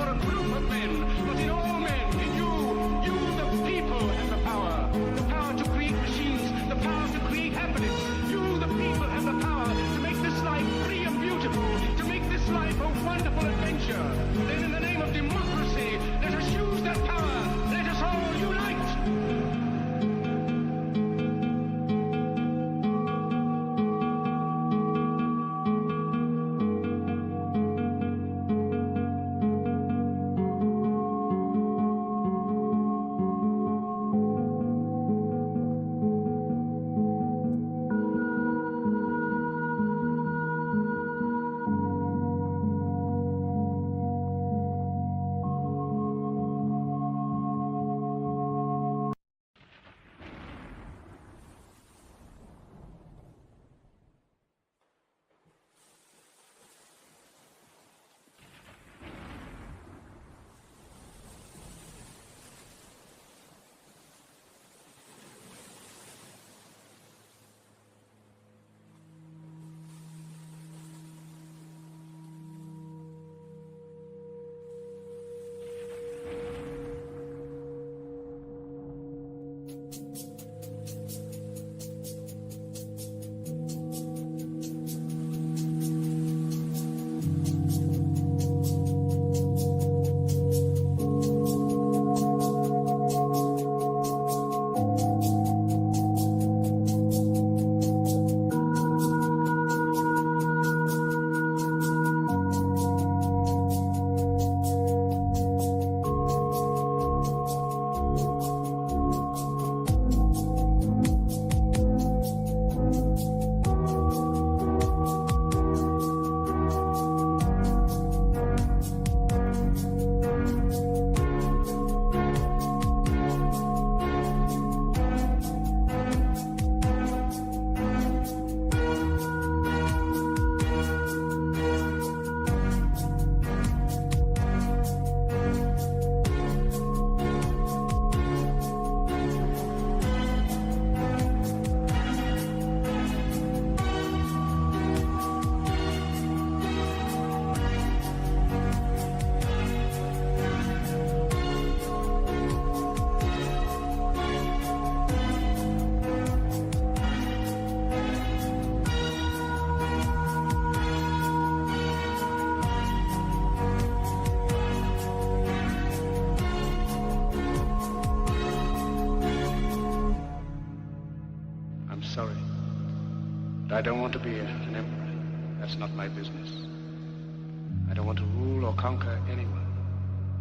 or a group of men, but in all men, in you, the people, have the power. The power to create machines, the power to create happiness. You, the people, have the power to make this life free and beautiful, to make this life a wonderful adventure. Then in the name of democracy, let us use that power. Let us all unite. Sorry, but I don't want to be an emperor. That's not my business. I don't want to rule or conquer anyone.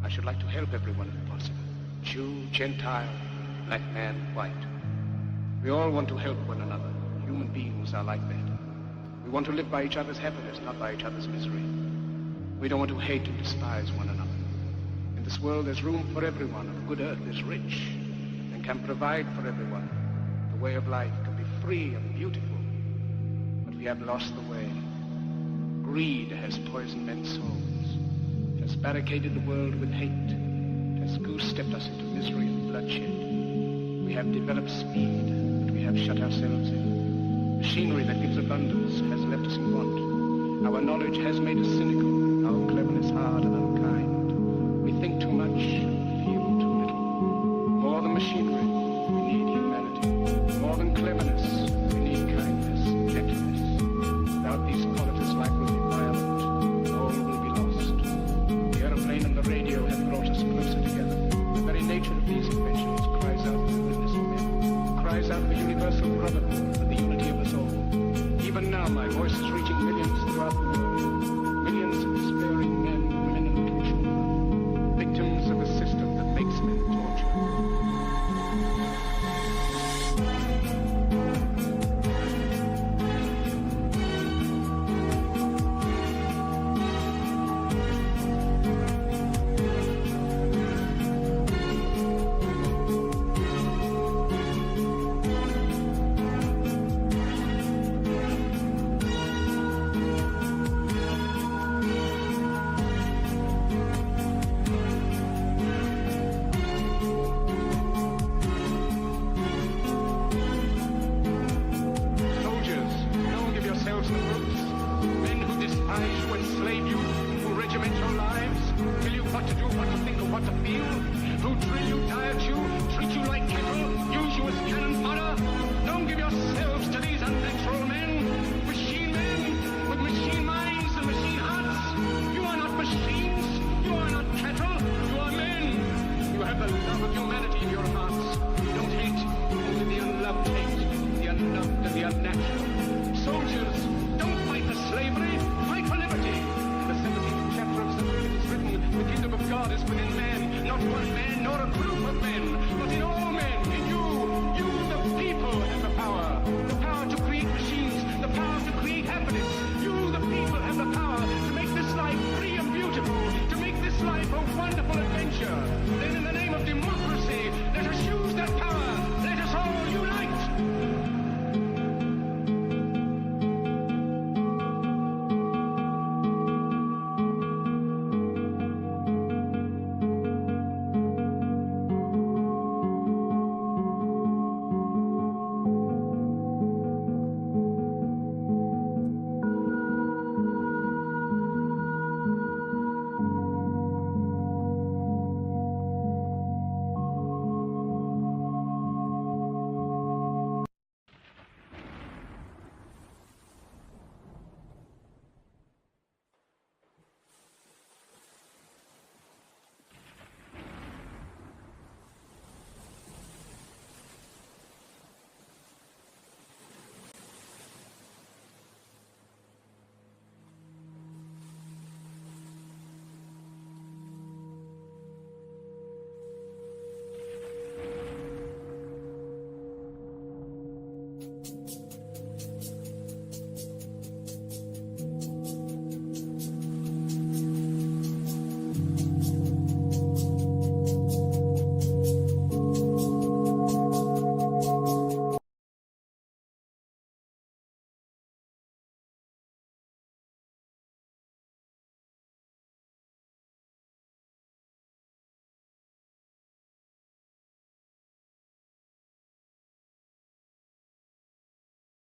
I should like to help everyone if possible. Jew, Gentile, black man, white. We all want to help one another. Human beings are like that. We want to live by each other's happiness, not by each other's misery. We don't want to hate and despise one another. In this world there's room for everyone, and the good earth is rich and can provide for everyone. The way of life can be free and beautiful, but we have lost the way. Greed has poisoned men's souls, has barricaded the world with hate, has goose-stepped us into misery and bloodshed. We have developed speed, but we have shut ourselves in. Machinery that gives abundance has left us in want. Our knowledge has made us cynical, our cleverness hard and unkind. We think too much, feel too little. More than machinery, we need humanity. More than cleverness, we need kindness, gentleness. Without these qualities, life will be violent, all will be lost. The aeroplane and the radio have brought us closer together. The very nature of these inventions cries out for the goodness of men, cries out for universal brotherhood, for the unity of us all. Even now, my voice is reaching millions throughout the world. Millions of what to feel? Who drill you, diet you, treat you like cattle, use you as cannon fodder? Don't give yourselves to these unnatural men, with machine minds and machine hearts. You are not machines, you are not cattle, you are men. You have the love of humanity in your hearts. You don't hate, only the unloved hate, the unloved and the unnatural. Soldiers, don't fight for slavery, fight for liberty. In the 17th chapter of St. Luke it is written, the kingdom of God is within man, not one man nor a group of men, but in all men, in you. You, the people, have the power to create machines, the power to create happiness. You, the people, have the power to make this life free and beautiful, to make this life a wonderful adventure. Then in the name of democracy, let us use that power. Let us all unite.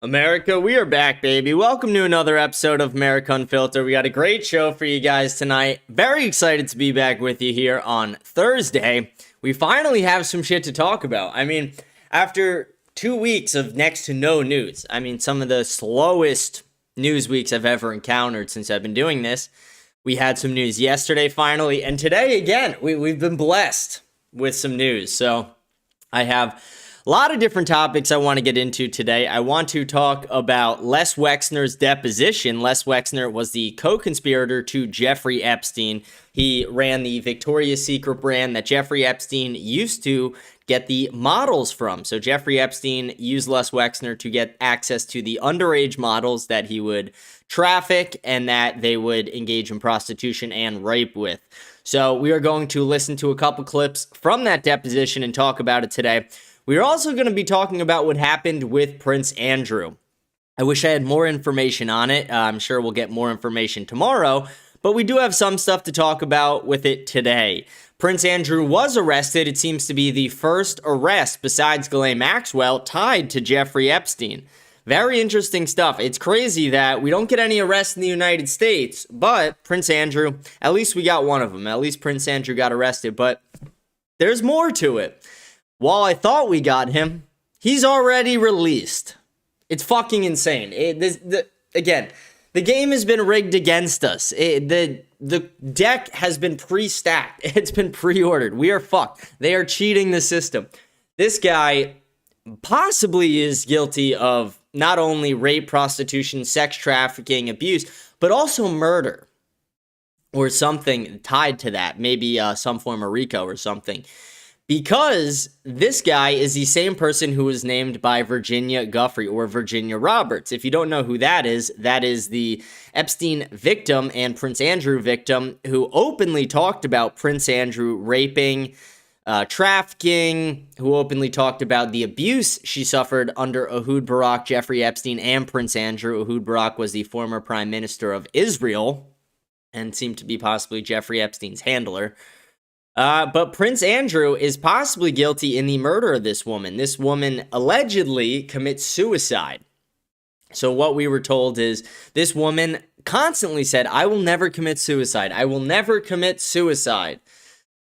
America, we are back, baby. Welcome to another episode of America Unfiltered. We got a great show for you guys tonight. Very excited to be back with you here on Thursday. We finally have some shit to talk about. I mean, after 2 weeks of next to no news, I mean, some of the slowest news weeks I've ever encountered since I've been doing this. We had some news yesterday finally, and today again, we've been blessed with some news. So I have a lot of different topics I want to get into today. I want to talk about Les Wexner's deposition. Les Wexner was the co-conspirator to Jeffrey Epstein. He ran the Victoria's Secret brand that Jeffrey Epstein used to get the models from. So Jeffrey Epstein used Les Wexner to get access to the underage models that he would traffic and that they would engage in prostitution and rape with. So we are going to listen to a couple clips from that deposition and talk about it today. We're also going to be talking about what happened with Prince Andrew. I wish I had more information on it. I'm sure we'll get more information tomorrow, but we do have some stuff to talk about with it today. Prince Andrew was arrested. It seems to be the first arrest besides Ghislaine Maxwell tied to Jeffrey Epstein. Very interesting stuff. It's crazy that we don't get any arrests in the United States, but Prince Andrew, at least we got one of them. At least Prince Andrew got arrested, but there's more to it. While I thought we got him, he's already released. It's fucking insane. Again, the game has been rigged against us. The deck has been pre-stacked. It's been pre-ordered. We are fucked. They are cheating the system. This guy possibly is guilty of not only rape, prostitution, sex trafficking, abuse, but also murder or something tied to that. Maybe some form of RICO or something. Because this guy is the same person who was named by Virginia Giuffre or Virginia Roberts. If you don't know who that is the Epstein victim and Prince Andrew victim who openly talked about Prince Andrew raping, trafficking, who openly talked about the abuse she suffered under Ehud Barak, Jeffrey Epstein, and Prince Andrew. Ehud Barak was the former prime minister of Israel and seemed to be possibly Jeffrey Epstein's handler. But Prince Andrew is possibly guilty in the murder of this woman. This woman allegedly commits suicide. So what we were told is this woman constantly said, I will never commit suicide. I will never commit suicide.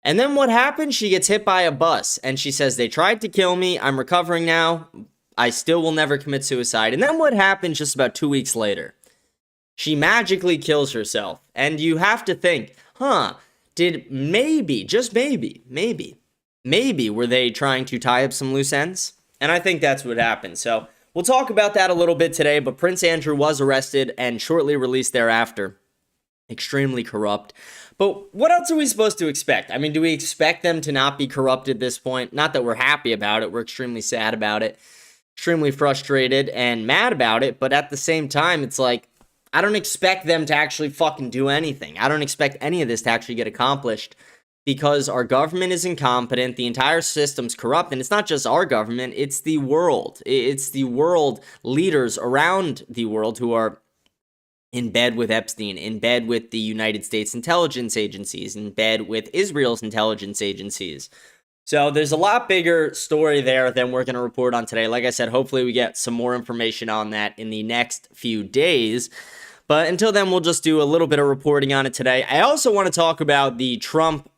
And then what happens? She gets hit by a bus, and she says, they tried to kill me. I'm recovering now. I still will never commit suicide. And then what happens just about 2 weeks later? She magically kills herself. And you have to think, did maybe, just maybe, were they trying to tie up some loose ends? And I think that's what happened. So we'll talk about that a little bit today, but Prince Andrew was arrested and shortly released thereafter. Extremely corrupt. But what else are we supposed to expect? I mean, do we expect them to not be corrupt at this point? Not that we're happy about it. We're extremely sad about it. Extremely frustrated and mad about it. But at the same time, it's like, I don't expect them to actually fucking do anything. I don't expect any of this to actually get accomplished because our government is incompetent. The entire system's corrupt. And it's not just our government. It's the world. It's the world leaders around the world who are in bed with Epstein, in bed with the United States intelligence agencies, in bed with Israel's intelligence agencies. So there's a lot bigger story there than we're going to report on today. Like I said, hopefully we get some more information on that in the next few days. But until then, we'll just do a little bit of reporting on it today. I also want to talk about the Trump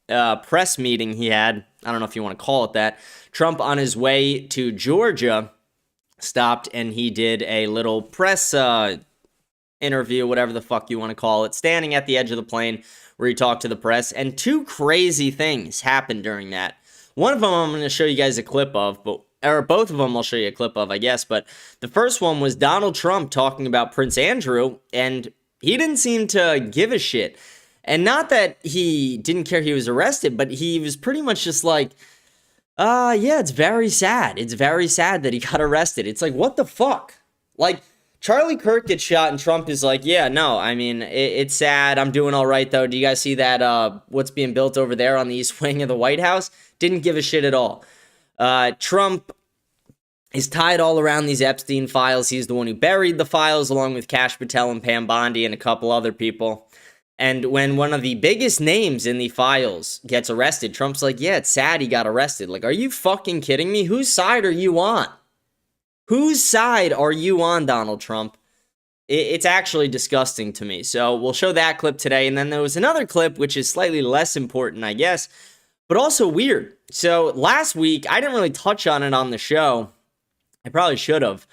press meeting he had. I don't know if you want to call it that. Trump on his way to Georgia stopped and he did a little press interview, whatever the fuck you want to call it, standing at the edge of the plane where he talked to the press. And two crazy things happened during that. One of them I'm going to show you guys a clip of, or both of them I'll show you a clip of, I guess. But the first one was Donald Trump talking about Prince Andrew, and he didn't seem to give a shit. And not that he didn't care he was arrested, but he was pretty much just like, yeah, it's very sad. It's very sad that he got arrested. It's like, what the fuck? Like, Charlie Kirk gets shot and Trump is like, yeah, no, I mean, it's sad. I'm doing all right, though. Do you guys see that, what's being built over there on the east wing of the White House? Didn't give a shit at all. Trump is tied all around these Epstein files. He's the one who buried the files along with Kash Patel and Pam Bondi and a couple other people. And when one of the biggest names in the files gets arrested, Trump's like, yeah, it's sad he got arrested. Like, are you fucking kidding me? Whose side are you on? Whose side are you on, Donald Trump? It's actually disgusting to me. So we'll show that clip today. And then there was another clip, which is slightly less important, I guess, but also weird. So last week, I didn't really touch on it on the show. I probably should have.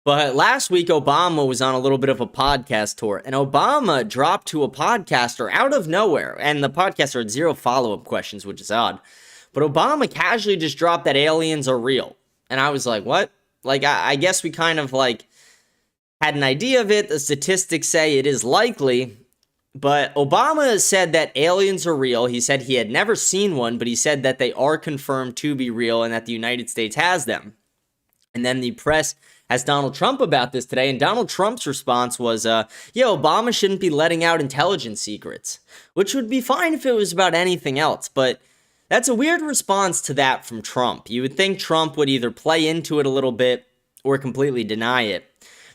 But last week, Obama was on a little bit of a podcast tour. And Obama dropped to a podcaster out of nowhere. And the podcaster had zero follow-up questions, which is odd. But Obama casually just dropped that aliens are real. And I was like, what? Like, I guess we kind of, like, had an idea of it. The statistics say it is likely. But Obama said that aliens are real. He said he had never seen one, but he said that they are confirmed to be real and that the United States has them. And then the press asked Donald Trump about this today, and Donald Trump's response was, yeah, Obama shouldn't be letting out intelligence secrets, which would be fine if it was about anything else, but that's a weird response to that from Trump. You would think Trump would either play into it a little bit or completely deny it.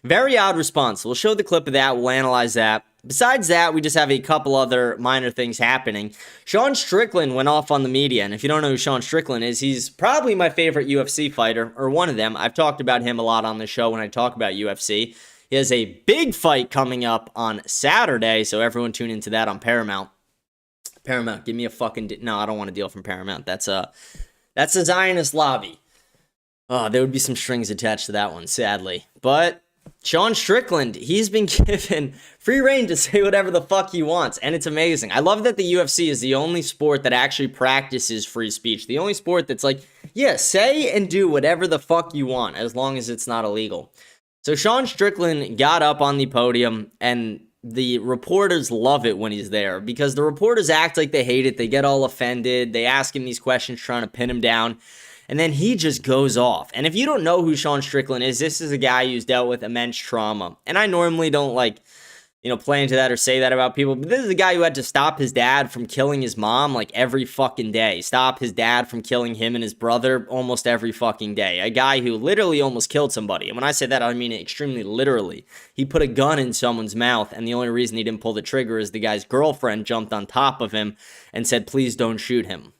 Very odd response. We'll show the clip of that. We'll analyze that. Besides that, we just have a couple other minor things happening. Sean Strickland went off on the media, and if you don't know who Sean Strickland is, he's probably my favorite UFC fighter, or one of them. I've talked about him a lot on the show when I talk about UFC. He has a big fight coming up on Saturday, so everyone tune into that on Paramount. Paramount, give me a fucking... No, I don't want a deal from Paramount. That's a Zionist lobby. Oh, there would be some strings attached to that one, sadly. But Sean Strickland, he's been given free reign to say whatever the fuck he wants, and it's amazing. I love that the UFC is the only sport that actually practices free speech. The only sport that's like, yeah, say and do whatever the fuck you want, as long as it's not illegal. So Sean Strickland got up on the podium, and the reporters love it when he's there because the reporters act like they hate it. They get all offended. They ask him these questions trying to pin him down. And then he just goes off. And if you don't know who Sean Strickland is, this is a guy who's dealt with immense trauma. And I normally don't play into that or say that about people. But this is a guy who had to stop his dad from killing his mom like every fucking day. Stop his dad from killing him and his brother almost every fucking day. A guy who literally almost killed somebody. And when I say that, I mean it extremely literally. He put a gun in someone's mouth, and the only reason he didn't pull the trigger is the guy's girlfriend jumped on top of him and said, please don't shoot him.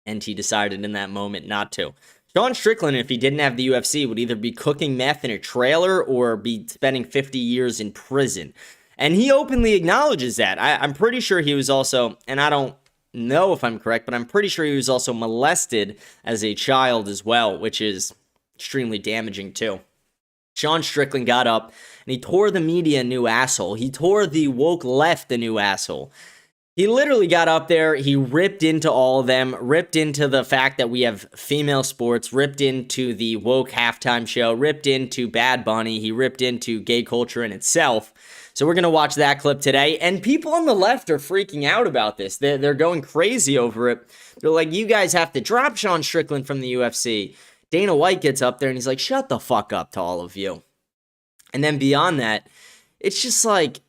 And he decided in that moment not to. Sean Strickland, if he didn't have the UFC, would either be cooking meth in a trailer or be spending 50 years in prison. And he openly acknowledges that. I'm pretty sure he was also, and I don't know if I'm correct, but I'm pretty sure he was also molested as a child as well, which is extremely damaging too. Sean Strickland got up and he tore the media a new asshole. He tore the woke left a new asshole. He literally got up there, he ripped into all of them, ripped into the fact that we have female sports, ripped into the woke halftime show, ripped into Bad Bunny, he ripped into gay culture in itself. So we're going to watch that clip today, and people on the left are freaking out about this. They're going crazy over it. They're like, you guys have to drop Sean Strickland from the UFC. Dana White gets up there and he's like, shut the fuck up to all of you. And then beyond that, it's just like,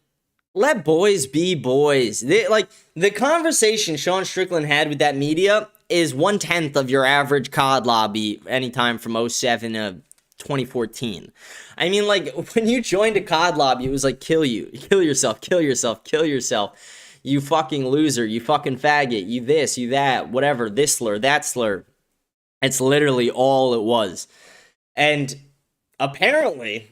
let boys be boys. The conversation Sean Strickland had with that media is 1/10 of your average COD lobby anytime from 07 to 2014. I mean, like, when you joined a COD lobby, it was like, kill you. Kill yourself, kill yourself, kill yourself. You fucking loser, you fucking faggot, you this, you that, whatever, this slur, that slur. It's literally all it was. And apparently,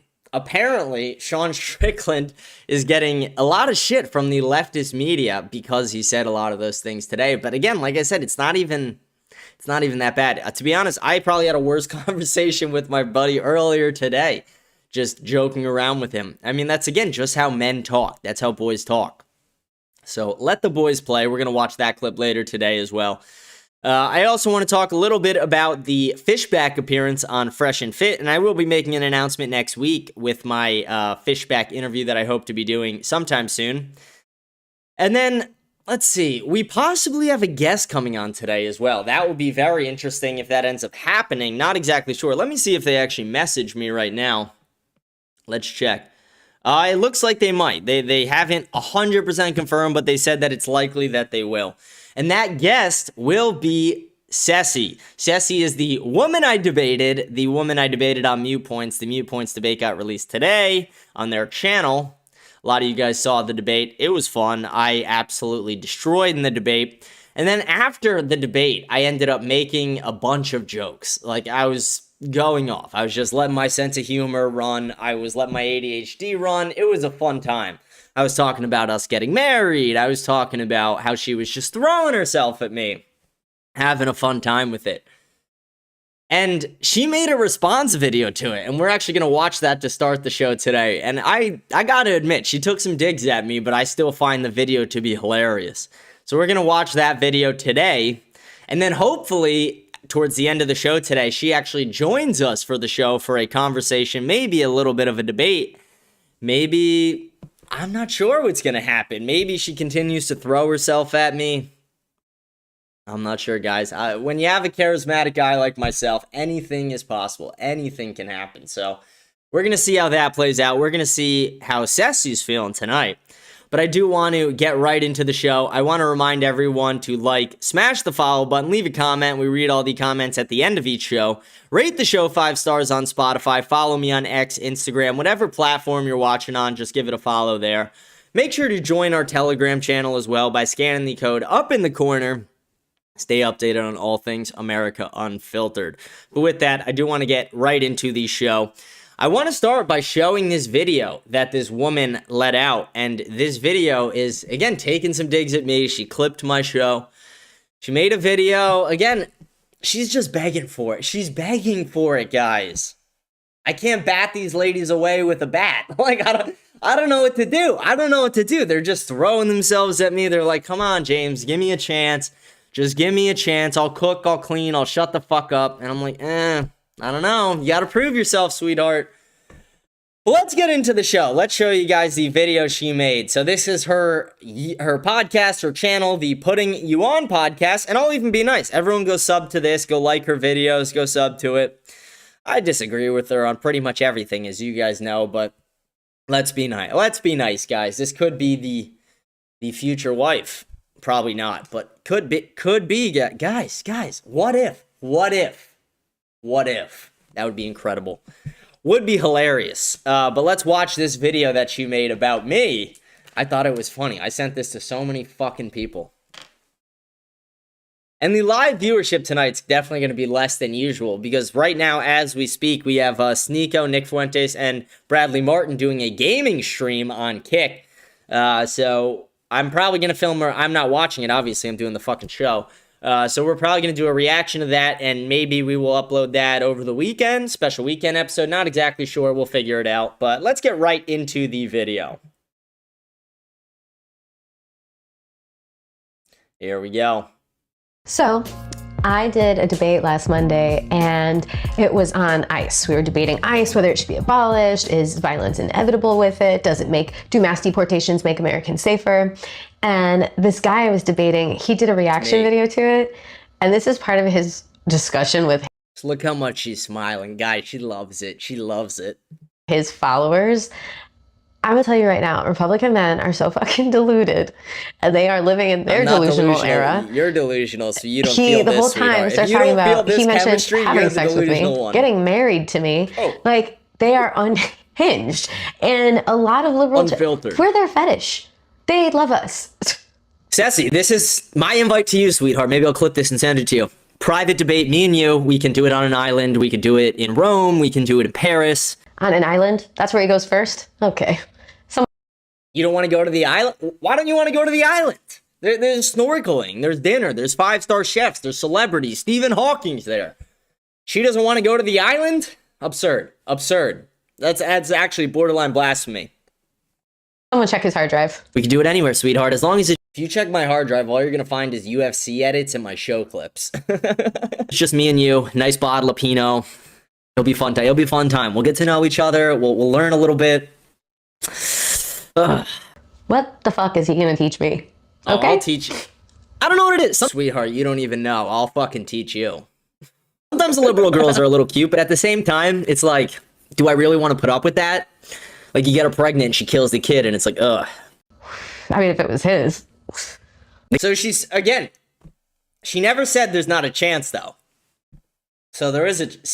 Sean Strickland is getting a lot of shit from the leftist media because he said a lot of those things today. But again, like I said, it's not even that bad. To be honest, I probably had a worse conversation with my buddy earlier today, just joking around with him. I mean, that's, again, just how men talk. That's how boys talk. So let the boys play. We're going to watch that clip later today as well. I also want to talk a little bit about the Fishback appearance on Fresh and Fit, and I will be making an announcement next week with my Fishback interview that I hope to be doing sometime soon. And then, let's see, we possibly have a guest coming on today as well. That would be very interesting if that ends up happening. Not exactly sure. Let me see if they actually message me right now. Let's check. It looks like they might. They haven't 100% confirmed, but they said that it's likely that they will. And that guest will be CECI. CECI is the woman I debated on Mute Points. The Mute Points debate got released today on their channel. A lot of you guys saw the debate. It was fun. I absolutely destroyed in the debate. And then after the debate, I ended up making a bunch of jokes. Like, I was going off. I was just letting my sense of humor run. I was letting my ADHD run. It was a fun time. I was talking about us getting married. I was talking about how she was just throwing herself at me, having a fun time with it. And she made a response video to it, and we're actually going to watch that to start the show today. And I got to admit, she took some digs at me, but I still find the video to be hilarious. So we're going to watch that video today, and then hopefully towards the end of the show today, she actually joins us for the show for a conversation, maybe a little bit of a debate. Maybe, I'm not sure what's going to happen. Maybe she continues to throw herself at me. I'm not sure, guys. When you have a charismatic guy like myself, anything is possible. Anything can happen. So we're going to see how that plays out. We're going to see how CECI's feeling tonight. But I do want to get right into the show. I want to remind everyone to smash the follow button, leave a comment. We read all the comments at the end of each show. Rate the show 5 stars on Spotify. Follow me on X, Instagram, whatever platform you're watching on. Just give it a follow there. Make sure to join our Telegram channel as well by scanning the code up in the corner. Stay updated on all things America Unfiltered. But with that, I do want to get right into the show. I want to start by showing this video that this woman let out. And this video is, again, taking some digs at me. She clipped my show. She made a video. Again, she's just begging for it. She's begging for it, guys. I can't bat these ladies away with a bat. I don't know what to do. I don't know what to do. They're just throwing themselves at me. They're like, come on, James, give me a chance. Just give me a chance. I'll cook, I'll clean, I'll shut the fuck up. And I'm like, I don't know. You gotta prove yourself, sweetheart. But let's get into the show. Let's show you guys the video she made. So this is her podcast, her channel, the Putting You On podcast. And I'll even be nice. Everyone go sub to this. Go like her videos. Go sub to it. I disagree with her on pretty much everything, as you guys know. But let's be nice. Let's be nice, guys. This could be the future wife. Probably not, but could be, guys, what if? That would be incredible. Would be hilarious. But let's watch this video that she made about me. I thought it was funny. I sent this to so many fucking people. And the live viewership tonight's definitely going to be less than usual, because right now, as we speak, we have Sneeko, Nick Fuentes, and Bradley Martin doing a gaming stream on Kick. So I'm probably going to film her. I'm not watching it, obviously. I'm doing the fucking show. So we're probably going to do a reaction to that, and maybe we will upload that over the weekend. Special weekend episode. Not exactly sure. We'll figure it out. But let's get right into the video. Here we go. So, I did a debate last Monday, and it was on ICE. We were debating ICE, whether it should be abolished, is violence inevitable with it, do mass deportations make Americans safer? And this guy I was debating, he did a reaction video to it, and this is part of his discussion with Look how much she's smiling. Guys, she loves it. She loves it. His followers. I'm gonna tell you right now, Republican men are so fucking deluded, and they are living in their delusional era. You're delusional, so you don't feel the this, whole time sweetheart. starts talking about, he mentioned having sex with me, getting married to me. Like, they are unhinged, and a lot of liberals, Unfiltered. we're their fetish. They love us. CECI, this is my invite to you, sweetheart. Maybe I'll clip this and send it to you. Private debate, me and you. We can do it on an island. We can do it in Rome. We can do it in Paris. On an island? That's where he goes first? Okay. You don't want to go to the island? Why don't you want to go to the island? There's snorkeling, there's dinner, there's 5-star chefs, there's celebrities. Stephen Hawking's there. She doesn't want to go to the island? Absurd. Absurd. That's actually borderline blasphemy. Someone check his hard drive. We can do it anywhere, sweetheart. As long as if you check my hard drive, all you're going to find is UFC edits and my show clips. It's just me and you. Nice bottle of Pinot. It'll be fun. It'll be a fun time. We'll get to know each other. We'll learn a little bit. Ugh. What the fuck is he gonna teach me? Okay. I'll teach you. I don't know what it is. Sweetheart, you don't even know. I'll fucking teach you. Sometimes the liberal girls are a little cute, but at the same time, it's like, do I really want to put up with that? Like, you get her pregnant and she kills the kid, and it's like, ugh. I mean, if it was his. So she's, again, she never said there's not a chance, though. So there is a chance.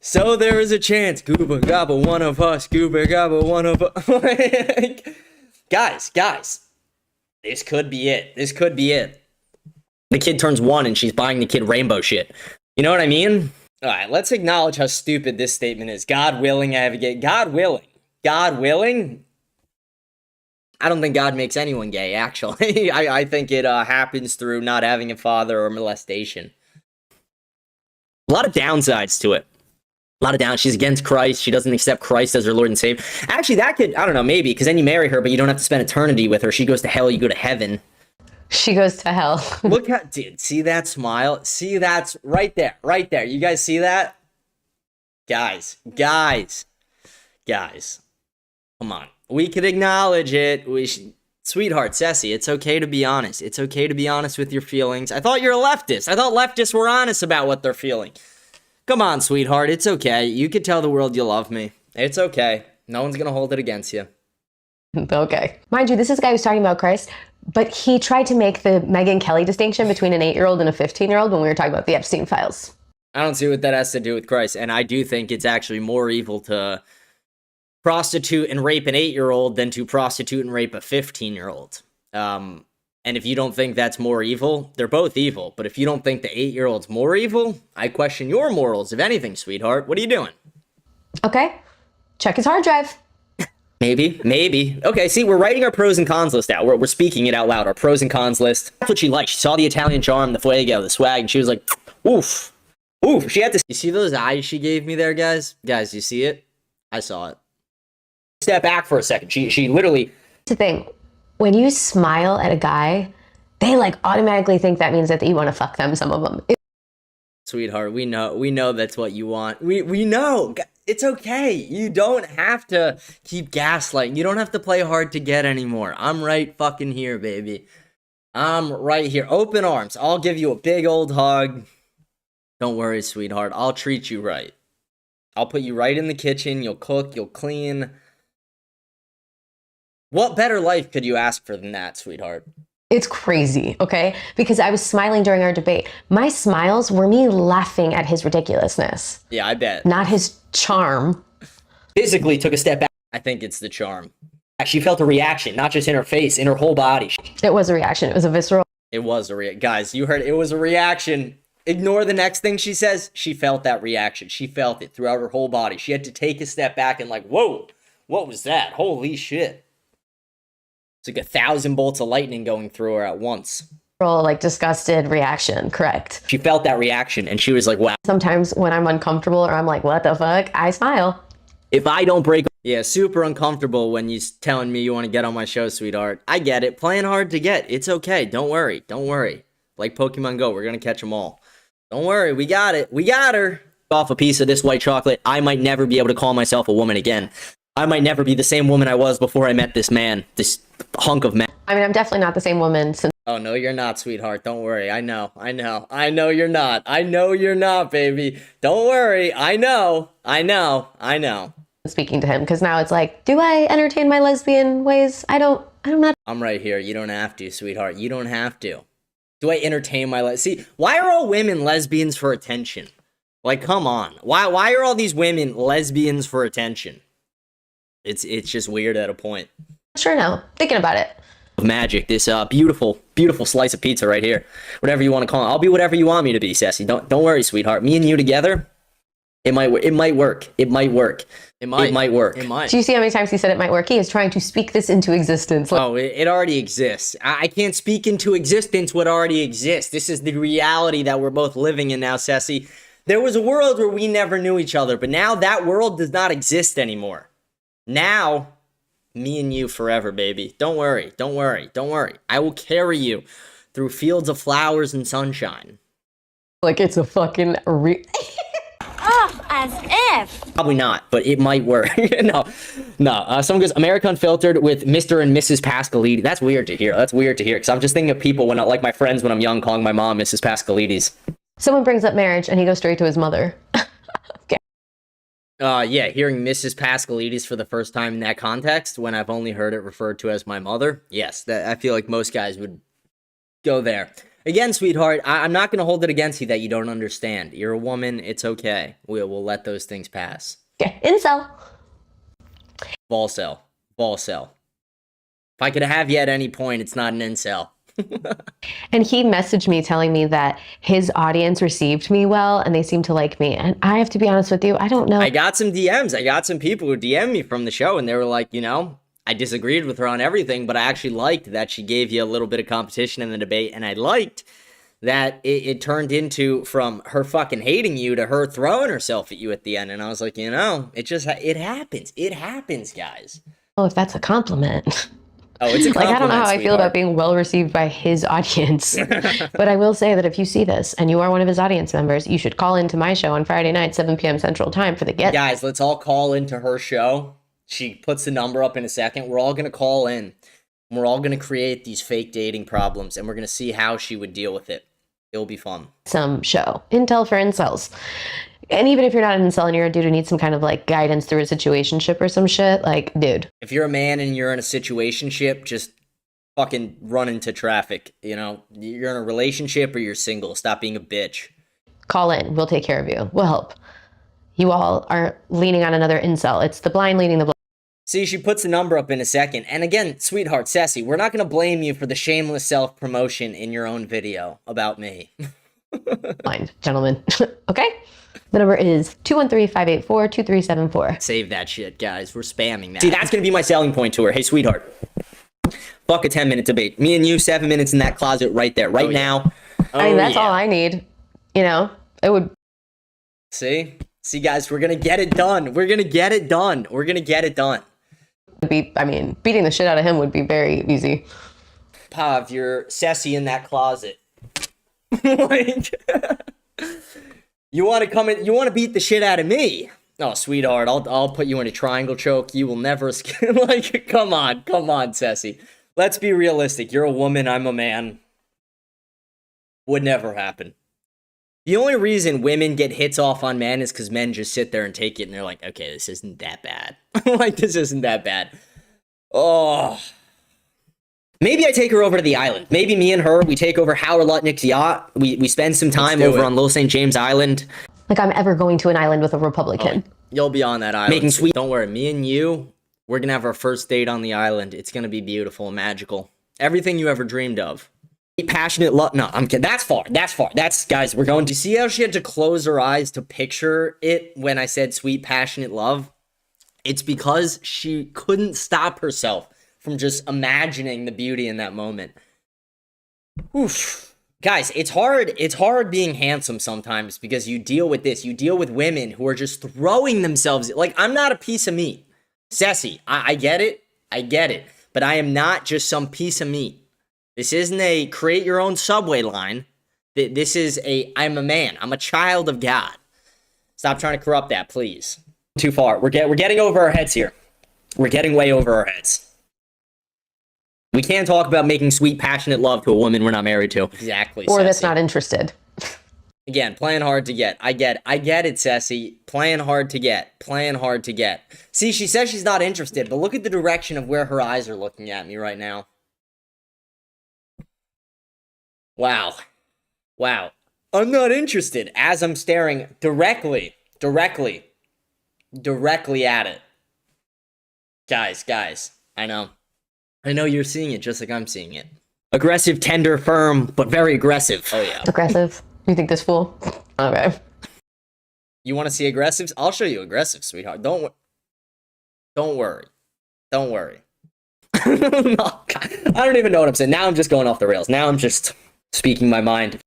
So there is a chance. Gooba gobba, one of us. Gooba gobba, one of us. Guys. This could be it. This could be it. The kid turns 1 and she's buying the kid rainbow shit. You know what I mean? All right, let's acknowledge how stupid this statement is. God willing, I have a gay. God willing? God willing? I don't think God makes anyone gay, actually. I think it happens through not having a father or molestation. A lot of downsides to it. A lot of down. She's against Christ. She doesn't accept Christ as her Lord and Savior. Actually, that could, I don't know, maybe, because then you marry her, but you don't have to spend eternity with her. She goes to hell, you go to heaven. She goes to hell. Look at, dude, see that smile? See, that's right there, right there. You guys see that? Guys. Come on. We could acknowledge it. Sweetheart, CECI, it's okay to be honest. It's okay to be honest with your feelings. I thought you're a leftist. I thought leftists were honest about what they're feeling. Come on, sweetheart. It's okay. You could tell the world you love me. It's okay. No one's going to hold it against you. Okay. Mind you, this is a guy who's talking about Christ, but he tried to make the Megyn Kelly distinction between an 8-year-old and a 15-year-old when we were talking about the Epstein files. I don't see what that has to do with Christ, and I do think it's actually more evil to prostitute and rape an 8-year-old than to prostitute and rape a 15-year-old. And if you don't think that's more evil, they're both evil. But if you don't think the 8-year-old's more evil, I question your morals, if anything, sweetheart. What are you doing? Okay. Check his hard drive. Maybe. Okay, see, we're writing our pros and cons list out. We're speaking it out loud, our pros and cons list. That's what she liked. She saw the Italian charm, the fuego, the swag, and she was like, oof. Oof. She had to... You see those eyes she gave me there, guys? Guys, you see it? I saw it. Step back for a second. She literally... The thing, when you smile at a guy, they like automatically think that means that you want to fuck them, some of them. Sweetheart, we know that's what you want. We know. It's okay. You don't have to keep gaslighting. You don't have to play hard to get anymore. I'm right fucking here, baby. I'm right here. Open arms. I'll give you a big old hug. Don't worry, sweetheart. I'll treat you right. I'll put you right in the kitchen. You'll cook. You'll clean. What better life could you ask for than that, sweetheart? It's crazy, okay? Because I was smiling during our debate. My smiles were me laughing at his ridiculousness. Yeah, I bet. Not his charm. Physically took a step back. I think it's the charm. She felt a reaction, not just in her face, in her whole body. It was a reaction. It was a visceral. It was a reaction. Guys, you heard it. It was a reaction. Ignore the next thing she says. She felt that reaction. She felt it throughout her whole body. She had to take a step back and like, whoa, what was that? Holy shit. It's like 1,000 bolts of lightning going through her at once. Like disgusted reaction, correct. She felt that reaction and she was like, wow. Sometimes when I'm uncomfortable or I'm like, what the fuck, I smile. If I don't break... Yeah, super uncomfortable when you telling me you want to get on my show, sweetheart. I get it. Playing hard to get. It's okay. Don't worry. Don't worry. Like Pokemon Go, we're going to catch them all. Don't worry. We got it. We got her. Off a piece of this white chocolate, I might never be able to call myself a woman again. I might never be the same woman I was before I met this man. This hunk of man. I mean, I'm definitely not the same woman since... Oh, no, you're not, sweetheart. Don't worry. I know. You're not. I know you're not, baby. Don't worry. I know. Speaking to him, because now it's like, do I entertain my lesbian ways? I'm not. I'm right here. You don't have to, sweetheart. You don't have to. Do I entertain my See, why are all women lesbians for attention? Like, come on. Why are all these women lesbians for attention? It's just weird at a point. Sure, no. Thinking about it. Magic, this beautiful slice of pizza right here. Whatever you want to call it. I'll be whatever you want me to be, Ceci. Don't worry, sweetheart. Me and you together, it might work. It might work. It might work. It might work. Do you see how many times he said it might work? He is trying to speak this into existence. Oh, it already exists. I can't speak into existence what already exists. This is the reality that we're both living in now, Ceci. There was a world where we never knew each other, but now that world does not exist anymore. Now, me and you forever, baby. Don't worry. I will carry you through fields of flowers and sunshine. Like it's a fucking Oh, as if. Probably not, but it might work. No. Someone goes, America Unfiltered with Mr. and Mrs. Pascalides. That's weird to hear. Because I'm just thinking of people when, like my friends when I'm young, calling my mom Mrs. Pascalides. Someone brings up marriage and he goes straight to his mother. Okay. Yeah, hearing Mrs. Pascalides for the first time in that context, when I've only heard it referred to as my mother. Yes, I feel like most guys would go there. Again, sweetheart, I'm not going to hold it against you that you don't understand. You're a woman. It's okay. We'll let those things pass. Okay, incel. Volcel. If I could have you at any point, it's not an incel. And he messaged me telling me that his audience received me well and they seem to like me. And I have to be honest with you, I don't know. I got some DMs. I got some people who DM'd me from the show and they were like, I disagreed with her on everything, but I actually liked that she gave you a little bit of competition in the debate. And I liked that it turned into from her fucking hating you to her throwing herself at you at the end. And I was like, it happens. It happens, guys. Oh, if that's a compliment. Oh, it's a compliment, I don't know how I feel sweetheart. about being well received by his audience. But I will say that if you see this and you are one of his audience members, you should call into my show on Friday night, 7 p.m. Central Time for the get. Guys, let's all call into her show. She puts the number up in a second. We're all going to call in. We're all going to create these fake dating problems, and we're going to see how she would deal with it. It'll be fun. Some show. Intel for incels. And even if you're not an incel and you're a dude who needs some kind of like guidance through a situationship or some shit, like, dude. If you're a man and you're in a situationship, just fucking run into traffic. You're in a relationship or you're single. Stop being a bitch. Call in. We'll take care of you. We'll help. You all are leaning on another incel. It's the blind leading the blind. See, she puts the number up in a second. And again, sweetheart, Ceci, we're not going to blame you for the shameless self-promotion in your own video about me. Blind, gentlemen. Okay? The number is 213-584-2374. Save that shit, guys. We're spamming that. See, that's going to be my selling point to her. Hey, sweetheart. Fuck a 10-minute debate. Me and you, 7 minutes in that closet right there, right now. I mean, that's all I need. It would... See, guys, we're going to get it done. We're going to get it done. Beating the shit out of him would be very easy. Pav, you're Ceci in that closet. Like, you want to come in? You want to beat the shit out of me? Oh, sweetheart, I'll put you in a triangle choke. You will never escape. Like, come on, Ceci. Let's be realistic. You're a woman. I'm a man. Would never happen. The only reason women get hits off on men is because men just sit there and take it and they're like, okay, this isn't that bad. This isn't that bad. Oh. Maybe I take her over to the island. Maybe me and her, we take over Howard Lutnick's yacht. We spend some time over on Little St. James Island. Like I'm ever going to an island with a Republican. Oh, you'll be on that island. Making sweet. Don't worry, me and you, we're going to have our first date on the island. It's going to be beautiful and magical. Everything you ever dreamed of. Passionate love. No, I'm kidding. That's far. Guys, we're going to see how she had to close her eyes to picture it when I said sweet, passionate love. It's because she couldn't stop herself from just imagining the beauty in that moment. Oof. Guys, it's hard being handsome sometimes because you deal with this. You deal with women who are just throwing themselves. Like, I'm not a piece of meat. CECI, I get it. I get it. But I am not just some piece of meat. This isn't a create your own Subway line. This is I'm a man. I'm a child of God. Stop trying to corrupt that, please. Too far. We're getting over our heads here. We're getting way over our heads. We can't talk about making sweet, passionate love to a woman we're not married to. Exactly. Or CECI. that's not interested. Again, playing hard to get. I get it, CECI. Playing hard to get. Playing hard to get. See, she says she's not interested, but look at the direction of where her eyes are looking at me right now. Wow. Wow. I'm not interested as I'm staring directly at it. Guys, I know you're seeing it just like I'm seeing it. Aggressive, tender, firm, but very aggressive. Oh, yeah. Aggressive? You think this fool? Okay. You want to see aggressives? I'll show you aggressive, sweetheart. Don't worry. Don't worry. No, God, I don't even know what I'm saying. Now I'm just going off the rails. Now I'm just speaking my mind.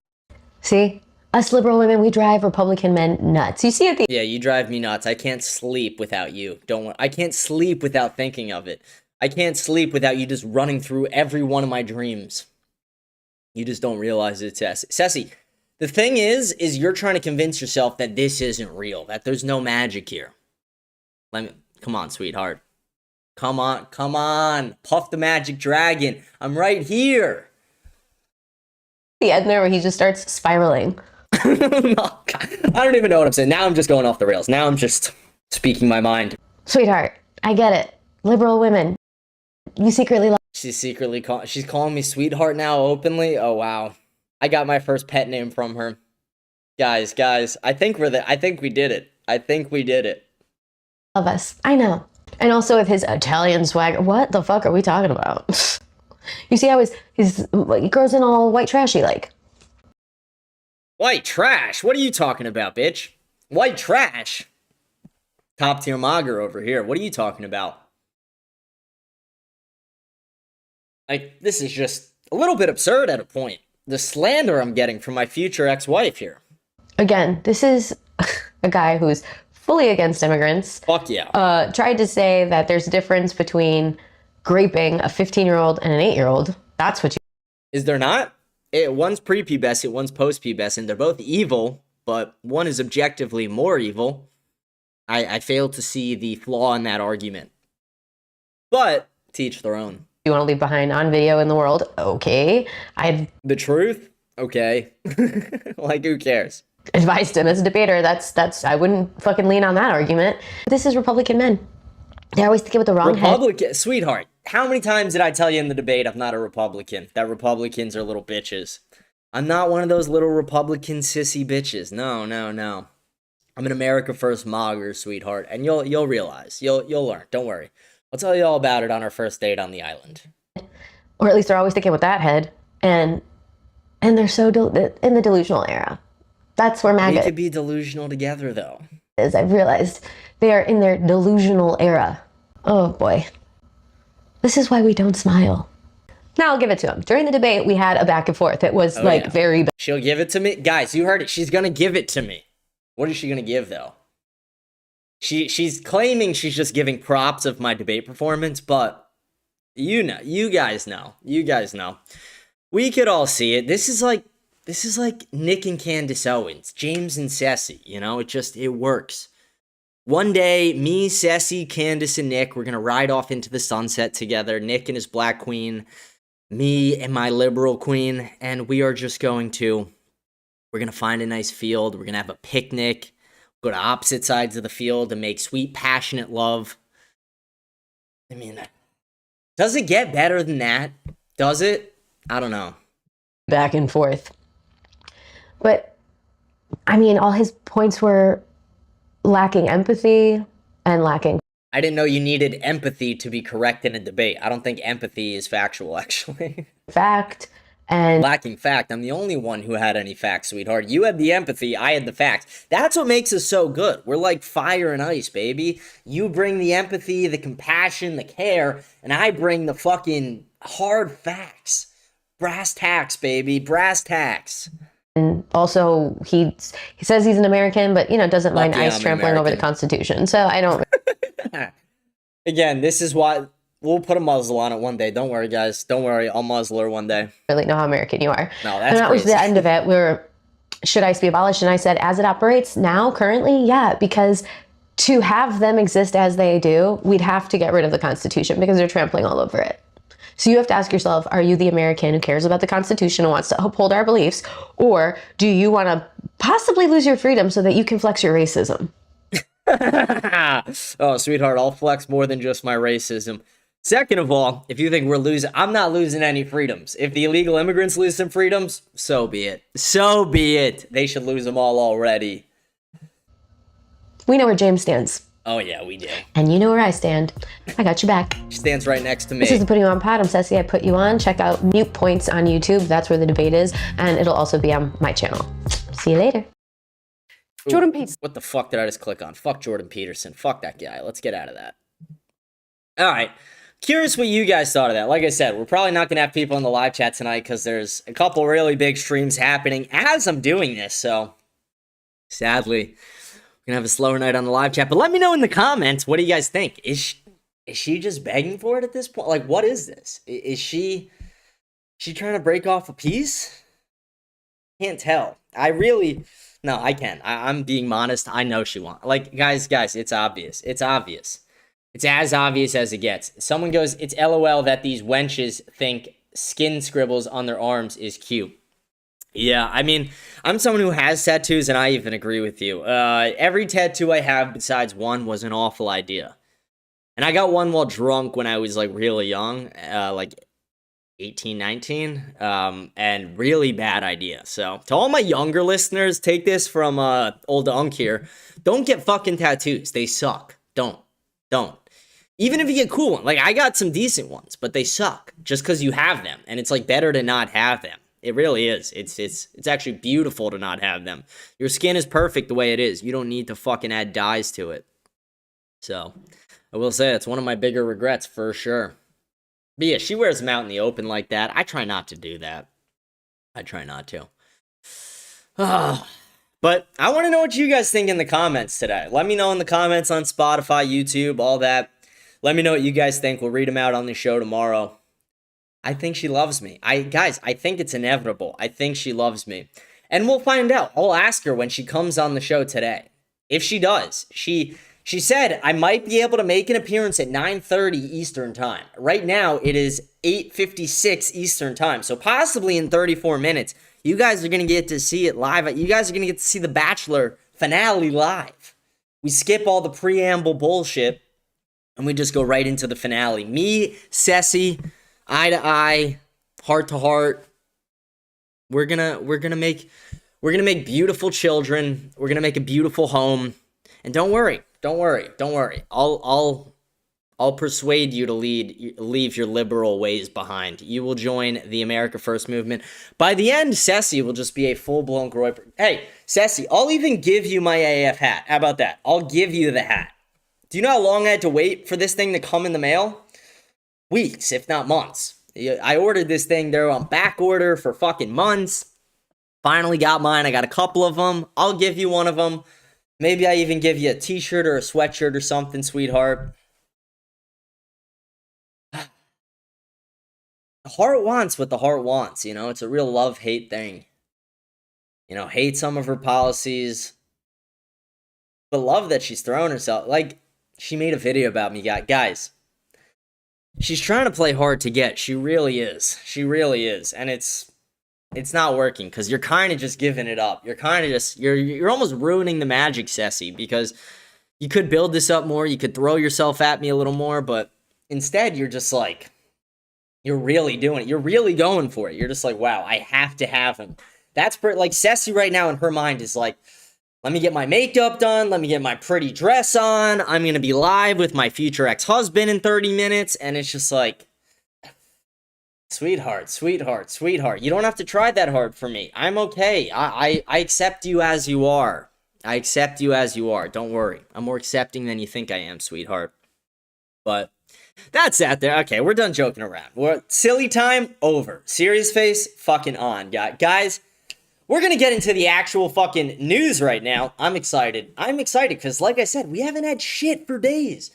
See? Us liberal women, we drive Republican men nuts. You see it? Yeah, you drive me nuts. I can't sleep without you. I can't sleep without thinking of it. I can't sleep without you just running through every one of my dreams. You just don't realize it's CECI. The thing is you're trying to convince yourself that this isn't real, that there's no magic here. Come on, sweetheart. Come on. Puff the magic dragon. I'm right here. The end there where he just starts spiraling. No, God, I don't even know what I'm saying. Now I'm just going off the rails. Now I'm just speaking my mind. Sweetheart, I get it. Liberal women. You secretly love. She's calling me sweetheart now openly. Oh, wow. I got my first pet name from her. Guys, I think we did it. I think we did it. Love us. I know. And also with his Italian swagger. What the fuck are we talking about? You see how he grows in all white trashy like. White trash? What are you talking about, bitch? White trash? Top tier Mager over here. What are you talking about? Like, this is just a little bit absurd at a point. The slander I'm getting from my future ex-wife here. Again, this is a guy who's fully against immigrants. Fuck yeah. Tried to say that there's a difference between graping a 15-year-old and an 8-year-old. That's what you... Is there not? One's pre-pubescent, one's post-pubescent. They're both evil, but one is objectively more evil. I fail to see the flaw in that argument. But, to each their own. You want to leave behind on video in the world? Okay. I've the truth? Okay. Like, who cares? Advised him as a debater. That's I wouldn't fucking lean on that argument. This is Republican men. They always think with the wrong head. Sweetheart, how many times did I tell you in the debate I'm not a Republican? That Republicans are little bitches. I'm not one of those little Republican sissy bitches. No. I'm an America First Mager, sweetheart, and you'll realize. You'll learn. Don't worry. I'll tell you all about it on our first date on the island. Or at least they're always thinking with that head, and they're so in the delusional era. That's where MAGA. We could be delusional together, though. As I've realized, they are in their delusional era. Oh boy, this is why we don't smile. Now I'll give it to him. During the debate, we had a back and forth. It was very. She'll give it to me, guys. You heard it. She's gonna give it to me. What is she gonna give though? She's claiming she's just giving props of my debate performance, but you guys know. We could all see it. This is like Nick and Candace Owens, James and CECI, it works. One day, me, CECI, Candace, and Nick, we're gonna ride off into the sunset together. Nick and his black queen, me and my liberal queen, and we're gonna find a nice field, we're gonna have a picnic, go to opposite sides of the field and make sweet, passionate love. I mean, does it get better than that? Does it? I don't know. Back and forth. But, I mean, all his points were lacking empathy and lacking... I didn't know you needed empathy to be correct in a debate. I don't think empathy is factual, actually. Fact. And Lacking fact. I'm the only one who had any facts, sweetheart. You had the empathy, I had the facts. That's what makes us so good. We're like fire and ice, baby. You bring the empathy, the compassion, the care, and I bring the fucking hard facts. Brass tacks, baby. Brass tacks. and also he says he's an American, but doesn't mind yeah, ICE I'm an trampling over the American. Constitution. So I don't Again, this is why we'll put a muzzle on it one day. Don't worry, guys. Don't worry. I'll muzzle her one day. really know how American you are. No, And that's that was crazy. the end of it. Should ICE be abolished? And I said, as it operates now, currently, yeah, because to have them exist as they do, we'd have to get rid of the Constitution because they're trampling all over it. So you have to ask yourself, are you the American who cares about the Constitution and wants to uphold our beliefs? Or do you want to possibly lose your freedom so that you can flex your racism? Oh, sweetheart, I'll flex more than just my racism. Second of all, if you think we're losing, I'm not losing any freedoms. If the illegal immigrants lose some freedoms, so be it. So be it. They should lose them all already. We know where James stands. Oh, yeah, we do. And you know where I stand. I got you back. She stands right next to me. This is the Putting You On pod. I'm CECI. I put you on. Check out Mute Points on YouTube. That's where the debate is. And it'll also be on my channel. See you later. Jordan Peterson. What the fuck did I just click on? Fuck Jordan Peterson. Fuck that guy. Let's get out of that. All right. Curious what you guys thought of that. Like I said, we're probably not going to have people in the live chat tonight because there's a couple really big streams happening as I'm doing this. So, sadly, we're going to have a slower night on the live chat. But let me know in the comments, what do you guys think? Is she just begging for it at this point? Like, what is this? Is she trying to break off a piece? Can't tell. No, I can. I'm being modest. I know she wants. Like, guys, it's obvious. It's obvious. It's as obvious as it gets. Someone goes, it's LOL that these wenches think skin scribbles on their arms is cute. Yeah, I mean, I'm someone who has tattoos, and I even agree with you. Every tattoo I have besides one was an awful idea. And I got one while drunk when I was, like, really young, like 18, 19, and really bad idea. So, to all my younger listeners, take this from old Unk here. Don't get fucking tattoos. They suck. Don't. Even if you get cool ones. Like, I got some decent ones, but they suck just because you have them. And it's, like, better to not have them. It really is. It's actually beautiful to not have them. Your skin is perfect the way it is. You don't need to fucking add dyes to it. So, I will say it's one of my bigger regrets for sure. But yeah, she wears them out in the open like that. I try not to do that. I try not to. But I want to know what you guys think in the comments today. Let me know in the comments on Spotify, YouTube, all that. Let me know what you guys think. We'll read them out on the show tomorrow. I think she loves me. Guys, I think it's inevitable. I think she loves me. And we'll find out. I'll ask her when she comes on the show today. If she does. She said, I might be able to make an appearance at 9:30 Eastern Time. Right now, it is 8:56 Eastern Time. So possibly in 34 minutes, you guys are going to get to see it live. You guys are going to get to see The Bachelor finale live. We skip all the preamble bullshit, and we just go right into the finale. Me, CECI, eye to eye, heart to heart. We're gonna make beautiful children. We're gonna make a beautiful home. And don't worry. I'll persuade you to leave your liberal ways behind. You will join the America First movement. By the end, CECI will just be a full-blown Groyper. Hey, CECI, I'll even give you my AF hat. How about that? I'll give you the hat. Do you know how long I had to wait for this thing to come in the mail? Weeks, if not months. I ordered this thing. They're on back order for fucking months. Finally got mine. I got a couple of them. I'll give you one of them. Maybe I even give you a t-shirt or a sweatshirt or something, sweetheart. The heart wants what the heart wants, you know? It's a real love-hate thing. You know, hate some of her policies, but love that she's thrown herself. Like, she made a video about me, guys. She's trying to play hard to get. She really is. And it's not working because you're kind of just giving it up. You're kind of just, you're almost ruining the magic, CECI, because you could build this up more. You could throw yourself at me a little more, but instead you're just like, you're really doing it. You're really going for it. You're just like, wow, I have to have him. That's like CECI right now in her mind is like, let me get my makeup done. Let me get my pretty dress on. I'm going to be live with my future ex-husband in 30 minutes. And it's just like, Sweetheart, sweetheart, sweetheart. You don't have to try that hard for me. I'm okay. I accept you as you are. I accept you as you are. Don't worry. I'm more accepting than you think I am, sweetheart. But that's that there. Okay, we're done joking around. Silly time, over. Serious face, fucking on. Guys, we're going to get into the actual fucking news right now. I'm excited. I'm excited because, like I said, we haven't had shit for days.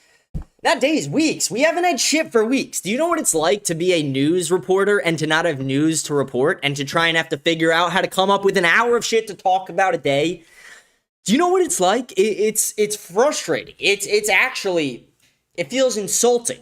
Not days, weeks. We haven't had shit for weeks. Do you know what it's like to be a news reporter and to not have news to report and to try and have to figure out how to come up with an hour of shit to talk about a day? Do you know what it's like? It's frustrating. It's actually, it feels insulting.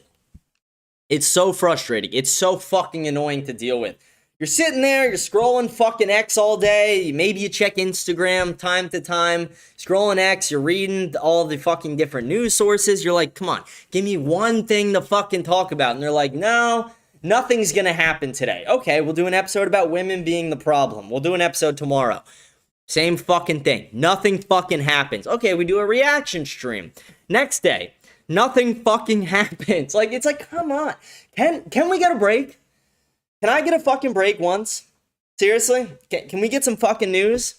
It's so frustrating. It's so fucking annoying to deal with. You're sitting there, you're scrolling fucking X all day. Maybe you check Instagram time to time. Scrolling X, you're reading all the fucking different news sources. You're like, come on, give me one thing to fucking talk about. And they're like, no, nothing's gonna happen today. Okay, we'll do an episode about women being the problem. We'll do an episode tomorrow. Same fucking thing. Nothing fucking happens. Okay, we do a reaction stream. Next day, nothing fucking happens. Like, it's like, come on. Can we get a break? Can I get a fucking break once? Seriously? Can we get some fucking news?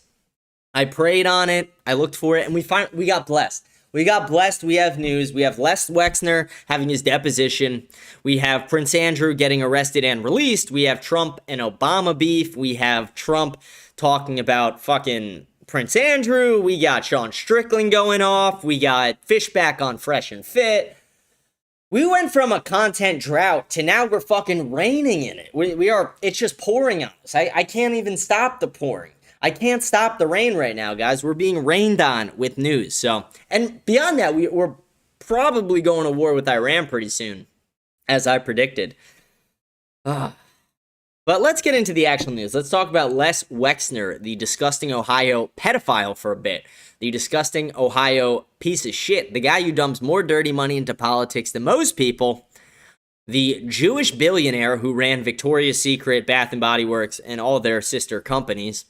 I prayed on it. I looked for it, and we got blessed. We got blessed. We have news. We have Les Wexner having his deposition. We have Prince Andrew getting arrested and released. We have Trump and Obama beef. We have Trump talking about fucking Prince Andrew. We got Sean Strickland going off. We got Fishback on Fresh and Fit. We went from a content drought to now we're fucking raining in it. It's just pouring on us. I can't even stop the pouring. I can't stop the rain right now, guys. We're being rained on with news. So, and beyond that, we're probably going to war with Iran pretty soon, as I predicted. But let's get into the actual news. Let's talk about Les Wexner, the disgusting Ohio pedophile, for a bit. The disgusting Ohio piece of shit. The guy who dumps more dirty money into politics than most people. The Jewish billionaire who ran Victoria's Secret, Bath & Body Works, and all their sister companies.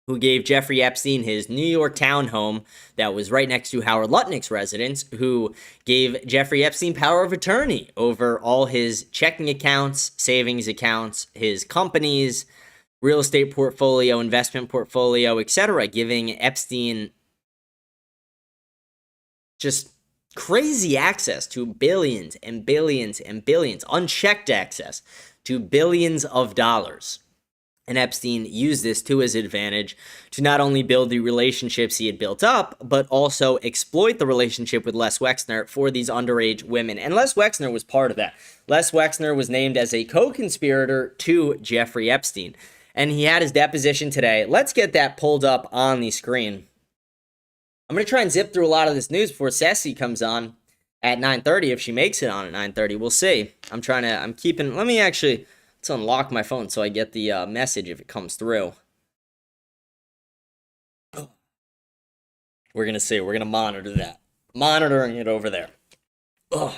Who gave Jeffrey Epstein his New York townhome that was right next to Howard Lutnick's residence, who gave Jeffrey Epstein power of attorney over all his checking accounts, savings accounts, his companies, real estate portfolio, investment portfolio, etc., giving Epstein just crazy access to billions and billions and billions, unchecked access to billions of dollars. And Epstein used this to his advantage to not only build the relationships he had built up, but also exploit the relationship with Les Wexner for these underage women. And Les Wexner was part of that. Les Wexner was named as a co-conspirator to Jeffrey Epstein. And he had his deposition today. Let's get that pulled up on the screen. I'm going to try and zip through a lot of this news before CECI comes on at 9:30. If she makes it on at 9:30, we'll see. Let's unlock my phone so I get the message if it comes through. We're going to see. We're going to monitor that. Monitoring it over there. Ugh.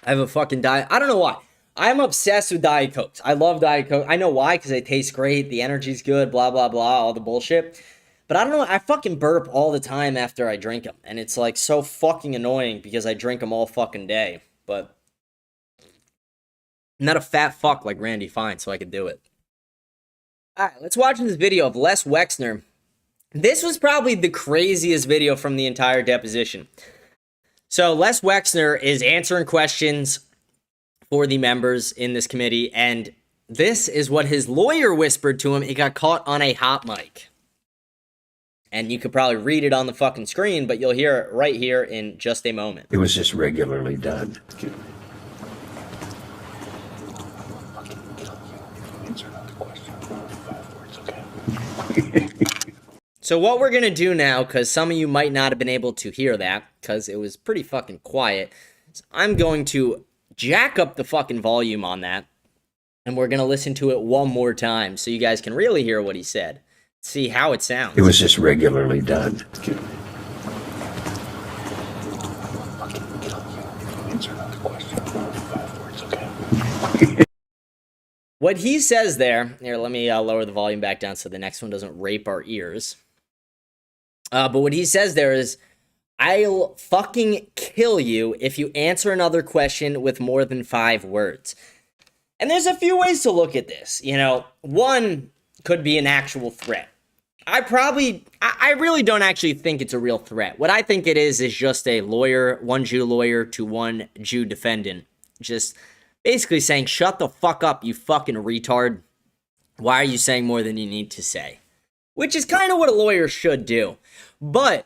I have a fucking diet. I don't know why. I'm obsessed with Diet Cokes. I love Diet Coke. I know why, because they taste great. The energy's good, blah, blah, blah, all the bullshit. But I don't know. I fucking burp all the time after I drink them. And it's like so fucking annoying because I drink them all fucking day. But I'm not a fat fuck like Randy Fine, so I could do it. Alright, let's watch this video of Les Wexner. This was probably the craziest video from the entire deposition. So Les Wexner is answering questions for the members in this committee, and this is what his lawyer whispered to him. It got caught on a hot mic. And you could probably read it on the fucking screen, but you'll hear it right here in just a moment. It was just regularly done. So what we're going to do now, because some of you might not have been able to hear that, because it was pretty fucking quiet, is I'm going to jack up the fucking volume on that, and we're going to listen to it one more time so you guys can really hear what he said. See how it sounds. It was just regularly done. What he says there, here, let me lower the volume back down so the next one doesn't rape our ears. But what he says there is, I'll fucking kill you if you answer another question with more than 5 words. And there's a few ways to look at this. You know, one could be an actual threat. I really don't actually think it's a real threat. What I think it is just a lawyer, one Jew lawyer to one Jew defendant. Just basically saying, shut the fuck up, you fucking retard. Why are you saying more than you need to say? Which is kind of what a lawyer should do. But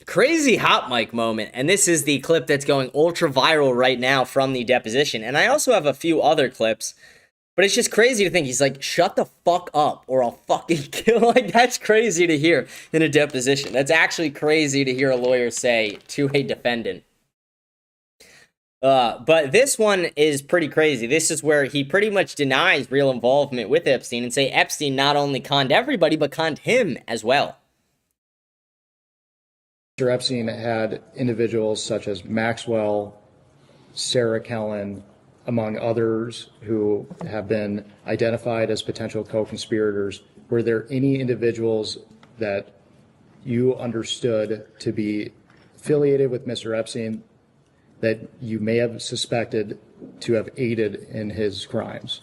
crazy hot mic moment, and this is the clip that's going ultra viral right now from the deposition. And I also have a few other clips, but it's just crazy to think he's like, shut the fuck up or I'll fucking kill. Like, that's crazy to hear in a deposition. That's actually crazy to hear a lawyer say to a defendant. But this one is pretty crazy. This is where he pretty much denies real involvement with Epstein and say Epstein not only conned everybody, but conned him as well. Mr. Epstein had individuals such as Maxwell, Sarah Kellen, among others who have been identified as potential co-conspirators. Were there any individuals that you understood to be affiliated with Mr. Epstein that you may have suspected to have aided in his crimes?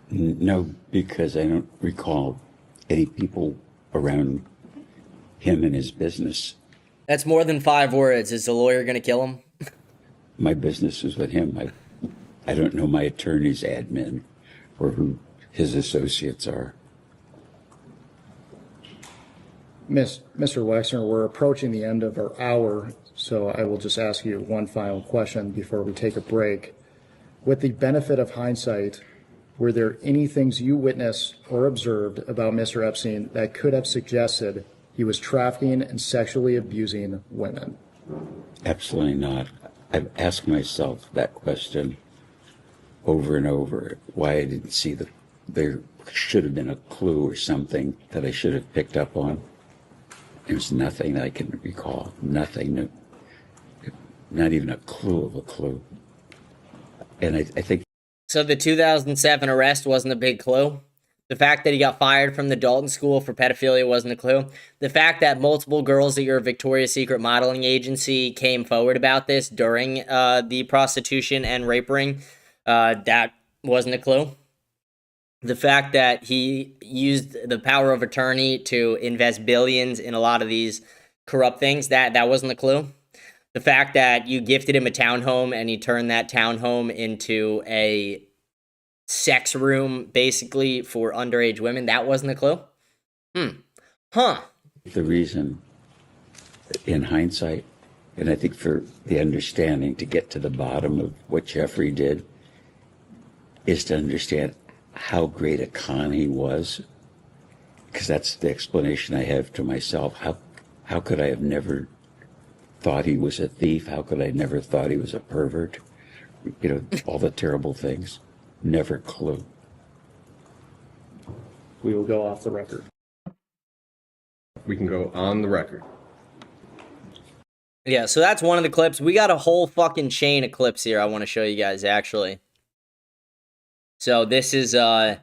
No, because I don't recall any people around him and his business. That's more than 5 words. Is the lawyer going to kill him? My business is with him. I don't know my attorney's admin or who his associates are. Mr. Wexner, we're approaching the end of our hour, so I will just ask you one final question before we take a break. With the benefit of hindsight, were there any things you witnessed or observed about Mr. Epstein that could have suggested he was trafficking and sexually abusing women? Absolutely not. I've asked myself that question over and over, why I didn't see there should have been a clue or something that I should have picked up on. There's nothing that I can recall, nothing, not even a clue of a clue. And I think... So the 2007 arrest wasn't a big clue? The fact that he got fired from the Dalton School for pedophilia wasn't a clue? The fact that multiple girls at your Victoria's Secret modeling agency came forward about this during the prostitution and rape ring, that wasn't a clue? The fact that he used the power of attorney to invest billions in a lot of these corrupt things, that wasn't a clue? The fact that you gifted him a townhome and he turned that townhome into a sex room, basically, for underage women, that wasn't a clue? the reason, in hindsight, and I think for the understanding to get to the bottom of what Jeffrey did, is to understand how great a con he was, because that's the explanation I have to myself. How could I have never thought he was a thief? How could I never thought he was a pervert? You know, all the terrible things. Never clue. We will go off the record. We can go on the record. Yeah, so that's one of the clips. We got a whole fucking chain of clips here I want to show you guys, actually. So this is the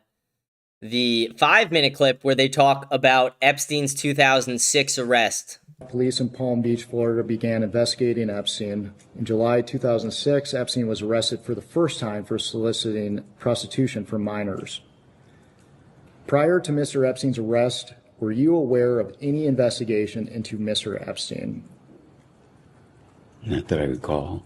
5-minute clip where they talk about Epstein's 2006 arrest. Police in Palm Beach, Florida began investigating Epstein. In July 2006, Epstein was arrested for the first time for soliciting prostitution from minors. Prior to Mr. Epstein's arrest, were you aware of any investigation into Mr. Epstein? Not that I recall.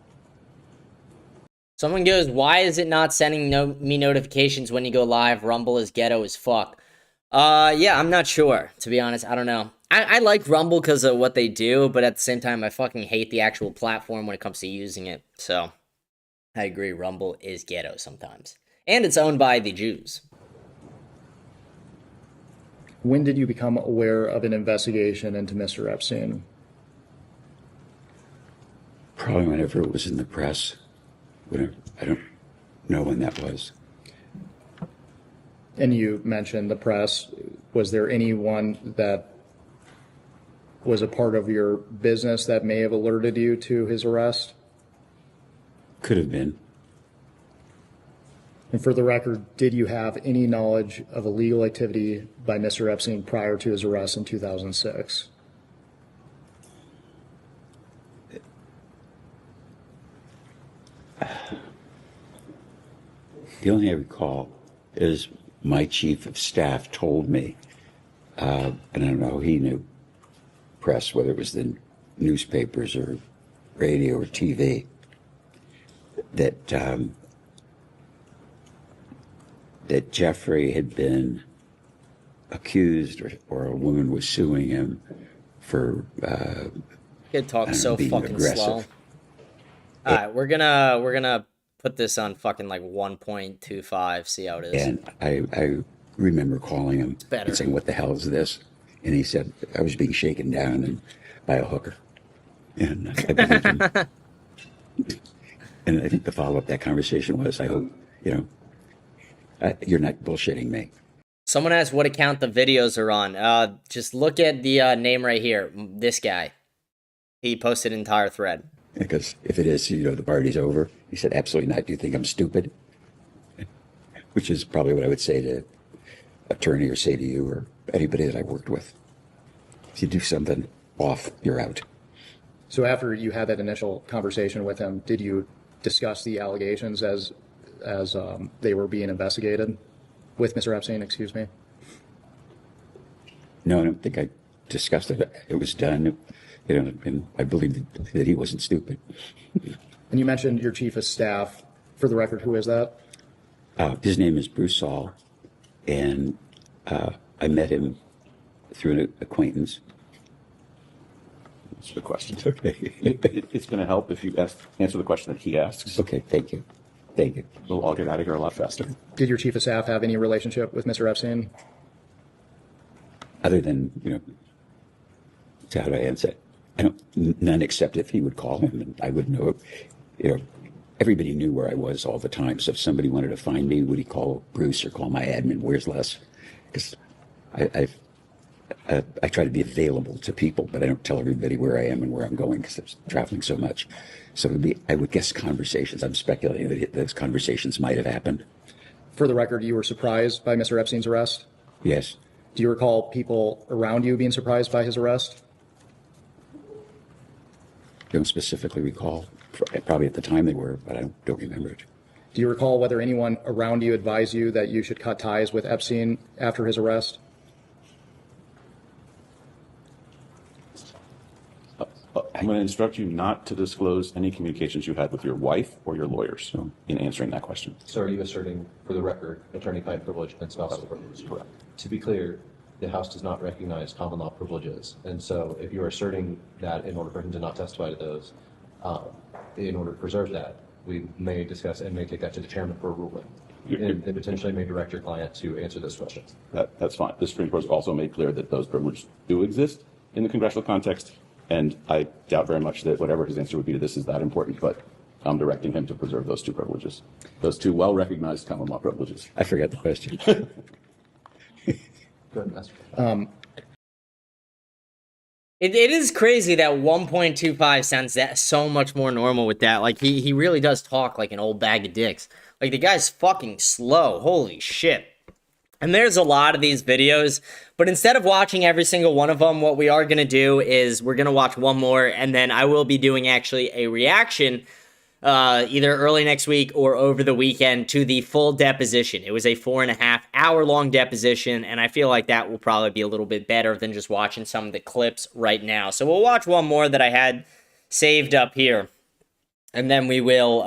Someone goes, why is it not sending me notifications when you go live? Rumble is ghetto as fuck. Yeah, I'm not sure, to be honest. I don't know. I like Rumble because of what they do, but at the same time, I fucking hate the actual platform when it comes to using it. So, I agree, Rumble is ghetto sometimes. And it's owned by the Jews. When did you become aware of an investigation into Mr. Epstein? Probably whenever it was in the press. Whenever, I don't know when that was. And you mentioned the press. Was there anyone that was a part of your business that may have alerted you to his arrest? Could have been. And for the record, did you have any knowledge of illegal activity by Mr. Epstein prior to his arrest in 2006? The only thing I recall is my chief of staff told me, and I don't know, he knew press, whether it was the newspapers or radio or TV, that that Jeffrey had been accused, or a woman was suing him for Kid talks so being fucking aggressive. slow. All right, we're gonna put this on fucking like 1.25. See how it is. And I remember calling him better. and saying, "What the hell is this?" And he said, "I was being shaken down and by a hooker." And I believed him. And I think the follow-up to that conversation was, "I hope, you're not bullshitting me." Someone asked what account the videos are on. Just look at the name right here. This guy. He posted an entire thread. Because if it is, the party's over. He said, "Absolutely not. Do you think I'm stupid?" Which is probably what I would say to attorney or say to you or anybody that I worked with. If you do something off, you're out. So after you had that initial conversation with him, did you discuss the allegations as they were being investigated with Mr. Epstein? Excuse me. No, I don't think I discussed it. It was done. And I believe that he wasn't stupid. And you mentioned your chief of staff. For the record, who is that? His name is Bruce Saul, and I met him through an acquaintance. That's the question. Okay. It's going to help if you answer the question that he asks. Okay, thank you. Thank you. We'll all get out of here a lot faster. Did your chief of staff have any relationship with Mr. Epstein? Other than, so how do I answer it? None except if he would call him and I would know. Everybody knew where I was all the time. So if somebody wanted to find me, would he call Bruce or call my admin? Where's Les? Because I try to be available to people, but I don't tell everybody where I am and where I'm going because I'm traveling so much. So I would guess conversations. I'm speculating that those conversations might have happened. For the record, you were surprised by Mr. Epstein's arrest? Yes. Do you recall people around you being surprised by his arrest? Don't specifically recall. Probably at the time they were, but I don't remember it. Do you recall whether anyone around you advised you that you should cut ties with Epstein after his arrest? I'm going to instruct you not to disclose any communications you had with your wife or your lawyers in answering that question. So are you asserting, for the record, attorney-client privilege and spousal privilege? Correct. To be clear, the House does not recognize common law privileges. And so if you're asserting that in order for him to not testify to those, in order to preserve that, we may discuss and may take that to the chairman for a ruling. And potentially may direct your client to answer those questions. That's fine. The Supreme Court has also made clear that those privileges do exist in the congressional context. And I doubt very much that whatever his answer would be to this is that important, but I'm directing him to preserve those two privileges, those two well-recognized common law privileges. I forgot the question. Go ahead, Master. It is crazy that 1.25 sounds that so much more normal with that. Like, he really does talk like an old bag of dicks. Like, the guy's fucking slow. Holy shit. And there's a lot of these videos, but instead of watching every single one of them, what we are going to do is we're going to watch one more, and then I will be doing actually a reaction either early next week or over the weekend to the full deposition. It was a 4.5 hour long deposition, and I feel like that will probably be a little bit better than just watching some of the clips right now. So we'll watch one more that I had saved up here, and then we will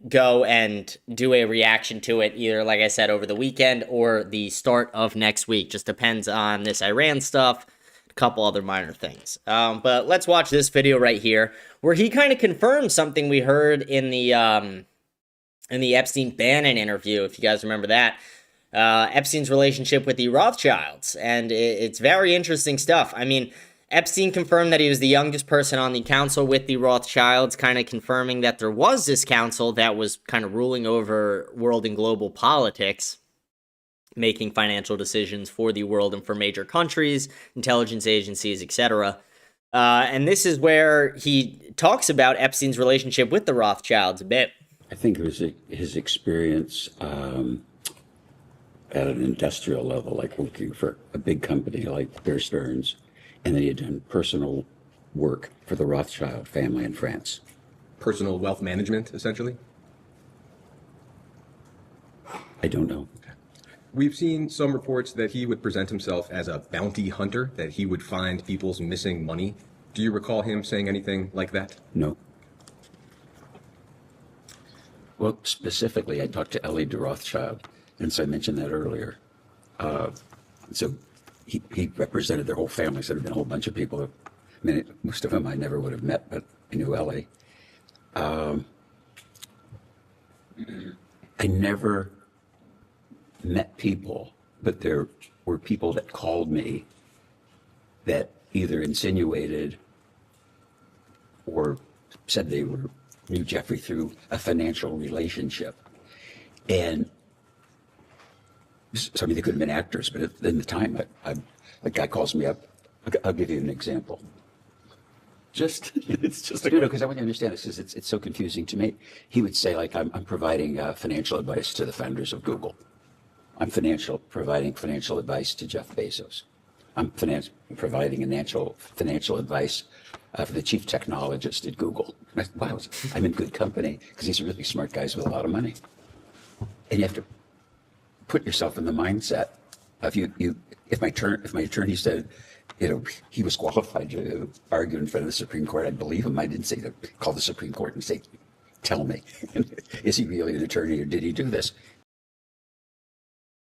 go and do a reaction to it either, like I said, over the weekend or the start of next week. Just depends on this Iran stuff, a couple other minor things. But let's watch this video right here, where he kind of confirms something we heard in the Epstein-Bannon interview, if you guys remember that. Epstein's relationship with the Rothschilds, and it's very interesting stuff. I mean, Epstein confirmed that he was the youngest person on the council with the Rothschilds, kind of confirming that there was this council that was kind of ruling over world and global politics, making financial decisions for the world and for major countries, intelligence agencies, etc. And this is where he talks about Epstein's relationship with the Rothschilds a bit. I think it was his experience at an industrial level, like working for a big company like Bear Stearns, and then he had done personal work for the Rothschild family in France. Personal wealth management, essentially? I don't know. We've seen some reports that he would present himself as a bounty hunter, that he would find people's missing money. Do you recall him saying anything like that? No. Well, specifically, I talked to Ellie de Rothschild, and so I mentioned that earlier. So he represented their whole family, so there have been a whole bunch of people. I mean, most of them I never would have met, but I knew Ellie. I never met people, but there were people that called me that either insinuated or said they knew Jeffrey through a financial relationship. And so, I mean, they could have been actors, but in the time, a guy calls me up. I'll give you an example. It's just a Because I want you to understand this, because it's so confusing to me. He would say, like, I'm providing financial advice to the founders of Google. I'm providing financial advice to Jeff Bezos. I'm providing financial advice for the chief technologist at Google. Wow, I'm in good company, because these are really smart guys with a lot of money. And you have to put yourself in the mindset of if my attorney said, he was qualified to argue in front of the Supreme Court, I'd believe him. I didn't say to call the Supreme Court and say, tell me, is he really an attorney or did he do this?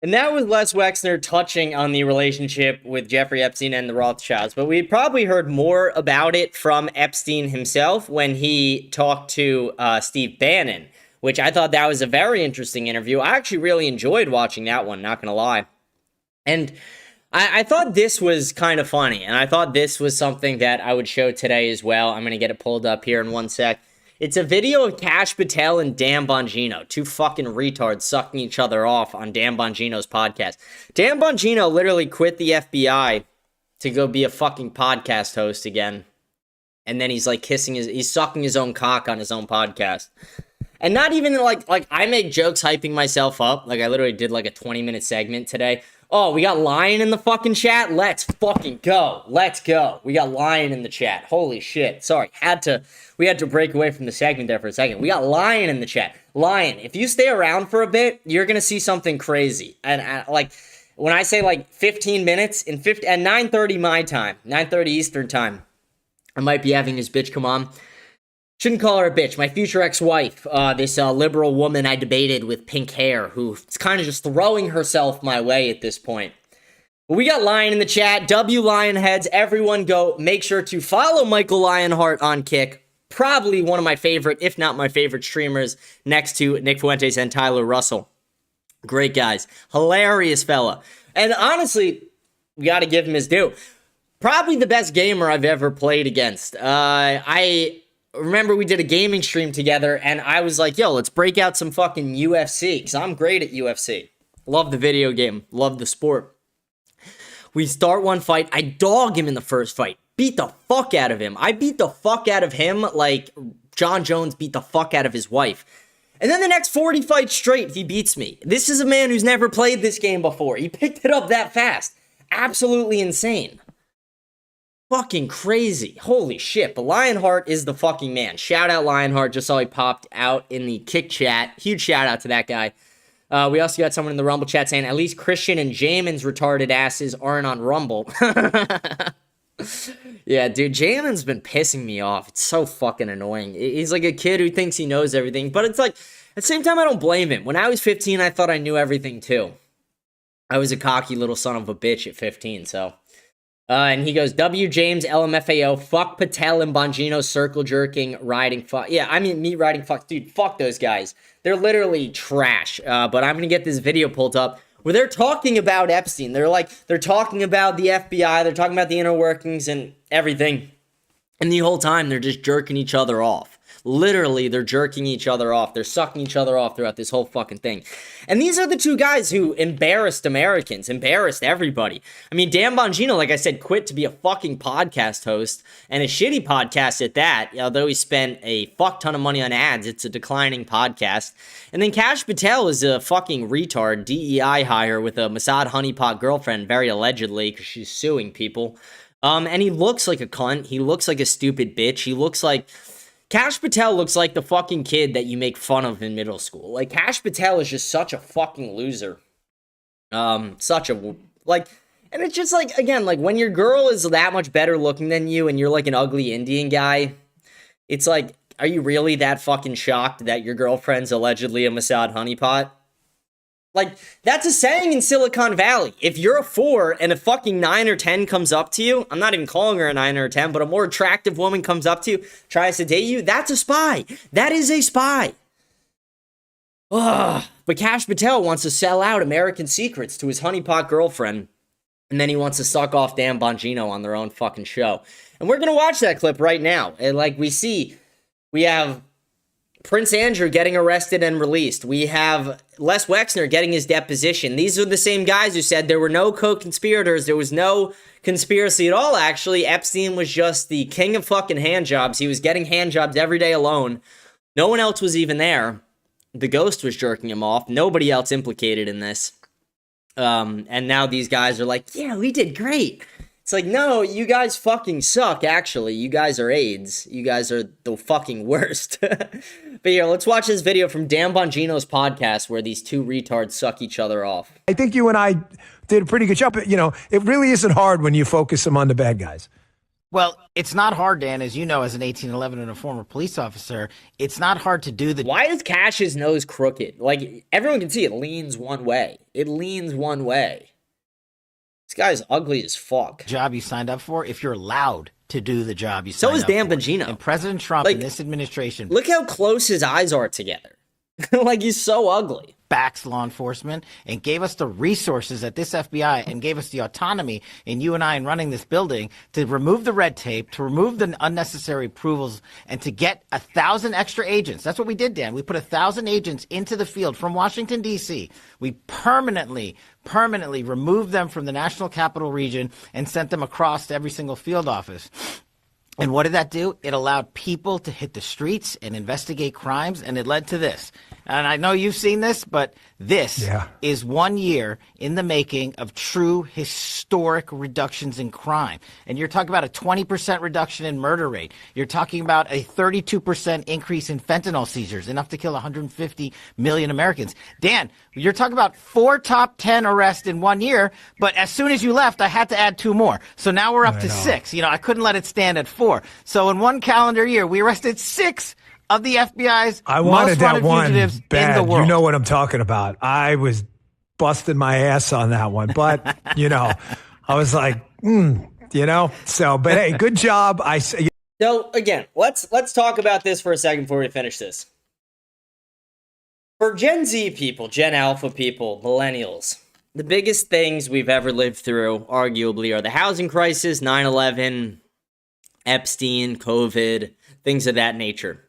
And that was Les Wexner touching on the relationship with Jeffrey Epstein and the Rothschilds. But we probably heard more about it from Epstein himself when he talked to Steve Bannon, which I thought that was a very interesting interview. I actually really enjoyed watching that one, not going to lie. And I thought this was kind of funny, and I thought this was something that I would show today as well. I'm going to get it pulled up here in one sec. It's a video of Kash Patel and Dan Bongino, two fucking retards sucking each other off on Dan Bongino's podcast. Dan Bongino literally quit the FBI to go be a fucking podcast host again. And then he's like he's sucking his own cock on his own podcast. And not even like I make jokes hyping myself up. Like I literally did like a 20-minute segment today. Oh, we got Lion in the fucking chat? Let's fucking go. Let's go. We got Lion in the chat. Holy shit. Sorry, we had to break away from the segment there for a second. We got Lion in the chat. Lion, if you stay around for a bit, you're going to see something crazy. And like, when I say like 15 minutes, at 9:30 my time, 9:30 Eastern time, I might be having his bitch come on. Shouldn't call her a bitch. My future ex-wife, this liberal woman I debated with pink hair, who's kind of just throwing herself my way at this point. But we got Lion in the chat. W Lionheads, everyone go. Make sure to follow Michael Lionheart on Kick. Probably one of my favorite, if not my favorite streamers, next to Nick Fuentes and Tyler Russell. Great guys. Hilarious fella. And honestly, we got to give him his due. Probably the best gamer I've ever played against. I remember we did a gaming stream together, and I was like, yo, let's break out some fucking UFC, because I'm great at UFC. Love the video game. Love the sport. We start one fight. I dog him in the first fight. Beat the fuck out of him. I beat the fuck out of him like John Jones beat the fuck out of his wife. And then the next 40 fights straight, he beats me. This is a man who's never played this game before. He picked it up that fast. Absolutely insane. Fucking crazy. Holy shit. But Lionheart is the fucking man. Shout out Lionheart. Just saw he popped out in the Kick chat. Huge shout out to that guy. We also got someone in the Rumble chat saying, at least Christian and Jamin's retarded asses aren't on Rumble. Yeah, dude, Jamin's been pissing me off. It's so fucking annoying. He's like a kid who thinks he knows everything. But it's like, at the same time, I don't blame him. When I was 15, I thought I knew everything too. I was a cocky little son of a bitch at 15, so... and he goes, W. James, LMFAO, fuck Patel and Bongino circle jerking, riding fuck. Yeah, I mean, me riding fuck. Dude, fuck those guys. They're literally trash. But I'm going to get this video pulled up where they're talking about Epstein. They're talking about the FBI. They're talking about the inner workings and everything. And the whole time, they're just jerking each other off. Literally, they're jerking each other off. They're sucking each other off throughout this whole fucking thing. And these are the two guys who embarrassed Americans, embarrassed everybody. I mean, Dan Bongino, like I said, quit to be a fucking podcast host, and a shitty podcast at that. Although he spent a fuck ton of money on ads, it's a declining podcast. And then Kash Patel is a fucking retard, DEI hire with a Mossad honeypot girlfriend, very allegedly, because she's suing people. And he looks like a cunt. He looks like a stupid bitch. He looks like... Kash Patel looks like the fucking kid that you make fun of in middle school. Like, Kash Patel is just such a fucking loser. And it's just like, again, like, when your girl is that much better looking than you and you're like an ugly Indian guy, it's like, are you really that fucking shocked that your girlfriend's allegedly a Mossad honeypot? Like, that's a saying in Silicon Valley. If you're a 4 and a fucking 9 or 10 comes up to you, I'm not even calling her a 9 or a 10, but a more attractive woman comes up to you, tries to date you, that's a spy. That is a spy. Ugh. But Kash Patel wants to sell out American Secrets to his honeypot girlfriend, and then he wants to suck off Dan Bongino on their own fucking show. And we're going to watch that clip right now. And like we have Prince Andrew getting arrested and released. We have Les Wexner getting his deposition. These are the same guys who said there were no co-conspirators. There was no conspiracy at all, actually. Epstein was just the king of fucking handjobs. He was getting handjobs every day alone. No one else was even there. The ghost was jerking him off. Nobody else implicated in this. And now these guys are like, yeah, we did great. It's like, no, you guys fucking suck, actually. You guys are AIDS. You guys are the fucking worst. But here, let's watch this video from Dan Bongino's podcast where these two retards suck each other off. I think you and I did a pretty good job. You know, it really isn't hard when you focus them on the bad guys. Well, it's not hard, Dan, as you know, as an 1811 and a former police officer. It's not hard to do the... Why is Cash's nose crooked? Like, everyone can see it leans one way. It leans one way. This guy's ugly as fuck. ...job you signed up for if you're allowed to do the job you signed up for. So is Dan Bongino. And President Trump in this administration... Look how close his eyes are together. Like, he's so ugly. ...backs law enforcement and gave us the resources at this FBI and gave us the autonomy in you and I in running this building to remove the red tape, to remove the unnecessary approvals, and to get 1,000 extra agents. That's what we did, Dan. We put 1,000 agents into the field from Washington, D.C. We permanently removed them from the National Capital Region and sent them across to every single field office. And what did that do? It allowed people to hit the streets and investigate crimes, and it led to this. And I know you've seen this, but this is 1 year in the making of true historic reductions in crime. And you're talking about a 20% reduction in murder rate. You're talking about a 32% increase in fentanyl seizures, enough to kill 150 million Americans. Dan, you're talking about 4 top 10 arrests in 1 year, but as soon as you left, I had to add 2 more. So now we're up to 6. You know, I couldn't let it stand at 4. So in 1 calendar year, we arrested 6 of the FBI's most wanted fugitives in the world. You know what I'm talking about. I was busting my ass on that one, but you know, I was like, you know. So, but hey, good job. So again, let's talk about this for a second before we finish this. For Gen Z people, Gen Alpha people, millennials, the biggest things we've ever lived through, arguably, are the housing crisis, 9/11, Epstein, COVID, things of that nature.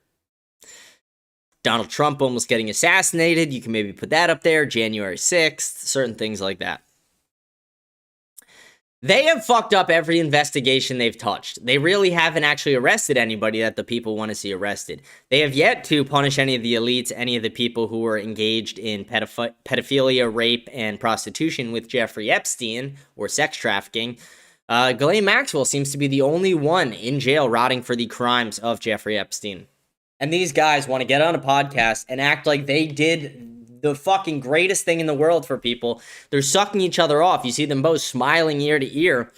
Donald Trump almost getting assassinated. You can maybe put that up there. January 6th, certain things like that. They have fucked up every investigation they've touched. They really haven't actually arrested anybody that the people want to see arrested. They have yet to punish any of the elites, any of the people who were engaged in pedophilia, rape, and prostitution with Jeffrey Epstein, or sex trafficking. Ghislaine Maxwell seems to be the only one in jail rotting for the crimes of Jeffrey Epstein. And these guys want to get on a podcast and act like they did the fucking greatest thing in the world for people. They're sucking each other off. You see them both smiling ear to ear.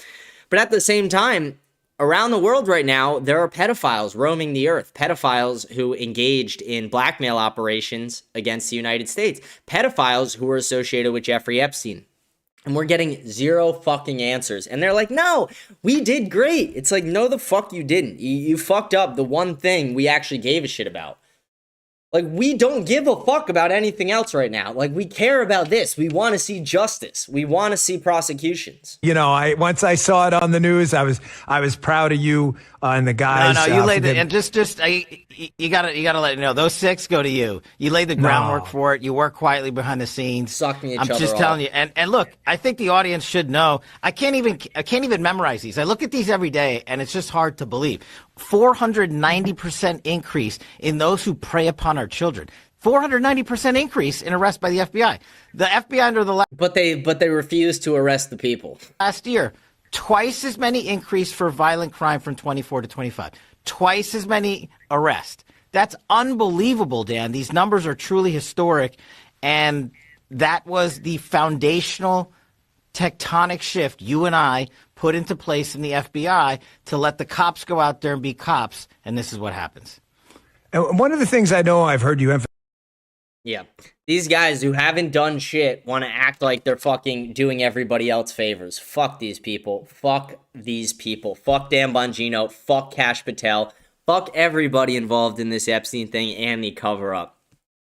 But at the same time, around the world right now, there are pedophiles roaming the earth. Pedophiles who engaged in blackmail operations against the United States. Pedophiles who were associated with Jeffrey Epstein. And we're getting 0 fucking answers. And they're like, no, we did great. It's like, no, the fuck you didn't. You fucked up the one thing we actually gave a shit about. Like, we don't give a fuck about anything else right now. Like, we care about this. We want to see justice. We want to see prosecutions. You know, once I saw it on the news, I was proud of you and the guys. No, you laid it, and you gotta let you know those 6 go to you. You laid the groundwork for it. You work quietly behind the scenes. Sucking each other I'm just off. telling you. And look, I think the audience should know. I can't even memorize these. I look at these every day, and it's just hard to believe. 490% increase in those who prey upon our children. 490% increase in arrests by the FBI. The FBI under the but they refuse to arrest the people. last year, twice as many increase for violent crime from 24 to 25. twice as many arrests. That's unbelievable, Dan. These numbers are truly historic. And that was the foundational tectonic shift you and I put into place in the FBI to let the cops go out there and be cops. And this is what happens. And one of the things I know I've heard you emphasize. Yeah. These guys who haven't done shit want to act like they're fucking doing everybody else favors. Fuck these people. Fuck these people. Fuck Dan Bongino. Fuck Kash Patel. Fuck everybody involved in this Epstein thing and the cover-up.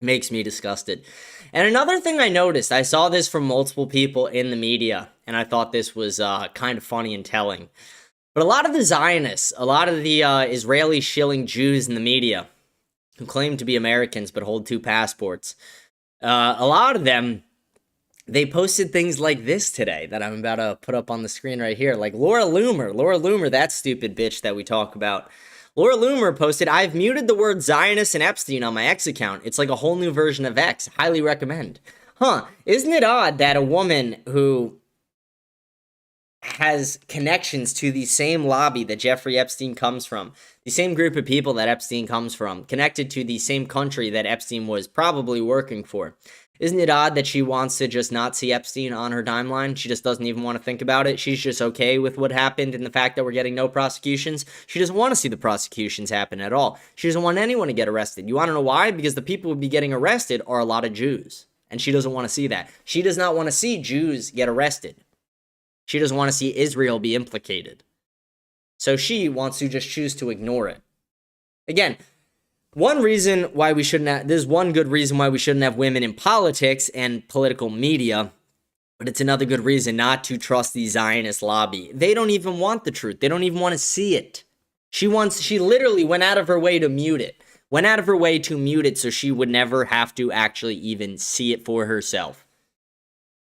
Makes me disgusted. And another thing I noticed, I saw this from multiple people in the media, and I thought this was kind of funny and telling. But a lot of the Zionists, a lot of the Israeli shilling Jews in the media, who claim to be Americans but hold 2 passports, a lot of them, they posted things like this today that I'm about to put up on the screen right here. Like Laura Loomer, that stupid bitch that we talk about. Laura Loomer posted, I've muted the word Zionist and Epstein on my X account. It's like a whole new version of X. Highly recommend. Isn't it odd that a woman who has connections to the same lobby that Jeffrey Epstein comes from, the same group of people that Epstein comes from, connected to the same country that Epstein was probably working for, isn't it odd that she wants to just not see Epstein on her timeline? She just doesn't even want to think about it. She's just okay with what happened and the fact that we're getting no prosecutions. She doesn't want to see the prosecutions happen at all. She doesn't want anyone to get arrested. You want to know why? Because the people who would be getting arrested are a lot of Jews. And she doesn't want to see that. She does not want to see Jews get arrested. She doesn't want to see Israel be implicated. So she wants to just choose to ignore it. Again, one reason why we shouldn't have, there's one good reason why we shouldn't have women in politics and political media, but it's another good reason not to trust the Zionist lobby. They don't even want the truth. They don't even want to see it. She literally went out of her way to mute it. So she would never have to actually even see it for herself.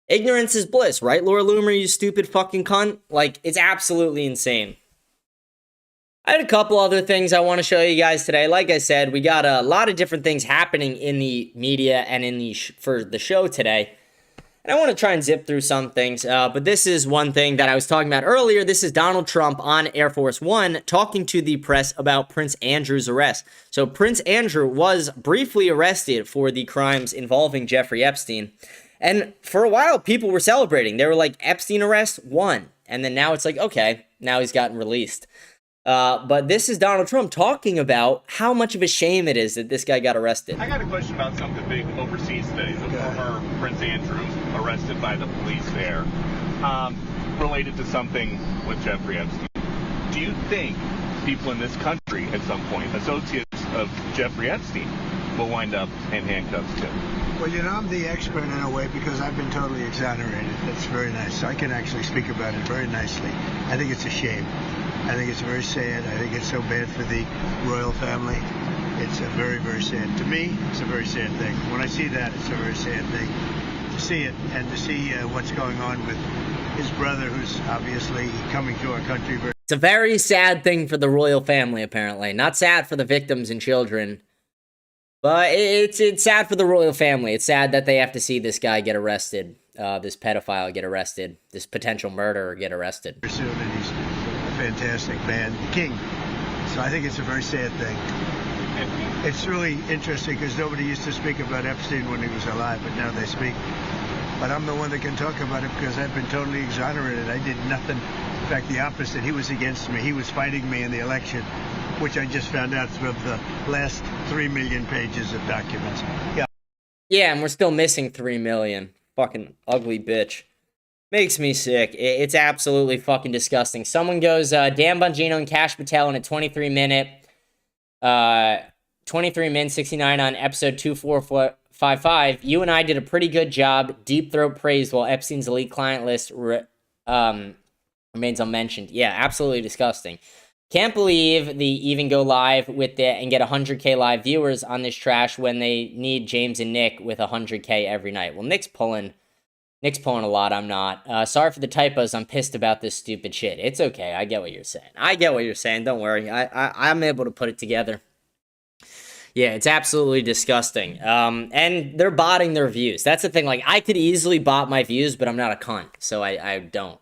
Ignorance is bliss, right, Laura Loomer, you stupid fucking cunt? Like, it's absolutely insane. I had a couple other things I want to show you guys today. Like I said, we got a lot of different things happening in the media and in the for the show today. And I want to try and zip through some things. But this is one thing that I was talking about earlier. This is Donald Trump on Air Force One talking to the press about Prince Andrew's arrest. So Prince Andrew was briefly arrested for the crimes involving Jeffrey Epstein. And for a while, people were celebrating. They were like, Epstein arrest, 1. And then now it's like, okay, now he's gotten released. But this is Donald Trump talking about how much of a shame it is that this guy got arrested. I got a question about something big overseas today. The former Prince Andrew arrested by the police there, related to something with Jeffrey Epstein. Do you think people in this country at some point, associates of Jeffrey Epstein, will wind up in handcuffs too? Well, you know, I'm the expert in a way because I've been totally exonerated. That's very nice. So I can actually speak about it very nicely. I think it's a shame. I think it's very sad. I think it's so bad for the royal family. It's a very, very sad. To me, it's a very sad thing. When I see that, it's a very sad thing. To see it and to see what's going on with his brother, who's obviously coming to our country. It's a very sad thing for the royal family, apparently. Not sad for the victims and children. But it's sad for the royal family. It's sad that they have to see this guy get arrested, this pedophile get arrested, this potential murderer get arrested. Soon, and he's a fantastic man, the king. So I think it's a very sad thing. It's really interesting because nobody used to speak about Epstein when he was alive, but now they speak. But I'm the one that can talk about it because I've been totally exonerated. I did nothing. In fact, the opposite. He was against me. He was fighting me in the election, which I just found out through the last 3 million pages of documents. Yeah, and we're still missing 3 million. Fucking ugly bitch. Makes me sick. It's absolutely fucking disgusting. Someone goes, Dan Bongino and Kash Patel in a 23 minute 69 on episode 2455. You and I did a pretty good job. Deep throat praise while Epstein's elite client list remains unmentioned. Yeah, absolutely disgusting. Can't believe they even go live with it and get 100K live viewers on this trash when they need James and Nick with 100K every night. Well, Nick's pulling a lot. I'm not. Sorry for the typos. I'm pissed about this stupid shit. It's okay. I get what you're saying. Don't worry. I'm able to put it together. Yeah, it's absolutely disgusting. And they're botting their views. That's the thing. Like, I could easily bot my views, but I'm not a cunt, so I don't.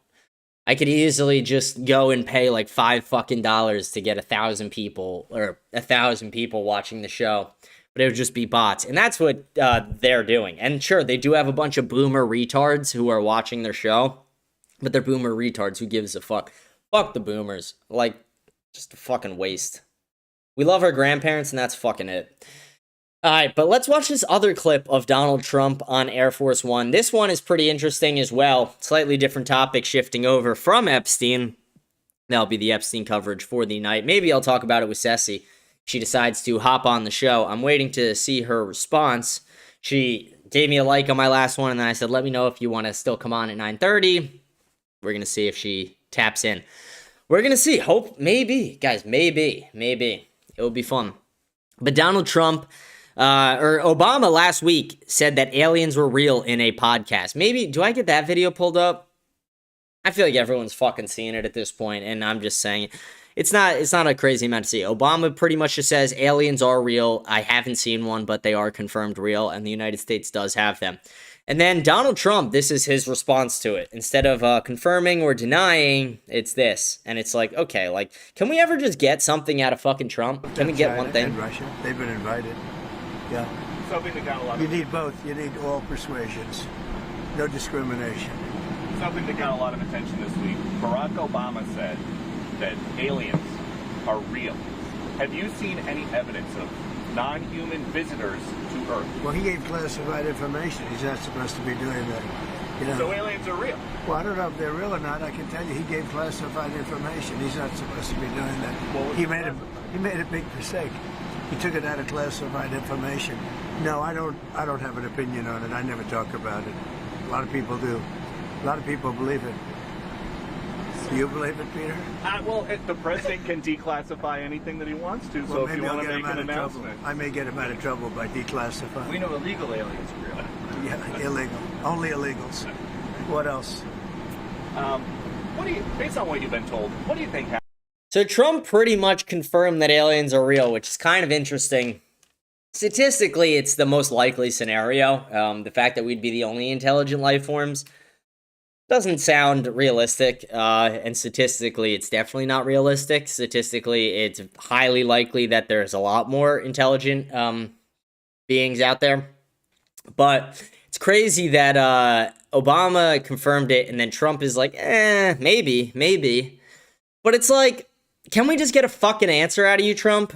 I could easily just go and pay like $5 to get 1,000 people or 1,000 people watching the show, but it would just be bots. And that's what they're doing. And sure, they do have a bunch of boomer retards who are watching their show, but they're boomer retards. Who gives a fuck? Fuck the boomers. Like, just a fucking waste. We love our grandparents, and that's fucking it. All right, but let's watch this other clip of Donald Trump on Air Force One. This one is pretty interesting as well. Slightly different topic, shifting over from Epstein. That'll be the Epstein coverage for the night. Maybe I'll talk about it with CECI. She decides to hop on the show. I'm waiting to see her response. She gave me a like on my last one, and then I said, let me know if you want to still come on at 9:30. We're going to see if she taps in. We're going to see. Hope, maybe. Guys, maybe. It will be fun. But Donald Trump... or Obama last week said that aliens were real in a podcast. Maybe, do I get that video pulled up? I feel like everyone's fucking seeing it at this point, and I'm just saying it's not a crazy amount to see. Obama pretty much just says aliens are real. I haven't seen one, but they are confirmed real, and the United States does have them. And then Donald Trump, this is his response to it. Instead of confirming or denying, it's this. And it's like, okay, like, can we ever just get something out of fucking Trump? Can we get one thing? And Russia, they've been invited. Yeah. Something that got a lot You of need both. You need all persuasions. No discrimination. something that got a lot of attention this week. Barack Obama said that aliens are real. Have you seen any evidence of non-human visitors to Earth? Well, he gave classified information. He's not supposed to be doing that. You know. So aliens are real? Well, I don't know if they're real or not. I can tell you he gave classified information. He's not supposed to be doing that. He made a big mistake. He took it out of classified information. No, I don't have an opinion on it. I never talk about it. A lot of people do. A lot of people believe it. Do you believe it, Peter? Well, the president can declassify anything that he wants to, so Well, if maybe you I'll want to get make him an out of trouble. announcement. I may get him out of trouble by declassifying. We know illegal aliens are real. Yeah, illegal. Only illegals. What else? Based on what you've been told, what do you think happened? So Trump pretty much confirmed that aliens are real, which is kind of interesting. Statistically, it's the most likely scenario. The fact that we'd be the only intelligent life forms doesn't sound realistic, and statistically, it's definitely not realistic. Statistically, it's highly likely that there's a lot more intelligent beings out there. But it's crazy that Obama confirmed it, and then Trump is like, maybe. But it's like, can we just get a fucking answer out of you, Trump?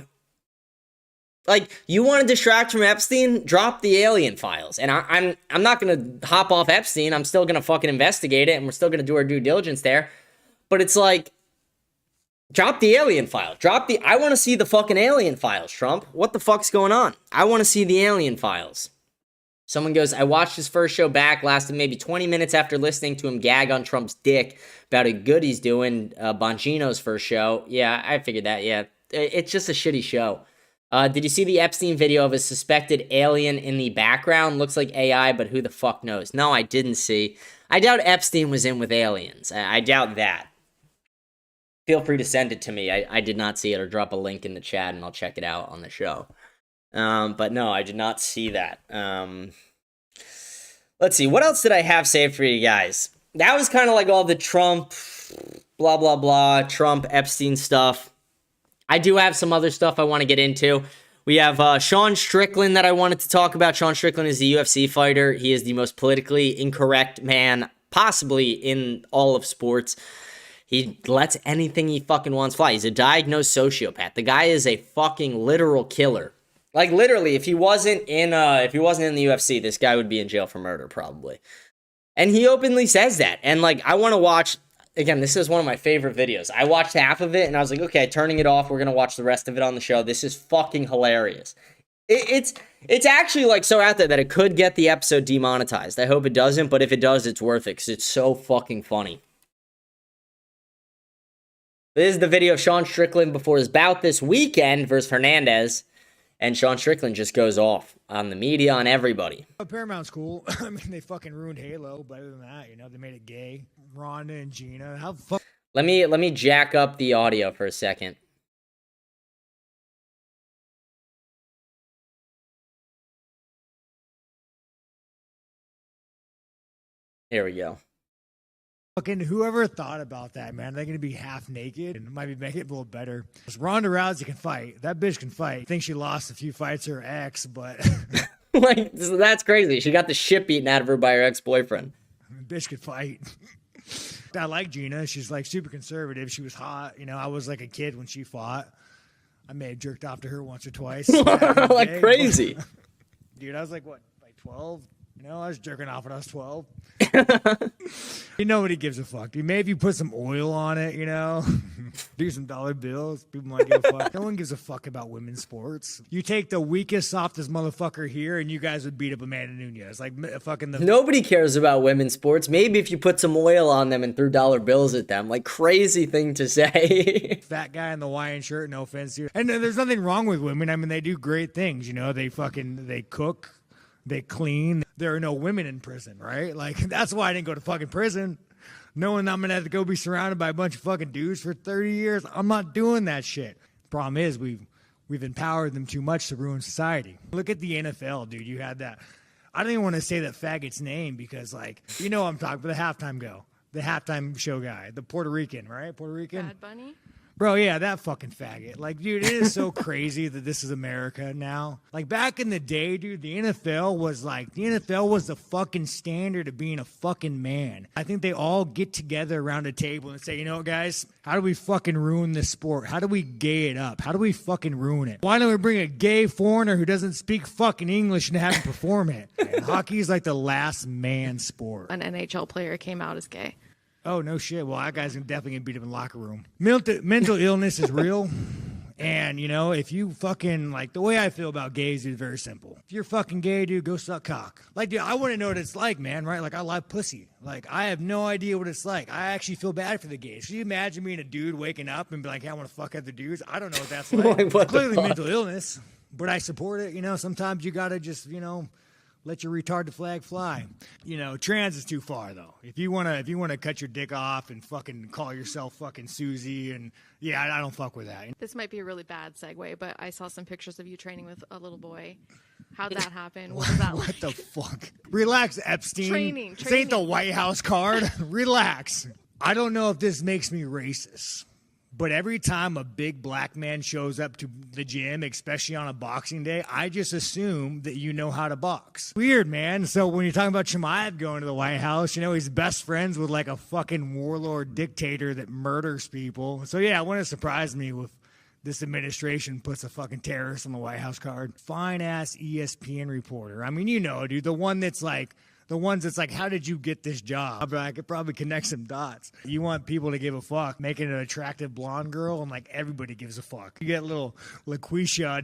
Like, you want to distract from Epstein? Drop the alien files. And I'm not going to hop off Epstein. I'm still going to fucking investigate it, and we're still going to do our due diligence there. But it's like, drop the alien file. I want to see the fucking alien files, Trump. What the fuck's going on? I want to see the alien files. Someone goes, I watched his first show back, lasted maybe 20 minutes after listening to him gag on Trump's dick about how good he's doing, Bongino's first show. Yeah, I figured that, yeah. It's just a shitty show. Did you see the Epstein video of a suspected alien in the background? Looks like AI, but who the fuck knows? No, I didn't see. I doubt Epstein was in with aliens. I doubt that. Feel free to send it to me. I did not see it, or drop a link in the chat and I'll check it out on the show. But no, I did not see that. Let's see. What else did I have saved for you guys? That was kind of like all the Trump, blah, blah, blah, Trump, Epstein stuff. I do have some other stuff I want to get into. We have Sean Strickland that I wanted to talk about. Sean Strickland is the UFC fighter. He is the most politically incorrect man possibly in all of sports. He lets anything he fucking wants fly. He's a diagnosed sociopath. The guy is a fucking literal killer. Like, literally, if he wasn't in the UFC, this guy would be in jail for murder, probably. And he openly says that. And, like, I want to watch, again, this is one of my favorite videos. I watched half of it, and I was like, okay, turning it off. We're going to watch the rest of it on the show. This is fucking hilarious. It's actually, like, so out there that it could get the episode demonetized. I hope it doesn't, but if it does, it's worth it, because it's so fucking funny. This is the video of Sean Strickland before his bout this weekend versus Hernandez. And Sean Strickland just goes off on the media, on everybody. Paramount's cool. I mean, they fucking ruined Halo, but other than that, they made it gay. Rhonda and Gina, how fuck. Let me jack up the audio for a second. Here we go. Fucking whoever thought about that, man. They're gonna be half naked and might be making it a little better. Ronda Rousey can fight. That bitch can fight. I think she lost a few fights to her ex, but Like, that's crazy. She got the shit beaten out of her by her ex-boyfriend. bitch could fight. I like Gina. She's like super conservative. She was hot. You know, I was like a kid when she fought. I may have jerked off to her once or twice. Like crazy. Dude, I was like, what, like 12? You know, I was jerking off when I was 12. Nobody gives a fuck, dude. Maybe you put some oil on it, you know, do some dollar bills. People might give a fuck. No one gives a fuck about women's sports. You take the weakest, softest motherfucker here, and you guys would beat up Amanda Nunes. Like, fucking the. Nobody cares about women's sports. Maybe if you put some oil on them and threw dollar bills at them. Like, crazy thing to say. Fat guy in the Hawaiian shirt, no offense to you. And there's nothing wrong with women. I mean, they do great things, you know. They cook. They clean. There are no women in prison, right? Like, that's why I didn't go to fucking prison. Knowing I'm going to have to go be surrounded by a bunch of fucking dudes for 30 years. I'm not doing that shit. Problem is, we've empowered them too much to ruin society. Look at the NFL, dude. You had that. I don't even want to say that faggot's name because, like, you know what I'm talking about. The halftime show guy. The Puerto Rican, right? Puerto Rican? Bad Bunny? Bro, yeah, that fucking faggot. Like, dude, it is so crazy that this is America now. Like, back in the day, dude, the NFL was the fucking standard of being a fucking man. I think they all get together around a table and say, you know what, guys? How do we fucking ruin this sport? How do we gay it up? How do we fucking ruin it? Why don't we bring a gay foreigner who doesn't speak fucking English and have him perform it? And hockey's like the last man sport. An NHL player came out as gay. Oh, no shit. Well, that guy's definitely going to beat him in the locker room. Mental illness is real. And, you know, if you fucking, like, the way I feel about gays is very simple. If you're fucking gay, dude, go suck cock. Like, dude, I want to know what it's like, man, right? Like, I love pussy. Like, I have no idea what it's like. I actually feel bad for the gays. Can you imagine being a dude waking up and be like, hey, I want to fuck other dudes? I don't know what that's like. Like, what it's clearly the fuck? mental illness. But I support it. You know, sometimes you got to just, you know, let your retarded flag fly. You know, trans is too far though. If you wanna cut your dick off and fucking call yourself fucking Susie, and yeah, I don't fuck with that. This might be a really bad segue, but I saw some pictures of you training with a little boy. How'd that happen? What was that like? What the fuck? Relax, Epstein. Training. This ain't the White House card. Relax. I don't know if this makes me racist, but every time a big black man shows up to the gym, especially on a boxing day, I just assume that you know how to box. Weird, man. So when you're talking about Chimaev going to the White House, you know, he's best friends with like a fucking warlord dictator that murders people. So yeah, it wouldn't surprise me if this administration puts a fucking terrorist on the White House card. Fine-ass ESPN reporter. I mean, you know, dude, the ones that's like, how did you get this job? I could probably connect some dots. You want people to give a fuck, make it an attractive blonde girl, and like everybody gives a fuck. You get little LaQuisha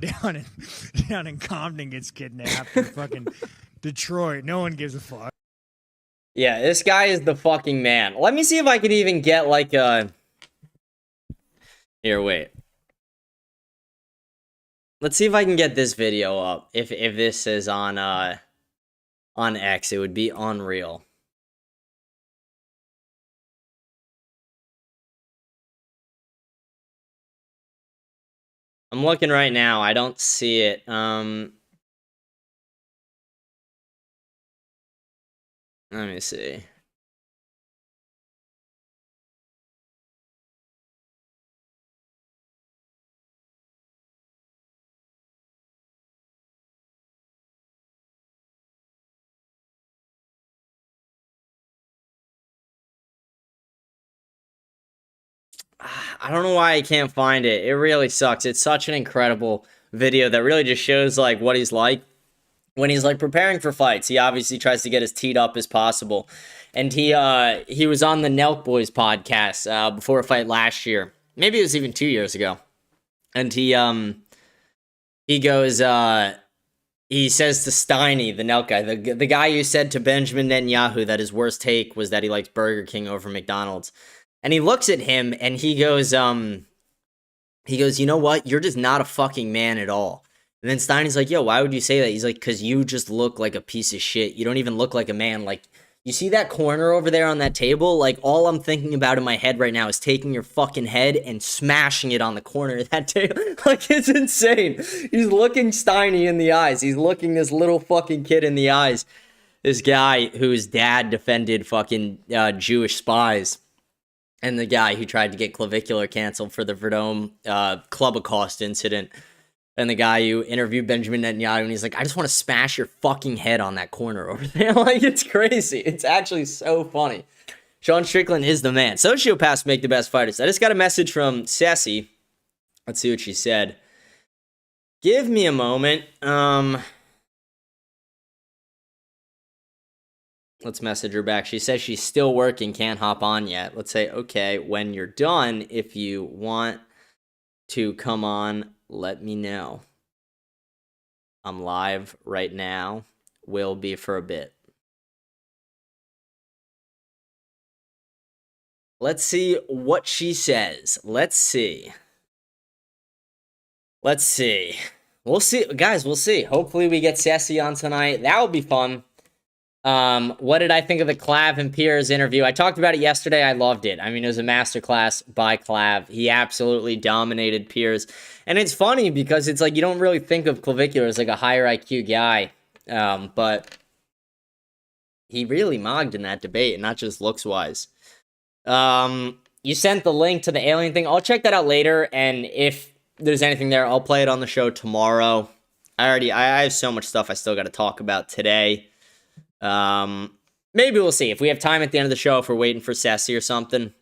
down in Compton gets kidnapped in fucking Detroit. No one gives a fuck. Yeah, this guy is the fucking man. Let me see if I could even get like a... Here, wait. Let's see if I can get this video up. If this is on X, it would be unreal. I'm looking right now. I don't see it. Let me see. I don't know why I can't find it. It really sucks. It's such an incredible video that really just shows like what he's like when he's like preparing for fights. He obviously tries to get as teed up as possible. And he was on the Nelk Boys podcast before a fight last year. Maybe it was even 2 years ago. And he goes he says to Steiny, the Nelk guy, the guy who said to Benjamin Netanyahu that his worst take was that he likes Burger King over McDonald's. And he looks at him and he goes, you know what? You're just not a fucking man at all. And then Steiny's like, yo, why would you say that? He's like, because you just look like a piece of shit. You don't even look like a man. Like, you see that corner over there on that table? Like, all I'm thinking about in my head right now is taking your fucking head and smashing it on the corner of that table. Like, it's insane. He's looking Steiny in the eyes. He's looking this little fucking kid in the eyes. this guy whose dad defended fucking Jewish spies, and the guy who tried to get clavicular canceled for the Verdome club accost incident, and the guy who interviewed Benjamin Netanyahu, and he's like, I just want to smash your fucking head on that corner over there. Like, it's crazy. It's actually so funny. Sean Strickland is the man. Sociopaths make the best fighters. I just got a message from CECI. Let's see what she said. Give me a moment. Let's message her back. She says she's still working, can't hop on yet. Let's say, okay, when you're done, if you want to come on, let me know. I'm live right now. Will be for a bit. Let's see what she says. Let's see. We'll see. Guys, we'll see. Hopefully we get Sassy on tonight. That will be fun. What did I think of the Clav and Piers interview? I talked about it yesterday. I loved it. I mean, it was a masterclass by Clav. He absolutely dominated Piers. And it's funny because it's like you don't really think of Clavicular as like a higher IQ guy. But he really mogged in that debate, and not just looks-wise. You sent the link to the alien thing. I'll check that out later, and if there's anything there, I'll play it on the show tomorrow. I have so much stuff I still got to talk about today. Maybe we'll see if we have time at the end of the show if we're waiting for Sassy or something.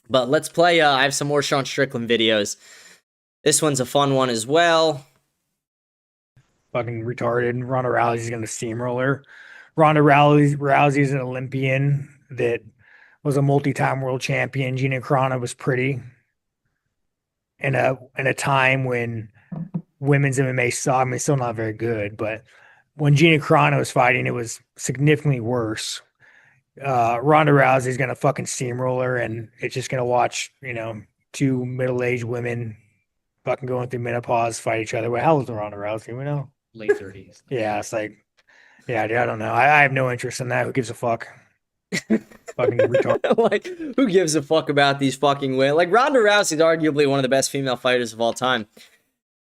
But let's play. I have some more Sean Strickland videos. This one's a fun one as well. Fucking retarded. Ronda Rousey's going to steamroller. Ronda Rousey's an Olympian that was a multi-time world champion. Gina Carano was pretty. In a time when women's MMA saw, I mean, it's still not very good, but when Gina Carano was fighting, it was significantly worse. Ronda Rousey's going to fucking steamroller, and it's just going to watch, two middle-aged women fucking going through menopause fight each other. How old is Ronda Rousey? We know. Late 30s. Yeah, it's like, yeah, dude, I don't know. I have no interest in that. Who gives a fuck? Fucking retarded. Like, who gives a fuck about these fucking women? Like, Ronda Rousey's arguably one of the best female fighters of all time.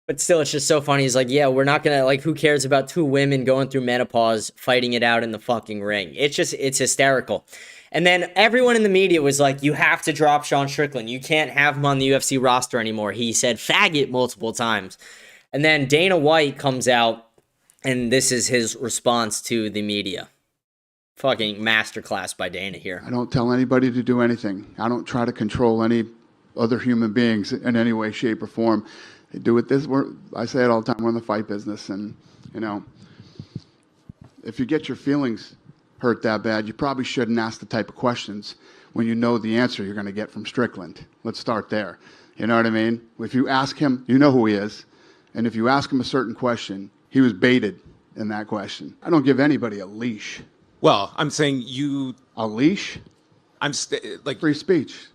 But still, it's just so funny. He's like, yeah, we're not going to, like, who cares about two women going through menopause, fighting it out in the fucking ring? It's hysterical. And then everyone in the media was like, you have to drop Sean Strickland. You can't have him on the UFC roster anymore. He said faggot multiple times. And then Dana White comes out, and this is his response to the media. Fucking masterclass by Dana here. I don't tell anybody to do anything. I don't try to control any other human beings in any way, shape, or form. They do it I say it all the time, we're in the fight business, and, if you get your feelings hurt that bad, you probably shouldn't ask the type of questions when you know the answer you're going to get from Strickland. Let's start there. You know what I mean? If you ask him, you know who he is, and if you ask him a certain question, he was baited in that question. I don't give anybody a leash. Well, I'm saying you... A leash? I'm like... Free speech.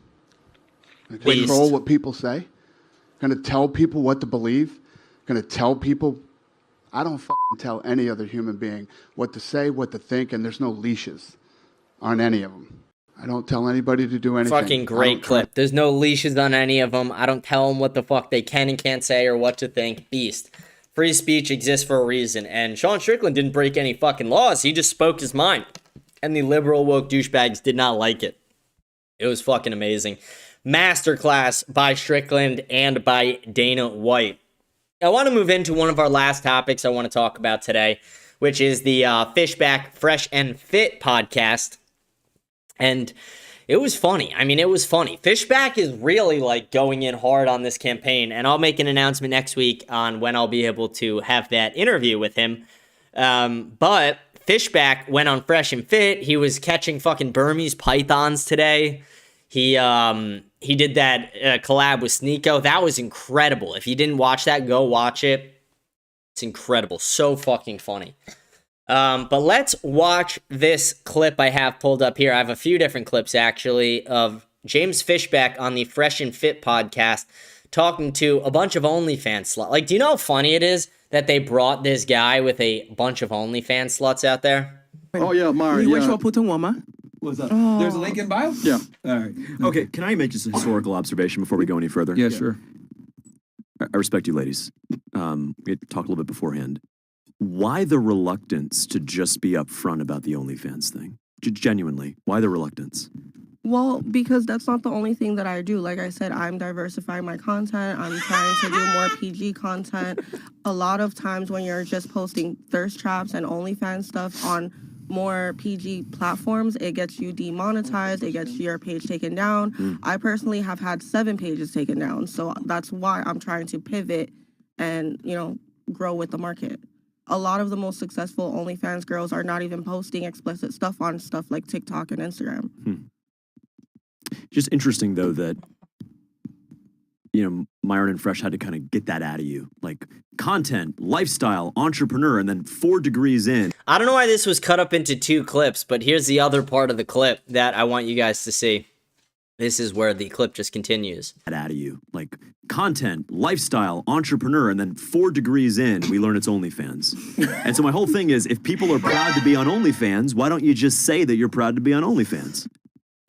Control what people say. Going to tell people what to believe. Going to tell people... I don't fucking tell any other human being what to say, what to think, and there's no leashes on any of them. I don't tell anybody to do anything. Fucking great clip. There's no leashes on any of them. I don't tell them what the fuck they can and can't say or what to think. Beast. Free speech exists for a reason, and Sean Strickland didn't break any fucking laws. He just spoke his mind, and the liberal woke douchebags did not like it. It was fucking amazing. Masterclass by Strickland and by Dana White. I want to move into one of our last topics I want to talk about today, which is the Fishback Fresh and Fit podcast, and it was funny. I mean, it was funny. Fishback is really, like, going in hard on this campaign, and I'll make an announcement next week on when I'll be able to have that interview with him. But Fishback went on Fresh and Fit. He was catching fucking Burmese pythons today. He did that collab with Sneeko. That was incredible. If you didn't watch that, go watch it. It's incredible. So fucking funny. But let's watch this clip I have pulled up here. I have a few different clips, actually, of James Fishback on the Fresh and Fit podcast talking to a bunch of OnlyFans sluts. Like, do you know how funny it is that they brought this guy with a bunch of OnlyFans sluts out there? Oh, yeah, Mari. What's up? Oh. There's a link in bio? Yeah. All right. Okay, can I make just a historical observation before we go any further? Yeah, sure. I respect you, ladies. We had to talk a little bit beforehand. why the reluctance to just be upfront about the OnlyFans thing? Genuinely, why the reluctance? Well, because that's not the only thing that I do. Like I said, I'm diversifying my content. I'm trying to do more PG content. A lot of times when you're just posting thirst traps and OnlyFans stuff on more PG platforms, it gets you demonetized. It gets your page taken down. I personally have had 7 pages taken down. So that's why I'm trying to pivot and, grow with the market. A lot of the most successful OnlyFans girls are not even posting explicit stuff on stuff like TikTok and Instagram. Just interesting, though, that, Myron and Fresh had to kind of get that out of you. Like, content, lifestyle, entrepreneur, and then 4 degrees in. I don't know why this was cut up into 2 clips, but here's the other part of the clip that I want you guys to see. This is where the clip just continues. That out of you. Like, content, lifestyle, entrepreneur, and then 4 degrees in, we learn it's OnlyFans. And so my whole thing is, if people are proud to be on OnlyFans, why don't you just say that you're proud to be on OnlyFans?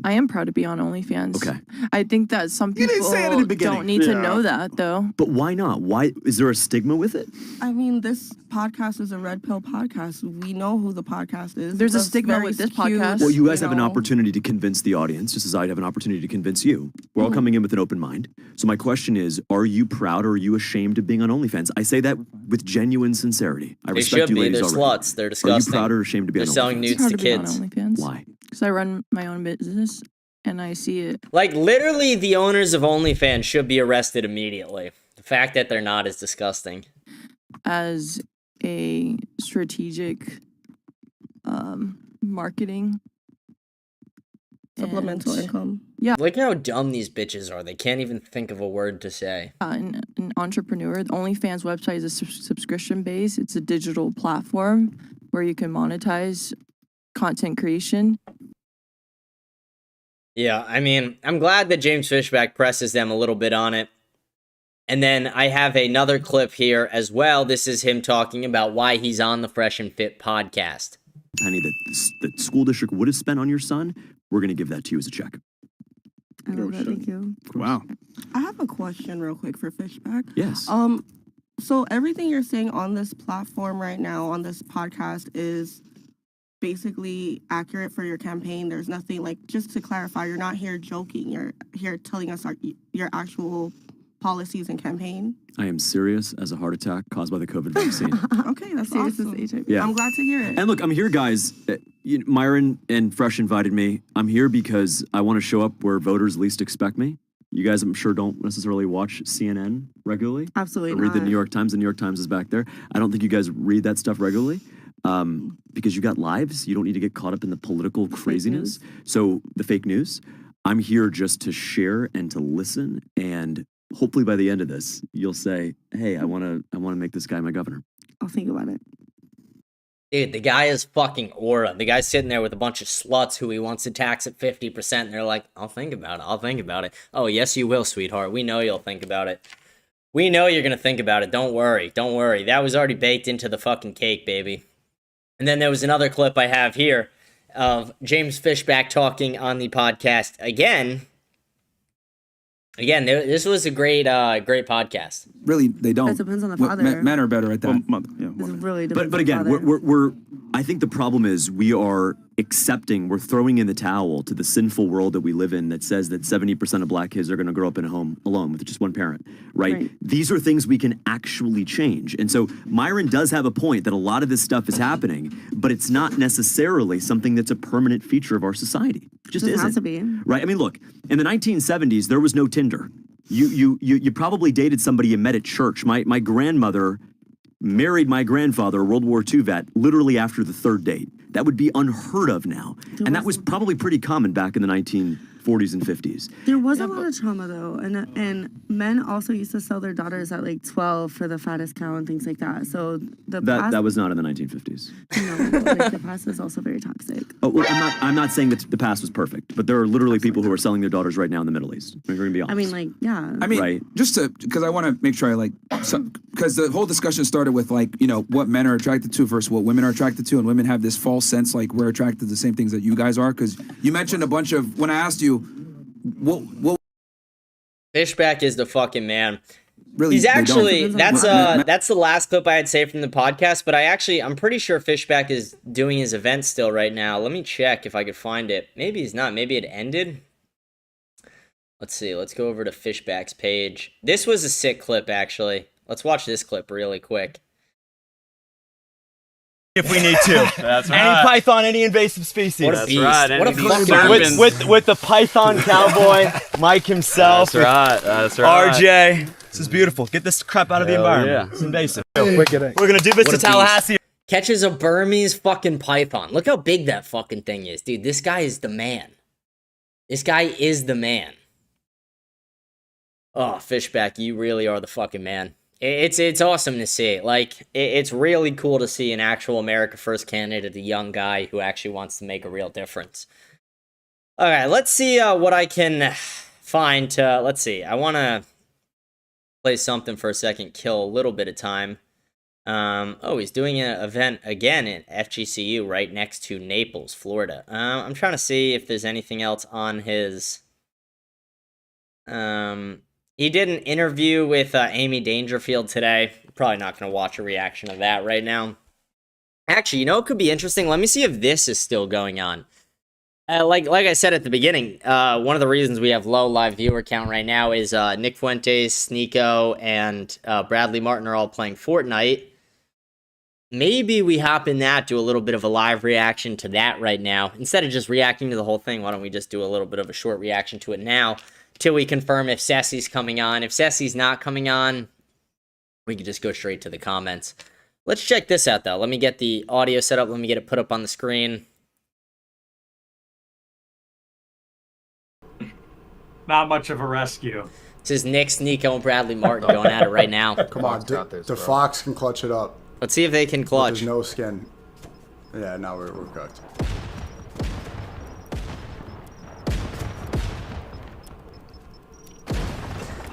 I am proud to be on OnlyFans. Okay. I think that some You didn't people say it in the beginning. don't need to know that, though. But why not? Why is there a stigma with it? I mean, this podcast is a red pill podcast. We know who the podcast is. There's a It's stigma very with this skewed, podcast. Well, you guys have an opportunity to convince the audience, just as I'd have an opportunity to convince you. We're all coming in with an open mind. So my question is, are you proud or are you ashamed of being on OnlyFans? I say that with genuine sincerity. I They respect should you be. ladies They're already. sluts. They're Are disgusting. you proud or ashamed to be They're on OnlyFans? selling nudes Proud to to be on kids. OnlyFans. Why? Because I run my own business and I see it. Like, literally, the owners of OnlyFans should be arrested immediately. The fact that they're not is disgusting. As a strategic marketing supplemental and- income. Yeah. Look how dumb these bitches are. They can't even think of a word to say. An entrepreneur. The OnlyFans website is a subscription base. It's a digital platform where you can monetize content creation. Yeah, I mean, I'm glad that James Fishback presses them a little bit on it. And then I have another clip here as well. This is him talking about why he's on the Fresh and Fit podcast. Penny that the school district would have spent on your son, we're going to give that to you as a check. I love that. Thank you. Wow. I have a question real quick for Fishback. Yes. So everything you're saying on this platform right now, on this podcast, is basically accurate for your campaign. There's nothing, like, just to clarify, you're not here joking. You're here telling us your actual policies and campaign. I am serious as a heart attack caused by the COVID vaccine. Okay, that's awesome. Yeah. I'm glad to hear it. And look, I'm here, guys. Myron and Fresh invited me. I'm here because I want to show up where voters least expect me. You guys, I'm sure, don't necessarily watch CNN regularly. Absolutely or read the not. New York Times. The New York Times is back there. I don't think you guys read that stuff regularly because you got lives. You don't need to get caught up in the political craziness. So the fake news. I'm here just to share and to listen, and hopefully by the end of this, you'll say, "Hey, I want to make this guy my governor." I'll think about it. Dude, the guy is fucking aura. The guy's sitting there with a bunch of sluts who he wants to tax at 50%. And they're like, I'll think about it. I'll think about it. Oh, yes, you will, sweetheart. We know you'll think about it. We know you're going to think about it. Don't worry. Don't worry. That was already baked into the fucking cake, baby. And then there was another clip I have here of James Fishback talking on the podcast again. Again, this was a great podcast. Really, they don't. It depends on the Well, father. Men are better at that. It really depends But on the again, father. we're I think the problem is we are accepting, we're throwing in the towel to the sinful world that we live in that says that 70% of black kids are going to grow up in a home alone with just one parent, right? These are things we can actually change. And so Myron does have a point that a lot of this stuff is happening, but it's not necessarily something that's a permanent feature of our society. It just isn't. has to be. Right? I mean, look, in the 1970s, there was no Tinder. You probably dated somebody you met at church. My grandmother married my grandfather, a World War II vet, literally after the 3rd date. That would be unheard of now. And that was probably pretty common back in the 1940s and 50s. There was a lot of trauma though, and men also used to sell their daughters at like 12 for the fattest cow and things like that. So That was not in the 1950s. No, but, like, the past is also very toxic. Oh, well, I'm not saying that the past was perfect, but there are literally people who are selling their daughters right now in the Middle East. We're going to be honest. I mean, like, yeah. I mean, Right. just because I want to make sure because the whole discussion started with what men are attracted to versus what women are attracted to, and women have this false sense like we're attracted to the same things that you guys are. Because you mentioned a bunch of when I asked you, what Fishback is the fucking man. really, He's they don't. actually that's the last clip I had saved from the podcast, but I'm pretty sure Fishback is doing his event still right now. Let me check if I could find it. Maybe he's not. Maybe it ended. Let's see. Let's go over to Fishback's page. This was a sick clip, actually. Let's watch this clip really quick. If we need to. That's Any right. python, any invasive species. What a beast. What a fucking beast. With the python cowboy, Mike himself. That's right. That's right. RJ. This is beautiful. Get this crap out of the Hell environment. yeah. It's invasive. Hey. We're gonna do this What to a Tallahassee. beast. Catches a Burmese fucking python. Look how big that fucking thing is, dude. This guy is the man. This guy is the man. Oh, Fishback, you really are the fucking man. It's awesome to see. Like, it's really cool to see an actual America First candidate, a young guy who actually wants to make a real difference. All right, let's see what I can find. Let's see. I want to play something for a second, kill a little bit of time. Oh, he's doing an event again at FGCU right next to Naples, Florida. I'm trying to see if there's anything else on his... He did an interview with Amy Dangerfield today. Probably not going to watch a reaction of that right now. Actually, you know, it could be interesting. Let me see if this is still going on. Like I said at the beginning, one of the reasons we have low live viewer count right now is Nick Fuentes, Sneeko, and Bradley Martin are all playing Fortnite. Maybe we hop in that, do a little bit of a live reaction to that right now. Instead of just reacting to the whole thing, why don't we just do a little bit of a short reaction to it now, till we confirm if CECI's coming on. If CECI's not coming on, we can just go straight to the comments. Let's check this out, though. Let me get the audio set up. Let me get it put up on the screen. Not much of a rescue. This is Nick, Sneeko, and Bradley Martin going at it right now. Come on, the Fox can clutch it up. Let's see if they can clutch. There's no skin. Yeah, now we're cooked.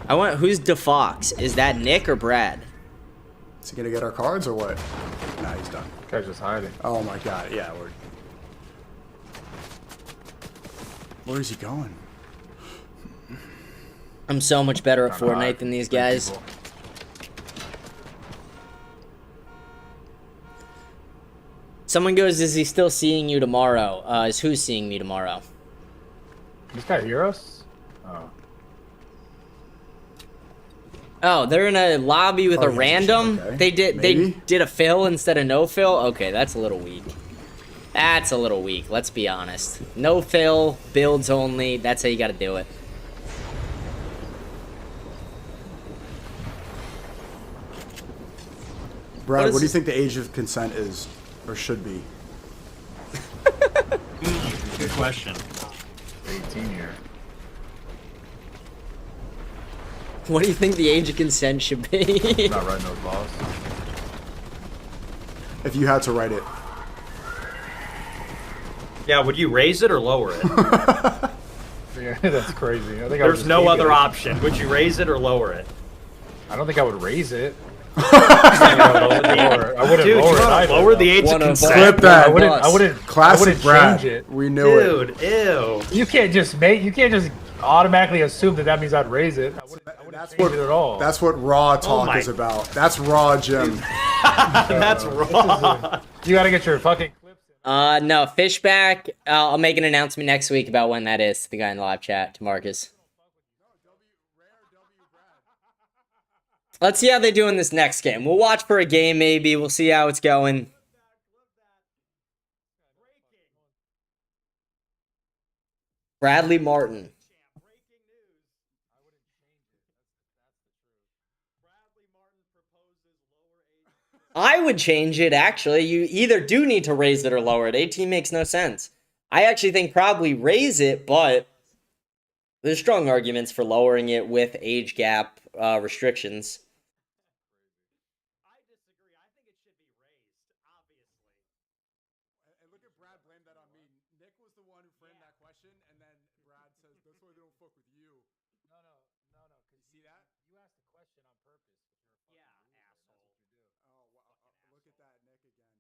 Who's DeFox? Is that Nick or Brad? Is he gonna get our cards or what? Nah, he's done. Guy's just hiding. Oh my god, yeah, where is he going? I'm so much better at Fortnite than these guys. Someone goes, is he still seeing you tomorrow? Is who's seeing me tomorrow? This guy hear us? Oh. Oh, they're in a lobby with a yeah, random. okay. They did a fill instead of no fill. Okay, that's a little weak. That's a little weak. Let's be honest. No fill, builds only. That's how you got to do it. Brad, what do you think the age of consent is, or should be? Good question. 18 here. What do you think the age of consent should be? Not writing those laws. If you had to write it. Yeah, would you raise it or lower it? Yeah, that's crazy. I think There's no other option. Would you raise it or lower it? I don't think I would raise it. I wouldn't Dude, lower it either. lower the age of consent. Clip that. I wouldn't Classic Brad. change it. We knew it. Dude, ew. You can't just automatically assume that means I'd raise it. I wouldn't change it at all. That's what raw talk is about. That's raw, Jim. That's raw. You gotta get your fucking clips in. No, Fishback. I'll make an announcement next week about when that is to the guy in the live chat, to Marcus. Let's see how they do in this next game. We'll watch for a game, maybe. We'll see how it's going. Bradley Martin. I would change it, actually. You either do need to raise it or lower it. 18 makes no sense. I actually think probably raise it, but there's strong arguments for lowering it with age gap restrictions. And look at Brad blame that on me. Nick was the one who framed that question, and then Brad says, that's why they don't fuck with you. No. You see that? You asked the question on purpose. Yeah, asshole. Oh, wow. Look at that, Nick again.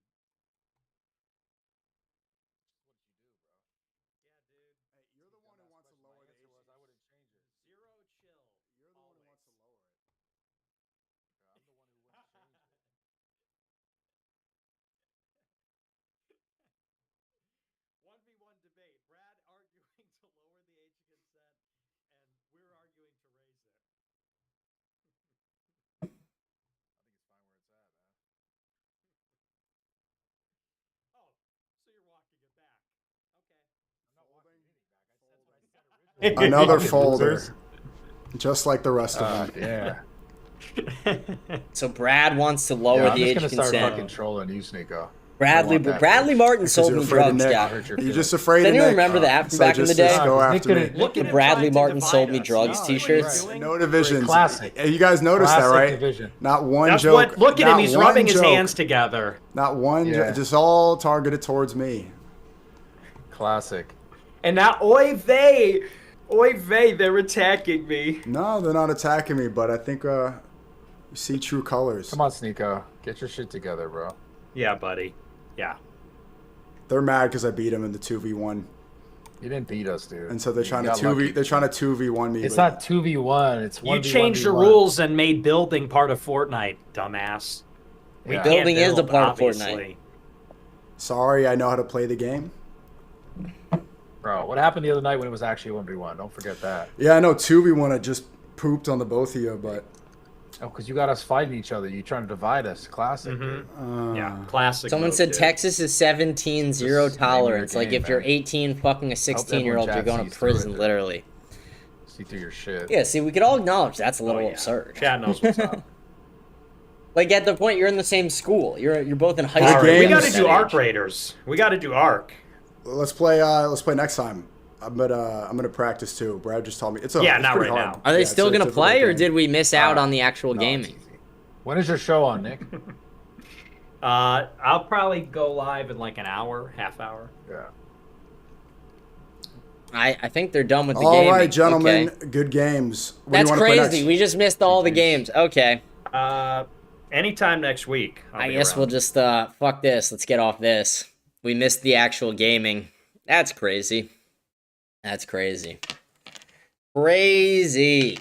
Hey, you're the one who wants to lower the age. I wouldn't change it. Zero chill. You're the one who wants to lower it. Another Fucking folder. losers. Just like the rest of them. Yeah. So Brad wants to lower I'm the just age gonna start consent. fucking trolling you, Sneeko. Bradley Martin Because sold you're me afraid of drugs, Nick. guy. You're just afraid Does of anyone Nick. remember that from So back in the just day? go after me. Look at Bradley Martin sold me drugs t-shirts. No divisions. Classic. You guys noticed that, Classic right? division. Not one That's joke. what. Look at him. Not He's one rubbing his joke. hands together. Not one. Yeah. Just all targeted towards me. Classic. And now, oy vey, they're attacking me. No, they're not attacking me, but I think you see true colors. Come on, Sneeko. Get your shit together, bro. Yeah, buddy. Yeah. They're mad because I beat them in the 2v1. You didn't beat us, dude. And so they're trying to got lucky. They're trying to 2v1 me. It's but not 2v1. It's 1v1. You changed the rules and made building part of Fortnite, dumbass. We Yeah. can't Building is a build, part of obviously. Sorry, I know how to play the game. Bro, what happened the other night when it was actually 1v1? Don't forget that. Yeah, I know 2v1 I just pooped on the both of you, but Oh, because you got us fighting each other. You trying to divide us. Classic. dude. Yeah, classic. Someone move, said dude. Texas is 17, zero Just name your tolerance. Like game, if you're man. 18 fucking a 16-year-old, you're everyone going to chat sees through prison, it. literally. See through your shit. Yeah, see, we could all acknowledge that's a little yeah. absurd. Chad knows what's up. Like at the point you're in the same school, you're both in high All school. right, we games- got to do Arc Raiders. We got to do Arc. let's play next time. I'm gonna practice too. Brad just told me it's Yeah, it's not pretty right hard. now. Are they Yeah, still it's a going to difficult play, or game. did we miss out on the actual gaming? When is your show on, Nick? I'll probably go live in like an hour, half hour. Yeah. I think they're done with the All gaming. right, gentlemen, Okay. good games. What do you That's wanna play crazy. next? We just missed all the games. Okay. Anytime next week. I guess we'll just fuck this. Let's get off this. We missed the actual gaming. That's crazy. That's crazy. Crazy.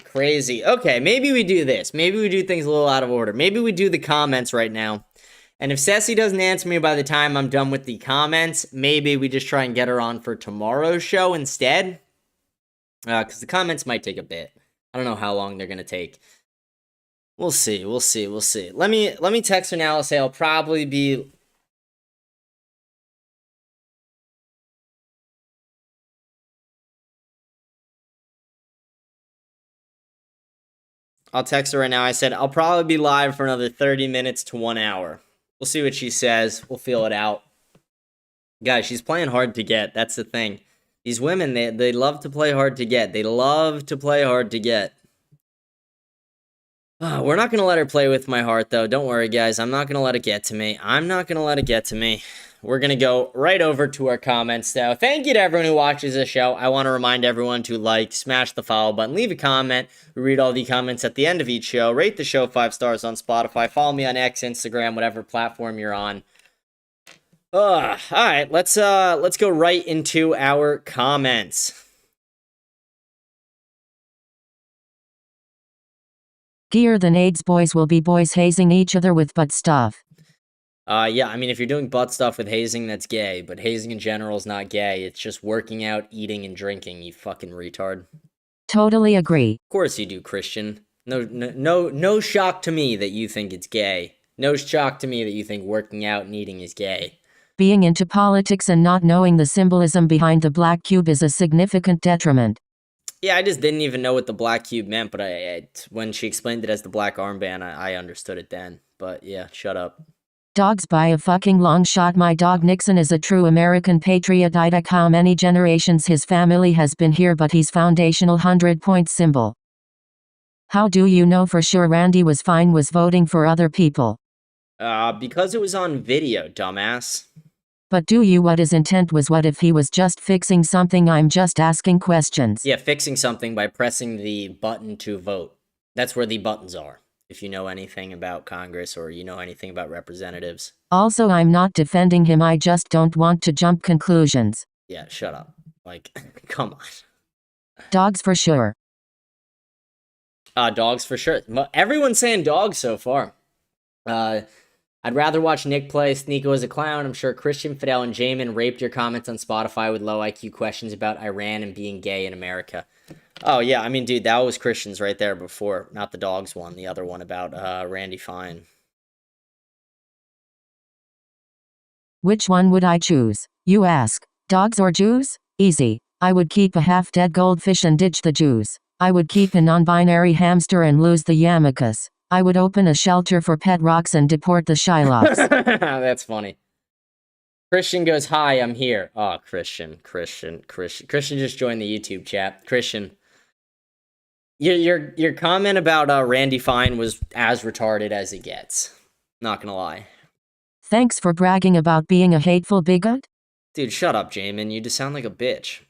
Okay, maybe we do this. Maybe we do things a little out of order. Maybe we do the comments right now. And if CECI doesn't answer me by the time I'm done with the comments, maybe we just try and get her on for tomorrow's show instead. Because the comments might take a bit. I don't know how long they're going to take. We'll see. Let me text her now. I'll say I'll probably be... I'll text her right now. I said, I'll probably be live for another 30 minutes to 1 hour. We'll see what she says. We'll feel it out. Guys, she's playing hard to get. That's the thing. These women, they love to play hard to get. They love to play hard to get. We're not going to let her play with my heart, though. Don't worry, guys. I'm not going to let it get to me. We're going to go right over to our comments, though. Thank you to everyone who watches this show. I want to remind everyone to like, smash the follow button, leave a comment. We read all the comments at the end of each show. Rate the show 5 stars on Spotify. Follow me on X, Instagram, whatever platform you're on. All right, let's go right into our comments. Gear than AIDS boys will be boys hazing each other with butt stuff. Yeah, I mean, if you're doing butt stuff with hazing, that's gay. But hazing in general is not gay. It's just working out, eating, and drinking, you fucking retard. Totally agree. Of course you do, Christian. No shock to me that you think it's gay. No shock to me that you think working out and eating is gay. Being into politics and not knowing the symbolism behind the black cube is a significant detriment. Yeah, I just didn't even know what the black cube meant, but when she explained it as the black armband, I understood it then. But yeah, shut up. Dogs by a fucking long shot. My dog Nixon is a true American patriot. How many generations his family has been here, but he's foundational 100-point symbol. How do you know for sure Randy was voting for other people? Because it was on video, dumbass. But do you what his intent was? What if he was just fixing something? I'm just asking questions. Yeah, fixing something by pressing the button to vote. That's where the buttons are. If you know anything about Congress or you know anything about representatives. Also, I'm not defending him. I just don't want to jump conclusions. Yeah, shut up. Like, come on. Dogs for sure. Dogs for sure. Everyone's saying dogs so far. I'd rather watch Nick play Sneeko as a clown. I'm sure Christian, Fidel, and Jamin raped your comments on Spotify with low IQ questions about Iran and being gay in America. Oh, yeah. I mean, dude, that was Christian's right there before. Not the dogs one. The other one about Randy Fine. Which one would I choose? You ask. Dogs or Jews? Easy. I would keep a half-dead goldfish and ditch the Jews. I would keep a non-binary hamster and lose the yarmulkes. I would open a shelter for pet rocks and deport the Shylocks. That's funny. Christian goes, hi, I'm here. Oh, Christian just joined the YouTube chat. Christian, your comment about Randy Fine was as retarded as it gets. Not gonna lie. Thanks for bragging about being a hateful bigot. Dude, shut up, Jamin. You just sound like a bitch.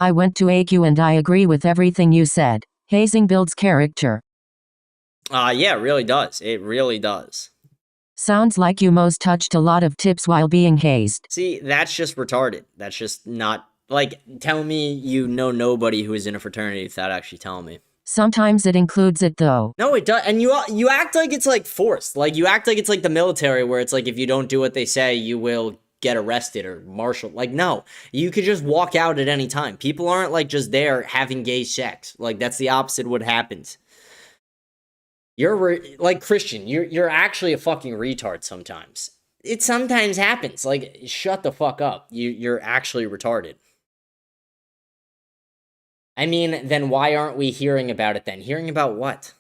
I went to AQ and I agree with everything you said. Hazing builds character. Yeah, it really does. It really does. Sounds like you most touched a lot of tips while being hazed. See, that's just retarded. That's just not, like, tell me you know nobody who is in a fraternity without actually telling me. Sometimes it includes it though. No, it does. And you act like it's like forced. Like you act like it's like the military where it's like if you don't do what they say, you will get arrested or marshaled. Like no, you could just walk out at any time. People aren't like just there having gay sex. Like that's the opposite of what happens. You're like Christian, you're actually a fucking retard sometimes. It sometimes happens. Like shut the fuck up. You're actually retarded. I mean, then why aren't we hearing about it then? Hearing about what?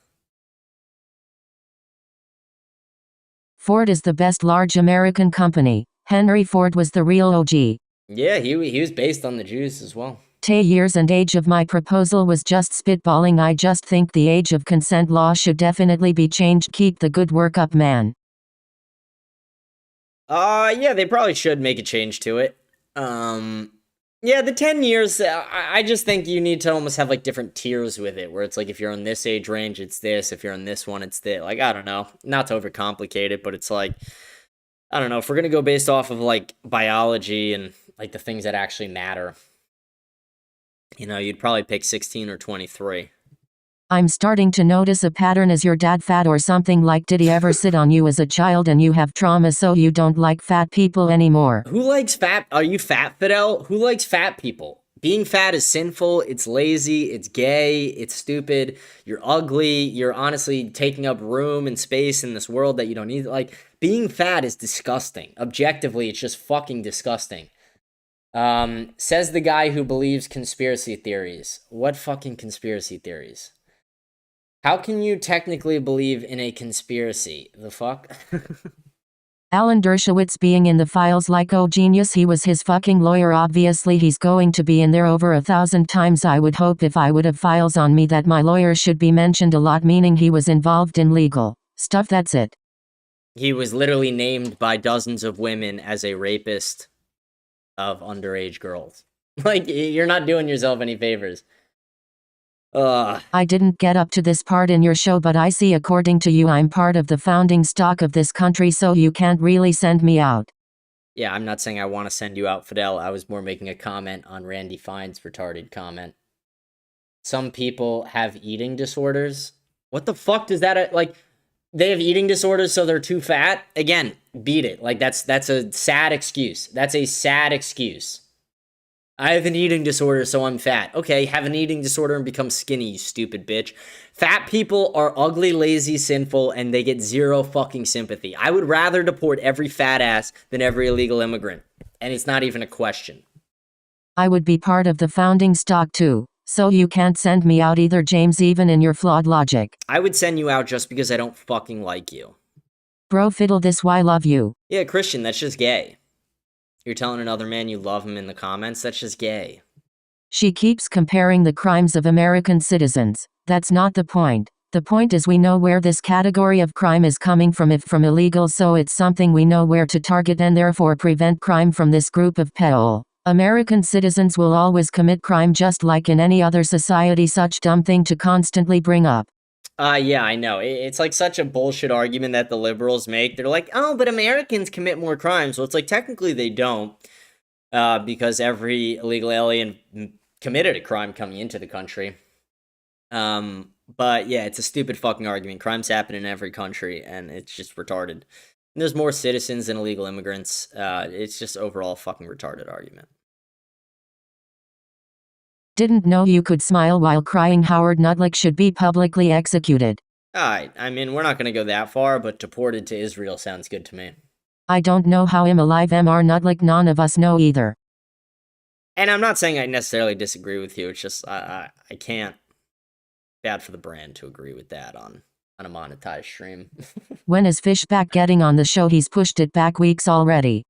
Ford is the best large American company. Henry Ford was the real OG. Yeah, he was based on the Jews as well. Years and age of my proposal was just spitballing. I just think the age of consent law should definitely be changed. Keep the good work up, man. Yeah, they probably should make a change to it. Yeah, the 10 years, I just think you need to almost have, like, different tiers with it, where it's like, if you're on this age range, it's this, if you're on this one, it's this. Like, I don't know, not to overcomplicate it, but it's like, I don't know, if we're gonna go based off of, like, biology and, like, the things that actually matter, you know, you'd probably pick 16 or 23. I'm starting to notice a pattern. Is your dad fat or something? Like, did he ever sit on you as a child and you have trauma so you don't like fat people anymore? Who likes fat? Are you fat, Fidel? Who likes fat people? Being fat is sinful, it's lazy, it's gay, it's stupid, you're ugly, you're honestly taking up room and space in this world that you don't need. Like, being fat is disgusting. Objectively, it's just fucking disgusting. Says the guy who believes conspiracy theories. What fucking conspiracy theories? How can you technically believe in a conspiracy? The fuck? Alan Dershowitz being in the files like, oh genius, he was his fucking lawyer. Obviously he's going to be in there over 1,000 times. I would hope if I would have files on me that my lawyer should be mentioned a lot, meaning he was involved in legal stuff. That's it. He was literally named by dozens of women as a rapist of underage girls. Like, you're not doing yourself any favors. I didn't get up to this part in your show, but I see according to you I'm part of the founding stock of this country, so you can't really send me out. Yeah, I'm not saying I want to send you out, Fidel. I was more making a comment on Randy Fine's retarded comment. Some people have eating disorders. What the fuck does that, like, they have eating disorders so they're too fat? Again, beat it. Like, that's a sad excuse. That's a sad excuse. I have an eating disorder, so I'm fat. Okay, have an eating disorder and become skinny, you stupid bitch. Fat people are ugly, lazy, sinful, and they get zero fucking sympathy. I would rather deport every fat ass than every illegal immigrant. And it's not even a question. I would be part of the founding stock too, so you can't send me out either, James, even in your flawed logic. I would send you out just because I don't fucking like you. Bro, fiddle this, why love you? Yeah, Christian, that's just gay. You're telling another man you love him in the comments? That's just gay. She keeps comparing the crimes of American citizens. That's not the point. The point is we know where this category of crime is coming from, if from illegal, so it's something we know where to target and therefore prevent crime from this group of people. American citizens will always commit crime just like in any other society. Such dumb thing to constantly bring up. Yeah, I know. It's like such a bullshit argument that the liberals make. They're like, oh, but Americans commit more crimes. Well, it's like, technically they don't, because every illegal alien committed a crime coming into the country. But yeah, it's a stupid fucking argument. Crimes happen in every country, and it's just retarded. And there's more citizens than illegal immigrants. It's just overall fucking retarded argument. Didn't know you could smile while crying. Howard Nudlick should be publicly executed. Alright, I mean, we're not going to go that far, but deported to Israel sounds good to me. I don't know how I'm alive, Mr. Nutlick. None of us know either. And I'm not saying I necessarily disagree with you. It's just I can't. Bad for the brand to agree with that on a monetized stream. When is Fishback getting on the show? He's pushed it back weeks already.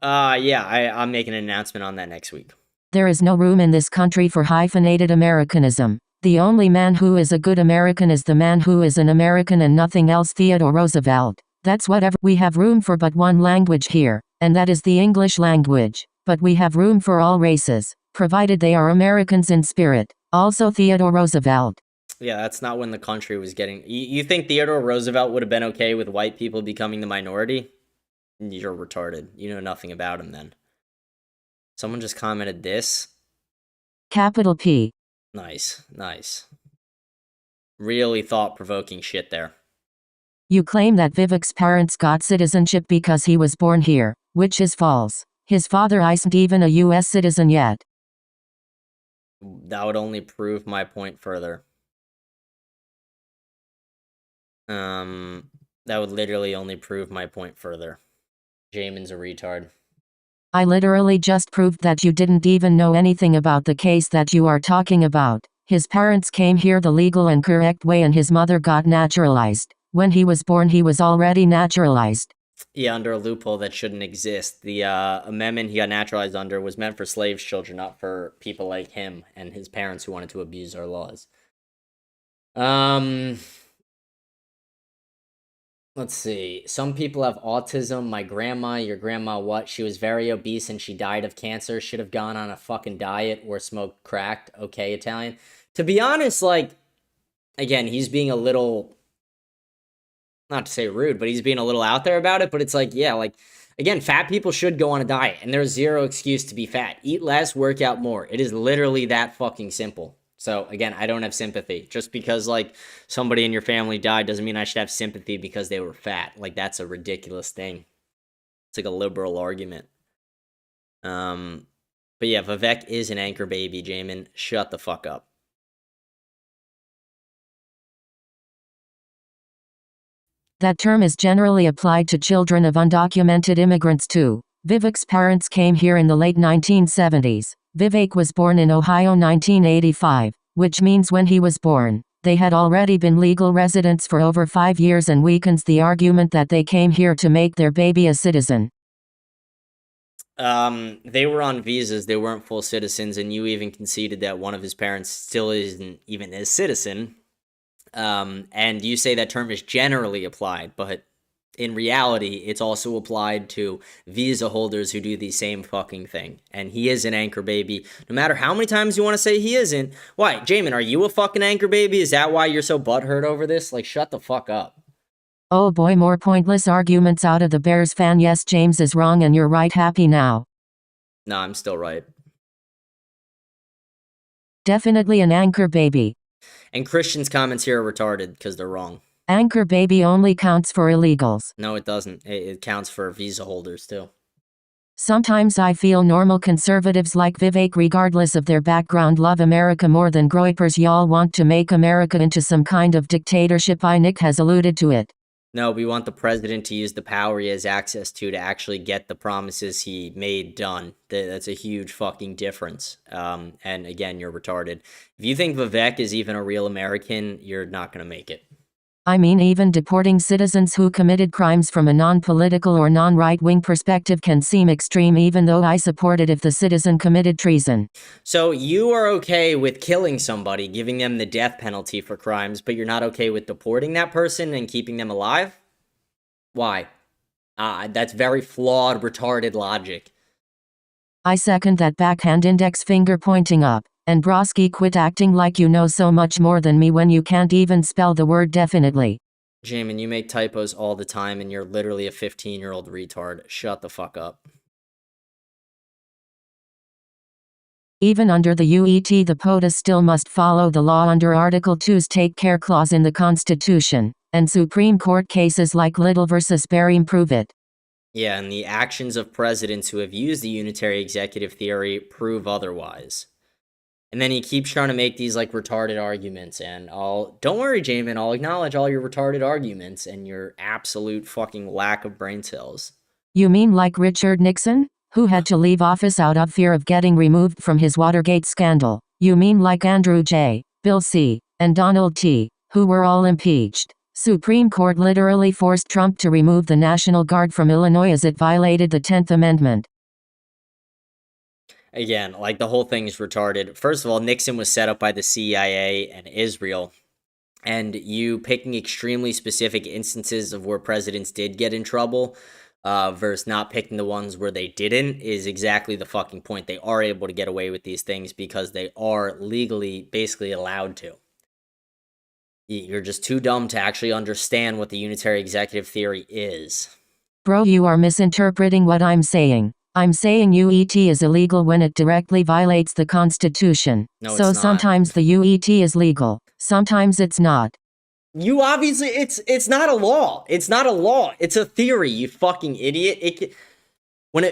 Yeah, I'm making an announcement on that next week. There is no room in this country for hyphenated Americanism. The only man who is a good American is the man who is an American and nothing else. Theodore Roosevelt. That's whatever. We have room for but one language here, and that is the English language. But we have room for all races, provided they are Americans in spirit. Also Theodore Roosevelt. Yeah, that's not when the country was getting... You think Theodore Roosevelt would have been okay with white people becoming the minority? You're retarded. You know nothing about him then. Someone just commented this. Capital P. Nice, nice. Really thought-provoking shit there. You claim that Vivek's parents got citizenship because he was born here, which is false. His father isn't even a U.S. citizen yet. That would only prove my point further. That would literally only prove my point further. Jamin's a retard. I literally just proved that you didn't even know anything about the case that you are talking about. His parents came here the legal and correct way and his mother got naturalized. When he was born, he was already naturalized. Yeah, under a loophole that shouldn't exist. The amendment he got naturalized under was meant for slaves' children, not for people like him and his parents who wanted to abuse our laws. Let's see. Some people have autism. My grandma, your grandma, what? She was very obese and she died of cancer. Should have gone on a fucking diet or smoked crack. Okay, Italian. To be honest, like, again, he's being a little, not to say rude, but he's being a little out there about it. But it's like, yeah, like, again, fat people should go on a diet. And there's zero excuse to be fat. Eat less, work out more. It is literally that fucking simple. So, again, I don't have sympathy. Just because, like, somebody in your family died doesn't mean I should have sympathy because they were fat. Like, that's a ridiculous thing. It's like a liberal argument. But yeah, Vivek is an anchor baby, Jamin. Shut the fuck up. That term is generally applied to children of undocumented immigrants too. Vivek's parents came here in the late 1970s. Vivek was born in Ohio 1985, which means when he was born, they had already been legal residents for over 5 years and weakens the argument that they came here to make their baby a citizen. They were on visas, they weren't full citizens, and you even conceded that one of his parents still isn't even a citizen. And you say that term is generally applied, but in reality, it's also applied to visa holders who do the same fucking thing. And he is an anchor baby. No matter how many times you want to say he isn't. Why, Jamin, are you a fucking anchor baby? Is that why you're so butthurt over this? Like, shut the fuck up. Oh boy, more pointless arguments out of the Bears fan. Yes, James is wrong and you're right. Happy now. No, I'm still right. Definitely an anchor baby. And Christian's comments here are retarded because they're wrong. Anchor baby only counts for illegals. No, it doesn't. It counts for visa holders too. Sometimes I feel normal conservatives like Vivek, regardless of their background, love America more than groypers. Y'all want to make America into some kind of dictatorship. Nick has alluded to it. No, we want the president to use the power he has access to actually get the promises he made done. That's a huge fucking difference. And again, you're retarded. If you think Vivek is even a real American, you're not going to make it. I mean, even deporting citizens who committed crimes from a non-political or non-right-wing perspective can seem extreme, even though I support it if the citizen committed treason. So you are okay with killing somebody, giving them the death penalty for crimes, but you're not okay with deporting that person and keeping them alive? Why? That's very flawed, retarded logic. I second that backhand index finger pointing up. And Broski, quit acting like you know so much more than me when you can't even spell the word definitely. Jamin, you make typos all the time and you're literally a 15-year-old retard. Shut the fuck up. Even under the UET, the POTUS still must follow the law under Article 2's Take Care Clause in the Constitution, and Supreme Court cases like Little versus Barry prove it. Yeah, and the actions of presidents who have used the unitary executive theory prove otherwise. And then he keeps trying to make these, like, retarded arguments, and don't worry, Jamin, I'll acknowledge all your retarded arguments and your absolute fucking lack of brain cells. You mean like Richard Nixon, who had to leave office out of fear of getting removed from his Watergate scandal? You mean like Andrew J., Bill C., and Donald T., who were all impeached? Supreme Court literally forced Trump to remove the National Guard from Illinois as it violated the 10th Amendment. Again, like the whole thing is retarded. First of all, Nixon was set up by the CIA and Israel. And you picking extremely specific instances of where presidents did get in trouble versus not picking the ones where they didn't is exactly the fucking point. They are able to get away with these things because they are legally basically allowed to. You're just too dumb to actually understand what the unitary executive theory is. Bro, you are misinterpreting what I'm saying. I'm saying UET is illegal when it directly violates the Constitution. No, so it's not. sometimes the UET is legal. Sometimes it's not. You obviously, it's not a law. It's not a law. It's a theory, you fucking idiot. When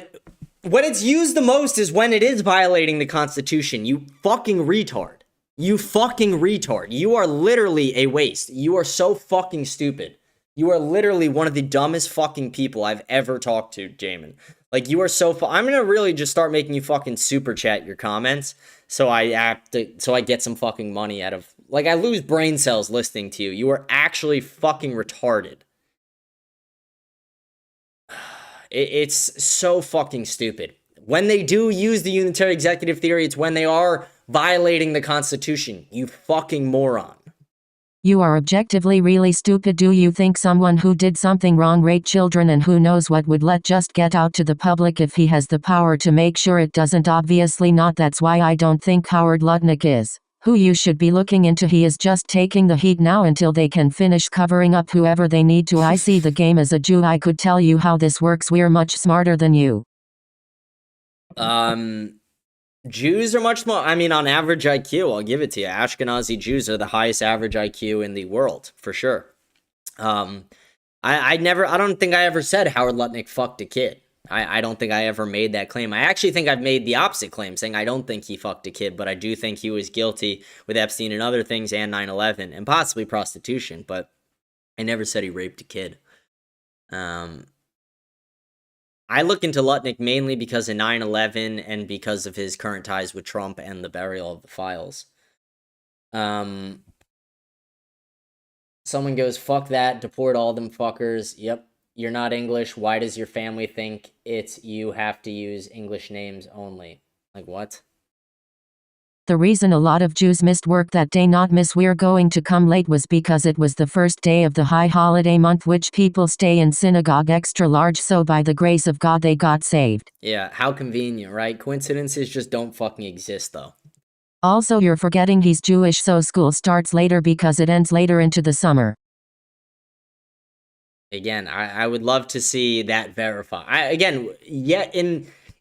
it's used the most is when it is violating the Constitution. You fucking retard. You fucking retard. You are literally a waste. You are so fucking stupid. You are literally one of the dumbest fucking people I've ever talked to, Jamin. Like, you are so I'm gonna really just start making you fucking super chat your comments so I get some fucking money out of, like, I lose brain cells listening to you. You are actually fucking retarded. It's so fucking stupid. When they do use the unitary executive theory, it's when they are violating the Constitution. You fucking moron. You are objectively really stupid. Do you think someone who did something wrong raped children and who knows what would let just get out to the public if he has the power to make sure it doesn't? Obviously not. That's why I don't think Howard Lutnick is who you should be looking into. He is just taking the heat now until they can finish covering up whoever they need to. I see the game as a Jew. I could tell you how this works. We're much smarter than you. Jews are much more, I mean, on average IQ, I'll give it to you. Ashkenazi Jews are the highest average IQ in the world, for sure. I don't think I ever said Howard Lutnick fucked a kid. I don't think I ever made that claim. I actually think I've made the opposite claim, saying I don't think he fucked a kid, but I do think he was guilty with Epstein and other things and 9/11 and possibly prostitution, but I never said he raped a kid. I look into Lutnick mainly because of 9/11 and because of his current ties with Trump and the burial of the files. Someone goes, fuck that, deport all them fuckers. Yep, you're not English. Why does your family think it's you have to use English names only? Like, what? The reason a lot of Jews missed work that day, not miss we're going to come late, was because it was the first day of the high holiday month, which people stay in synagogue extra large, so by the grace of God they got saved. Yeah, how convenient, right? Coincidences just don't fucking exist, though. Also, you're forgetting he's Jewish, so school starts later because it ends later into the summer. Again, I would love to see that verified.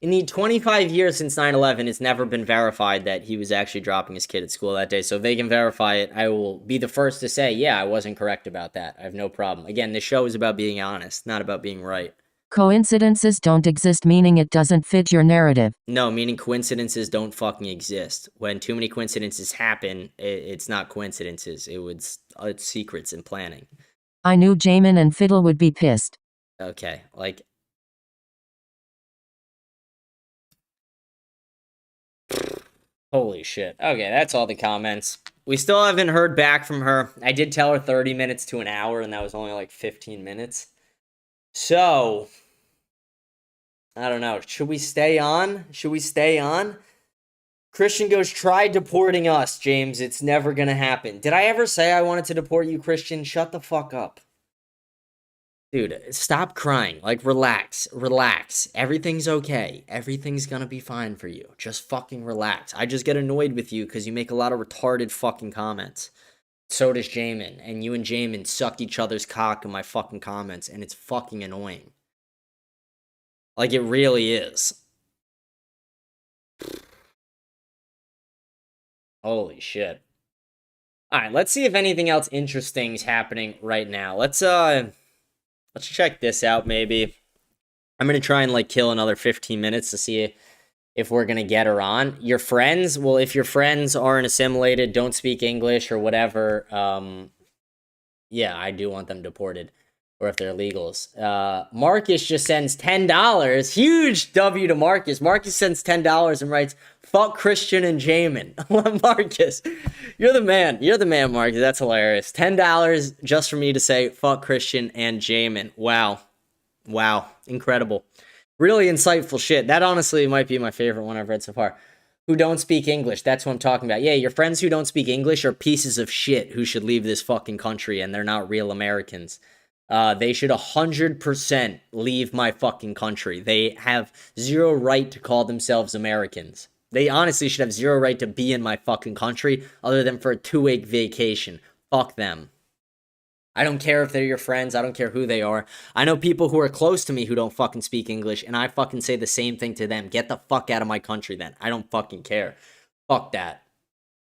In the 25 years since 9/11, it's never been verified that he was actually dropping his kid at school that day. So if they can verify it, I will be the first to say, yeah, I wasn't correct about that. I have no problem. Again, this show is about being honest, not about being right. Coincidences don't exist, meaning it doesn't fit your narrative. No, meaning coincidences don't fucking exist. When too many coincidences happen, it's not coincidences. It's secrets and planning. I knew Jamin and Fiddle would be pissed. Okay, like... Holy shit. Okay, that's all the comments. We still haven't heard back from her. I did tell her 30 minutes to an hour, and that was only like 15 minutes. So, I don't know. Should we stay on? Christian goes, try deporting us, James. It's never gonna happen. Did I ever say I wanted to deport you, Christian? Shut the fuck up. Dude, stop crying. Like, relax. Everything's okay. Everything's gonna be fine for you. Just fucking relax. I just get annoyed with you because you make a lot of retarded fucking comments. So does Jamin. And you and Jamin suck each other's cock in my fucking comments, and it's fucking annoying. Like, it really is. Holy shit. Alright, let's see if anything else interesting is happening right now. Let's check this out, maybe. I'm going to try and, like, kill another 15 minutes to see if we're going to get her on. Your friends? Well, if your friends aren't assimilated, don't speak English or whatever, yeah, I do want them deported. or if they're illegals. Marcus just sends $10. Huge W to Marcus. Marcus sends $10 and writes, "Fuck Christian and Jamin." Marcus, you're the man. You're the man, Marcus. That's hilarious. $10 just for me to say, "Fuck Christian and Jamin." Wow. Wow. Incredible. Really insightful shit. That honestly might be my favorite one I've read so far. Who don't speak English. That's what I'm talking about. Yeah, your friends who don't speak English are pieces of shit who should leave this fucking country, and they're not real Americans. They should 100% leave my fucking country. They have zero right to call themselves Americans. They honestly should have zero right to be in my fucking country other than for a 2-week vacation. Fuck them. I don't care if they're your friends. I don't care who they are. I know people who are close to me who don't fucking speak English, and I fucking say the same thing to them. Get the fuck out of my country then. I don't fucking care. Fuck that.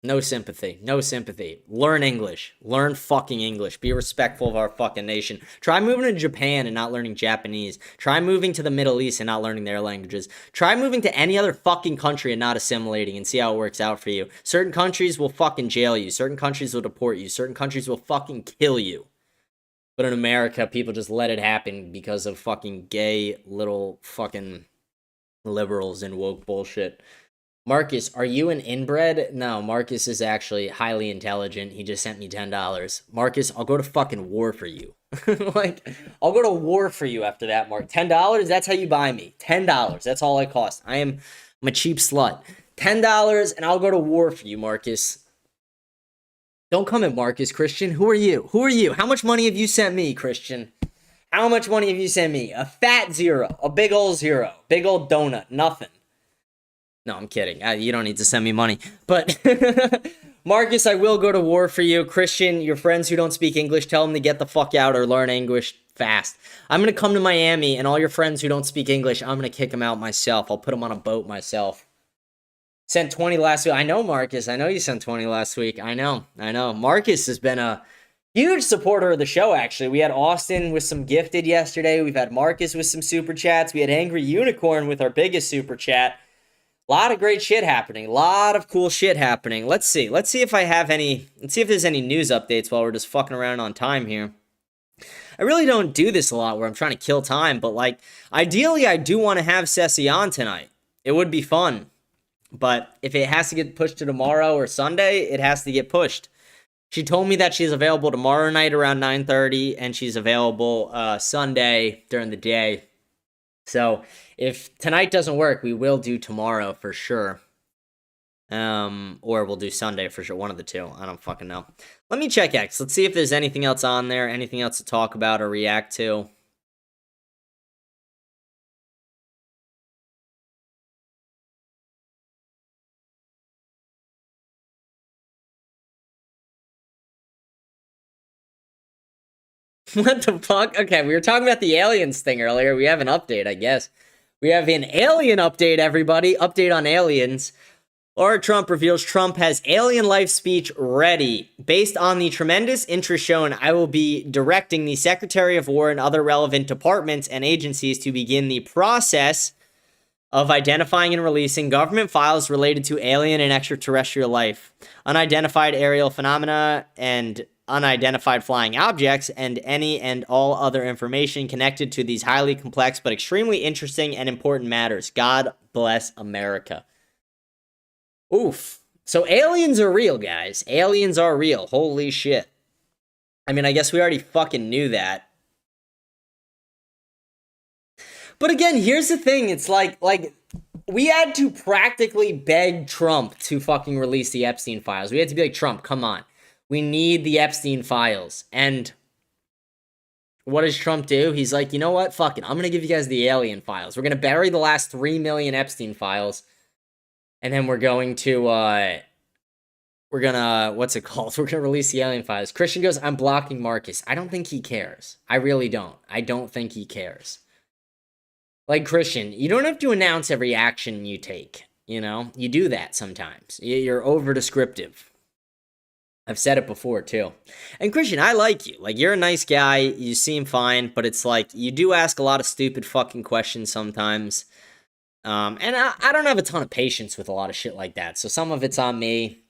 No sympathy. No sympathy. Learn English. Learn fucking English. Be respectful of our fucking nation. Try moving to Japan and not learning Japanese. Try moving to the Middle East and not learning their languages. Try moving to any other fucking country and not assimilating and see how it works out for you. Certain countries will fucking jail you. Certain countries will deport you. Certain countries will fucking kill you. But in America, people just let it happen because of fucking gay little fucking liberals and woke bullshit. Marcus, are you an inbred? No, Marcus is actually highly intelligent. He just sent me $10. Marcus, I'll go to fucking war for you. Like, I'll go to war for you after that, Mark. $10, that's how you buy me. $10, that's all I cost. I'm a cheap slut. $10 and I'll go to war for you, Marcus. Don't come at Marcus, Christian. Who are you? Who are you? How much money have you sent me, Christian? How much money have you sent me? A fat zero. A big old zero. Big old donut. Nothing. No, I'm kidding. You don't need to send me money. But Marcus, I will go to war for you. Christian, your friends who don't speak English, tell them to get the fuck out or learn English fast. I'm going to come to Miami, and all your friends who don't speak English, I'm going to kick them out myself. I'll put them on a boat myself. Sent 20 last week. I know, Marcus. I know you sent 20 last week. I know. Marcus has been a huge supporter of the show, actually. We had Austin with some gifted yesterday. We've had Marcus with some super chats. We had Angry Unicorn with our biggest super chat. A lot of great shit happening. A lot of cool shit happening. Let's see. Let's see if there's any news updates while we're just fucking around on time here. I really don't do this a lot where I'm trying to kill time, but like, ideally I do want to have CECI on tonight. It would be fun. But if it has to get pushed to tomorrow or Sunday, it has to get pushed. She told me that she's available tomorrow night around 9:30, and she's available Sunday during the day. So if tonight doesn't work, we will do tomorrow for sure. Or we'll do Sunday for sure. One of the two. I don't fucking know. Let me check X. Let's see if there's anything else on there, anything else to talk about or react to. What the fuck? Okay, we were talking about the aliens thing earlier. We have an update, I guess. We have an alien update, everybody. Update on aliens. Laura Trump reveals Trump has alien life speech ready. Based on the tremendous interest shown, I will be directing the Secretary of War and other relevant departments and agencies to begin the process of identifying and releasing government files related to alien and extraterrestrial life, unidentified aerial phenomena, and unidentified flying objects, and any and all other information connected to these highly complex but extremely interesting and important matters. God bless America. Oof. So aliens are real, guys. Aliens are real. Holy shit. I mean, I guess we already fucking knew that. But again, here's the thing. It's like we had to practically beg Trump to fucking release the Epstein files. We had to be like, Trump, come on. We need the Epstein files. And what does Trump do? He's like, you know what? Fuck it. I'm going to give you guys the alien files. We're going to bury the last 3 million Epstein files. And then we're going to, what's it called? We're going to release the alien files. Christian goes, I'm blocking Marcus. I don't think he cares. I really don't. I don't think he cares. Like, Christian, you don't have to announce every action you take. You know? You do that sometimes. You're over-descriptive. I've said it before, too. And Christian, I like you. Like, you're a nice guy. You seem fine. But it's like, you do ask a lot of stupid fucking questions sometimes. And I don't have a ton of patience with a lot of shit like that. So some of it's on me.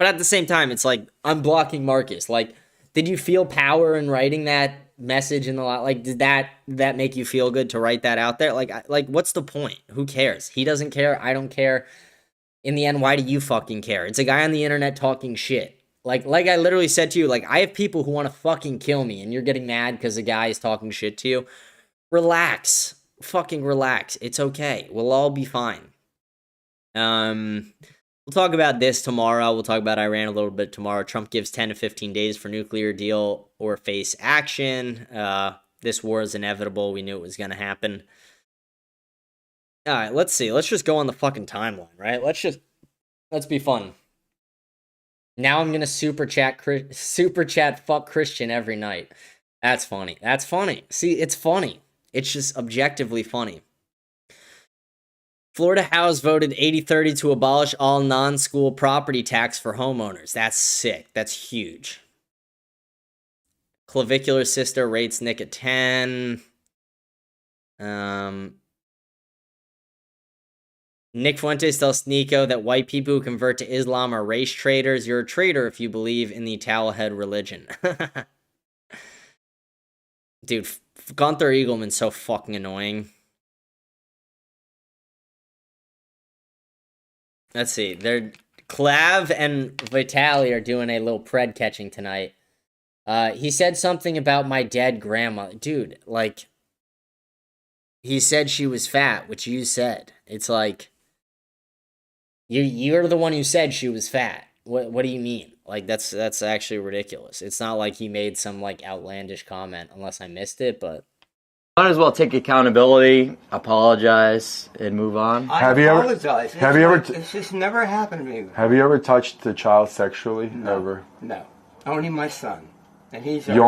But at the same time, it's like, I'm blocking Marcus. Like, did you feel power in writing that message in the like, did that make you feel good to write that out there? Like, what's the point? Who cares? He doesn't care. I don't care. In the end, why do you fucking care? It's a guy on the internet talking shit. Like I literally said to you, like, I have people who want to fucking kill me, and you're getting mad because a guy is talking shit to you. Relax. Fucking relax. It's okay. We'll all be fine. We'll talk about this tomorrow. We'll talk about Iran a little bit tomorrow. Trump gives 10 to 15 days for nuclear deal or face action. This war is inevitable. We knew it was going to happen. All right, let's see. Let's just go on the fucking timeline, right? Let's be fun. Now I'm going to super chat fuck Christian every night. That's funny. That's funny. See, it's funny. It's just objectively funny. Florida House voted 80-30 to abolish all non-school property tax for homeowners. That's sick. That's huge. Clavicular sister rates Nick at 10. Nick Fuentes tells Nico that white people who convert to Islam are race traitors. You're a traitor if you believe in the towelhead religion. Dude, Gunther Eagleman's so fucking annoying. Let's see. Clav and Vitali are doing a little pred catching tonight. He said something about my dead grandma. Dude, like, he said she was fat, which you said. It's like, you're the one who said she was fat. What do you mean? Like, that's actually ridiculous. It's not like he made some, like, outlandish comment, unless I missed it, but... Might as well take accountability, apologize, and move on. Have you ever? It's just never happened to me. Have you ever touched a child sexually? Never. No, only my son, and he's. So you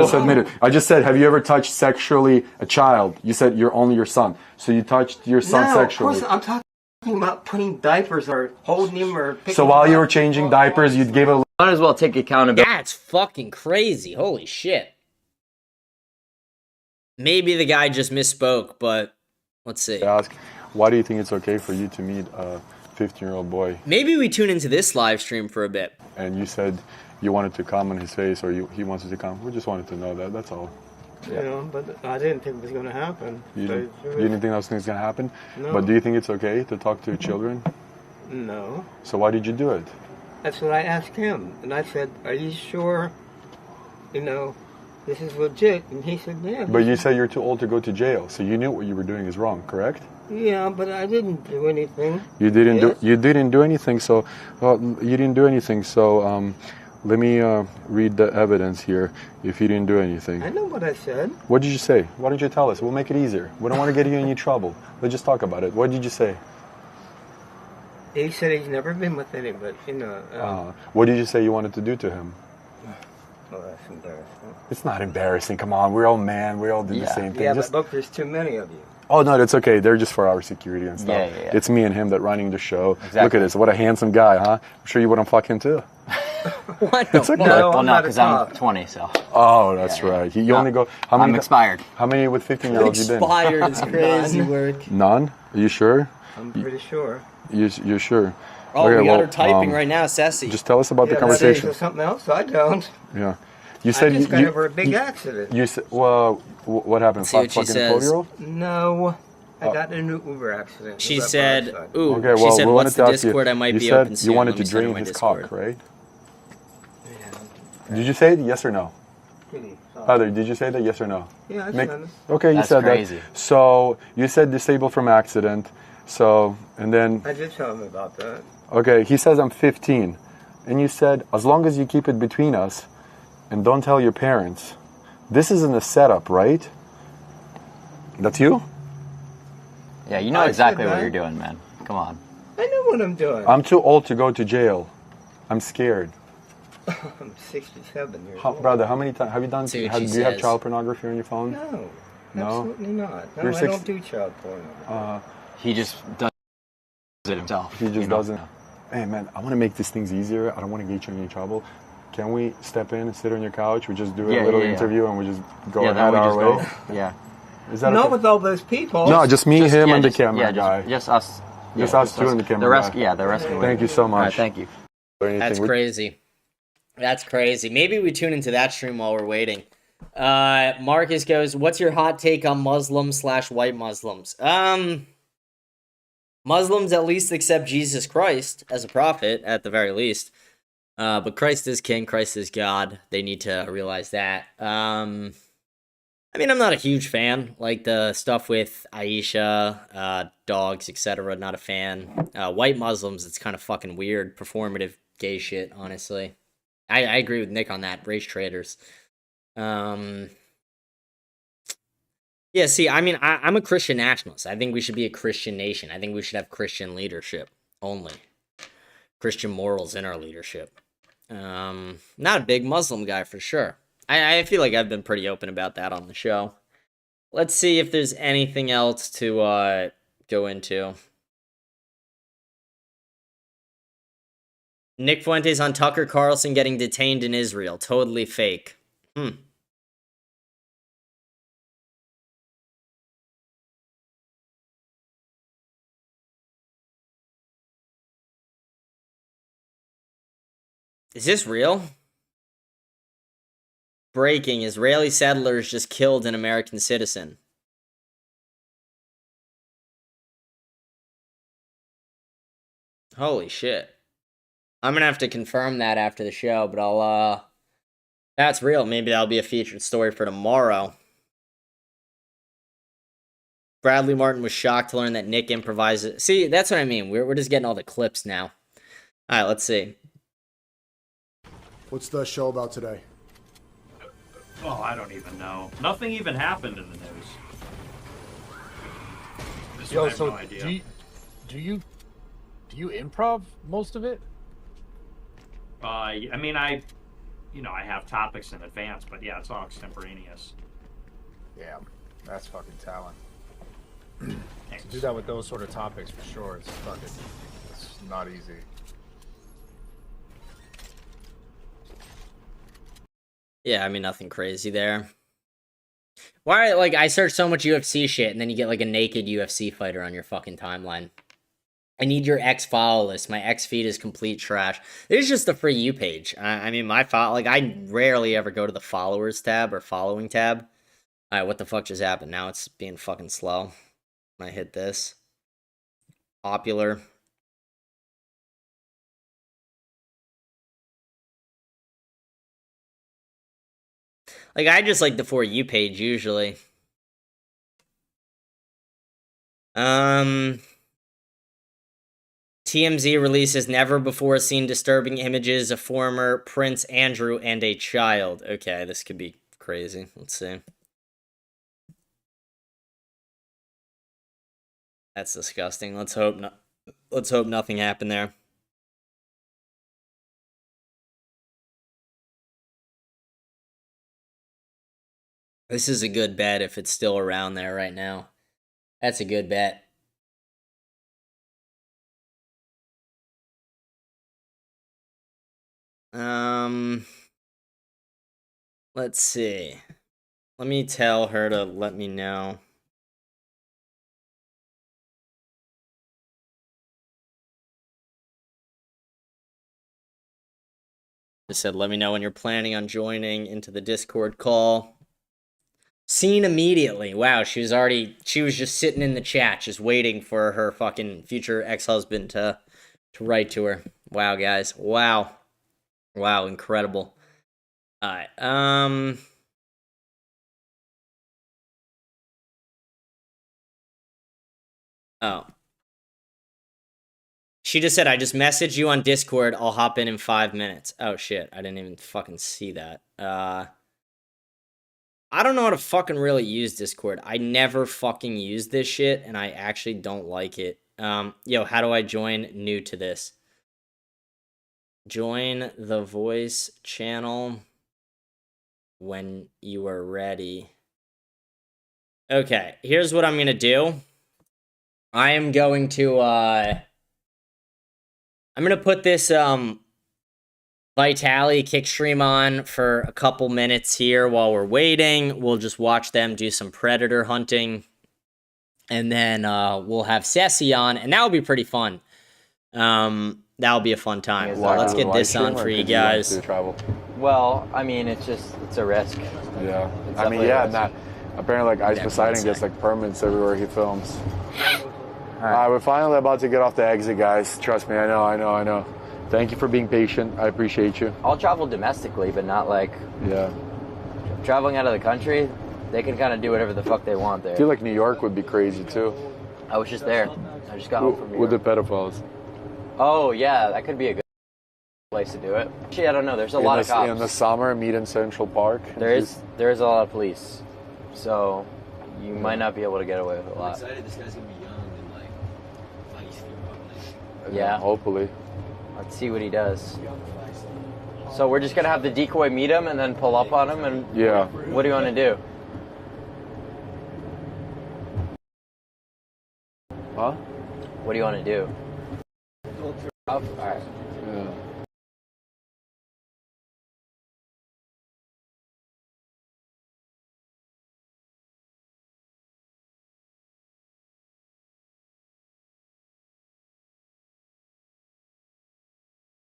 just admitted. I just said, have you ever touched sexually a child? You said you're only your son, so you touched your son sexually. Of course, I'm talking about putting diapers or holding him or. Picking So while you were changing diapers, you'd give a. Might as well take accountability. That's fucking crazy. Holy shit. Maybe the guy just misspoke, but let's see. Ask, why do you think it's okay for you to meet a 15-year-old boy? Maybe we tune into this live stream for a bit. And you said you wanted to come on his face, or he wanted to come. We just wanted to know that. That's all. You know, but I didn't think it was going to happen. You didn't think that was going to happen? No. But do you think it's okay to talk to children? No. So why did you do it? That's what I asked him. And I said, are you sure, this is legit? And he said, yeah. But you said you're too old to go to jail, so you knew what you were doing is wrong, correct? Yeah, but I didn't do anything. You didn't do anything. So you didn't do anything. So let me read the evidence here. If you didn't do anything, I know what I said. What did you say? Why don't you tell us? We'll make it easier. We don't want to get you in any trouble. Let's just talk about it. What did you say? He said he's never been with anybody. What did you say you wanted to do to him? Oh, that's embarrassing. It's not embarrassing. Come on, we're all men. We all do the same thing. Yeah, but look, there's too many of you. Oh, no, that's okay. They're just for our security and stuff. Yeah. It's me and him that running the show. Exactly. Look at this. What a handsome guy, huh? I'm sure you wouldn't fuck him too. What? It's okay. Well, no, because I'm 20, so. Oh, that's right. You only go... I'm expired. How many with 15-year-olds you been? Expired is crazy work. None? Are you sure? I'm pretty sure. You're sure? Oh, okay, we got her typing right now, Ceci. Just tell us about the conversation. Something else? I don't. Yeah. You said I just got over a big accident. You said, well, what happened? See what she says. 12-year-old? No. I got in an Uber accident. She said, ooh, okay, well, she said, we what's the wanted to ask Discord you, I might you be said open soon? You wanted Let me to send her drain my his Discord. cock, right? Did you say it yes or no? Father, did you say that yes or no? Yeah, I said Okay, you said crazy. that. So, you said disabled from accident. So, and then... I did tell him about that. Okay, he says I'm 15. And you said, as long as you keep it between us and don't tell your parents. This isn't a setup, right? That's you? Yeah, you know exactly what you're doing, man. Come on. I know what I'm doing. I'm too old to go to jail. I'm scared. I'm 67 years old. Brother, how many times have you done? Do you have child pornography on your phone? No, no, absolutely not. No, You're I don't do child porn. He just does it himself. He just doesn't. Hey, man, I want to make these things easier. I don't want to get you in any trouble. Can we step in and sit on your couch? We just do a little interview and we just go ahead our way. Yeah. Is that not okay? with all those people. No, just me, him, and the camera guy. Just us. Just us two and the camera the rest, guy. Yeah, the rest. Thank you so much. Thank you. That's crazy. That's crazy. Maybe we tune into that stream while we're waiting. Marcus goes, what's your hot take on Muslim/white Muslims? Muslims at least accept Jesus Christ as a prophet, at the very least. But Christ is king, Christ is God. They need to realize that. I mean, I'm not a huge fan. Like the stuff with Aisha, dogs, etc. Not a fan. White Muslims, it's kind of fucking weird. Performative gay shit, honestly. I agree with Nick on that. Race traders. Yeah, see, I mean, I'm a Christian nationalist. I think we should be a Christian nation. I think we should have Christian leadership only. Christian morals in our leadership. Not a big Muslim guy for sure. I feel like I've been pretty open about that on the show. Let's see if there's anything else to go into. Nick Fuentes on Tucker Carlson getting detained in Israel. Totally fake. Is this real? Breaking. Israeli settlers just killed an American citizen. Holy shit. I'm gonna have to confirm that after the show, but I'll, that's real. Maybe that'll be a featured story for tomorrow. Bradley Martin was shocked to learn that Nick improvises. See, that's what I mean. We're just getting all the clips now. All right, let's see. What's the show about today? Oh, I don't even know. Nothing even happened in the news. Yo, I have so no idea. do you improv most of it? I mean, I have topics in advance, but yeah, it's all extemporaneous. Yeah, that's fucking talent. To do that with those sort of topics for sure, it's not easy. Yeah, I mean, nothing crazy there. Why, like, I search so much UFC shit, and then you get, like, a naked UFC fighter on your fucking timeline. I need your X follow list. My X feed is complete trash. It's just the free you page. I mean, my follow, like, I rarely ever go to the followers tab or following tab. All right, what the fuck just happened? Now it's being fucking slow. When I hit this. Popular. Like, I just like the For You page, usually. TMZ releases never before seen disturbing images of former Prince Andrew and a child. Okay, this could be crazy. Let's see. That's disgusting. Let's hope nothing happened there. This is a good bet if it's still around there right now. That's a good bet. Let's see. Let me tell her to let me know. Just said, let me know when you're planning on joining into the Discord call. Seen immediately. Wow, she was just sitting in the chat, just waiting for her fucking future ex-husband to write to her. Wow, guys. Wow. Wow, incredible. Alright, oh. She just said, I just messaged you on Discord. I'll hop in 5 minutes. Oh, shit. I didn't even fucking see that. I don't know how to fucking really use Discord. I never fucking use this shit, and I actually don't like it. Yo, how do I join new to this? Join the voice channel when you are ready. Okay, here's what I'm going to do. I am going to, I'm going to put this, Vitaly kick stream on for a couple minutes here while we're waiting. We'll just watch them do some predator hunting. And then we'll have CECI on, and that will be pretty fun. that'll be a fun time. Is, Let's uh, get this Live on stream, for or you could want guys. to travel? Well, I mean, it's a risk. Yeah. It's I mean, definitely a yeah, risk. not. Apparently, like Ice Yeah, Poseidon one gets sec. like permits everywhere he films. All All right, we're finally about to get off the exit, guys. Trust me, I know. Thank you for being patient. I appreciate you. I'll travel domestically, but not like Yeah. traveling out of the country. They can kind of do whatever the fuck they want there. I feel like New York would be crazy too. I was just there. I just got home from New With York. the pedophiles. Oh yeah, that could be a good place to do it. Actually, I don't know. There's a lot of cops. In the summer, meet in Central Park. There is a lot of police, so you might not be able to get away with a lot. excited this guy's gonna be young and like feisty. Yeah. Hopefully. Let's see what he does. So we're just gonna have the decoy meet him and then pull up on him, and Yeah. what do you want to do? Huh? What do you want to do? All right. Yeah.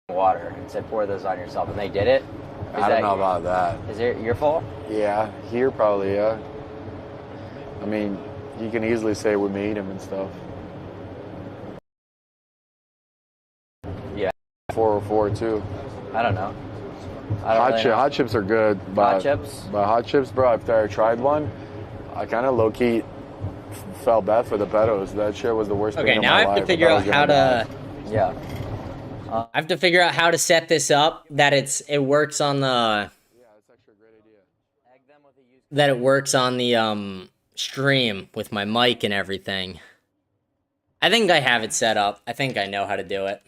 Water and said pour those on yourself, and they did it. I don't know about that. Is it your fault? Yeah, here probably, yeah. I mean, you can easily say we made him and stuff. Yeah. 404 too. I don't know. I don't really know. Hot chips are good, but Hot chips? But hot chips, bro. After I tried one, I kind of low key felt bad for the pedos. That shit was the worst Okay, thing in now my I have life. to figure thought I out was how gonna to. die. Yeah. I have to figure out how to set this up that it works on the. That it works on the stream with my mic and everything. I think I have it set up. I think I know how to do it.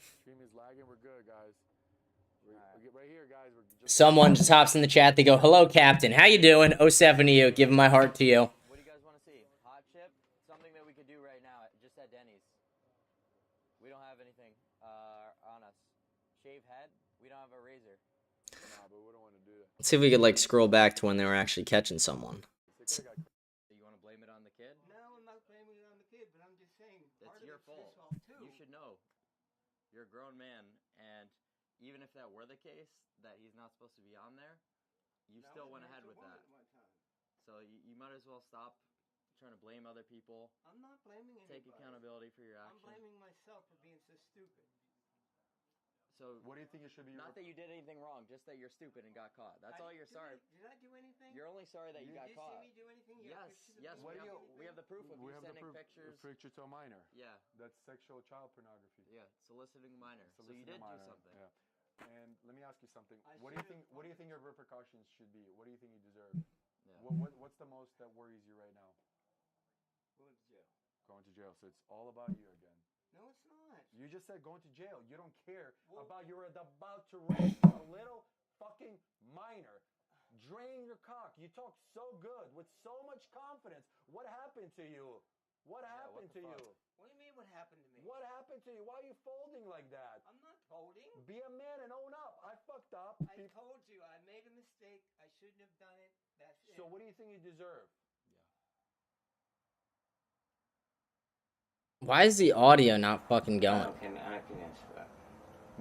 Someone just hops in the chat. They go, "Hello, Captain. How you doing? 07 to you. Giving my heart to you." What do you guys want to see? Hot chip? Something that we could do right now, just at Denny's. We don't have anything on us. Shave head? We don't have a razor. Nah, but we don't want to do that. Let's see if we could like scroll back to when they were actually catching someone. You want to blame it on the kid? No, I'm not blaming it on the kid, but I'm just saying That's your fault. too. You should know. You're a grown man, and even if that were the case, that he's not supposed to be on there, you still went ahead with that. So you might as well stop trying to blame other people. I'm not blaming anybody. Take accountability for your actions. I'm blaming myself for being so stupid. So what do you think it should be? Not that you did anything wrong, just that you're stupid and got caught. That's all you're sorry. Did I do anything? You're only sorry that you got caught. Did you see me do anything? You have Yes, pictures of yes. me? We have the proof of you sending pictures. Picture to a minor. Yeah. That's sexual child pornography. Yeah, soliciting a minor. So you did do something. Yeah. And let me ask you something. What do you think? What do you think your repercussions should be? What do you think you deserve? Yeah. What's the most that worries you right now? Going to jail. Going to jail. So it's all about you again. No, it's not. You just said going to jail. You don't care about you're about to rape a little fucking minor. Drain your cock. You talk so good with so much confidence. What happened to you? What happened to you? What do you mean what happened to me? What happened to you? Why are you folding like that? I'm not folding. Be a man and own up. I fucked up. I told you I made a mistake. I shouldn't have done it. That's it. So what do you think you deserve? Why is the audio not fucking going? I can answer that.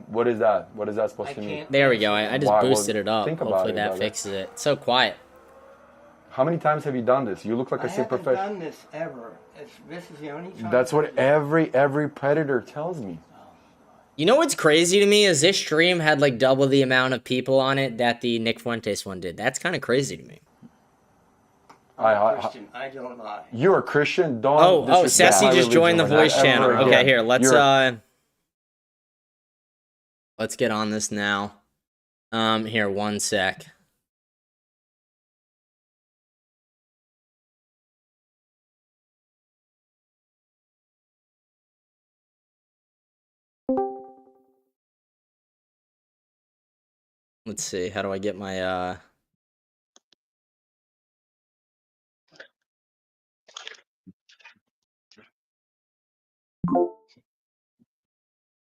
What is that? What is that supposed to mean? There we go. I just Why? boosted Well, it up. think about Hopefully it, that brother. fixes it. It's so quiet. How many times have you done this? You look like I a super haven't professional. done this ever. This is the only time. That's what every predator tells me. You know what's crazy to me is this stream had like double the amount of people on it that the Nick Fuentes one did. That's kind of crazy to me. Christian, I don't lie. You're a Christian. Don't. Oh, disrespect Ceci my just joined the religion voice ever channel. again. Okay, here, let's You're- let's get on this now. Here, one sec. Let's see, how do I get my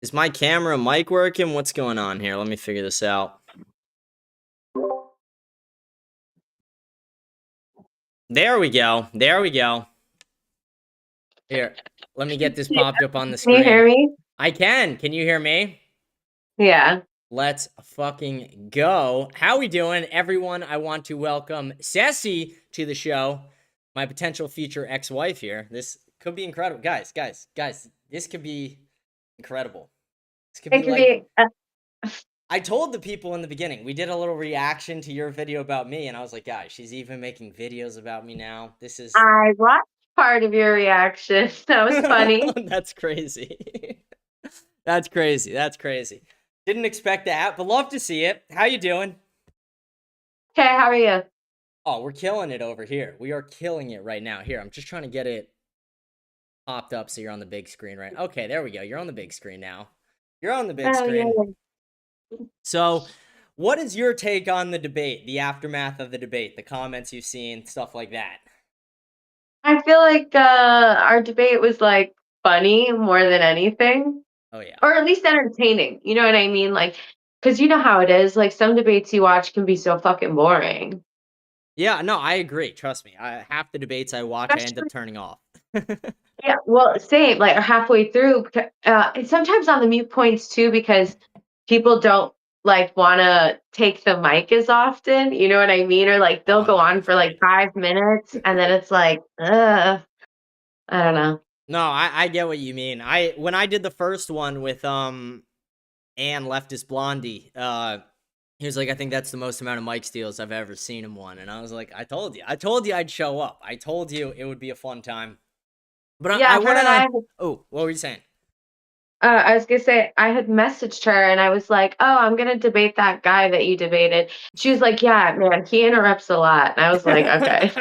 Is my camera mic working? What's going on here? Let me figure this out. There we go. There we go. Here, let me get this popped up on the screen. Can you hear me? I can. Can you hear me? Yeah. Let's fucking go. How we doing, everyone? I want to welcome CECI to the show. My potential future ex-wife here. This could be incredible. Guys. This could be incredible. This could be like... I told the people in the beginning, we did a little reaction to your video about me, and I was like, guys, she's even making videos about me now. This is... I watched part of your reaction. That was funny. That's crazy. That's crazy. Didn't expect that, but love to see it. How you doing? Okay, how are you? Oh, we're killing it over here. We are killing it right now. Here, I'm just trying to get it popped up so you're on the big screen, right? Okay, there we go. You're on the big screen now. You're on the big screen. Yeah. So, what is your take on the debate, the aftermath of the debate, the comments you've seen, stuff like that? I feel like our debate was like funny more than anything. Oh, yeah. Or at least entertaining. You know what I mean? Like, because you know how it is. Like, some debates you watch can be so fucking boring. Yeah, no, I agree. Trust me. Half the debates I watch, I end up turning off. Yeah, well, same. Like, halfway through. And sometimes on the mute points, too, because people don't, like, want to take the mic as often. You know what I mean? Or, like, they'll go on for, like, 5 minutes, and then it's like, I don't know. No, I get what you mean. When I did the first one with Ann Leftist Blondie, he was like, I think that's the most amount of mic steals I've ever seen in one. And I was like, I told you I'd show up. I told you it would be a fun time. But yeah, I want to... Oh, what were you saying? I was going to say, I had messaged her and I was like, oh, I'm going to debate that guy that you debated. She was like, yeah, man, he interrupts a lot. And I was like, okay.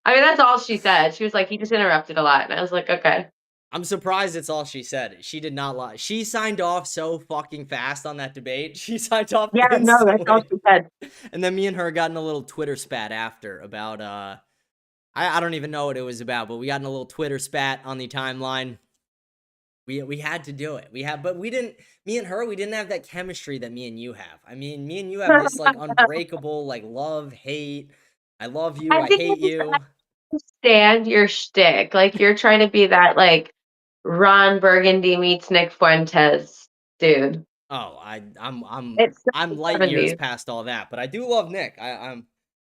I mean, that's all she said. She was like, he just interrupted a lot. And I was like, okay. I'm surprised it's all she said. She did not lie. She signed off so fucking fast on that debate. She signed off instantly. No, that's all she said. And then me and her got in a little Twitter spat after about, I don't even know what it was about, but we got in a little Twitter spat on the timeline. We had to do it. But we didn't, me and her, we didn't have that chemistry that me and you have. I mean, me and you have this, like, unbreakable, like, love, hate. I love you, I hate you. I understand your shtick. Like, you're trying to be that, like, Ron Burgundy meets Nick Fuentes dude. Oh, I'm light years past all that, but I do love Nick. I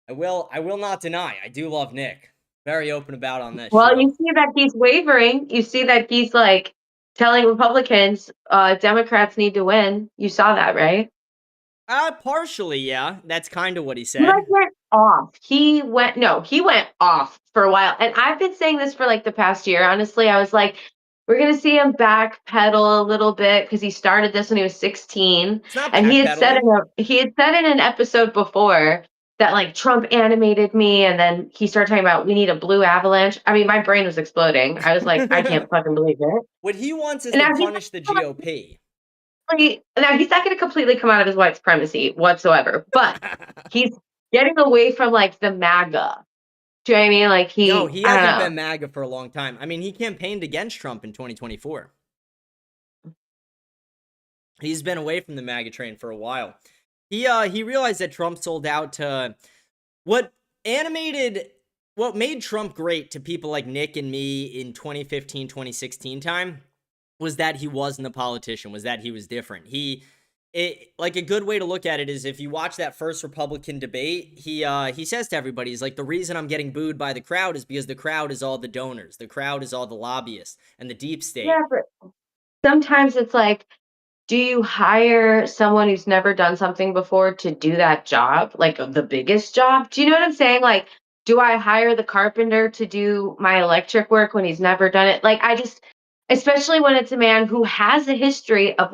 will not deny. I do love Nick. Very open about on this. Well, you see that he's wavering. You see that he's like telling Republicans, Democrats need to win. You saw that, right? Partially, yeah. That's kind of what he said. He like went off. He went off for a while. And I've been saying this for like the past year. Honestly, I was like, we're going to see him backpedal a little bit because he started this when he was 16. And he had said in an episode before that like Trump animated me, and then he started talking about we need a blue avalanche. I mean, my brain was exploding. I was like, I can't fucking believe it. What he wants is to punish the GOP. Now, he's not going to completely come out of his white supremacy whatsoever, but he's getting away from like the MAGA. Do you know what I mean? Like he hasn't been MAGA for a long time. I mean, he campaigned against Trump in 2024. He's been away from the MAGA train for a while. He realized that Trump sold out to what made Trump great to people like Nick and me in 2015, 2016 time was that he wasn't a politician, was that he was different. Like a good way to look at it is if you watch that first Republican debate, he says to everybody, he's like, the reason I'm getting booed by the crowd is because the crowd is all the donors. The crowd is all the lobbyists and the deep state. Yeah, but sometimes it's like, do you hire someone who's never done something before to do that job? Like the biggest job? Do you know what I'm saying? Like, do I hire the carpenter to do my electric work when he's never done it? Like, especially when it's a man who has a history of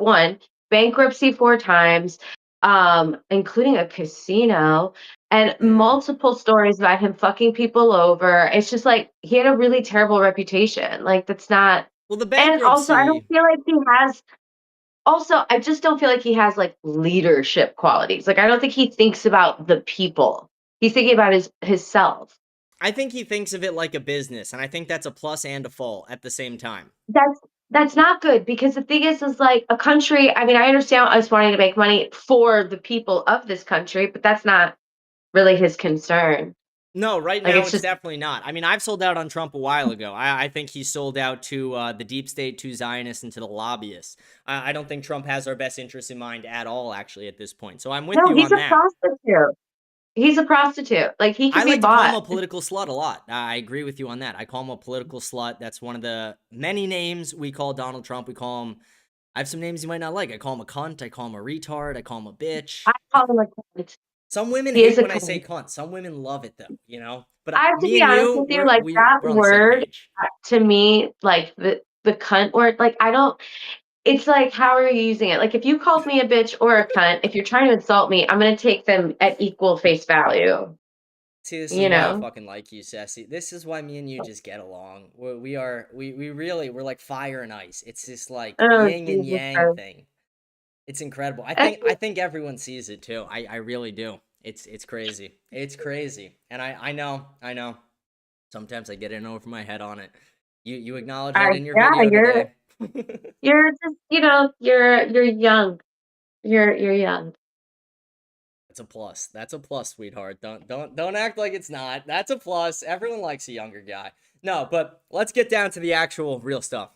bankruptcy 4 times, including a casino, and multiple stories about him fucking people over. It's just like he had a really terrible reputation. Like that's not. Well, the bankruptcy. And also, I don't feel like he has. Also, I just don't feel like he has like leadership qualities. Like I don't think he thinks about the people. He's thinking about his self. I think he thinks of it like a business, and I think that's a plus and a fault at the same time. That's not good because the thing is like a country. I mean, I understand us wanting to make money for the people of this country, but that's not really his concern. No, right Like now it's it's just definitely not. I mean, I've sold out on Trump a while ago. I think he sold out to the deep state, to Zionists, and to the lobbyists. I don't think Trump has our best interests in mind at all, actually, at this point. So I'm with no, you he's on a that. prostitute. He's a prostitute. Like he I can be like to call him bought. a political slut a lot. I agree with you on that. I call him a political slut. That's one of the many names we call Donald Trump. We call him, I have some names you might not like. I call him a cunt. I call him a retard. I call him a bitch. I call him a cunt. Some women He is hate a when I say cunt. cunt. Some women love it though, you know? But I have to me be and honest you, with you, like that we're on the same word page. to me, like the cunt word, like I don't. It's like, how are you using it? Like, if you called me a bitch or a cunt, if you're trying to insult me, I'm gonna take them at equal face value. See, this is You why I know? fucking like you, Ceci. This is why me and you just get along. We're like fire and ice. It's just like Oh, yin and Jesus yang Christ. thing. It's incredible. That's I think everyone sees it too. I really do. It's crazy. It's crazy. And I know. Sometimes I get in over my head on it. You acknowledge that in your yeah, video today. you're just, you're young. You're young. That's a plus. That's a plus, sweetheart. Don't act like it's not. That's a plus. Everyone likes a younger guy. No, but let's get down to the actual real stuff.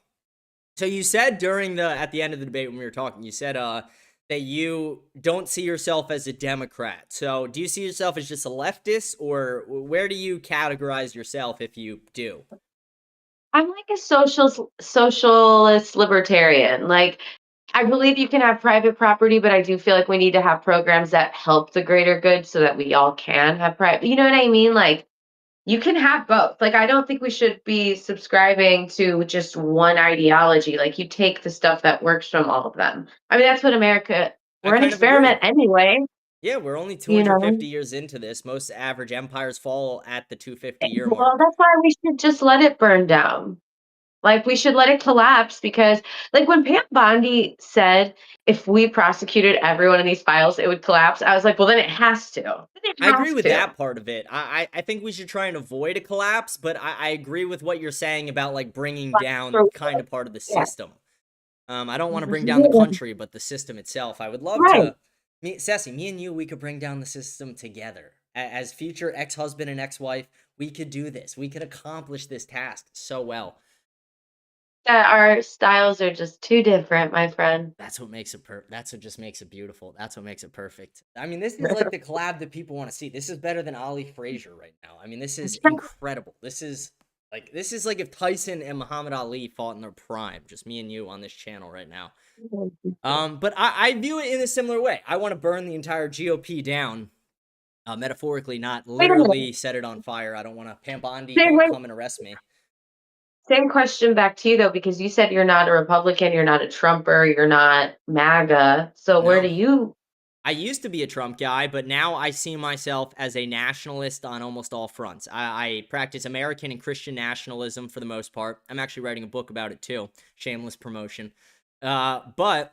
So you said at the end of the debate when we were talking, you said that you don't see yourself as a Democrat. So do you see yourself as just a leftist, or where do you categorize yourself if you do? I'm like a socialist libertarian. Like, I believe you can have private property, but I do feel like we need to have programs that help the greater good so that we all can have private. You know what I mean? Like, you can have both. Like, I don't think we should be subscribing to just one ideology. Like, you take the stuff that works from all of them. I mean, that's what America, I we're an kind of agree. experiment anyway. Yeah, we're only You 250 know? years into this. Most average empires fall at the 250-year Well, mark. that's why we should just let it burn down. Like, we should let it collapse because, like, when Pam Bondi said if we prosecuted everyone in these files, it would collapse, I was like, well, then it has to. Then it I agree has with to. that part of it. I think we should try and avoid a collapse, but I agree with what you're saying about, like, bringing down kind of part of the Yeah. system. I don't want to bring down the country, but the system itself. I would love Right. to, Ceci, me and you, we could bring down the system together. As future ex-husband and ex-wife, we could do this. We could accomplish this task so well. That our styles are just too different, my friend. That's what makes it that's what just makes it beautiful. That's what makes it perfect. I mean, this is like the collab that people want to see. This is better than Ali Frazier right now. I mean, this is incredible. This is like if Tyson and Muhammad Ali fought in their prime. Just me and you on this channel right now. But I view it in a similar way. I want to burn the entire GOP down. Metaphorically, not literally set it on fire. I don't want to Pam Bondi, don't come and arrest me. Same question back to you, though, because you said you're not a Republican, you're not a Trumper, you're not MAGA. So where No. do you? I used to be a Trump guy, but now I see myself as a nationalist on almost all fronts. I practice American and Christian nationalism for the most part. I'm actually writing a book about it too. Shameless promotion. But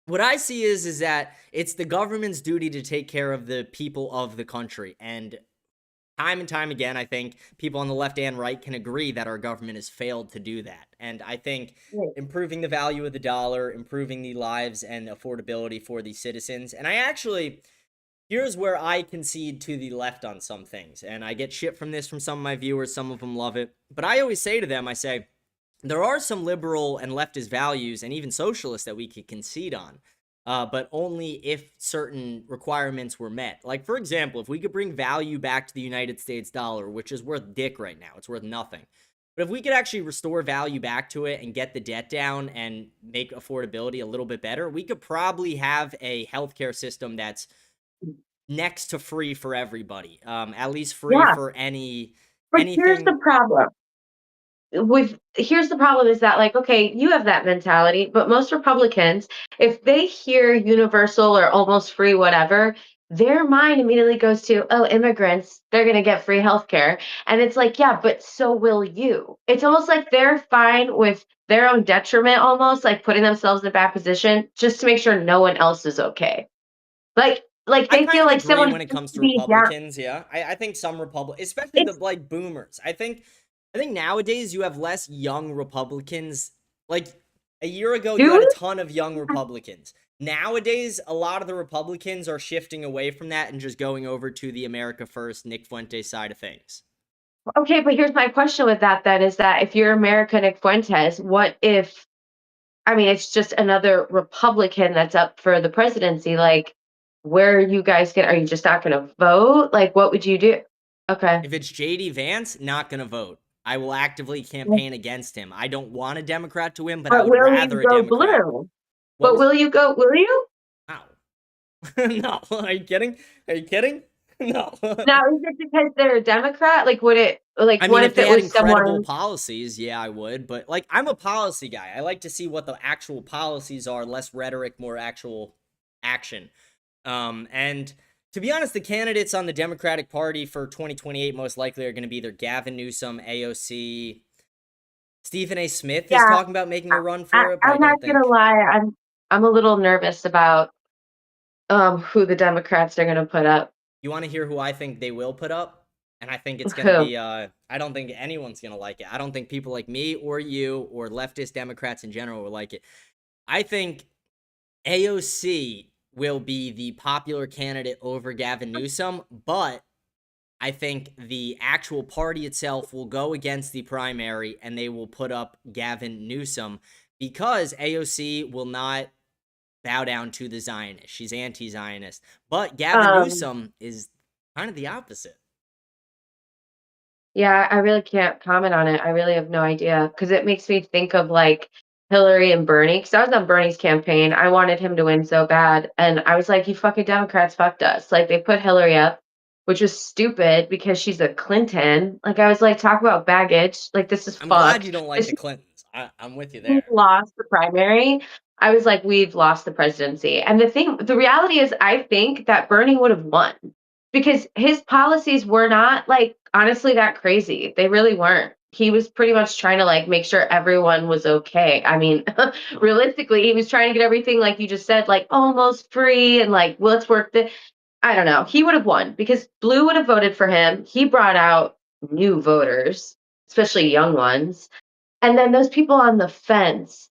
what I see is that it's the government's duty to take care of the people of the country. And time again, I think people on the left and right can agree that our government has failed to do that. And I think improving the value of the dollar, improving the lives and affordability for the citizens. And here's where I concede to the left on some things. And I get shit from this from some of my viewers. Some of them love it. But I always say to them, I say, there are some liberal and leftist values and even socialists that we could concede on. But only if certain requirements were met. Like, for example, if we could bring value back to the United States dollar, which is worth dick right now, it's worth nothing. But if we could actually restore value back to it and get the debt down and make affordability a little bit better, we could probably have a healthcare system that's next to free for everybody. At least free for anything. Here's the problem. Here's the problem is that, like, okay, you have that mentality, but most Republicans, if they hear universal or almost free whatever, their mind immediately goes to, oh, immigrants, they're going to get free healthcare. And it's like, yeah, but so will you. It's almost like they're fine with their own detriment, almost like putting themselves in a bad position just to make sure no one else is okay. Like they feel like someone when it comes to Republicans, yeah. I think some Republicans, especially the like boomers. I think nowadays you have less young Republicans. Like a year ago, you had a ton of young Republicans. nowadays, a lot of the Republicans are shifting away from that and just going over to the America First, Nick Fuentes side of things. Okay, but here's my question with that then, is that if you're America Nick Fuentes, what if, I mean, it's just another Republican that's up for the presidency. Like, where are you guys are you just not going to vote? Like, what would you do? Okay. If it's JD Vance, not going to vote. I will actively campaign against him. I don't want a Democrat to win, but I would will rather you a go Democrat. blue? But will you go, will you? No. Are you kidding? Are you kidding? No. Now, is it because they're a Democrat? Like, would it, like, I what mean, if if they it had was incredible someone? policies, yeah, I would. But, like, I'm a policy guy. I like to see what the actual policies are, less rhetoric, more actual action. And to be honest, the candidates on the Democratic Party for 2028 most likely are going to be either Gavin Newsom, AOC. Stephen A. Smith is talking about making a run for it, but I'm not gonna lie, I'm a little nervous about who the Democrats are gonna put up. You want to hear who I think they will put up? And I think it's going to Who? be, I don't think anyone's going to like it. I don't think people like me or you or leftist Democrats in general will like it. I think AOC will be the popular candidate over Gavin Newsom, but I think the actual party itself will go against the primary and they will put up Gavin Newsom because AOC will not bow down to the Zionists. She's anti-Zionist. But Gavin Newsom is kind of the opposite. Yeah, I really can't comment on it. I really have no idea because it makes me think of like Hillary and Bernie. Because I was on Bernie's campaign. I wanted him to win so bad. And I was like, you fucking Democrats fucked us. Like, they put Hillary up, which was stupid because she's a Clinton. Like, I was like, talk about baggage. Like, this is I'm fucked. glad you don't like the Clintons. I'm with you there. Lost the primary. I was like, we've lost the presidency. And the reality is, I think that Bernie would have won because his policies were not like honestly that crazy. They really weren't. He was pretty much trying to like make sure everyone was okay. I mean, realistically, he was trying to get everything like you just said, like almost free and like, well, let's work the. I don't know. He would have won because Blue would have voted for him. He brought out new voters, especially young ones. And then those people on the fence,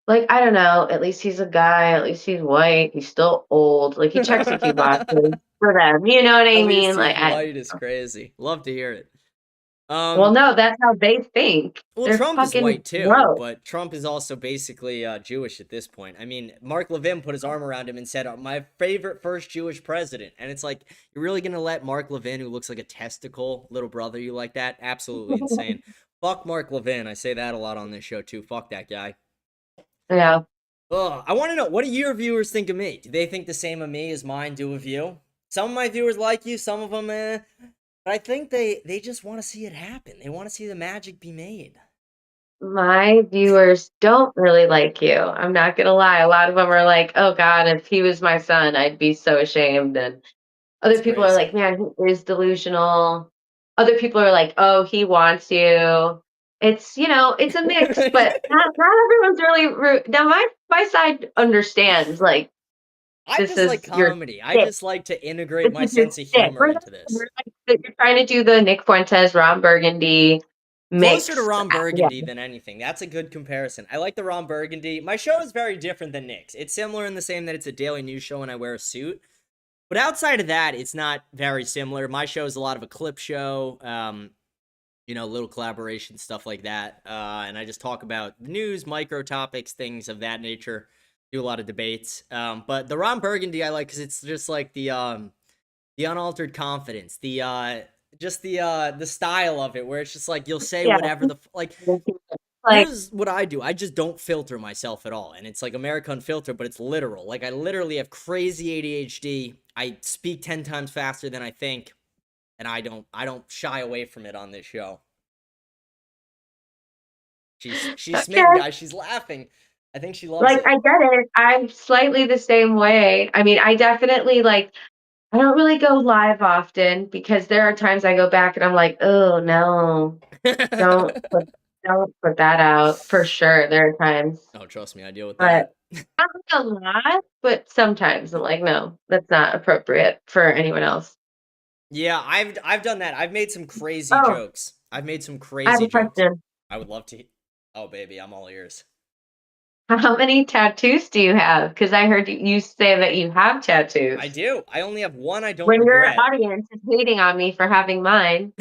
like, I don't know, at least he's a guy, at least he's white, he's still old. Like, he checks a few boxes for them. You know what I At mean? least Like, he's white is crazy. Love to hear it. Well, no, that's how they think. Well, They're Trump is fucking white too, gross. but Trump is also basically Jewish at this point. I mean, Mark Levin put his arm around him and said, "My favorite first Jewish president." And it's like, you're really gonna let Mark Levin, who looks like a testicle, little brother, you like that? Absolutely insane. Fuck Mark Levin. I say that a lot on this show too. Fuck that guy. Yeah. Ugh, I want to know, what do your viewers think of me? Do they think the same of me as mine do of you? Some of my viewers like you, some of them, but I think they just want to see it happen. They want to see the magic be made. My viewers don't really like you. I'm not gonna lie. A lot of them are like, "Oh God, if he was my son, I'd be so ashamed." And other people are like, "Man, he is delusional." Other people are like, "Oh, he wants you." It's it's a mix, but not everyone's really now. My side understands like I this just like is your comedy. I stick. just like to integrate my This is your sense of stick. humor into this. We're like, you're trying to do the Nick Fuentes, Ron Burgundy mix. Closer to Ron Yeah. Burgundy than anything. That's a good comparison. I like the Ron Burgundy. My show is very different than Nick's. It's similar in the same that it's a daily news show and I wear a suit. But outside of that, it's not very similar. My show is a lot of a clip show, little collaboration, stuff like that. And I just talk about the news, micro topics, things of that nature. Do a lot of debates. But the Ron Burgundy I like because it's just like the unaltered confidence, the style of it, where it's just like you'll say whatever like. Here's what I do. I just don't filter myself at all. And it's like America Unfiltered, but it's literal. Like, I literally have crazy ADHD. I speak 10 times faster than I think. And I don't shy away from it on this show. She's smitten, guys. She's laughing. I think she loves it. I get it. I'm slightly the same way. I mean, I definitely I don't really go live often because there are times I go back and I'm like, oh no, don't put that out for sure. There are times. Oh, trust me, I deal with that. Not a lot, but sometimes I'm like, no, that's not appropriate for anyone else. Yeah, I've done that. I've made some crazy jokes. I've made some crazy I have a jokes. question. I would love to. Oh, baby, I'm all ears. How many tattoos do you have? Because I heard you say that you have tattoos. I do. I only have one I don't When your regret. audience is hating on me for having mine.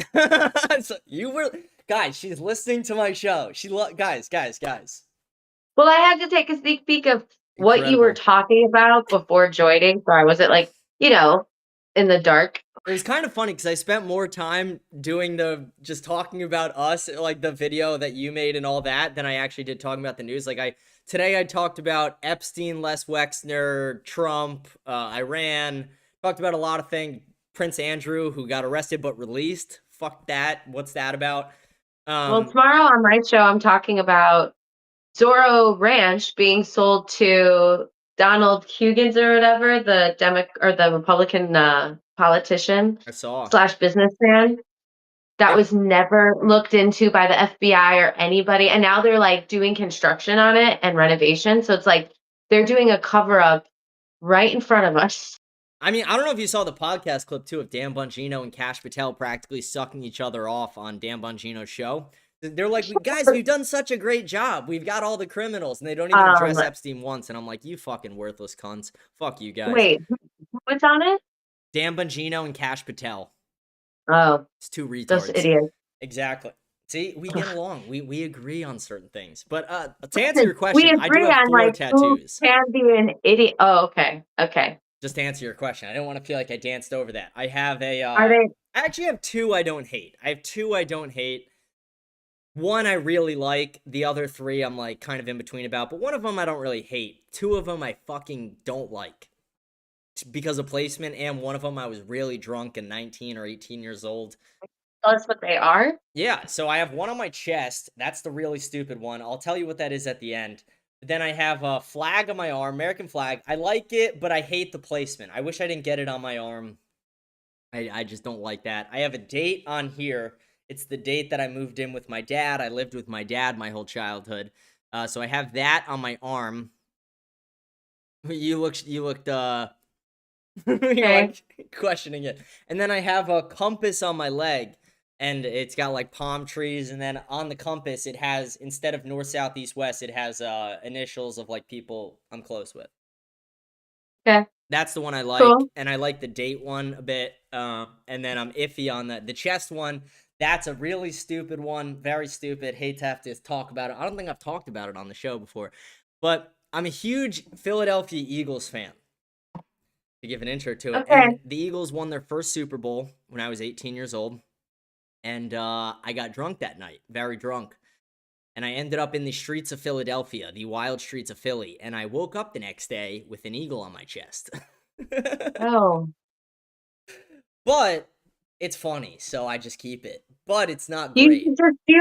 So you were... Guys, she's listening to my show. Guys. Well, I had to take a sneak peek of what you were Incredible. talking about before joining, so I wasn't like, in the dark. It was kind of funny because I spent more time doing just talking about us, like the video that you made and all that, than I actually did talking about the news. Like today I talked about Epstein, Les Wexner, Trump, Iran, talked about a lot of things. Prince Andrew, who got arrested but released. Fuck that. What's that about? Well, tomorrow on my show, I'm talking about Zorro Ranch being sold to Donald Huggins or whatever, the Republican politician I saw / businessman that was never looked into by the FBI or anybody, and now they're like doing construction on it and renovation. So it's like they're doing a cover up right in front of us. I mean, I don't know if you saw the podcast clip too of Dan Bongino and Kash Patel practically sucking each other off on Dan Bongino's show. They're like, guys, we've done such a great job. We've got all the criminals, and they don't even address Epstein once. And I'm like, you fucking worthless cunts. Fuck you guys. Wait, what's on it? Dan Bongino and Kash Patel. Oh, it's two retards. Those idiots. Exactly. See, we get along. We agree on certain things. But to answer your question, we agree I do have on 4 like tattoos. Who can be an idiot? Oh, okay. Just to answer your question, I don't want to feel like I danced over that. I have a. Are they? I actually have 2 I don't hate. I have 2 I don't hate. One I really like. The other 3 I'm like kind of in between about. But one of them I don't really hate. 2 of them I fucking don't like because of placement, and one of them I was really drunk and 19 or 18 years old. Tell us what they are. Yeah, so I have one on my chest. That's the really stupid one. I'll tell you what that is at the end. Then I have a flag on my arm, American flag. I like it, but I hate the placement. I wish I didn't get it on my arm. I just don't like that. I have a date on here. It's the date that I moved in with my dad. I lived with my dad my whole childhood. So I have that on my arm. You looked you're like questioning it. And then I have a compass on my leg. And it's got like palm trees, and then on the compass it has, instead of north, south, east, west, it has initials of like people I'm close with. Okay. That's the one I like, cool. And I like the date one a bit. And then I'm iffy on the chest one. That's a really stupid one, very stupid. Hate to have to talk about it. I don't think I've talked about it on the show before, but I'm a huge Philadelphia Eagles fan. To give an intro to it, and the Eagles won their first Super Bowl when I was 18 years old. And I got drunk that night, very drunk. And I ended up in the streets of Philadelphia, the wild streets of Philly. And I woke up the next day with an eagle on my chest. Oh. But it's funny, so I just keep it. But it's not great. You just do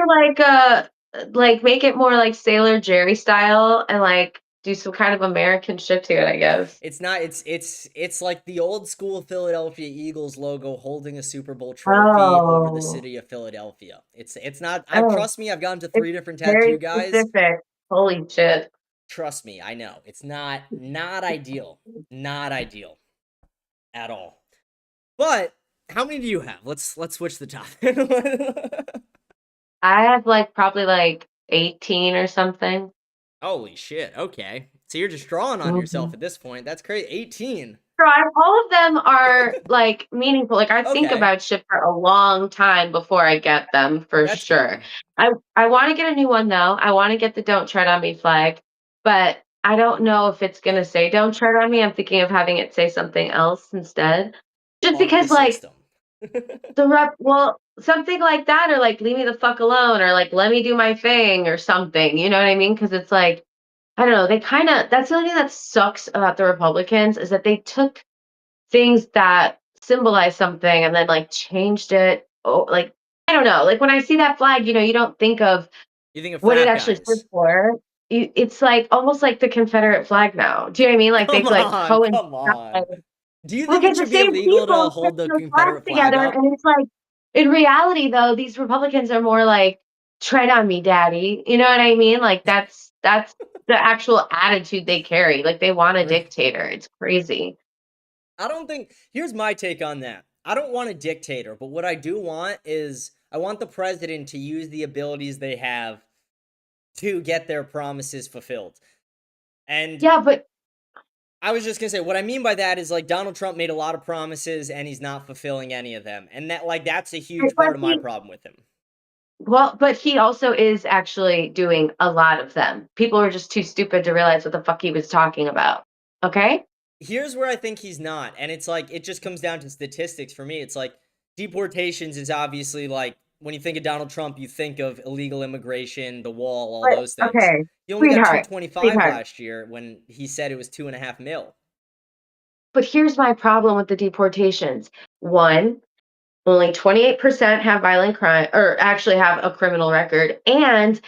like make it more like Sailor Jerry style and like do some kind of American shit to it, I guess. It's not. It's like the old school Philadelphia Eagles logo holding a Super Bowl trophy over the city of Philadelphia. It's not. Trust me, I've gone to 3 different tattoo guys. Specific. Holy shit! Trust me, I know it's not ideal, not ideal, at all. But how many do you have? Let's switch the topic. I have like probably like 18 or something. Holy shit, okay. So you're just drawing on yourself at this point. That's crazy. 18. All of them are like meaningful. Like I think about shit for a long time before I get them, for sure. I want to get a new one though. I want to get the "Don't Tread on Me" flag, but I don't know if it's gonna say "Don't tread on me." I'm thinking of having it say something else instead, just because like something like that, or like "Leave me the fuck alone," or like "Let me do my thing," or something. You know what I mean? Because it's like, I don't know. That's the only thing that sucks about the Republicans, is that they took things that symbolize something and then like changed it. Oh, like, I don't know. Like when I see that flag, you don't think of what it actually stood for. It's like almost like the Confederate flag now. Do you know what I mean? Like they've like come on. Do you think it should be illegal to hold the Confederate flag up? And it's like, in reality though, these Republicans are more like, tread on me, daddy. You know what I mean? Like that's the actual attitude they carry. Like they want a dictator. It's crazy. Here's my take on that. I don't want a dictator, but what I do want is, I want the president to use the abilities they have to get their promises fulfilled. And yeah, but I was just gonna say, what I mean by that is like Donald Trump made a lot of promises and he's not fulfilling any of them, and that's a huge part of my problem with him. Well, but he also is actually doing a lot of them. People are just too stupid to realize what the fuck he was talking about. Okay? Here's where I think he's not, and it's like it just comes down to statistics for me. It's like deportations is obviously like when you think of Donald Trump, you think of illegal immigration, the wall, all those things. Okay, He only got sweetheart, 225 sweetheart. last year when he said it was 2.5 mil. But here's my problem with the deportations. One, only 28% have violent crime or actually have a criminal record. And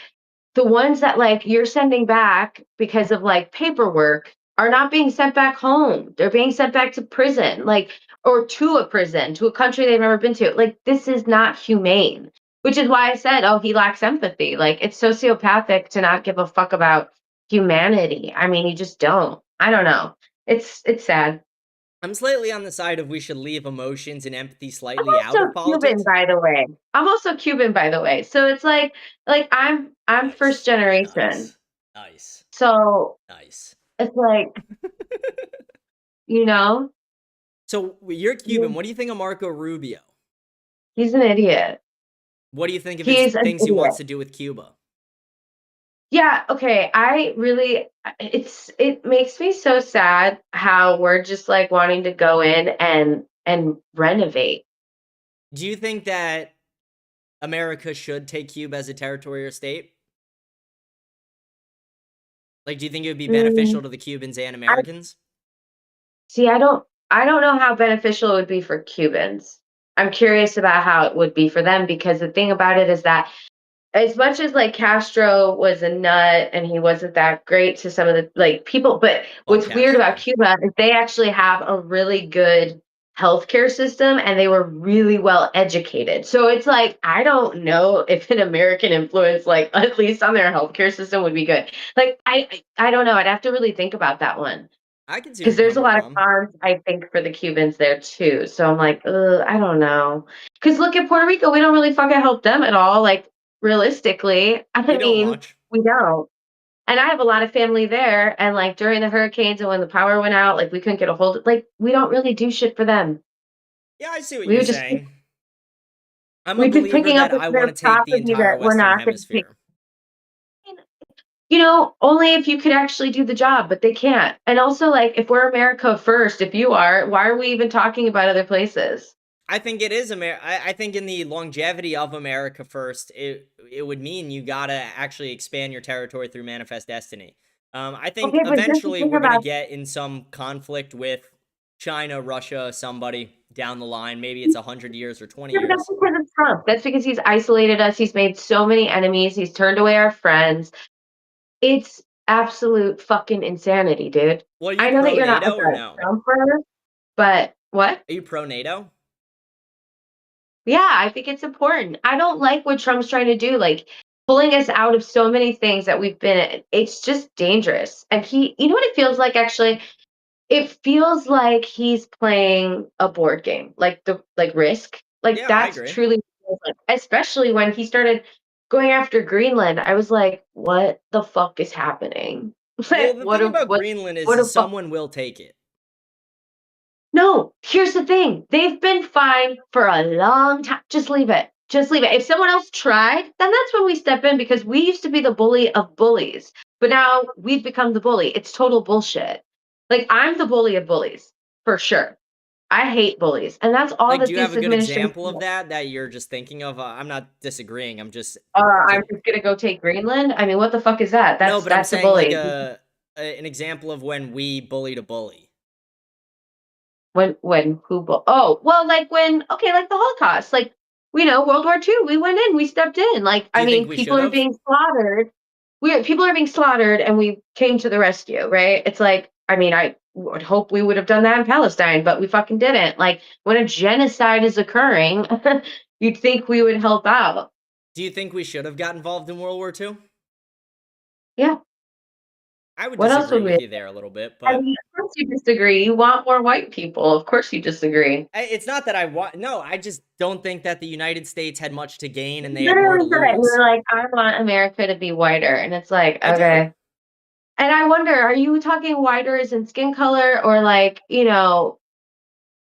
the ones that like you're sending back because of like paperwork are not being sent back home. They're being sent back to prison, like, or to a prison, to a country they've never been to. Like, this is not humane, which is why I said, oh, he lacks empathy. Like, it's sociopathic to not give a fuck about humanity. I mean, you just don't. I don't know. It's sad. I'm slightly on the side of we should leave emotions and empathy I'm slightly out also of politics. Cuban, by the way. I'm also Cuban, by the way. So it's like I'm Nice. first generation. Nice. So Nice. it's like, you know, So you're Cuban. What do you think of Marco Rubio? he's an idiot. What do you think of He's his an things he idiot. wants to do with Cuba? Yeah, okay. It makes me so sad how we're just like wanting to go in and renovate. Do you think that America should take Cuba as a territory or state? Like, do you think it would be beneficial to the Cubans and Americans? See, I don't know how beneficial it would be for Cubans. I'm curious about how it would be for them because the thing about it is that as much as like Castro was a nut and he wasn't that great to some of the like people, but what's weird about Cuba is they actually have a really good healthcare system and they were really well educated. So it's like I don't know if an American influence, like at least on their healthcare system, would be good. Like I don't know. I'd have to really think about that one. I can see Because where you're there's a lot coming of cons, I think, for the Cubans there too. So I'm like, I don't know. Because look at Puerto Rico, we don't really fucking help them at all. Like realistically, I We don't mean, much. we don't. And I have a lot of family there. And like during the hurricanes and when the power went out, like we couldn't get a hold of, like we don't really do shit for them. Yeah, I see what We you're would just saying. I'm a we'd be believer picking up that I their want to take the property entire that we're Western not going to take. Hemisphere. You know, only if you could actually do the job, but they can't. And also, like, if we're America first, if you are, why are we even talking about other places? I think it is I think in the longevity of America first, it would mean you gotta actually expand your territory through manifest destiny. I think Okay, but just eventually think we're gonna about get in some conflict with China, Russia, somebody down the line. Maybe it's 100 years or 20 yeah, but that's years. because of Trump. That's because he's isolated us. He's made so many enemies. He's turned away our friends. It's absolute fucking insanity, dude. Well, are you I know that pro you're not NATO like or a no? Trumper, but what? Are you pro NATO? Yeah, I think it's important. I don't like what Trump's trying to do, like pulling us out of so many things that we've been in. It's just dangerous. And you know what it feels like actually? It feels like he's playing a board game, like Risk. Like Yeah, I that's agree. truly what it feels like. Especially when he started going after Greenland. I was like, what the fuck is happening? Well, Like, the thing about Greenland what a is someone will take it. No, here's the thing. They've been fine for a long time. Just leave it. Just leave it. If someone else tried, then that's when we step in because we used to be the bully of bullies. But now we've become the bully. It's total bullshit. Like I'm the bully of bullies, for sure. I hate bullies. And that's all Like, that do you have this a good administration example of that you're just thinking of? I'm not disagreeing. I'm just I'm just gonna go take Greenland. I mean, what the fuck is that? no, but I'm That's a saying like bully. an example of when we bullied a bully. When who? Oh, well, like when like the Holocaust, like World War II, we went in, we stepped in. Like Do I you think mean, we people should are have? being slaughtered. People are being slaughtered, and we came to the rescue, right? It's like I mean, I would hope we would have done that in Palestine, but we fucking didn't. Like when a genocide is occurring, you'd think we would help out. Do you think we should have got involved in World War II? Yeah. I would What else disagree would with we? you there a little bit, I but mean, of course you disagree. You want more white people. Of course you disagree. it's not that I want. No, I just don't think that the United States had much to gain and they had more to Literally said it. lose. You're like, I want America to be whiter, and it's like, I do. okay. And I wonder, are you talking whiter as in skin color, or like, you know,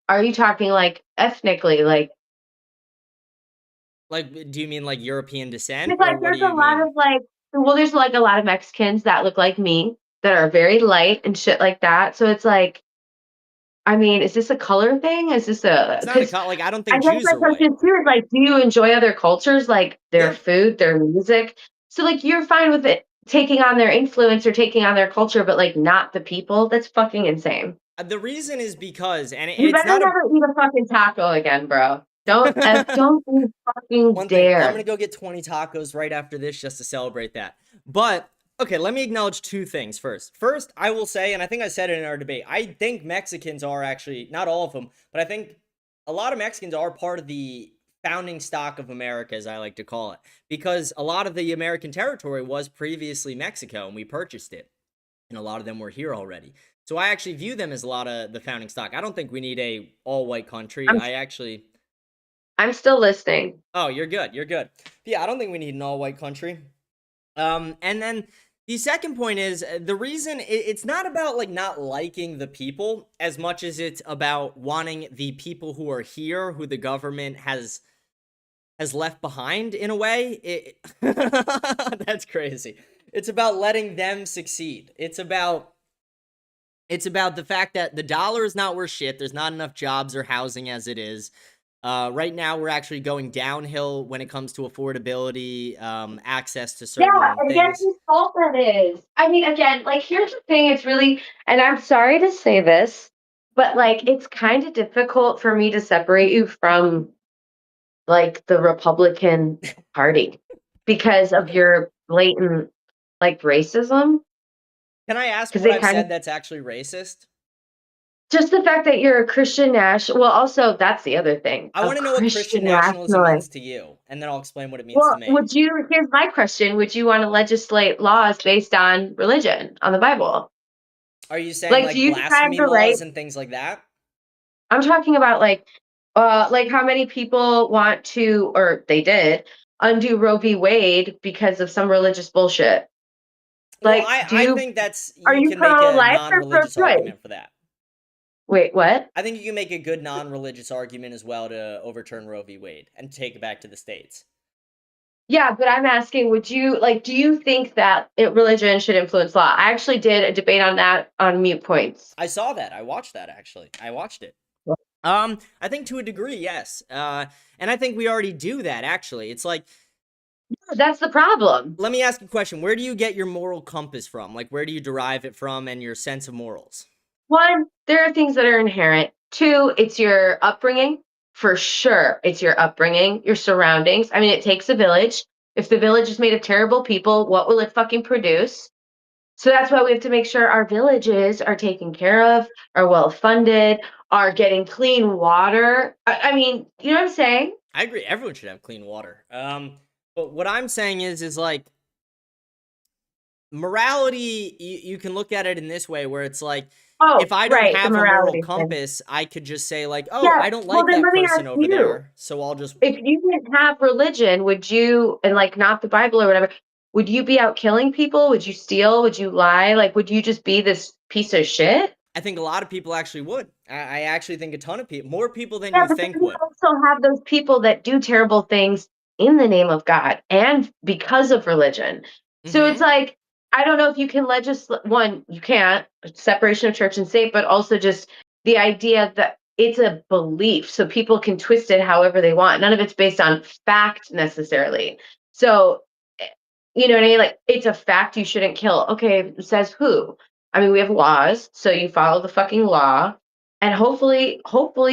are you talking like ethnically, like? Like, do you mean like European descent, It's or like what do there's a you lot mean? of like, well, there's like a lot of Mexicans that look like me that are very light and shit like that. So it's like, I mean, is this a color thing? Is this a, It's not because like I don't I think guess Jews my are white. question too is like, do you enjoy other cultures, like their Yeah. food, their music? So like, you're fine with it taking on their influence or taking on their culture, but like not the people? That's fucking insane. The reason is because, and You it's better not a never eat a fucking taco again, bro. Don't you fucking one thing. I'm dare. gonna go get 20 tacos right after this just to celebrate that. But okay, let me acknowledge two things first. First, I will say, and I think I said it in our debate, I think Mexicans are actually, not all of them, but I think a lot of Mexicans are part of the founding stock of America, as I like to call it, because a lot of the American territory was previously Mexico, and we purchased it, and a lot of them were here already. So I actually view them as a lot of the founding stock. I don't think we need a all-white country. I'm still listening. Oh, you're good. You're good. Yeah, I don't think we need an all-white country. And then the second point is the reason it's not about like not liking the people as much as it's about wanting the people who are here, who the government has left behind in a way. That's crazy. It's about letting them succeed. It's about the fact that the dollar is not worth shit. There's not enough jobs or housing as it is. Right now, we're actually going downhill when it comes to affordability, access to certain And guess things. whose fault that is? I mean, again, like here's the thing, it's really, and I'm sorry to say this, but like it's kind of difficult for me to separate you from like the Republican Party because of your blatant like racism. Can I ask 'Cause what they I've kind of said that's actually racist? just the fact that you're a Christian national, well, also that's the other thing, I a want to know what Christian Christian nationalism nationalist. means to you, and then I'll explain what it means to Well, me. here's my question, would you want to legislate laws based on religion, on the Bible? Are you saying Like, do like you think I have blasphemy the right? laws and things like that? I'm talking about like how many people want to, or they did, undo Roe v. Wade because of some religious bullshit. Well, Like, I think that's, are you you can make a pro-life or non-religious pro-choice? argument for that. Wait, what? I think you can make a good non-religious argument as well to overturn Roe v. Wade and take it back to the states. Yeah, but I'm asking, would you do you think that religion should influence law? I actually did a debate on that on Mute Points. I saw that. I watched that actually. I watched it. I think to a degree, yes. And I think we already do that actually. It's like, that's the problem. Let me ask you a question. Where do you get your moral compass from? Like, where do you derive it from and your sense of morals? One, there are things that are inherent. Two, it's your upbringing. For sure, it's your upbringing, your surroundings. I mean, it takes a village. If the village is made of terrible people, what will it fucking produce? So that's why we have to make sure our villages are taken care of, are well funded, are getting clean water. I mean, you know what I'm saying? I agree. Everyone should have clean water. But what I'm saying is like, morality, you can look at it in this way where it's like, if I don't have a moral compass, I could just say like, oh, I don't like that person over there, so I'll just... If you didn't have religion, would you, and like not the Bible or whatever, would you be out killing people? Would you steal? Would you lie? Like, would you just be this piece of shit? I think a lot of people actually would. I actually think a ton of people, more people than you think would. Also have those people that do terrible things in the name of God and because of religion. So it's like, I don't know if you can legislate, one, you can't, separation of church and state, but also just the idea that it's a belief. So people can twist it however they want. None of it's based on fact necessarily. So, you know what I mean? Like, it's a fact you shouldn't kill. Okay, says who? I mean, we have laws, so you follow the fucking law. And hopefully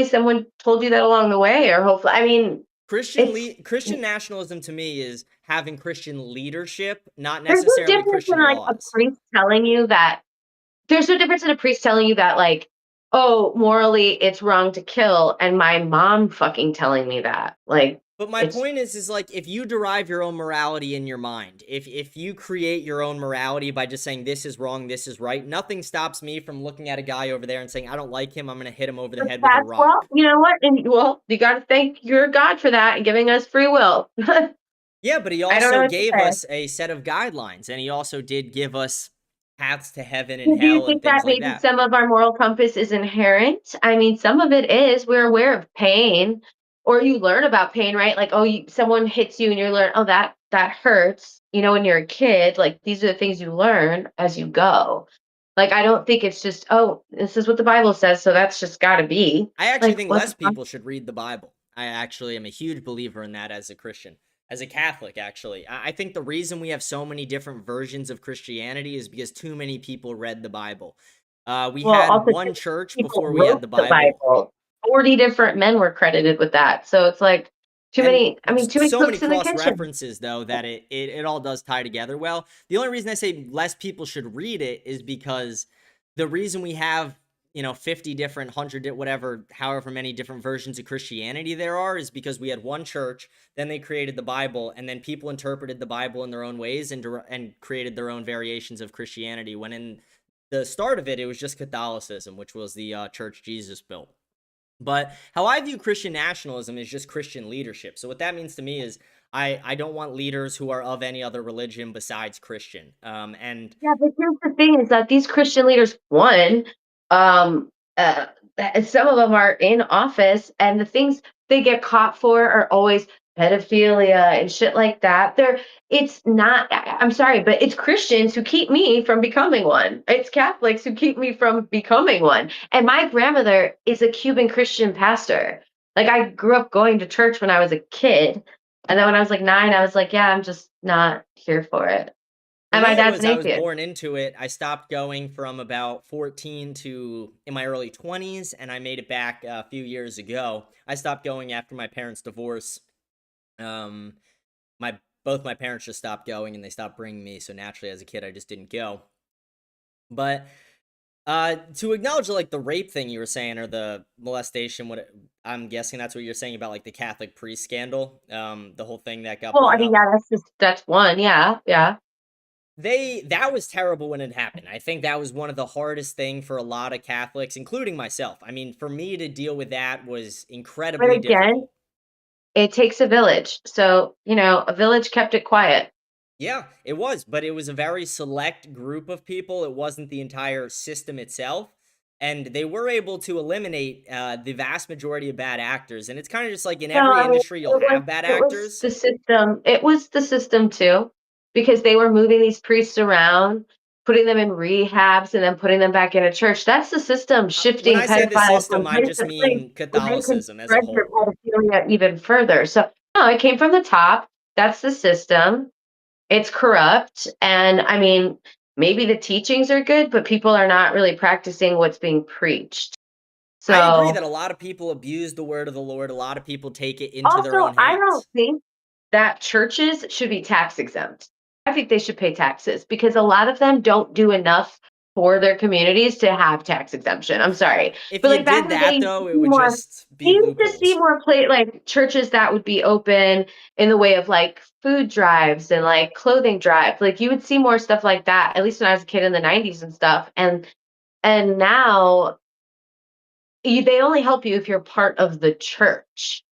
someone told you that along the way, or hopefully, I mean, Christian nationalism to me is having Christian leadership, not there's necessarily no difference Christian in like laws. a priest telling you that. There's no difference in a priest telling you that, like, oh, morally it's wrong to kill, and my mom fucking telling me that. Like, but my point is like, if you derive your own morality in your mind, if you create your own morality by just saying this is wrong, this is right, nothing stops me from looking at a guy over there and saying, I don't like him, I'm going to hit him over the head with a rock. Well, you know what? And well, you got to thank your God for that and giving us free will. Yeah, but he also gave us a set of guidelines, and he also did give us paths to heaven Do and you hell and think things that like maybe that. some of our moral compass is inherent? I mean, some of it is. We're aware of pain, or you learn about pain, right? Like, someone hits you and you learn, oh, that hurts. When you're a kid, like these are the things you learn as you go. Like, I don't think it's just, oh, this is what the Bible says, so that's just got to be. I actually Like, think what less the fuck? people should read the Bible. I actually am a huge believer in that as a Christian. As a Catholic, actually. I think the reason we have so many different versions of Christianity is because too many people read the Bible. We Well, had also, one church people before we had wrote the the Bible. Bible. 40 different men were credited with that. So it's like too And many, too many so many cooks in the cross kitchen. references, though, that it all does tie together well. The only reason I say less people should read it is because the reason we have 50 different, 100, whatever, however many different versions of Christianity there are is because we had one church, then they created the Bible, and then people interpreted the Bible in their own ways and created their own variations of Christianity, when in the start of it, it was just Catholicism, which was the church Jesus built. But how I view Christian nationalism is just Christian leadership. So what that means to me is I don't want leaders who are of any other religion besides Christian. And Yeah, but here's the thing is that these Christian leaders, one, um, some of them are in office, and the things they get caught for are always pedophilia and shit like that. It's not, I'm sorry, but it's Christians who keep me from becoming one. It's Catholics who keep me from becoming one. And my grandmother is a Cuban Christian pastor. Like, I grew up going to church when I was a kid. And then when I was like 9, I was like, yeah, I'm just not here for it. for And me, my it dad's was an I was atheist. born into it. I stopped going from about 14 to in my early 20s, and I made it back a few years ago. I stopped going after my parents' divorce. My both my parents just stopped going, and they stopped bringing me. So naturally, as a kid, I just didn't go. But to acknowledge like the rape thing you were saying, or the molestation, I'm guessing that's what you're saying about like the Catholic priest scandal, the whole thing that got Well, I blown mean, up. yeah, that's one. Yeah, yeah. That was terrible when it happened. I think that was one of the hardest thing for a lot of Catholics, including myself. I mean, for me to deal with that was But incredibly again, difficult. it takes a village. So, a village kept it quiet. Yeah, it was, but it was a very select group of people. It wasn't the entire system itself. And they were able to eliminate the vast majority of bad actors. And it's kind of just like in No, every I mean, industry, you'll have bad it was actors. the system. It was the system too, because they were moving these priests around, putting them in rehabs, and then putting them back in a church. That's the system When shifting I say the pedophiles system, from I place just to place mean where they can Catholicism as a spread their whole. pedophilia even further. So, no, it came from the top. That's the system. It's corrupt. And I mean, maybe the teachings are good, but people are not really practicing what's being preached. I agree that So, a lot of people abuse the word of the Lord. A lot of people take it into their also, own I don't hands. think that churches should be tax exempt. I think they should pay taxes because a lot of them don't do enough for their communities to have tax exemption. I'm sorry. If But you like back did in the day, that, though, it would just be you used to see loopholes. more like churches that would be open in the way of like food drives and like clothing drives. Like you would see more stuff like that, at least when I was a kid in the 90s and stuff. And now they only help you if you're part of the church.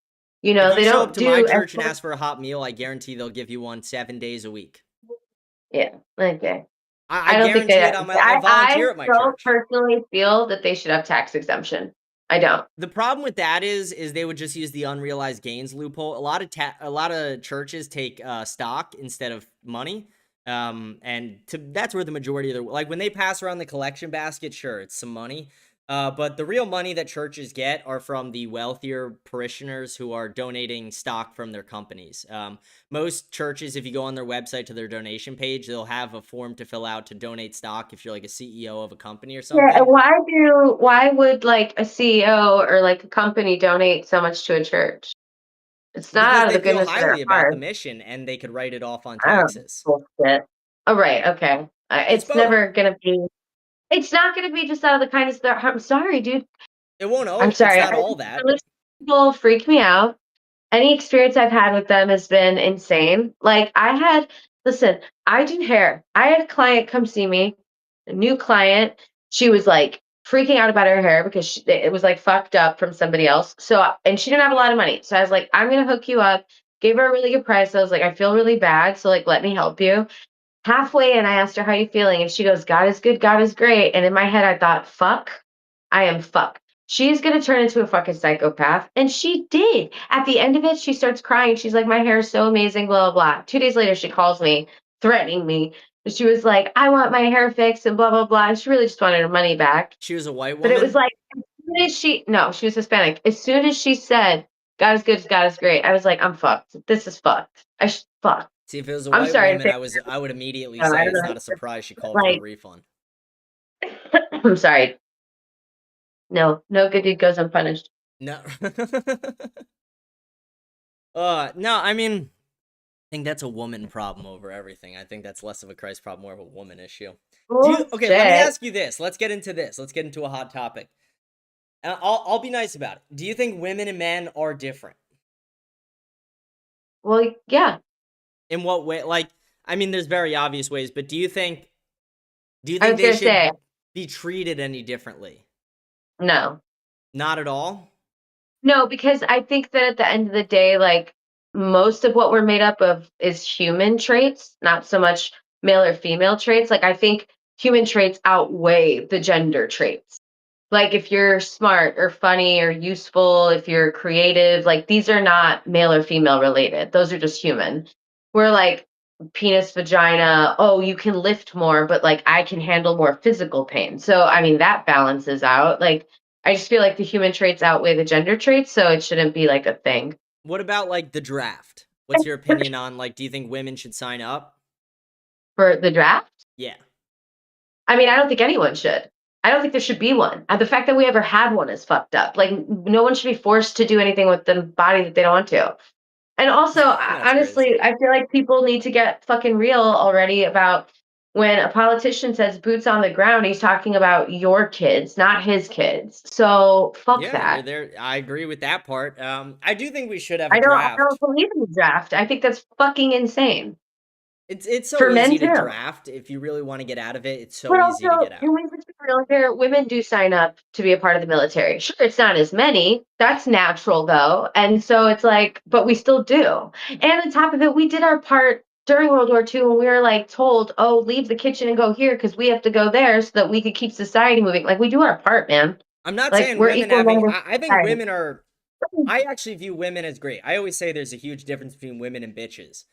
If you They show up don't to my do as church and much. ask for a hot meal, I guarantee they'll give you one 7 days a week. Yeah, okay. I I don't think guarantee they it. I I volunteer at my don't church. personally feel that they should have tax exemption. I don't. The problem with that is they would just use the unrealized gains loophole. A lot of churches take stock instead of money. That's where the majority of their, like when they pass around the collection basket, sure, it's some money. But the real money that churches get are from the wealthier parishioners who are donating stock from their companies. Most churches, if you go on their website to their donation page, they'll have a form to fill out to donate stock if you're like a CEO of a company or Yeah, and something. why would like a CEO or like a company donate so much to a church? It's not Because out of they the feel goodness of highly their about the heart. mission and they could write it off on I don't know. taxes. Bullshit. Oh, right. Okay. It's It's both. never gonna be. It's not gonna be just out of the kindness of their heart. I'm sorry, dude. It won't I'm it's sorry. not all that. Religious people freak me out. Any experience I've had with them has been insane. Like listen, I do hair. I had a client come see me, a new client. She was like freaking out about her hair because it was like fucked up from somebody else. So, and she didn't have a lot of money. So I was like, I'm going to hook you up. Gave her a really good price. I was like, I feel really bad. So like, let me help you. halfway in, I asked her, how you feeling? And she goes, God is good, God is great. And in my head, I thought, fuck, I am fucked. She's going to turn into a fucking psychopath. And she did. At the end of it, she starts crying. She's like, my hair is so amazing, blah, blah, blah. 2 days later, she calls me, threatening me. She was like, I want my hair fixed and blah, blah, blah. And she really just wanted her money back. She was a white But woman? it was like, as soon as no, she was Hispanic. As soon as she said, God is good, God is great, I was like, I'm fucked. This is fucked. Fuck. See, if it was a I'm white sorry woman, I would immediately I say don't it's know. not a surprise she called for a Like, refund. I'm sorry. No good deed goes unpunished. No. No, I mean, I think that's a woman problem over everything. I think that's less of a Christ problem, more of a woman issue. Okay, let me ask you this. Let's get into this. Let's get into a hot topic. I'll be nice about it. Do you think women and men are different? Well, yeah. In what way? Like, I mean, there's very obvious ways, but do you think they should be treated any differently? No. Not at all? No, because I think that at the end of the day, like, most of what we're made up of is human traits, not so much male or female traits. Like, I think human traits outweigh the gender traits. Like, if you're smart or funny or useful, if you're creative, like, these are not male or female related. Those are just human. We're like penis, vagina, oh, you can lift more, but like I can handle more physical pain. So, I mean, that balances out. Like, I just feel like the human traits outweigh the gender traits, so it shouldn't be like a thing. What about like the draft? What's your opinion on, like, do you think women should sign up? For the draft? Yeah. I mean, I don't think anyone should. I don't think there should be one. And the fact that we ever had one is fucked up. Like, no one should be forced to do anything with the body that they don't want to. And also, honestly, I feel like people need to get fucking real already about when a politician says boots on the ground, he's talking about your kids, not his kids. So fuck that. You're there. I agree with that part. I do think we should have a I draft. don't believe in the draft. I think that's fucking insane. It's so For easy men to too. draft. If you really want to get out of it, it's so But easy to also, get out. can we just be real here? Women do sign up to be a part of the military. Sure, it's not as many. That's natural, though. And so it's like, but we still do. And on top of it, we did our part during World War II when we were like told, oh, leave the kitchen and go here because we have to go there so that we could keep society moving. Like, we do our part, man. I'm not like, saying we're women equal having. members I think society. women are. I actually view women as great. I always say there's a huge difference between women and bitches.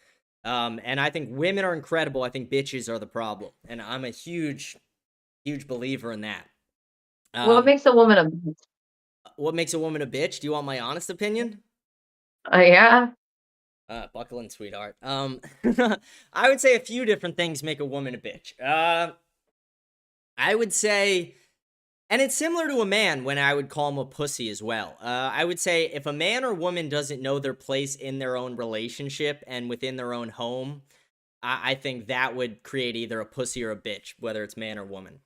And I think women are incredible. I think bitches are the problem. And I'm a huge believer in that. What makes a woman a bitch? What makes a woman a bitch? Do you want my honest opinion? Yeah. Buckle in, sweetheart. I would say a few different things make a woman a bitch. I would say, and it's similar to a man when I would call him a pussy as well. I would say if a man or woman doesn't know their place in their own relationship and within their own home, I think that would create either a pussy or a bitch, whether it's man or woman.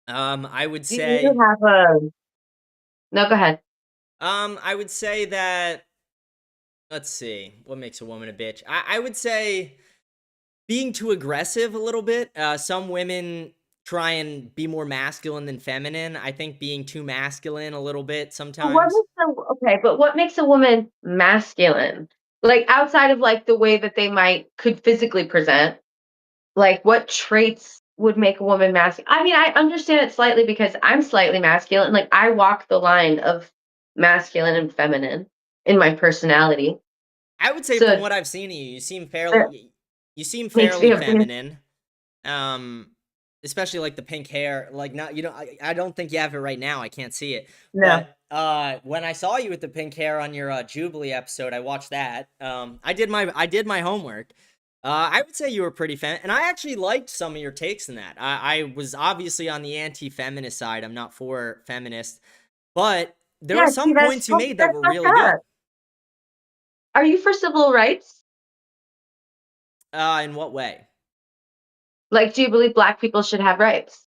I would say. You have a. No, go ahead. I would say that. Let's see. What makes a woman a bitch? I would say being too aggressive a little bit. Some women try and be more masculine than feminine. I think being too masculine a little bit sometimes. But what makes a woman masculine? Like, outside of like the way that they could physically present, like what traits would make a woman masculine? I mean, I understand it slightly because I'm slightly masculine. Like, I walk the line of masculine and feminine in my personality. I would say from what I've seen of you, you seem fairly feminine. Especially like the pink hair, like not, I don't think you have it right now. I can't see it. No. But when I saw you with the pink hair on your Jubilee episode, I watched that. I did my homework. I would say you were pretty and I actually liked some of your takes in that. I was obviously on the anti-feminist side. I'm not for feminist, but there are some points you made that were really good. Are you for civil rights? In what way? Like, do you believe Black people should have rights?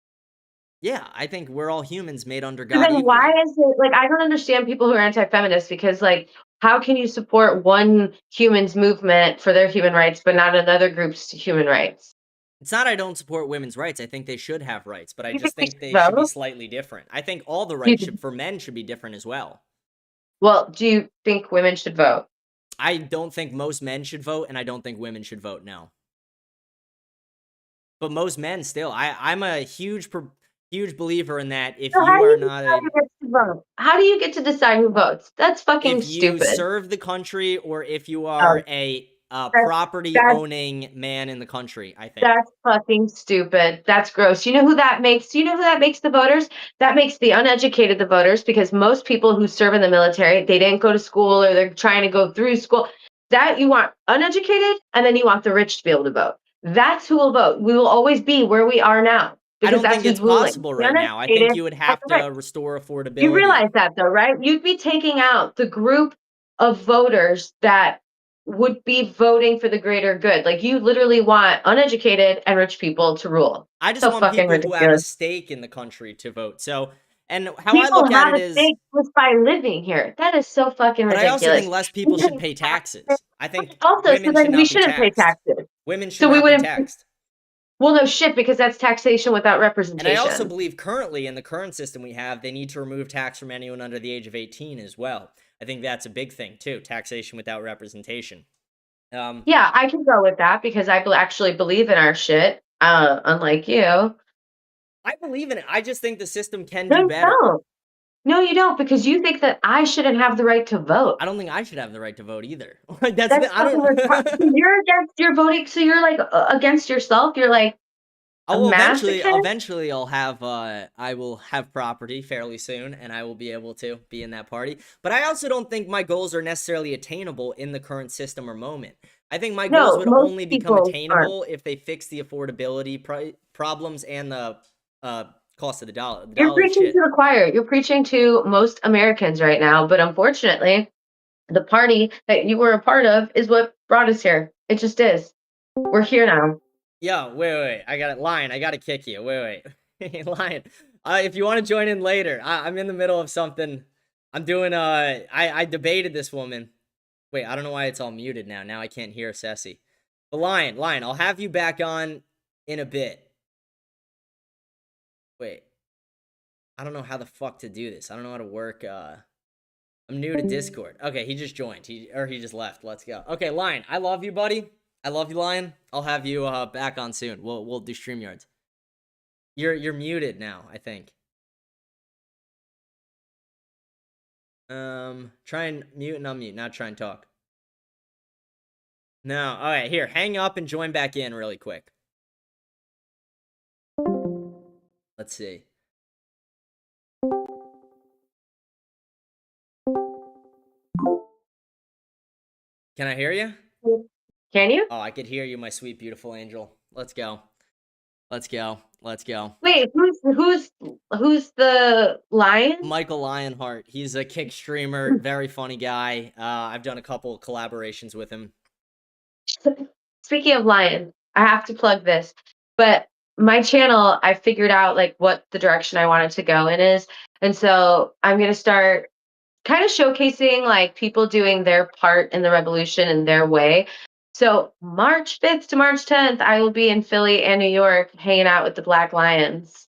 Yeah, I think we're all humans made under God. Then why is it, like, I don't understand people who are anti-feminist because, like, how can you support one human's movement for their human rights but not another group's human rights? It's not I don't support women's rights. I think they should have rights, but I just think they should be slightly different. I think all the rights for men should be different as well. Well, do you think women should vote? I don't think most men should vote, and I don't think women should vote, no. but most men still. I'm a huge believer in that. If So you how do are you not decide who gets to vote? How do you get to decide who votes? That's fucking if you stupid. serve the country or if you Oh, are a that's property owning man in the country, I think. that's fucking stupid. That's gross. You know who that makes? You know who that makes the voters? That makes the uneducated the voters, because most people who serve in the military, they didn't go to school or they're trying to go through school. That you want uneducated, and then you want the rich to be able to vote. That's who will vote. We will always be where we are now, I because don't that's think who's it's ruling. possible The right now. I think uneducated you would and have the to rich. restore affordability. You realize that though, right? You'd be taking out the group of voters that would be voting for the greater good. Like, you literally want uneducated and rich people to rule. I just So want fucking people who have a ridiculous. stake in the country to vote. So, and how I People look at have it a is, stake just by living here. That is so fucking but I also ridiculous. think less people should pay taxes. I think Also, so women should then we not be shouldn't pay taxed. taxes. Women should So we not be wouldn't. taxed. Well, no shit, because that's taxation without And I representation. also believe currently in the current system we have, they need to remove tax from anyone under the age of 18 as well. I think that's a big thing too, taxation without representation. Yeah, I can go with that because I actually believe in our shit, unlike you. I believe in it. I just think the system can No, do you better. don't. No, you don't, because you think that I shouldn't have the right to vote. I don't think I should have the right to vote either. That's fucking you're against your voting, so you're like against yourself. You're like a Oh, masochist. eventually I'll have I will have property fairly soon, and I will be able to be in that party. But I also don't think my goals are necessarily attainable in the current system or moment. I think my goals would most only become people attainable aren't. if they fix the affordability problems and the cost of the dollar. The You're dollar is preaching shit. to the choir. You're preaching to most Americans right now, but unfortunately, the party that you were a part of is what brought us here. It just is. We're here now. Yo, wait. I got it. Lion, I gotta kick you. Wait. Lion, if you want to join in later, I'm in the middle of something. I'm doing, I debated this woman. Wait, I don't know why it's all muted now. Now I can't hear CECI. But Lion, I'll have you back on in a bit. Wait. I don't know how the fuck to do this. I don't know how to work, I'm new to Discord. Okay, he just joined. He just left. Let's go. Okay, Lion, I love you, buddy. I love you, Lion. I'll have you back on soon. We'll do StreamYards. You're muted now, I think. Try and mute and unmute, not try and talk. No, alright, here, hang up and join back in really quick. Let's see. Can I hear you? Can you? Oh, I could hear you, my sweet, beautiful angel. Let's go. Let's go. Wait, who's the lion? Michael Lionheart. He's a kick streamer, very funny guy. I've done a couple collaborations with him. Speaking of lion, I have to plug this. But my channel, I figured out like what the direction I wanted to go in is. And so I'm gonna start kind of showcasing like people doing their part in the revolution in their way. So March 5th to March 10th, I will be in Philly and New York hanging out with the Black Lions,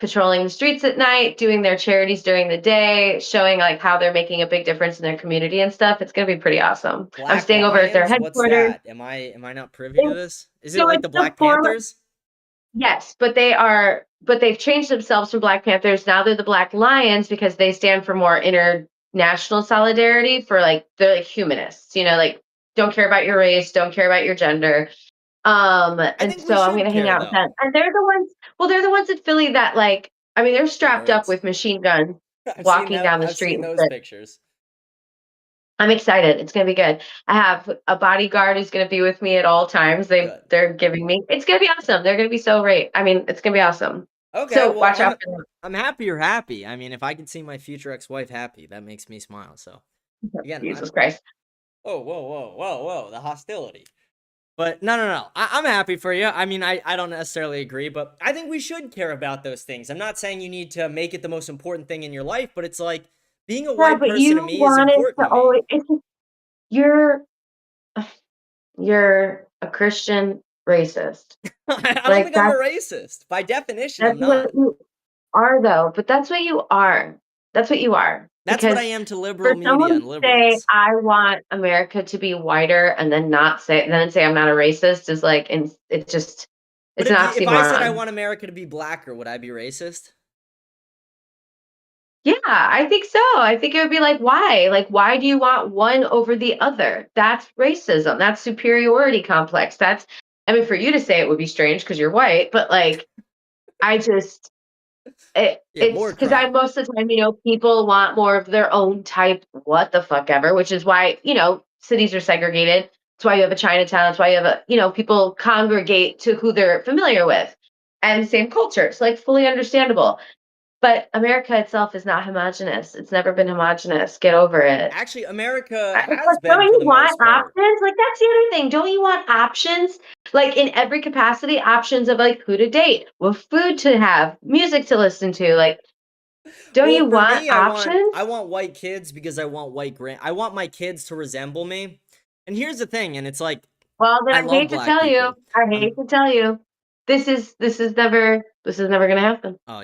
patrolling the streets at night, doing their charities during the day, showing like how they're making a big difference in their community and stuff. It's gonna be pretty awesome. I'm staying over at their headquarters. What's that? Am I not privy to this? Is it like the Black Panthers? Yes, but they've changed themselves from Black Panthers. Now they're the Black Lions because they stand for more international solidarity, for like they're like humanists, like don't care about your race, don't care about your gender. And so I'm gonna hang out with them. And they're the ones in Philly that like, I mean, they're strapped up with machine guns walking down the street. I've seen those pictures. I'm excited. It's gonna be good. I have a bodyguard who's gonna be with me at all times. They're giving me. It's gonna be awesome. They're gonna be so great. I mean, it's gonna be awesome. Okay, so well, watch out for them. I'm happy you're happy. I mean, if I can see my future ex-wife happy, that makes me smile. So, again, Jesus Christ. Oh, whoa, the hostility. But no. I'm happy for you. I mean, I don't necessarily agree, but I think we should care about those things. I'm not saying you need to make it the most important thing in your life, but it's like being a white person to me is important to me. You're a Christian racist. I don't think I'm a racist. By definition, I'm not. That's what you are, though. But that's what you are. That's what you are. That's what I am to liberal media and liberals. Say I want America to be whiter and then say I'm not a racist is like, and it's just But It's an if I said I oxymoron. want America to be blacker, would I be racist? Yeah, I think so. I think it would be like, why? Like, why do you want one over the other? That's racism. That's superiority complex. I mean, for you to say it would be strange because you're white, but like, I just, it's more because crime. most of the time, people want more of their own type, what the fuck ever, which is why, cities are segregated. That's why you have a Chinatown. That's why you have people congregate to who they're familiar with and same culture. It's like fully understandable. But America itself is not homogenous. It's never been homogenous. Get over it. Actually, America But has don't been for you the want most part. options? Like, that's the other thing. Don't you want options? Like, in every capacity, options of like who to date, what food to have, music to listen to. Like, don't Well, you for want me, options? I want white kids because I want I want my kids to resemble me. And here's the thing, and it's like, Well, then I I love hate to black tell you. people. I hate to tell you. This is never gonna happen. Oh,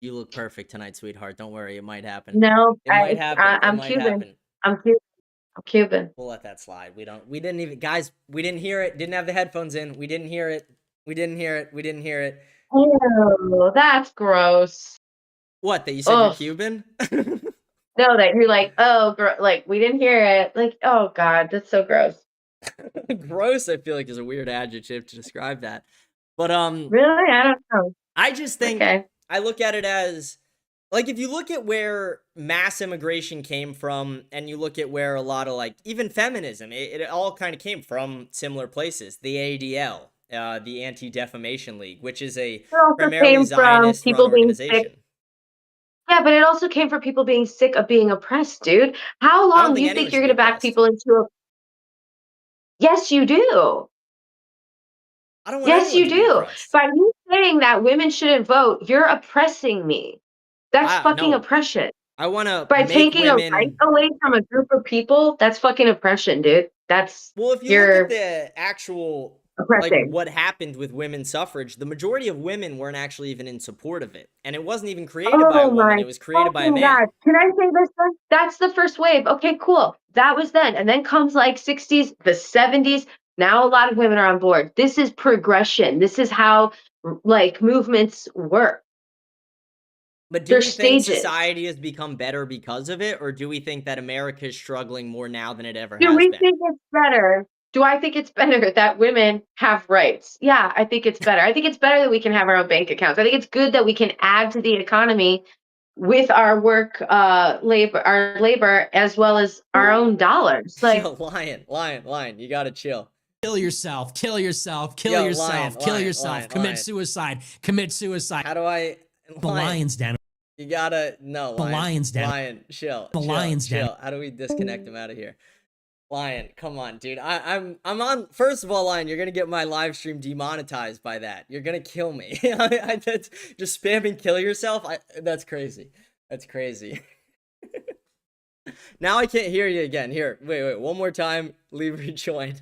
you look perfect tonight, sweetheart. Don't worry, it might happen. No, It might happen. It I'm might Cuban. happen. I'm Cuban. I'm Cuban. We'll let that slide. We didn't even, guys, we didn't hear it. Didn't have the headphones in. We didn't hear it. We didn't hear it. We didn't hear it. Ew, that's gross. What, that you said Ugh. you're Cuban? No, that you're like, oh, like we didn't hear it. Like, oh God, that's so gross. Gross, I feel like, is a weird adjective to describe that. But really, I don't know. I just think Okay. I look at it as, like, if you look at where mass immigration came from, and you look at where a lot of, like, even feminism, it all kind of came from similar places. The ADL, the Anti-Defamation League, which is a It also primarily came from Zionist-run people being organization. sick. Yeah, but it also came from people being sick of being oppressed, dude. How I don't long do think you anyone think you're should be going to back oppressed. people into a? Yes, you do. I don't want Yes, anyone you to be do. oppressed. By you saying that women shouldn't vote, you're oppressing me. That's fucking No. oppression. I want to By make taking a right women... away from a group of people, that's fucking oppression, dude. Well, if you look at the actual, like, oppressing. what happened with women's suffrage, the majority of women weren't actually even in support of it. And it wasn't even created by a woman. It was created by a fucking man. God. Can I say this then? That's the first wave. Okay, cool. That was then. And then comes like 60s, the 70s. Now a lot of women are on board. This is progression. This is how like movements work. But do They're we think stages. society has become better because of it? Or do we think that America is struggling more now than it ever Do has we been? think it's better? Do I think it's better that women have rights? Yeah, I think it's better. I think it's better that we can have our own bank accounts. I think it's good that we can add to the economy with our work, our labor, as well as our own dollars. Like, Yo, lion, you gotta chill. Kill yourself, kill yourself, kill Yo, yourself, kill yourself, commit lion. suicide, commit suicide. How do I... The lion's den. You gotta... No, The lion's den. Lion, chill. The lion's den. Chill. How do we disconnect him out of here? Lion, come on, dude. I'm on... First of all, Lion, you're gonna get my live stream demonetized by that. You're gonna kill me. That's just spamming kill yourself. That's crazy. That's crazy. Now I can't hear you again. Here, wait. One more time. Leave rejoin.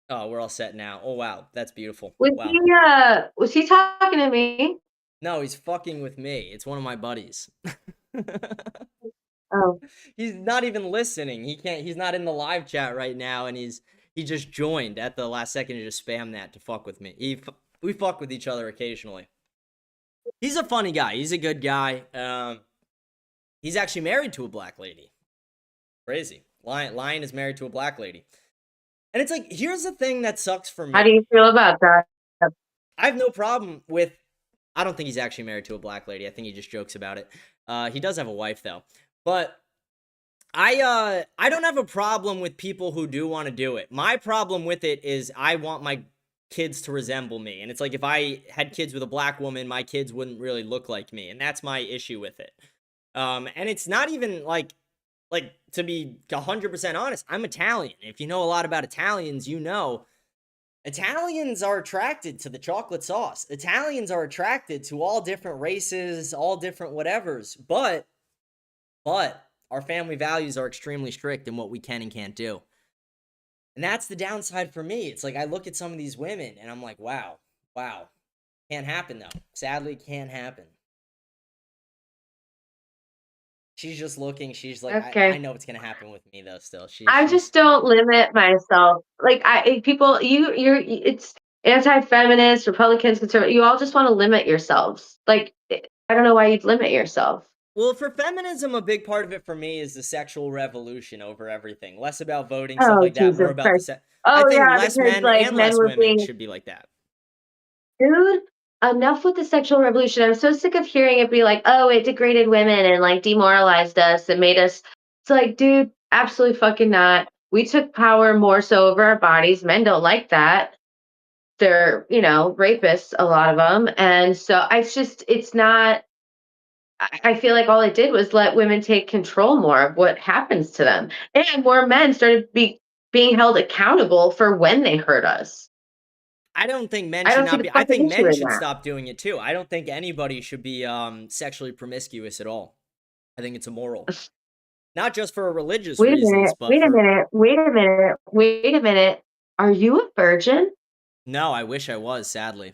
Oh, we're all set now. Oh, wow. That's beautiful. Wow. was he talking to me? No, he's fucking with me. It's one of my buddies. Oh. He's not even listening. He's not in the live chat right now, and he just joined at the last second to just spam that to fuck with me. We fuck with each other occasionally. He's a funny guy. He's a good guy. He's actually married to a black lady. Crazy. Lion is married to a black lady. And it's like, here's the thing that sucks for me. How do you feel about that? I have no problem with... I don't think he's actually married to a black lady. I think he just jokes about it. He does have a wife, though. But I don't have a problem with people who do want to do it. My problem with it is I want my kids to resemble me. And it's like, if I had kids with a black woman, my kids wouldn't really look like me. And that's my issue with it. And it's not even like, to be 100% honest, I'm Italian. If you know a lot about Italians, you know Italians are attracted to the chocolate sauce. Italians are attracted to all different races, all different whatevers. But our family values are extremely strict in what we can and can't do. And that's the downside for me. It's like I look at some of these women and I'm like, wow. Can't happen though. Sadly, can't happen. She's just looking. She's like, Okay. I know what's gonna happen with me though. Still, I she's just don't limit myself. Like people, it's anti-feminist, Republicans, conservative. You all just want to limit yourselves. Like I don't know why you'd limit yourself. Well, for feminism, a big part of it for me is the sexual revolution over everything. Less about voting, stuff Oh like that. Jesus More about the Christ! sex. I Oh think yeah, less because men like and men less were women being should be like that. dude. Enough with the sexual revolution. I'm so sick of hearing it be like, oh, it degraded women and like demoralized us and made us. It's like, dude, absolutely fucking not. We took power more so over our bodies. Men don't like that. They're, rapists, a lot of them. And so it's not, I feel like all it did was let women take control more of what happens to them. And more men started being held accountable for when they hurt us. I don't think men I should don't see not the be. I fucking think issue men in should that. stop doing it too. I don't think anybody should be sexually promiscuous at all. I think it's immoral. Not just for religious Wait a reasons, minute, but wait a for minute, wait a minute, wait a minute. Are you a virgin? no, I wish I was, sadly.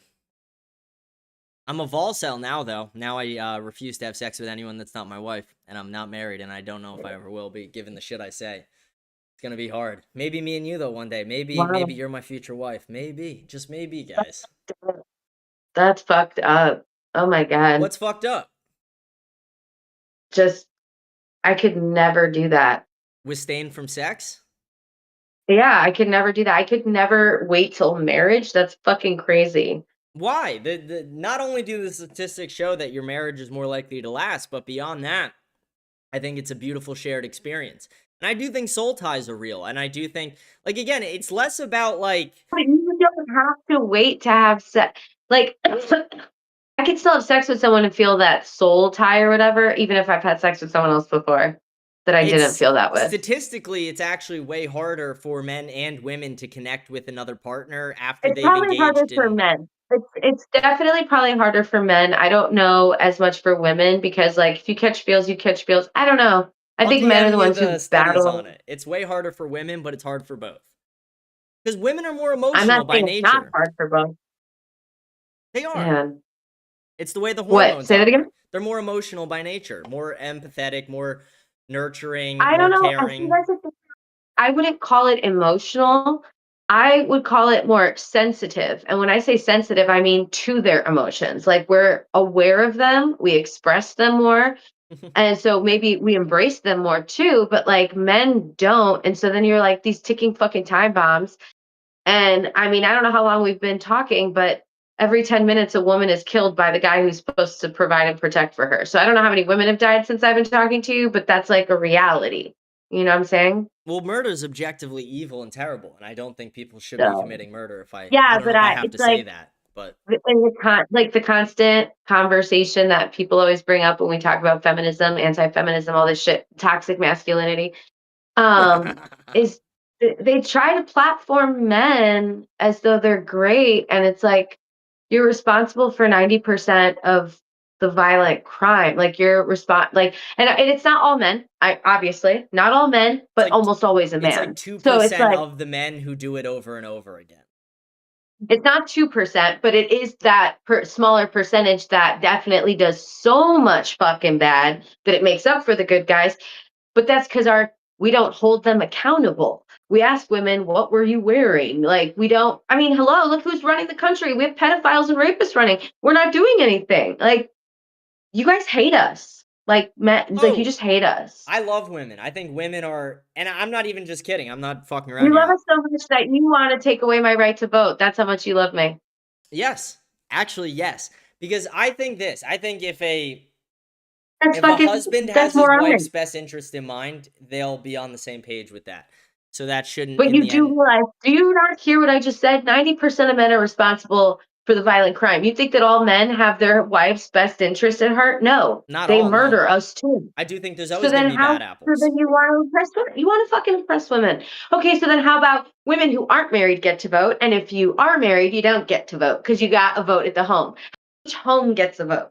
I'm a Volcel now, though. Now I refuse to have sex with anyone that's not my wife, and I'm not married, and I don't know if I ever will be, given the shit I say. It's gonna be hard. Maybe me and you, though, one day. Maybe Wow. you're my future wife. Maybe. Just maybe, guys. That's fucked up. Oh my God. What's fucked up? Just, I could never do that. Abstain from sex? Yeah, I could never do that. I could never wait till marriage. That's fucking crazy. Why? Not only do the statistics show that your marriage is more likely to last, but beyond that, I think it's a beautiful shared experience. And I do think soul ties are real. And I do think, like, again, it's less about, like... But you don't have to wait to have sex. Like, I could still have sex with someone and feel that soul tie or whatever, even if I've had sex with someone else before that I didn't feel that with. Statistically, it's actually way harder for men and women to connect with another partner after It's they've probably harder engaged for in... men. It's definitely probably harder for men. I don't know as much for women because, like, if you catch feels, you catch feels. I don't know. I I'll think men are the DM you ones the who studies battle. on it. It's way harder for women, but it's hard for both. Because women are more I'm emotional not by saying it's not nature. hard for both. They are. Man. It's the way the What? hormones Say that operate. again? They're more emotional by nature, more empathetic, more nurturing, I more don't know. I think caring. that's the thing. I wouldn't call it emotional. I would call it more sensitive. And when I say sensitive, I mean to their emotions. Like we're aware of them, we express them more. And so maybe we embrace them more too, but like men don't. And so then you're like these ticking fucking time bombs. And I mean, I don't know how long we've been talking, but every 10 minutes a woman is killed by the guy who's supposed to provide and protect for her. So I don't know how many women have died since I've been talking to you, but that's like a reality. You know what I'm saying? Well, murder is objectively evil and terrible, and I don't think people should be So, committing murder. I yeah, don't know but if I have it's to say like that, but like the constant conversation that people always bring up when we talk about feminism, anti-feminism, all this shit, toxic masculinity, is they try to platform men as though they're great, and it's like you're responsible for 90% of the violent crime. Like you're and it's not all men. I obviously not all men, but almost always a it's like man. So it's 2% like of the men who do it over and over again. it's not 2%, but it is that smaller percentage that definitely does so much fucking bad that it makes up for the good guys. But that's because we don't hold them accountable. We ask women, what were you wearing? Like, we don't, I mean, hello, look who's running the country. We have pedophiles and rapists running. We're not doing anything. Like, you guys hate us. Like, you just hate us. I love women. I think women are, and I'm not even just kidding. I'm not fucking around You here. love us so much that you want to take away my right to vote. That's how much you love me. Yes. Actually, yes. Because I think this. I think if a husband has his wife's best interest in mind, they'll be on the same page with that. So that shouldn't, But you do realize, do you not hear what I just said? 90% of men are responsible for the violent crime. You think that all men have their wife's best interest at heart? No. Not they all, murder no. us too. I do think there's So always going then to be bad apples. So then you want to impress women? You want to fucking impress women. Okay, so then how about women who aren't married get to vote? And if you are married, you don't get to vote because you got a vote at the home. Each home gets a vote.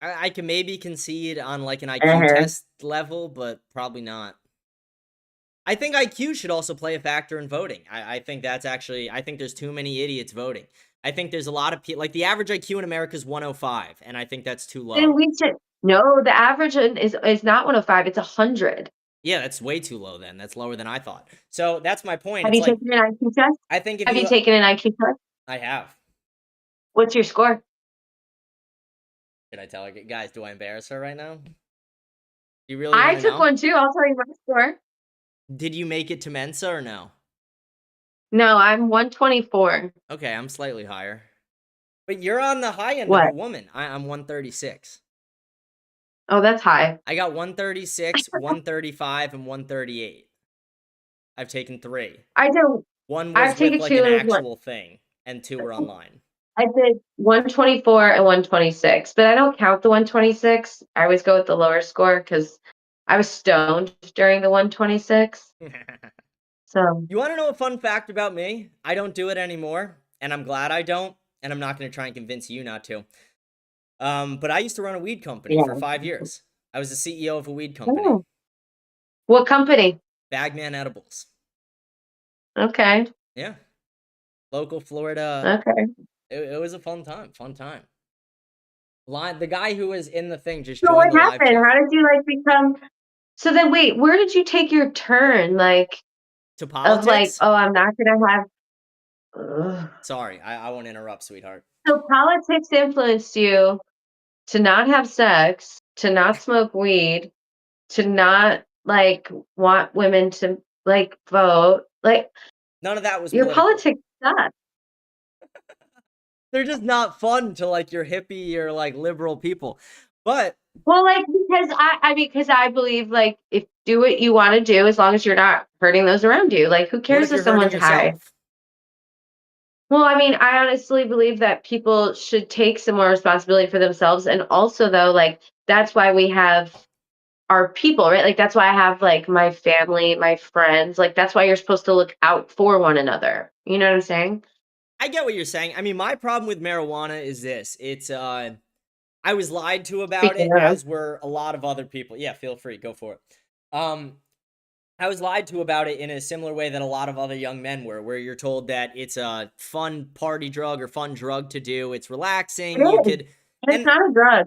I can maybe concede on like an IQ test level, but probably not. I think IQ should also play a factor in voting. I think that's actually, I think there's too many idiots voting. I think there's a lot of people, like the average IQ in America is 105, and I think that's too low. Then No, the average is not 105. It's 100. Yeah, that's way too low then. That's lower than I thought. So that's my point. Have It's you like, taken an IQ test? I think if Have you taken an IQ test? I have. What's your score? Should I tell her? Guys, do I embarrass her right now? You really I want to took know? one too. I'll tell you my score. Did you make it to Mensa or no? No, I'm 124. Okay, I'm slightly higher. But you're on the high end of What? a woman. I'm 136. Oh, that's high. I got 136, 135, and 138. I've taken 3. I don't. One was I've taken with like 2 an and 1. actual thing, and 2 were online. I did 124 and 126, but I don't count the 126. I always go with the lower score because I was stoned during the 126. So You want to know a fun fact about me? I don't do it anymore, and I'm glad I don't, and I'm not going to try and convince you not to. But I used to run a weed company for 5 years. I was the CEO of a weed company. Oh. What company? Bagman Edibles. Okay. Yeah. Local Florida. Okay. It was a fun time. The guy who was in the thing just So joined what the live happened? chat. How did you like become? So then wait, where did you take your turn? Like To of politics? like, oh, I'm not gonna have. Ugh. Sorry, I won't interrupt, sweetheart. So politics influenced you to not have sex, to not smoke weed, to not like want women to like vote. Like None of that was your political. politics suck. They're just not fun to like your hippie or like liberal people. But Well, like because because I believe like if do what you want to do as long as you're not hurting those around you. Like who what cares if if you're hurting someone's high? yourself? Well, I mean, I honestly believe that people should take some more responsibility for themselves. And also, though, like, that's why we have our people, right? Like, that's why I have, like, my family, my friends. Like, that's why you're supposed to look out for one another. You know what I'm saying? I get what you're saying. I mean, my problem with marijuana is this. It's I was lied to about Speaking it, of. as were a lot of other people. Yeah, feel free, go for it. I was lied to about it in a similar way that a lot of other young men were, where you're told that it's a fun party drug or fun drug to do. It's relaxing. It You is. could, It's and not a drug.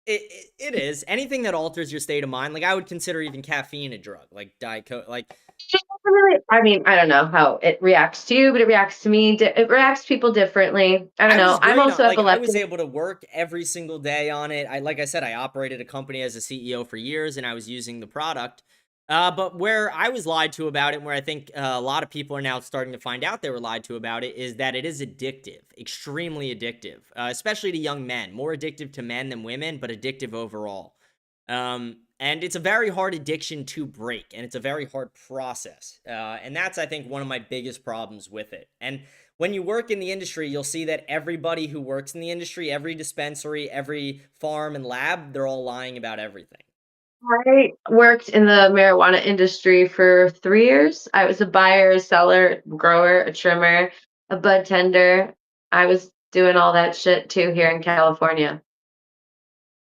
it is anything that alters your state of mind. Like I would consider even caffeine a drug, like Diet Coke. Like It doesn't really, I mean, I don't know how it reacts to you, but it reacts to me. It reacts to people differently. I don't know. was I'm great also on, like I epileptic. was able to work every single day on it. Like I said, I operated a company as a CEO for years, and I was using the product. But where I was lied to about it, and where I think a lot of people are now starting to find out they were lied to about it, is that it is addictive, extremely addictive, especially to young men. More addictive to men than women, but addictive overall. And it's a very hard addiction to break, and it's a very hard process. And that's, I think, one of my biggest problems with it. And when you work in the industry, you'll see that everybody who works in the industry, every dispensary, every farm and lab, they're all lying about everything. I worked in the marijuana industry for 3 years. I was a buyer, a seller, grower, a trimmer, a bud tender. I was doing all that shit too here in California.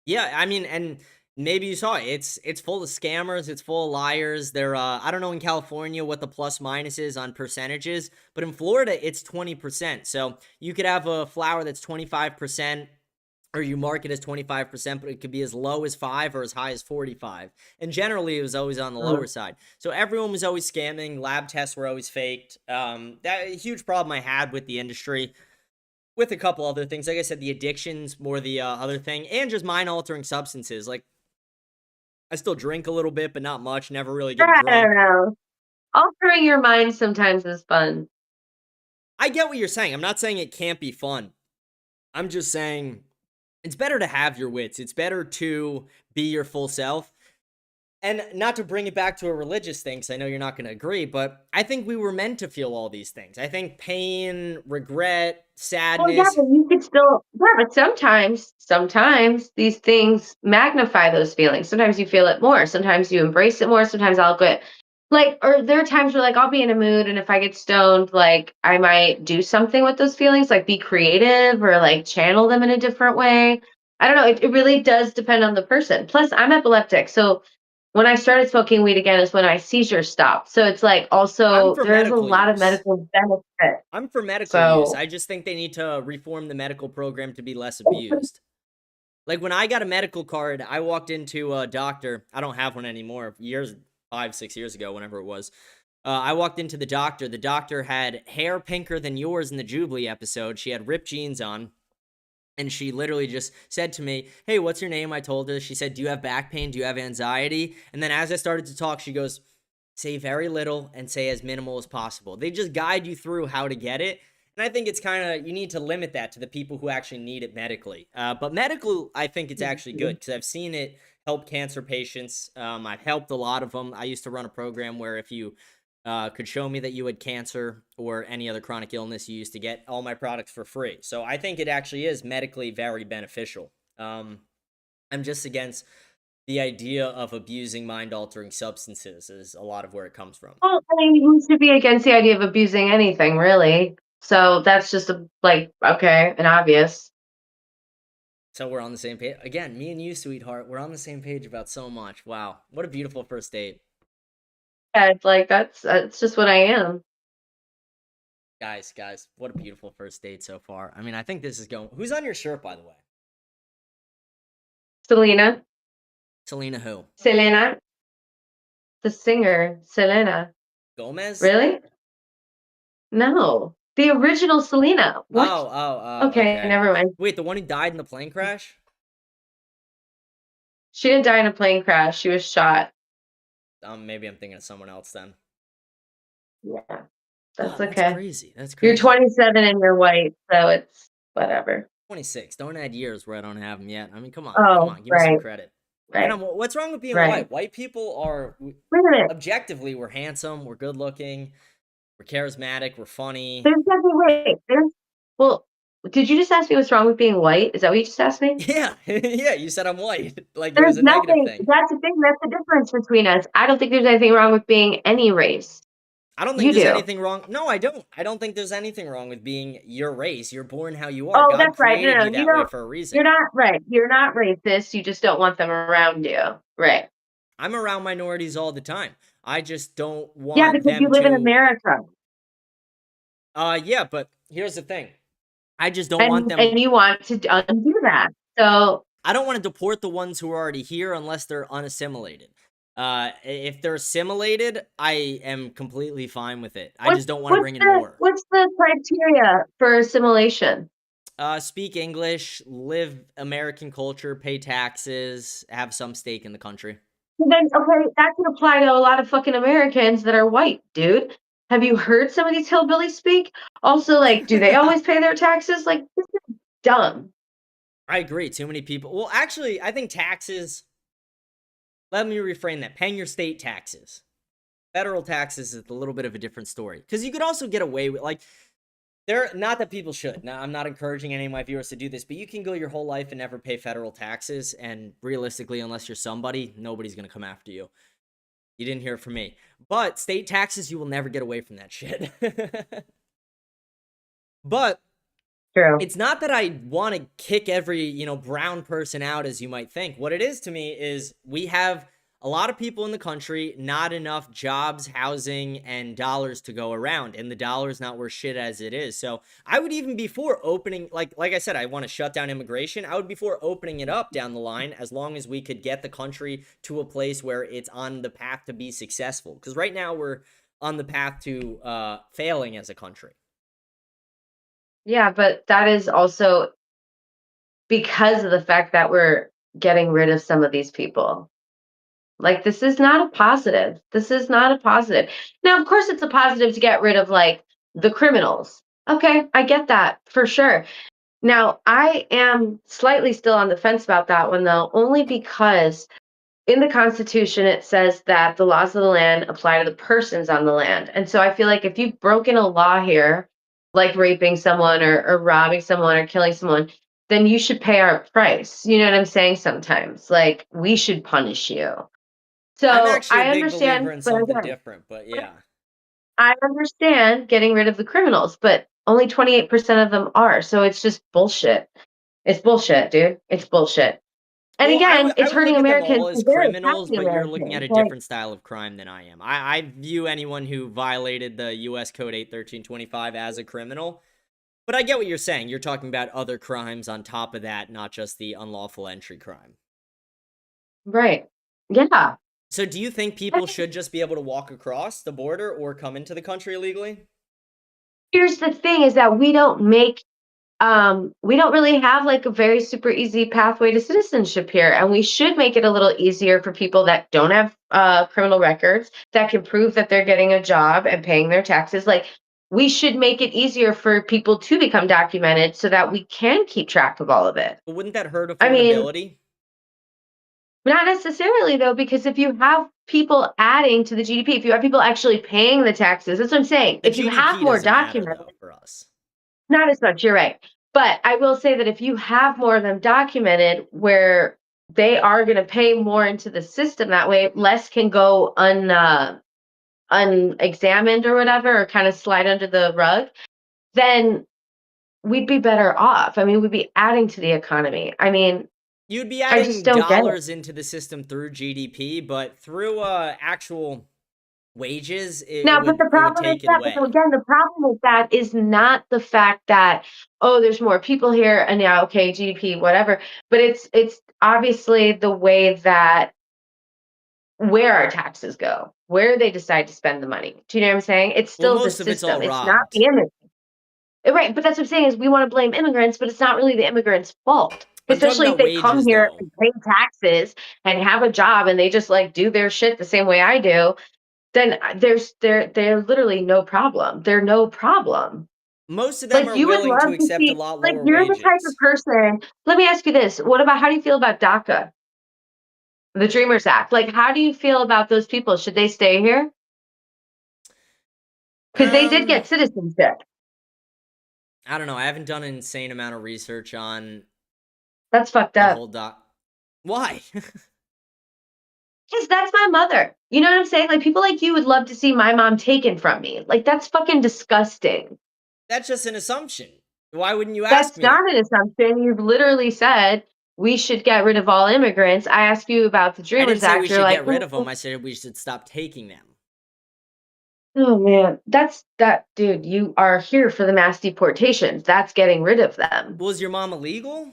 Yeah, I mean, and maybe you saw it. It's full of scammers. It's full of liars. They're I don't know in California what the plus minus is on percentages, but in Florida it's 20%. So you could have a flower that's 25%. Or you mark it as 25%, but it could be as low as 5 or as high as 45. And generally, it was always on the lower side. So everyone was always scamming. Lab tests were always faked. That a huge problem I had with the industry, with a couple other things. Like I said, the addictions more the other thing, and just mind-altering substances. Like I still drink a little bit, but not much. Never really get I drunk. don't know. Altering your mind sometimes is fun. I get what you're saying. I'm not saying it can't be fun. I'm just saying it's better to have your wits. It's better to be your full self. And not to bring it back to a religious thing, because I know you're not going to agree, but I think we were meant to feel all these things. I think pain, regret, sadness. Well, yeah, but you could still, yeah, but sometimes these things magnify those feelings. Sometimes you feel it more. Sometimes you embrace it more. Sometimes I'll get like, or there are times where like I'll be in a mood and if I get stoned, like I might do something with those feelings, like be creative or like channel them in a different way. I don't know. It really does depend on the person. Plus, I'm epileptic. So when I started smoking weed again is when my seizures stopped. So it's like also there's a lot of medical benefit. I'm for medical So use. I just think they need to reform the medical program to be less abused. Like when I got a medical card, I walked into a doctor. I don't have one anymore. 5-6 years ago, whenever it was. I walked into the doctor. The doctor had hair pinker than yours in the Jubilee episode. She had ripped jeans on. And she literally just said to me, hey, what's your name? I told her. She said, do you have back pain? Do you have anxiety? And then as I started to talk, she goes, say very little and say as minimal as possible. They just guide you through how to get it. And I think it's kind of, you need to limit that to the people who actually need it medically. But medical, I think it's actually good because I've seen it help cancer patients. I've helped a lot of them. I used to run a program where if you could show me that you had cancer or any other chronic illness, you used to get all my products for free. So I think it actually is medically very beneficial. I'm just against the idea of abusing mind-altering substances is a lot of where it comes from. Well, I mean, you should be against the idea of abusing anything, really. So that's just okay, and obvious. So we're on the same page. Again, me and you, sweetheart, we're on the same page about so much. Wow. What a beautiful first date. Yeah, that's just what I am. Guys, what a beautiful first date so far. I mean, I think this is going... Who's on your shirt, by the way? Selena. Selena who? Selena. The singer, Selena. Gomez? Really? No. The original Selena. What? Oh, okay, never mind. Wait, the one who died in the plane crash? She didn't die in a plane crash. She was shot. Maybe I'm thinking of someone else then. Yeah, that's okay. That's crazy. That's You're crazy. 27 and you're white, so it's whatever. 26. Don't add years where I don't have them yet. I mean, come on. Oh, Give me some credit. Right. And what's wrong with being Right. white? White people are... Wait a minute. Objectively, we're handsome, we're good looking, we're charismatic, we're funny. Well, did you just ask me what's wrong with being white? Is that what you just asked me? Yeah, yeah, you said I'm white. Like it There's was a negative nothing. thing. That's the thing. That's the difference between us. I don't think there's anything wrong with being any race. I don't think there's anything wrong. No, I don't. I don't think there's anything wrong with being your race. You're born how you are. Oh, God that's right. created No, you that way for a reason. You're not right. You're not racist. You just don't want them around you. Right. I'm around minorities all the time. I just don't want Yeah, because them you live in to- America. Yeah, but here's the thing. I just don't want them. And you want to undo that. So I don't want to deport the ones who are already here unless they're unassimilated. If they're assimilated, I am completely fine with it. I just don't want to bring in more. What's the criteria for assimilation? Speak English, live American culture, pay taxes, have some stake in the country. Then, okay, that can apply to a lot of fucking Americans that are white, dude. Have you heard some of these hillbillies speak? Also, like, do they always pay their taxes? Like, this is dumb. I agree. Too many people. Well, actually, I think taxes... Let me reframe that. Paying your state taxes. Federal taxes is a little bit of a different story. Because you could also get away with, like... Not that people should. Now, I'm not encouraging any of my viewers to do this, but you can go your whole life and never pay federal taxes, and realistically, unless you're somebody, nobody's going to come after you. You didn't hear it from me. But state taxes, you will never get away from that shit. But True. It's not that I want to kick every, brown person out, as you might think. What it is to me is we have a lot of people in the country, not enough jobs, housing, and dollars to go around, and the dollar's not worth shit as it is. So I would even be for opening, like I said, I want to shut down immigration. I would be for opening it up down the line as long as we could get the country to a place where it's on the path to be successful. Because right now we're on the path to failing as a country. Yeah, but that is also because of the fact that we're getting rid of some of these people. Like, this is not a positive. This is not a positive. Now, of course, it's a positive to get rid of, like, the criminals. Okay, I get that, for sure. Now, I am slightly still on the fence about that one, though, only because in the Constitution, it says that the laws of the land apply to the persons on the land. And so I feel like if you've broken a law here, like raping someone or robbing someone or killing someone, then you should pay our price. You know what I'm saying? Sometimes, like, we should punish you. So I'm actually I a big understand, believer in but something again, different, but yeah. I understand getting rid of the criminals, but only 28% of them are. So it's just bullshit. It's bullshit, dude. It's bullshit. And Well, again, it's I would hurting look at them Americans. all as because they're criminals, attacking but you're looking at a Americans. Like, different style of crime than I am. I view anyone who violated the U.S. Code 81325 as a criminal. But I get what you're saying. You're talking about other crimes on top of that, not just the unlawful entry crime. Right. Yeah. So do you think people should just be able to walk across the border or come into the country illegally? Here's the thing is that we don't really have like a very super easy pathway to citizenship here, and we should make it a little easier for people that don't have criminal records, that can prove that they're getting a job and paying their taxes. Like, we should make it easier for people to become documented so that we can keep track of all of it. But wouldn't that hurt I mean, affordability? not necessarily, though, because if you have people adding to the GDP, if you have people actually paying the taxes, that's what I'm saying. The If you GDP have more doesn't matter, documented, though, for us. not as much, you're right. But I will say that if you have more of them documented where they are going to pay more into the system, that way less can go unexamined or whatever, or kind of slide under the rug, then we'd be better off. I mean, we'd be adding to the economy. I mean, you'd be I adding just don't get it. dollars into the system through GDP, but through actual wages, Now, but the problem is that, so again, the problem with that is not the fact that, oh, there's more people here and yeah, okay, GDP, whatever, but it's obviously the way that where our taxes go, where they decide to spend the money. Do you know what I'm saying? It's still most the of it's system. all It's robbed. not the immigrants. Right, but that's what I'm saying is we want to blame immigrants, but it's not really the immigrants' fault. I'm talking Especially if about they come wages, here though. and pay taxes and have a job and they just like do their shit the same way I do, then they're literally no problem. They're no problem. Most of them Like, are you would willing to love to accept a see, lot like, lower you're wages. the type of person. Let me ask you this. What about, how do you feel about DACA? The Dreamers Act. Like, how do you feel about those people? Should they stay here? Because they did get citizenship. I don't know. I haven't done an insane amount of research on That's fucked the up. whole Why? Because that's my mother. You know what I'm saying? Like, people like you would love to see my mom taken from me. Like, that's fucking disgusting. That's just an assumption. Why wouldn't you ask That's me? not an assumption. You've literally said we should get rid of all immigrants. I asked you about the I Dreamers didn't say Act. we You're should like, get rid of them. I said we should stop taking them. oh man, dude. You are here for the mass deportations. That's getting rid of them. Was your mom illegal?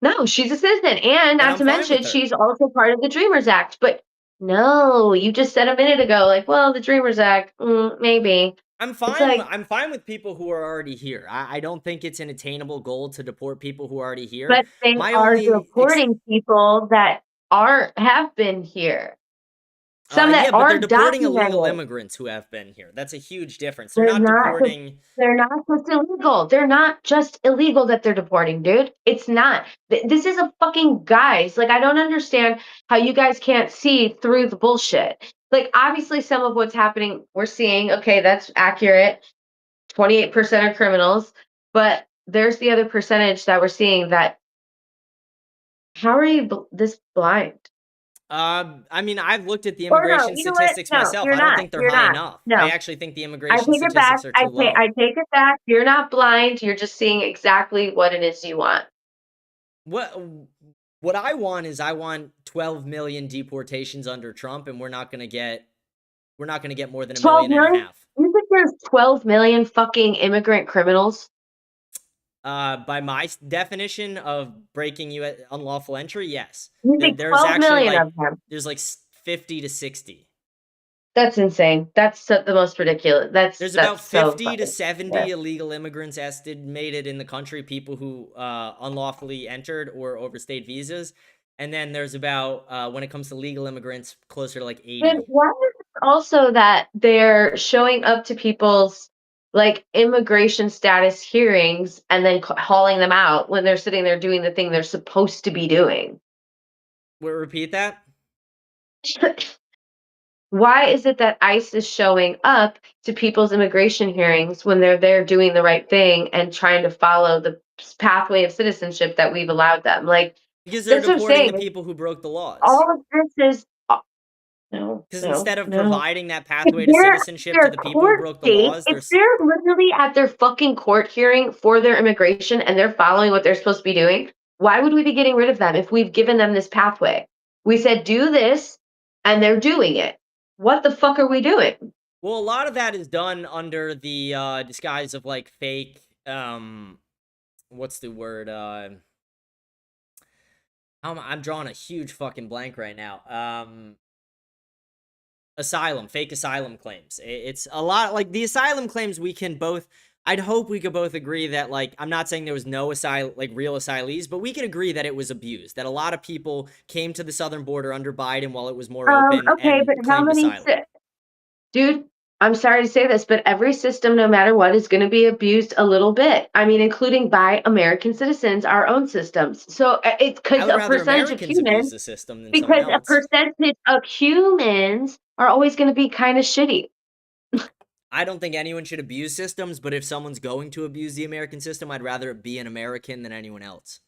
No, she's a citizen, and not to mention she's also part of the Dreamers Act. But no, you just said a minute ago, like, well, the Dreamers Act, maybe. I'm fine. Like, I'm fine with people who are already here. I don't think it's an attainable goal to deport people who are already here. But they are deporting people that have been here. Some that yeah, but are they're deporting documented. illegal immigrants who have been here. That's a huge difference. They're not deporting. They're not just illegal. They're not just illegal that they're deporting, dude. It's not. This is a fucking guys. Like, I don't understand how you guys can't see through the bullshit. Like, obviously, some of what's happening, we're seeing. Okay, that's accurate. 28% are criminals, but there's the other percentage that we're seeing that. How are you this blind? I mean, I've looked at the Or no, immigration you know what? statistics No, myself. you're I don't not. think they're You're high not. enough. No. I actually think the I immigration take it back. statistics are too low. I take it back. You're not blind. You're just seeing exactly what it is you want. What I want is 12 million deportations under Trump, and we're not gonna get more than 1.5 million. You think there's 12 million fucking immigrant criminals? By my definition of breaking you at unlawful entry, yes. You think 12 million of them? There's like 50 to 60. That's insane. That's the most ridiculous. There's about 50 to 70 illegal immigrants estimated in the country, people who unlawfully entered or overstayed visas. And then there's about, when it comes to legal immigrants, closer to like 80. And why is it also that they're showing up to people's like immigration status hearings and then hauling them out when they're sitting there doing the thing they're supposed to be doing? Repeat that? Why is it that ICE is showing up to people's immigration hearings when they're there doing the right thing and trying to follow the pathway of citizenship that we've allowed them? Like, because they're that's what I'm deporting saying. the people who broke the laws. All of this is no. Because no, instead of no. providing that pathway to citizenship to the people who broke the laws, if they're literally at their fucking court hearing for their immigration and they're following what they're supposed to be doing, why would we be getting rid of them if we've given them this pathway? We said do this, and they're doing it. What the fuck are we doing? Well, a lot of that is done under the disguise of like fake what's the word? I'm drawing a huge fucking blank right now. Fake asylum claims. It's a lot, like, the asylum claims we can both, I'd hope we could both agree that, like, I'm not saying there was no real asylees, but we could agree that it was abused, that a lot of people came to the southern border under Biden while it was more open Okay, and but how claimed many asylum. dude, I'm sorry to say this, but every system, no matter what, is going to be abused a little bit. I mean, including by American citizens, our own systems. So it's I because would a rather percentage of Americans abuse humans, the system than someone because a else. percentage of humans are always going to be kind of shitty. I don't think anyone should abuse systems, but if someone's going to abuse the American system, I'd rather it be an American than anyone else.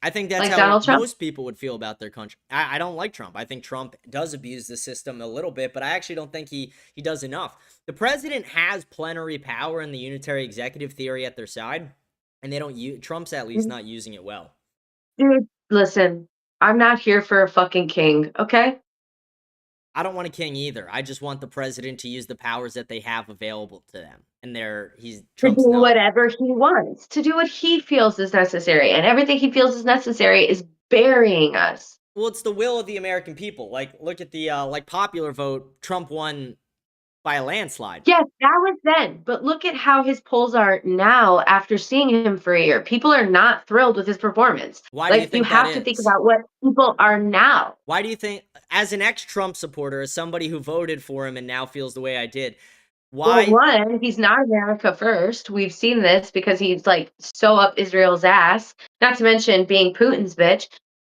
I think that's Like how Donald Trump. most people would feel about their country. I don't like Trump. I think Trump does abuse the system a little bit, but I actually don't think he does enough. The president has plenary power in the unitary executive theory at their side, and they don't use, Trump's at least not using it well. Dude, listen, I'm not here for a fucking king, okay? I don't want a king either. I just want the president to use the powers that they have available to them. And Trump's to do not. whatever he wants, to do what he feels is necessary. And everything he feels is necessary is burying us. Well, it's the will of the American people. Like, look at the popular vote. Trump won by a landslide. Yes, that was then. But look at how his polls are now after seeing him for a year. People are not thrilled with his performance. Why do you think that have to think about what people are now. Why do you think, as an ex-Trump supporter, as somebody who voted for him and now feels the way I did, why? Well, one, he's not America first. We've seen this because he's like so up Israel's ass. Not to mention being Putin's bitch.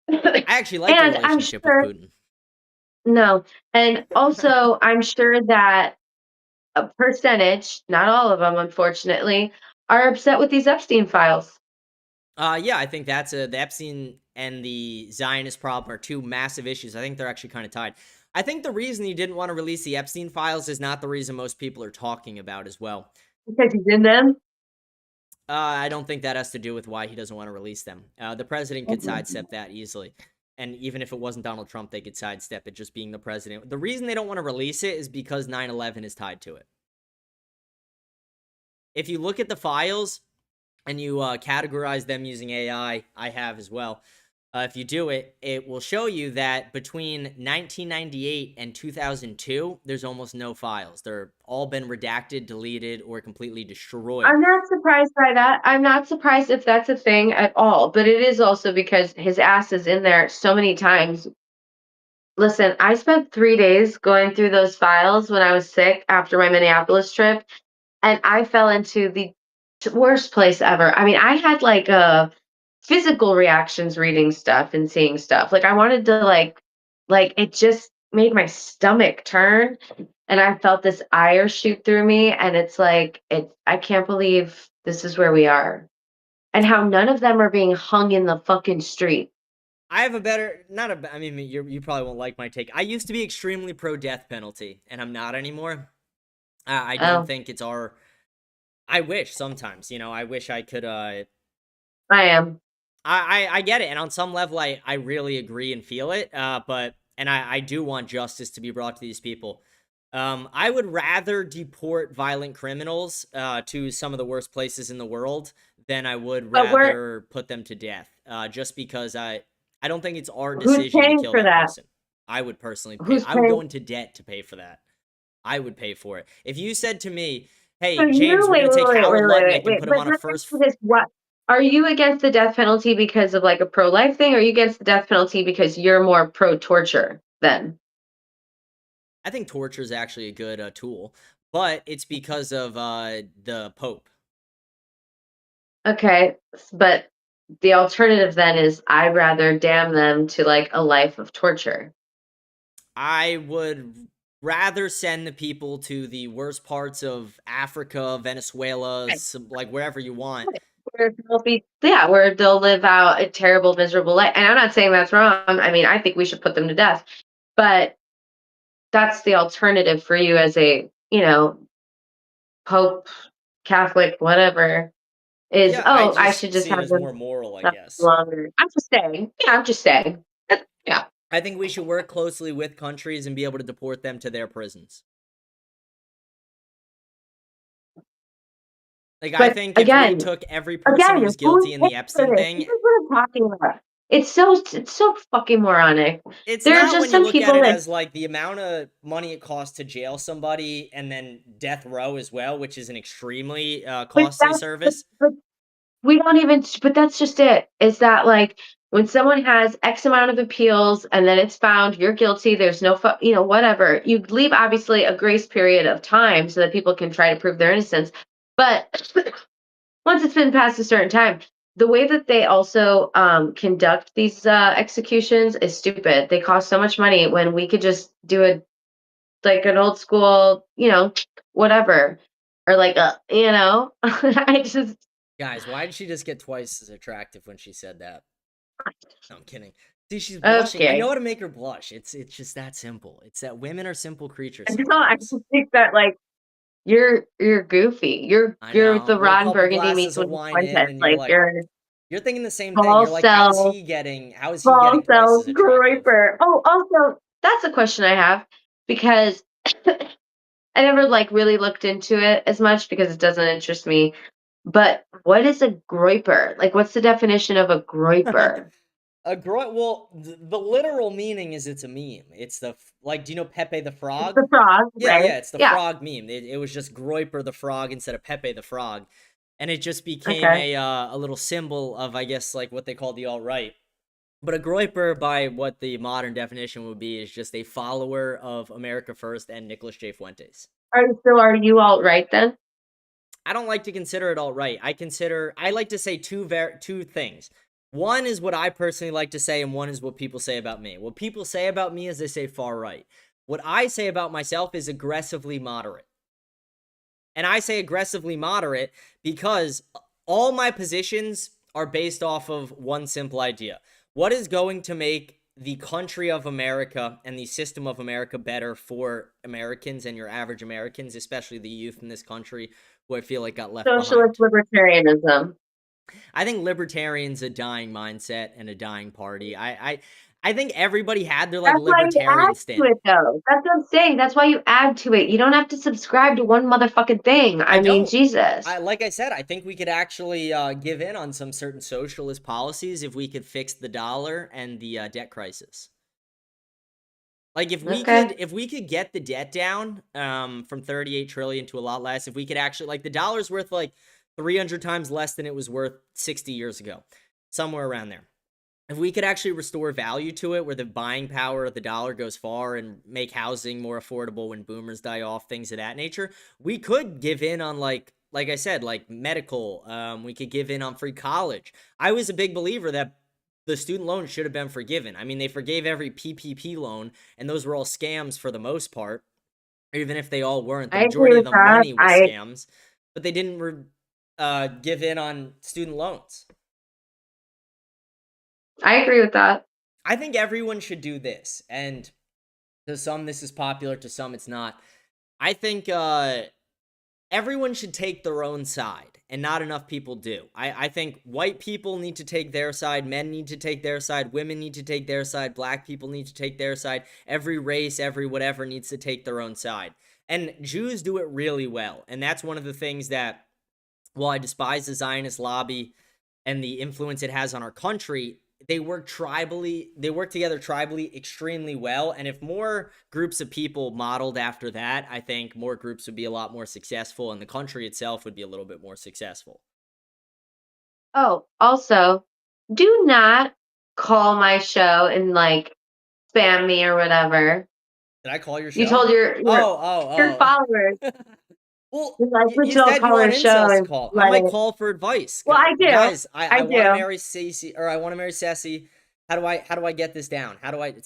I actually like the relationship with Putin. No. And also, I'm sure that a percentage, not all of them, unfortunately, are upset with these Epstein files. Yeah, I think that's the Epstein and the Zionist problem are two massive issues. I think they're actually kind of tied. I think the reason he didn't want to release the Epstein files is not the reason most people are talking about as well. Because he's in them? I don't think that has to do with why he doesn't want to release them. The president could sidestep that easily. And even if it wasn't Donald Trump, they could sidestep it just being the president. The reason they don't want to release it is because 9/11 is tied to it. If you look at the files and you categorize them using AI, I have as well. If you do it, it will show you that between 1998 and 2002, there's almost no files. They're all been redacted, deleted, or completely destroyed. I'm not surprised by that. I'm not surprised if that's a thing at all. But it is also because his ass is in there so many times. Listen, I spent 3 days going through those files when I was sick after my Minneapolis trip, and I fell into the worst place ever. I mean, I had like physical reactions reading stuff and seeing stuff. Like I wanted to like it just made my stomach turn and I felt this ire shoot through me and it's like I can't believe this is where we are. And how none of them are being hung in the fucking street. I have a better, I mean, you probably won't like my take. I used to be extremely pro death penalty, and I'm not anymore. I don't think it's I wish sometimes, I wish I could, I am. I get it, and on some level, I really agree and feel it, but I do want justice to be brought to these people. I would rather deport violent criminals to some of the worst places in the world than I would rather put them to death, just because I don't think it's our decision to kill that person. I would personally pay. I would go into debt to pay for that. I would pay for it. If you said to me, hey, So James, we're going to take Howard Lutnick and put him on a first... What? Are you against the death penalty because of like a pro-life thing? Or are you against the death penalty because you're more pro-torture then? I think torture is actually a good tool, but it's because of the Pope. Okay, but the alternative then is I'd rather damn them to like a life of torture. I would rather send the people to the worst parts of Africa, Venezuela, like wherever you want. Where they'll live out a terrible, miserable life. And I'm not saying that's wrong. I mean, I think we should put them to death. But that's the alternative for you as a, Pope, Catholic, whatever. Is I should just have them more moral, I guess. Longer. I'm just saying. Yeah, I'm just saying. Yeah. I think we should work closely with countries and be able to deport them to their prisons. Like, I But think if we took every person who was guilty in the Epstein this thing, is what I'm talking about. It's so fucking moronic. it's There are not just when you some look at people it that as like the amount of money it costs to jail somebody and then death row as well, which is an extremely costly service. but we don't even, but that's just it. Is that like when someone has X amount of appeals and then it's found you're guilty, there's no, whatever. You leave obviously a grace period of time so that people can try to prove their innocence. But once it's been past a certain time, the way that they also conduct these executions is stupid. They cost so much money when we could just do it like an old school, whatever, or like I just. Guys, why did she just get twice as attractive when she said that? No, I'm kidding. See, she's blushing. I Okay. know how to make her blush. It's just that simple. It's that women are simple creatures No, I sometimes. just think that like you're goofy. You're I the know. You're a Ron couple Burgundy meets glasses of with wine in, content. and Like you're thinking the same thing. Paul You're like, how is Sell, he getting twice as attractive? Groiper. Oh, also that's a question I have because I never like really looked into it as much because it doesn't interest me. But what is a groiper? Like, what's the definition of a groiper? Well, the literal meaning is it's a meme. It's do you know Pepe the Frog? The frog, Yeah, right? yeah, it's the frog meme. It was just Groiper the Frog instead of Pepe the Frog. And it just became a little symbol of, I guess, like what they call the alt-right. But a Groiper, by what the modern definition would be, is just a follower of America First and Nicholas J. Fuentes. Are you alt-right then? I don't like to consider it alt-right. I like to say two things. One is what I personally like to say, and one is what people say about me. What people say about me is they say far right. What I say about myself is aggressively moderate. And I say aggressively moderate because all my positions are based off of one simple idea. What is going to make the country of America and the system of America better for Americans and your average Americans, especially the youth in this country who I feel like got left behind? Socialist libertarianism. I think libertarian's a dying mindset and a dying party. I think everybody had their libertarian stand. To it, though. That's what I'm saying. That's why you add to it. You don't have to subscribe to one motherfucking thing. I mean, Jesus. Like I said, I think we could actually give in on some certain socialist policies if we could fix the dollar and the debt crisis. Like if we could get the debt down from 38 trillion to a lot less, if we could actually, like, the dollar's worth like 300 times less than it was worth 60 years ago, somewhere around there. If we could actually restore value to it, where the buying power of the dollar goes far and make housing more affordable when boomers die off, things of that nature, we could give in on, like I said, like medical. We could give in on free college. I was a big believer that the student loans should have been forgiven. I mean, they forgave every PPP loan, and those were all scams for the most part. Even if they all weren't, the majority of the money was scams. But they didn't give in on student loans. I agree with that. I think everyone should do this, and to some this is popular, to some it's not. I think everyone should take their own side, and not enough people do. I think white people need to take their side, men need to take their side, women need to take their side, black people need to take their side, every race, every whatever needs to take their own side. And Jews do it really well, and that's one of the things that, while I despise the Zionist lobby and the influence it has on our country, they work together tribally extremely well. And if more groups of people modeled after that, I think more groups would be a lot more successful, and the country itself would be a little bit more successful. Oh, also, do not call my show and like spam me or whatever. Did I call your show? You told your followers. Well, you said you want incels to call. I might call for advice. Well, I do. Guys, I do. want to marry CECI, or I want to marry CECI. How do I get this down?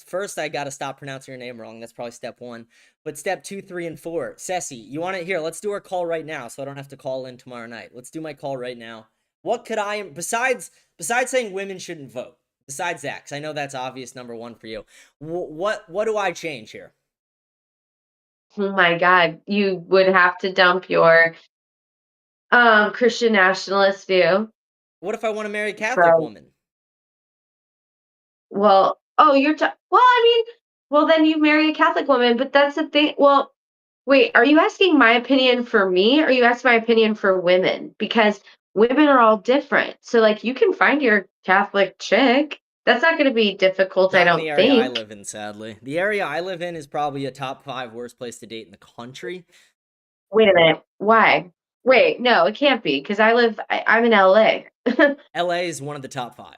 First, I got to stop pronouncing your name wrong. That's probably step 1. But step 2, 3, and 4. CECI, you want it here? Let's do our call right now, so I don't have to call in tomorrow night. Let's do my call right now. What could I, besides saying women shouldn't vote, besides that, because I know that's obvious number 1 for you. What do I change here? Oh my God, you would have to dump your Christian nationalist view. What if I want to marry a Catholic woman? Well, then you marry a Catholic woman, but that's the thing. Well, Wait, are you asking my opinion for me, or are you asking my opinion for women? Because women are all different. So, like, you can find your Catholic chick. That's not going to be difficult, I Not in the don't area I think. live in, sadly. The area I live in is probably a top 5 worst place to date in the country. Wait a minute. Why? Wait, no, it can't be because I'm in LA. LA is one of the top 5.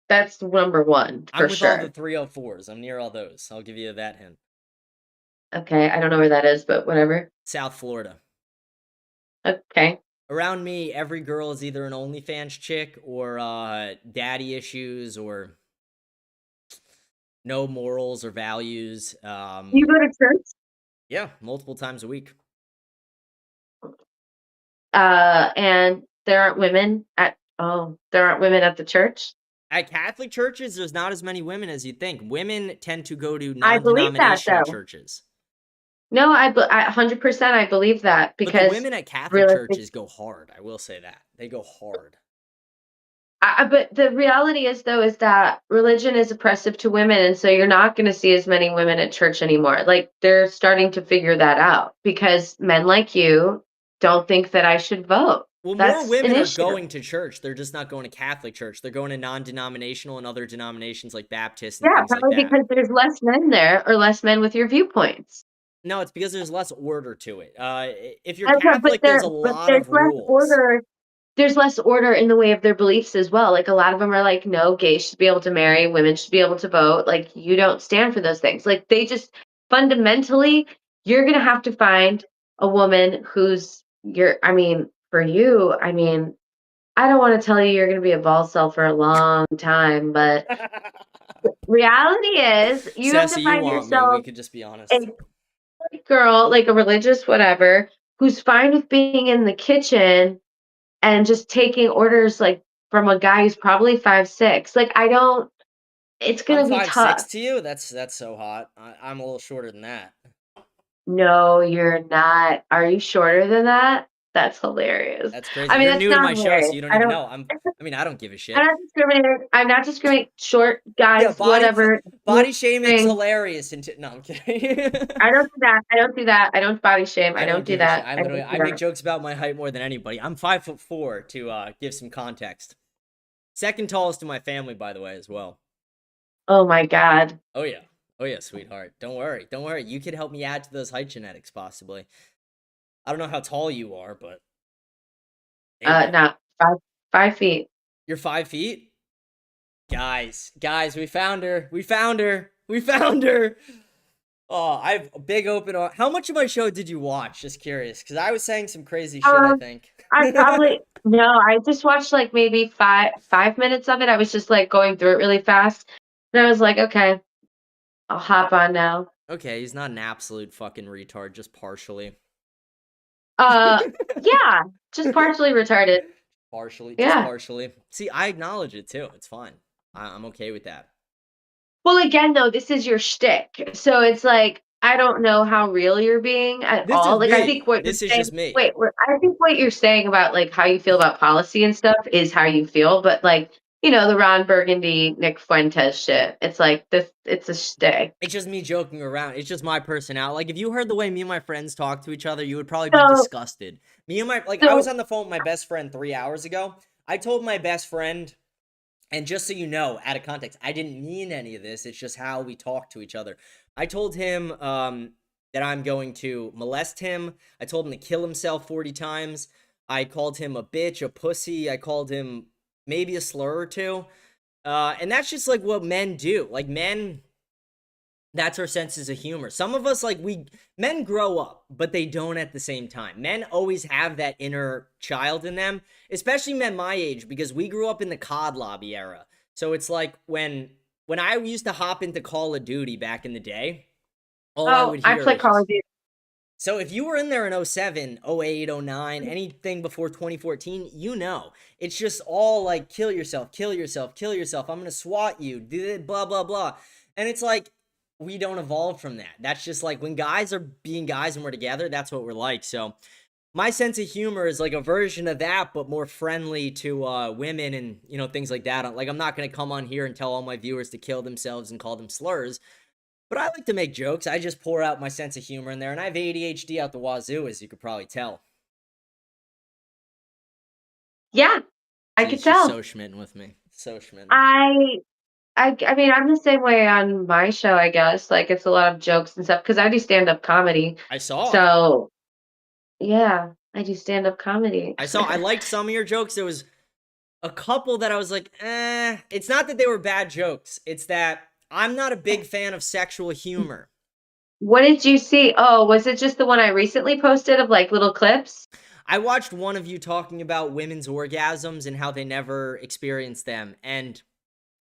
That's number one I'm for with all the sure. 304s. I'm near all those. I'll give you that hint. Okay, I don't know where that is, but whatever. South Florida. Okay. Around me, every girl is either an OnlyFans chick or daddy issues or no morals or values. You go to church? Yeah, multiple times a week. And there aren't women at the church? At Catholic churches, there's not as many women as you'd think. Women tend to go to I believe that, non-denominational though. churches. No, I 100% I believe that But the because women at Catholic realistic churches go hard. I will say that. They go hard. but the reality is, though, is that religion is oppressive to women, and so you're not gonna see as many women at church anymore. Like, they're starting to figure that out because men like you don't think that I should vote. Well, more That's an women are issue. going to church. They're just not going to Catholic church. They're going to non-denominational and other denominations like Baptist and Yeah, things like probably that. because there's less men there or less men with your viewpoints. No, it's because there's less order to it. If you're Okay, Catholic, there's a lot of rules. There's less order in the way of their beliefs as well. Like, a lot of them are like, no, gays should be able to marry, women should be able to vote. Like, you don't stand for those things. Like, they just fundamentally, you're gonna have to find a woman who's for you, I don't want to tell you you're gonna be a ball cell for a long time, but reality is you have to Sassy, you find want me. yourself We could just be honest. a girl, like a religious whatever, who's fine with being in the kitchen and just taking orders, like, from a guy who's probably 5'6". Like, it's I'm gonna be 5'6" tough. to you? That's so hot. I'm a little shorter than that. No, you're not. Are you shorter than that? That's hilarious. That's crazy. I mean, You're that's new to not my show, so hilarious. you don't even know. I don't give a shit. I'm not discriminating. Short guys, Yeah, whatever. body shaming's hilarious. No, I'm kidding. I don't do that. I don't do that. I don't body shame. I don't do give a shit. that. I make jokes about my height more than anybody. I'm 5'4" to give some context. Second tallest in my family, by the way, as well. Oh my God. Oh yeah, sweetheart. Don't worry. You could help me add to those height genetics, possibly. I don't know how tall you are, but no, 5 feet. You're 5 feet? Guys, we found her. Oh, I have a big open. How much of my show did you watch? Just curious, because I was saying some crazy shit, I think. I just watched like maybe five minutes of it. I was just like going through it really fast. And I was like, okay, I'll hop on now. Okay, he's not an absolute fucking retard, just partially. Yeah, just partially retarded. Just partially. See, I acknowledge it too. It's fine. I'm okay with that. Well, again, though, this is your shtick, so it's like I don't know how real you're being at all. Like, I think this is just me. Wait, I think what you're saying about like how you feel about policy and stuff is how you feel, but like, the Ron Burgundy, Nick Fuentes shit. It's like this. It's a shtick. It's just me joking around. It's just my personality. Like, if you heard the way me and my friends talk to each other, you would probably be disgusted. I was on the phone with my best friend 3 hours ago. I told my best friend, and just so you know, out of context, I didn't mean any of this. It's just how we talk to each other. I told him that I'm going to molest him. I told him to kill himself 40 times. I called him a bitch, a pussy. I called him maybe a slur or two. And that's just like what men do. Like, men, that's our senses of humor. Some of us, men grow up, but they don't at the same time. Men always have that inner child in them, especially men my age, because we grew up in the COD lobby era. So it's like when I used to hop into Call of Duty back in the day, I play Call of Duty. So if you were in there in 07, 08, 09, anything before 2014, it's just all like, kill yourself. I'm going to SWAT you, blah, blah, blah. And it's like, we don't evolve from that. That's just like when guys are being guys and we're together, that's what we're like. So my sense of humor is like a version of that, but more friendly to women and, things like that. Like, I'm not going to come on here and tell all my viewers to kill themselves and call them slurs. But I like to make jokes. I just pour out my sense of humor in there, and I have ADHD out the wazoo, as you could probably tell. Yeah, I could She's tell. just so schmitten with me. So schmitten. I mean, I'm the same way on my show, I guess. Like, it's a lot of jokes and stuff because I do stand-up comedy. I saw. So, yeah, I do stand-up comedy. I liked some of your jokes. There was a couple that I was like, It's not that they were bad jokes. It's that I'm not a big fan of sexual humor. What did you see? Oh, was it just the one I recently posted of like little clips? I watched one of you talking about women's orgasms and how they never experience them. And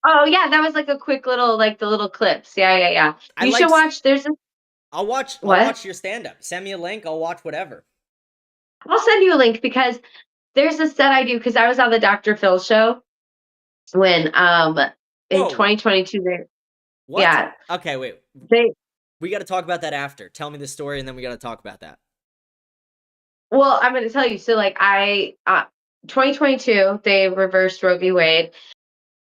oh yeah, that was like a quick little like the little clips. Yeah. You should watch. I'll watch your stand-up. Send me a link. I'll watch whatever. I'll send you a link because there's a set I do because I was on the Dr. Phil show when in 2022 What? Yeah. Okay, wait. We got to talk about that after. Tell me the story, and then we got to talk about that. Well, I'm going to tell you. So, like, 2022, they reversed Roe v. Wade.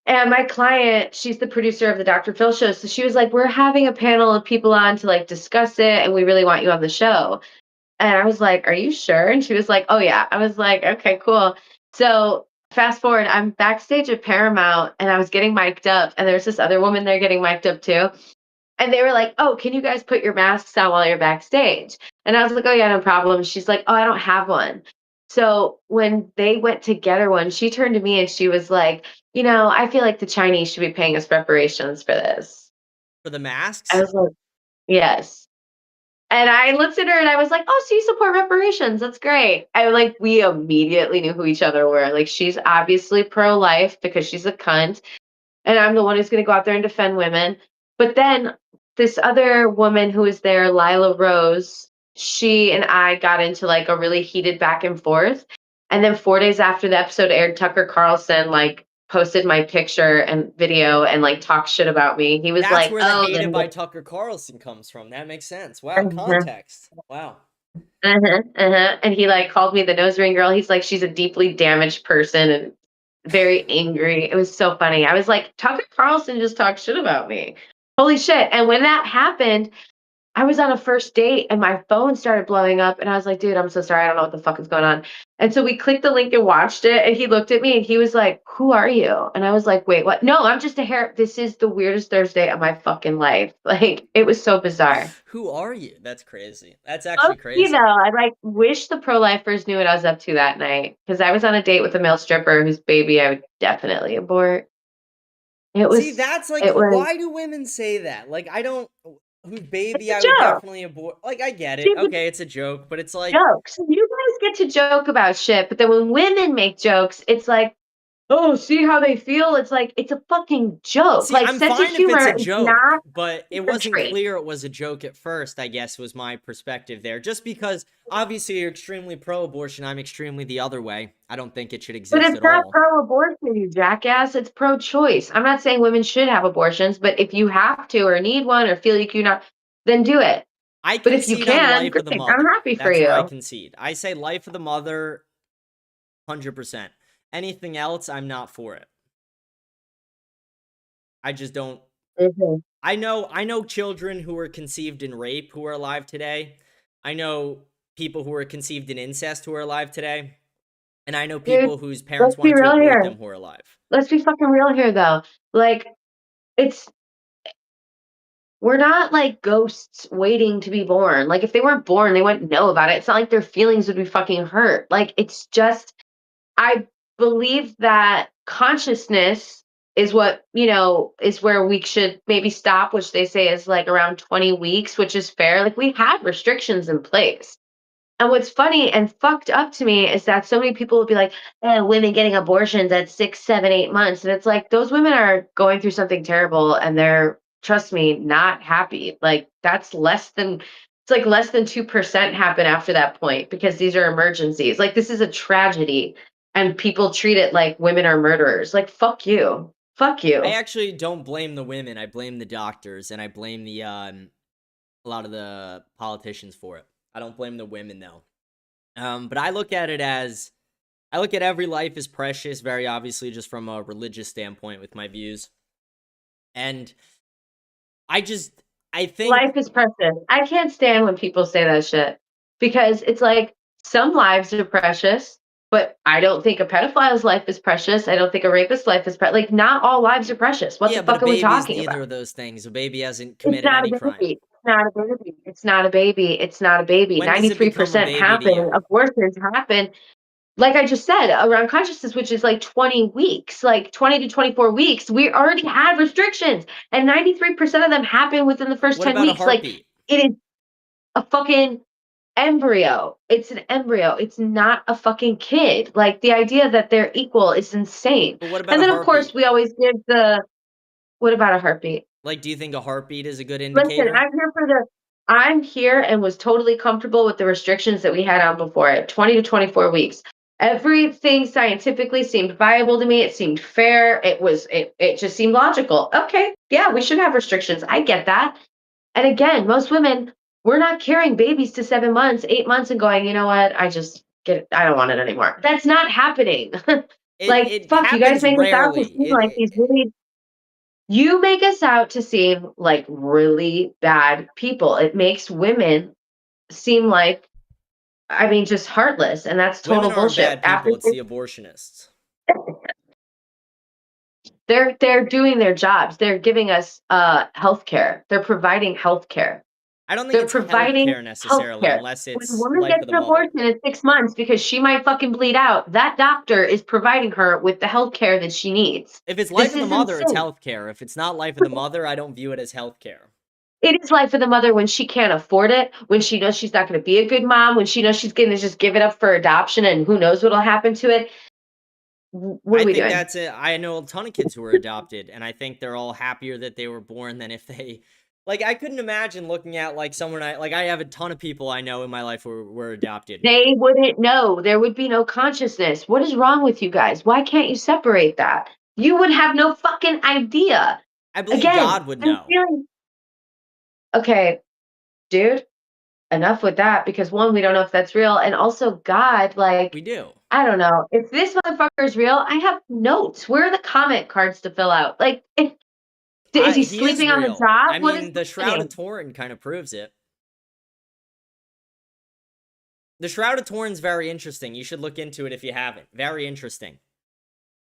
And my client, she's the producer of the Dr. Phil show. So she was like, we're having a panel of people on to, like, discuss it, and we really want you on the show. And I was like, are you sure? And she was like, oh, yeah. I was like, okay, cool. So fast forward, I'm backstage at Paramount, and I was getting mic'd up, and there's this other woman there getting mic'd up, too. And they were like, oh, can you guys put your masks on while you're backstage? And I was like, oh, yeah, no problem. She's like, oh, I don't have one. So when they went to get her one, she turned to me and she was like, you know, I feel like the Chinese should be paying us reparations for this. For the masks? I was like, yes. And I looked at her and I was like, oh, so you support reparations. That's great. We immediately knew who each other were. Like, she's obviously pro-life because she's a cunt. And I'm the one who's going to go out there and defend women. But then this other woman who was there, Lila Rose, she and I got into like a really heated back and forth. And then 4 days after the episode aired, Tucker Carlson like posted my picture and video and like talked shit about me. He was That's like, where the oh, hated by Tucker Carlson comes from. That makes sense. Wow, context. Wow. And he like called me the nose ring girl. He's like, she's a deeply damaged person and very angry. It was so funny. I was like, Tucker Carlson just talked shit about me. Holy shit. And when that happened, I was on a first date and my phone started blowing up and I was like, dude, I'm so sorry. I don't know what the fuck is going on. And so we clicked the link and watched it and he looked at me and he was like, who are you? And I was like, wait, what? No, I'm just a hair. This is the weirdest Thursday of my fucking life. Like, it was so bizarre. Who are you? That's crazy. That's actually crazy. You know, I like wish the pro-lifers knew what I was up to that night because I was on a date with a male stripper whose baby I would definitely abort. It was. See, that's like, why do women say that? Like, I don't. Whose baby I would definitely abort. Like, I get it. Okay, it's a joke, but it's like jokes. You guys get to joke about shit, but then when women make jokes, it's like, oh, see how they feel? It's like it's a fucking joke. See, like I'm sense fine of humor if it's a joke, not but it wasn't clear it was a joke at first, I guess, was my perspective there. Just because, obviously, you're extremely pro-abortion, I'm extremely the other way. I don't think it should exist at all. But it's not pro-abortion, you jackass. It's pro-choice. I'm not saying women should have abortions, but if you have to or need one or feel like you're not, then do it. But if you can, life of the mother. I'm happy for you. That's where I concede. I say life of the mother, 100%. Anything else, I'm not for it. I just don't. I know children who were conceived in rape who are alive today. I know people who were conceived in incest who are alive today. And I know people whose parents wanted to abort them who are alive. Let's be fucking real here, though. Like, we're not like ghosts waiting to be born. Like, if they weren't born, they wouldn't know about it. It's not like their feelings would be fucking hurt. Like, it's just, I believe that consciousness is what, you know, is where we should maybe stop, which they say is like around 20 weeks, which is fair. Like, we have restrictions in place. And what's funny and fucked up to me is that so many people will be like, women getting abortions at 6, 7, 8 months. And it's like, those women are going through something terrible and they're, trust me, not happy. Like, that's less than 2% happen after that point because these are emergencies. Like, this is a tragedy and people treat it like women are murderers. Like, fuck you. Fuck you. I actually don't blame the women. I blame the doctors and I blame the a lot of the politicians for it. I don't blame the women though. But I look at it as, I look at every life as precious, very obviously just from a religious standpoint with my views. And I I think life is precious. I can't stand when people say that shit because it's like some lives are precious, but I don't think a pedophile's life is precious. I don't think a rapist's life is precious. Like, not all lives are precious. What yeah, the but a fuck are we baby is talking neither about? of those things. A baby hasn't It's committed not any a crime. baby. It's not a baby. It's not a baby. It's not a baby. When does it become a 93% baby to happen. you? Abortions happen. Like I just said, around consciousness, which is like 20 weeks, like 20 to 24 weeks, we already had restrictions. And 93% of them happen within the first What 10 about a weeks. Like, heartbeat? it is a fucking embryo. It's an embryo. It's not a fucking kid. Like, the idea that they're equal is insane. But what about And a then, of course, heartbeat? we always give the, what about a heartbeat? Like, do you think a heartbeat is a good Listen, indicator? I'm here and was totally comfortable with the restrictions that we had on before it, 20 to 24 weeks. Everything scientifically seemed viable to me. It seemed fair. It just seemed logical. Okay, yeah, we should have restrictions. I get that. And again, most women, we're not carrying babies to 7 months, 8 months and going, you know what? I don't want it anymore. That's not happening. Like, It fuck, you guys happens make us out to rarely. seem like these really you make us out to seem like really bad people. It makes women seem like, I mean, just heartless, and that's total Women aren't bullshit. bad people, it's the abortionists. They're doing their jobs. They're giving us healthcare. They're providing healthcare. I don't think They're it's providing healthcare necessarily, healthcare. unless When a it's woman life gets of the an mother. abortion at 6 months because she might fucking bleed out, that doctor is providing her with the healthcare that she needs. If it's life This of the is mother, it's insane. healthcare. If it's not life of the mother, I don't view it as healthcare. It is life of the mother when she can't afford it, when she knows she's not going to be a good mom, when she knows she's going to just give it up for adoption and who knows what'll happen to it. What I are we think doing? that's it. I know a ton of kids who are adopted, and I think they're all happier that they were born than if they... Like, I couldn't imagine looking at, like, someone I have a ton of people I know in my life who were adopted. They wouldn't know. There would be no consciousness. What is wrong with you guys? Why can't you separate that? You would have no fucking idea. I believe Again, God would I'm know. feeling... Okay, dude, enough with that, because one, we don't know if that's real, and also God, like, We do. I don't know. If this motherfucker is real, I have notes. Where are the comment cards to fill out? Like, is he He is sleeping on the real. job? I What is mean, the Shroud happening? of Turin kind of proves it. The Shroud of Turin's very interesting. You should look into it if you haven't. Very interesting.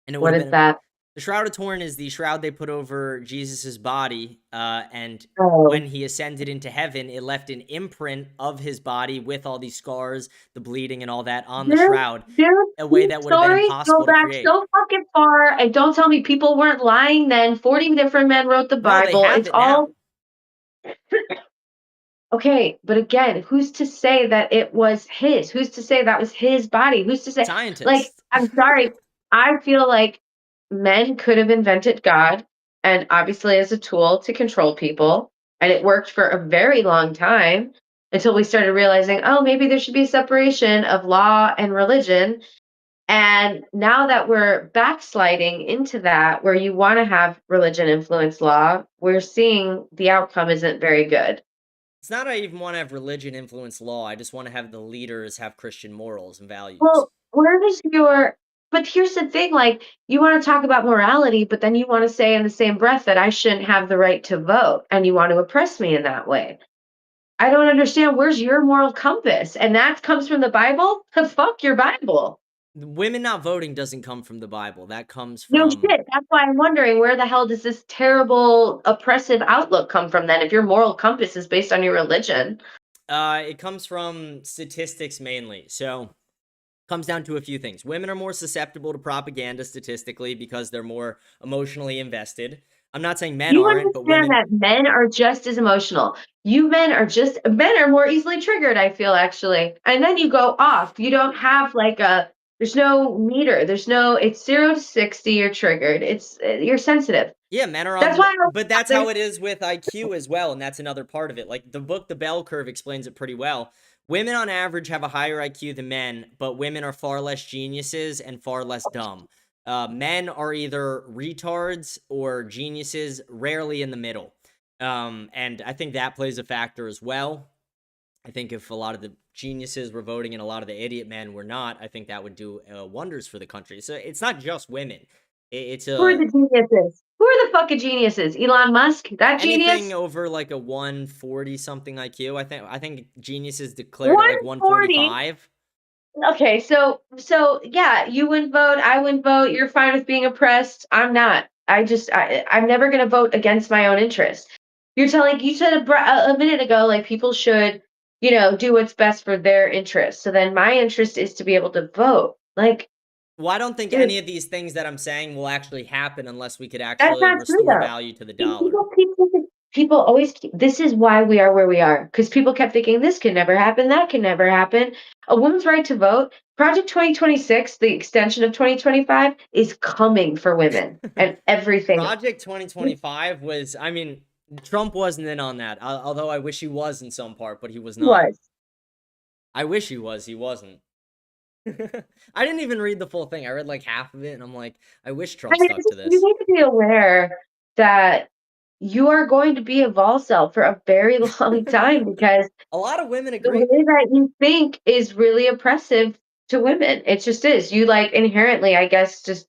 And it What is that? The Shroud of Turin is the shroud they put over Jesus's body, and Oh. when he ascended into heaven, it left an imprint of his body with all these scars, the bleeding, and all that on the shroud. A way that would have been Stories impossible go to back create. so fucking far, and don't tell me people weren't lying then. 40 different men wrote the No, Bible. they have It's it all now. okay, but again, who's to say that it was his? Who's to say that was his body? Who's to say? Scientists. Like, I'm sorry. I feel like men could have invented God, and obviously as a tool to control people, and it worked for a very long time until we started realizing, oh, maybe there should be a separation of law and religion. And now that we're backsliding into that, where you want to have religion influence law, we're seeing the outcome isn't very good. It's not I even want to have religion influence law. I just want to have the leaders have Christian morals and values. Well, where does your... But here's the thing, like, you want to talk about morality, but then you want to say in the same breath that I shouldn't have the right to vote, and you want to oppress me in that way. I don't understand. Where's your moral compass? And that comes from the Bible? Fuck your Bible. Women not voting doesn't come from the Bible. That comes No from... shit. That's why I'm wondering, where the hell does this terrible, oppressive outlook come from then, if your moral compass is based on your religion? It comes from statistics mainly. So, comes down to a few things. Women are more susceptible to propaganda statistically because they're more emotionally invested. I'm not saying men You aren't, but women... understand that men are just as emotional. Men are more easily triggered, I feel, actually. And then you go off. You don't have like there's no meter. It's 0 to 60, you're triggered. You're sensitive. Yeah, men are That's on... why But that's how it is with IQ as well, and that's another part of it. Like, the book The Bell Curve explains it pretty well. Women on average have a higher IQ than men, but women are far less geniuses and far less dumb. Men are either retards or geniuses, rarely in the middle. And I think that plays a factor as well. I think if a lot of the geniuses were voting and a lot of the idiot men were not, I think that would do wonders for the country. So it's not just women. It's who are the geniuses? Who are the fucking geniuses? Elon Musk? That Anything genius? over like a 140 something IQ. I think geniuses declared at like 140? 145. Okay, so yeah, you wouldn't vote, I wouldn't vote. You're fine with being oppressed. I'm not. I'm never gonna vote against my own interest. You said a minute ago, like people should, do what's best for their interest. So then my interest is to be able to vote. Like, Well, I don't think dude, any of these things that I'm saying will actually happen unless we could that's actually not true restore though. value to the dollar. People always keep, this is why we are where we are, because people kept thinking this can never happen, that can never happen. A woman's right to vote, Project 2026, the extension of 2025, is coming for women and everything. Project 2025 was, I mean, Trump wasn't in on that, although I wish he was in some part, but he was not. I wish he was, he wasn't. I didn't even read the full thing. I read like half of it, and I'm like, I wish Trump stuck to this. You need to be aware that you are going to be a vol cell for a very long time because a lot of women the agree. way that you think is really oppressive to women. It just is. You like inherently, I guess, just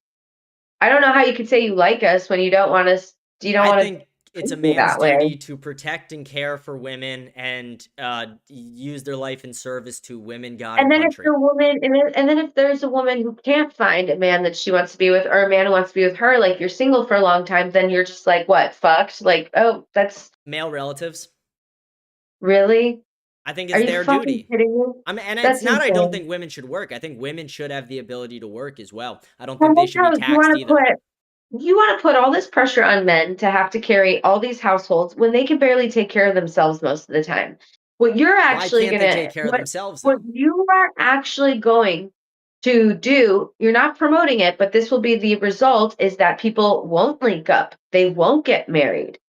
I don't know how you could say you like us when you don't want us. You don't want to. I think it's a man's duty to protect and care for women and use their life in service to women, God, and then country. if the woman, and then if there's a woman who can't find a man that she wants to be with, or a man who wants to be with her, like you're single for a long time, then you're just like, what, fucked? Like, oh, that's male relatives. Really? I think it's their duty. Kidding me? I mean, and That's it's not. insane. I don't think women should work. I think women should have the ability to work as well. I don't think they should be taxed either. You want to put all this pressure on men to have to carry all these households when they can barely take care of themselves most of the time. What you're actually going to take care of themselves? What you are actually going to do, you're not promoting it, but this will be the result is that people won't link up. They won't get married.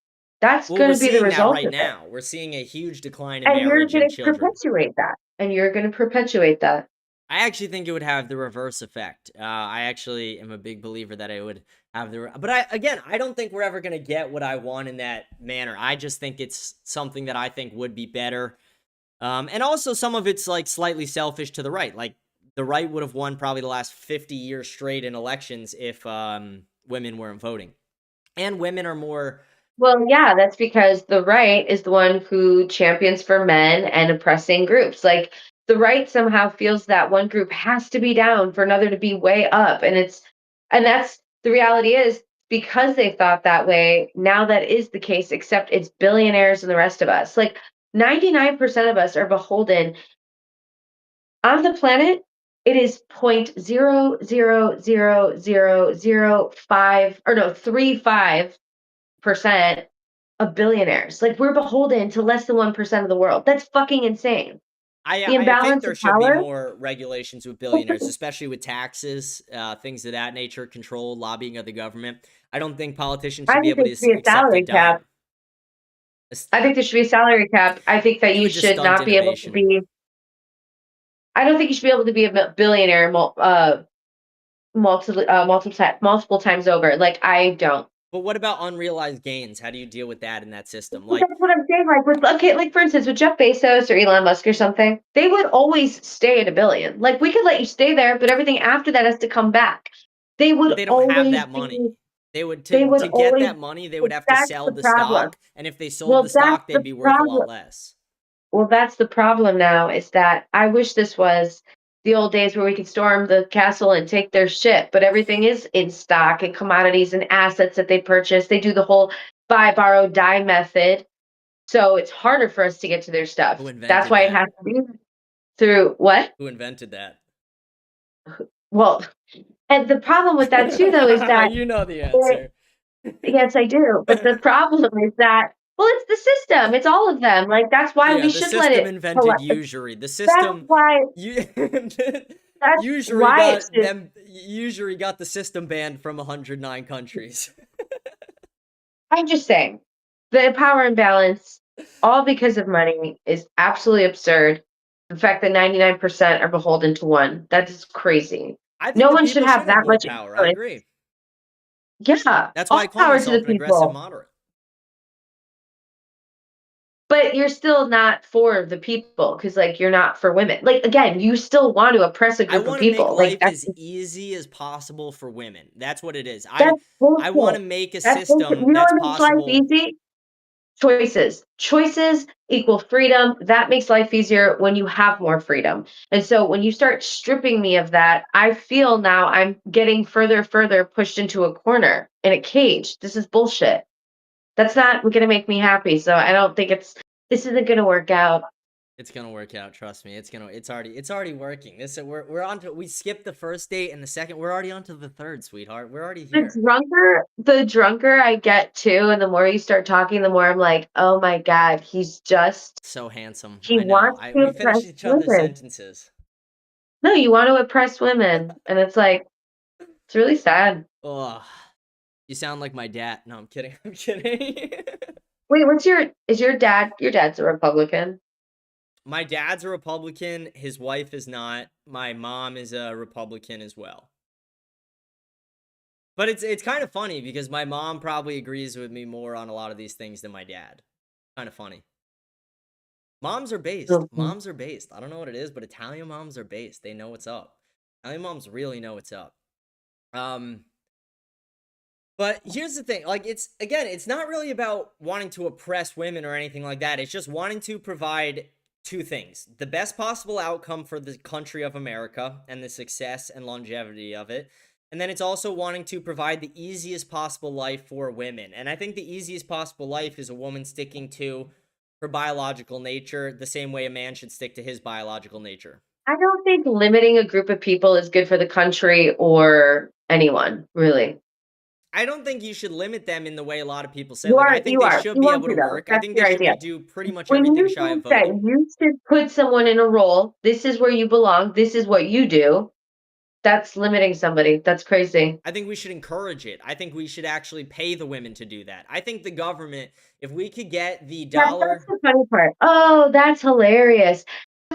That's going to be the result right of now. We're seeing a huge decline in and marriage and children. Perpetuate that. And you're going to perpetuate that. I actually think it would have the reverse effect. I actually am a big believer that it would have but I don't think we're ever going to get what I want in that manner. I just think it's something that I think would be better. And also some of it's like slightly selfish to the right. Like the right would have won probably the last 50 years straight in elections if women weren't voting. And women are more... Well, yeah, that's because the right is the one who champions for men and oppressing groups. Like the right somehow feels that one group has to be down for another to be way up. And that's the reality is because they thought that way. Now that is the case, except it's billionaires and the rest of us. Like 99% of us are beholden on the planet. It is 35% of billionaires. Like we're beholden to less than 1% of the world. That's fucking insane. I think there should be more regulations with billionaires, especially with taxes, things of that nature, control, lobbying of the government. I don't think politicians should be able to accept a dime. I think there should be a salary cap. I think that you should not be able to be. I don't think you should be able to be a billionaire multiple times over. Like I don't. But what about unrealized gains? How do you deal with that in that system? Like that's what I'm saying. Like for instance, with Jeff Bezos or Elon Musk or something, they would always stay at $1 billion. Like we could let you stay there, but everything after that has to come back. They don't have that money. They would to get that money, they would have to sell the stock, and if they sold the stock, they'd be worth a lot less. Well, that's the problem now. Is that I wish this was the old days where we could storm the castle and take their shit, but everything is in stock and commodities and assets that they purchase. They do the whole buy, borrow, die method. So it's harder for us to get to their stuff. That's why it has to be through what? Who invented that? Well, and the problem with that too, though, is that you know the answer. Yes, I do. But the problem is that it's the system. It's all of them. Like that's why we should let it. The system invented usury. The system. That's why. Usury got the system banned from 109 countries. I'm just saying, the power imbalance, all because of money, is absolutely absurd. The fact that 99% are beholden to one, that is crazy. No one should have that much power. I agree. Yeah, that's why I call myself an aggressive moderate. but you're still not for the people because, like, you're not for women. Like, again, you still want to oppress a I group of want to make people. life Like, that's as easy as possible for women. That's what it is. that's I want to bullshit. make a That's bullshit. system You know that's what makes life possible. easy? Choices. Choices equal freedom. That makes life easier when you have more freedom. And so when you start stripping me of that, I feel now I'm getting further pushed into a corner in a cage. This is bullshit. That's not going to make me happy. So I don't think this isn't going to work out. It's gonna work out. Trust me. It's already working. We're on to, we skipped the first date and the second. We're already on to the third, sweetheart. We're already here. The drunker I get too, and the more you start talking, the more I'm like, oh my God, he's just So handsome. he I know. wants to We oppress finished each other's women. sentences. No, you want to oppress women. And it's like, it's really sad. Oh, you sound like my dad. No, I'm kidding. I'm kidding. Wait, is your dad's a Republican? My dad's a Republican. His wife is not. My mom is a Republican as well. But it's kind of funny because my mom probably agrees with me more on a lot of these things than my dad. Kind of funny. Moms are based. Moms are based. I don't know what it is, but Italian moms are based. They know what's up. Italian moms really know what's up. But here's the thing. Like, it's not really about wanting to oppress women or anything like that. It's just wanting to provide two things: the best possible outcome for the country of America and the success and longevity of it. And then it's also wanting to provide the easiest possible life for women. And I think the easiest possible life is a woman sticking to her biological nature the same way a man should stick to his biological nature. I don't think limiting a group of people is good for the country or anyone, really. I don't think you should limit them in the way a lot of people say. I think they should be able to work. I think they should do pretty much everything shy of voting. You should put someone in a role. This is where you belong. This is what you do. That's limiting somebody. That's crazy. I think we should encourage it. I think we should actually pay the women to do that. I think the government, if we could get the dollar... That's the funny part. Oh, that's hilarious.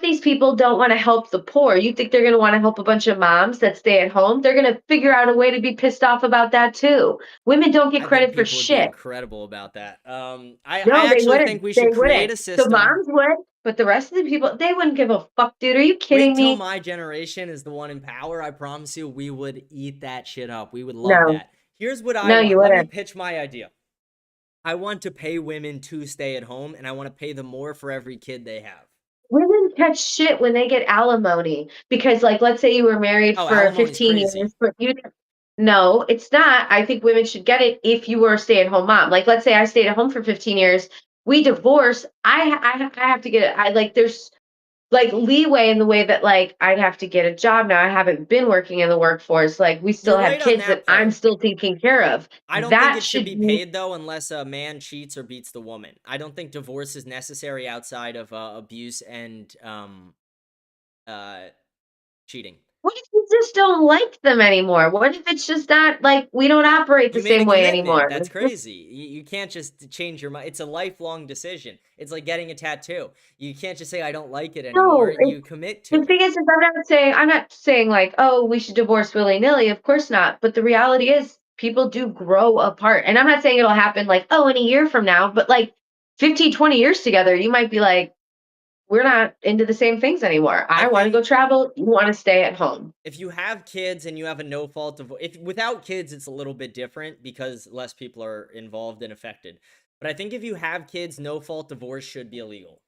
These people don't want to help the poor. You think they're going to want to help a bunch of moms that stay at home? They're going to figure out a way to be pissed off about that too. Women don't get credit for shit. Would be incredible about that. I actually think we should create a system. The moms would, but the rest of the people, they wouldn't give a fuck, dude. Are you kidding me? Wait till my generation is the one in power. I promise you, we would eat that shit up. We would love that. Here's what I want. Let me pitch my idea. I want to pay women to stay at home, and I want to pay them more for every kid they have. Women catch shit when they get alimony because, like, let's say you were married for 15 years, but no, it's not. I think women should get it if you were a stay-at-home mom. Like, let's say I stayed at home for 15 years, we divorce. I have to get it. There's like leeway in the way that like I'd have to get a job now. I haven't been working in the workforce. Like we still have kids that I'm still taking care of. I don't think it should be paid though unless a man cheats or beats the woman. I don't think divorce is necessary outside of abuse and cheating. What if you just don't like them anymore? What if it's just not like we don't operate the same way anymore? That's crazy. You can't just change your mind. It's a lifelong decision. It's like getting a tattoo. You can't just say I don't like it anymore. You commit to it. The thing is I'm not saying like, oh, we should divorce willy-nilly. Of course not. But the reality is people do grow apart. And I'm not saying it'll happen like, oh, in a year from now, but like 15, 20 years together, you might be like, we're not into the same things anymore. I want to go travel. You want to stay at home. If you have kids and you have a no-fault divorce, without kids, it's a little bit different because less people are involved and affected. But I think if you have kids, no-fault divorce should be illegal.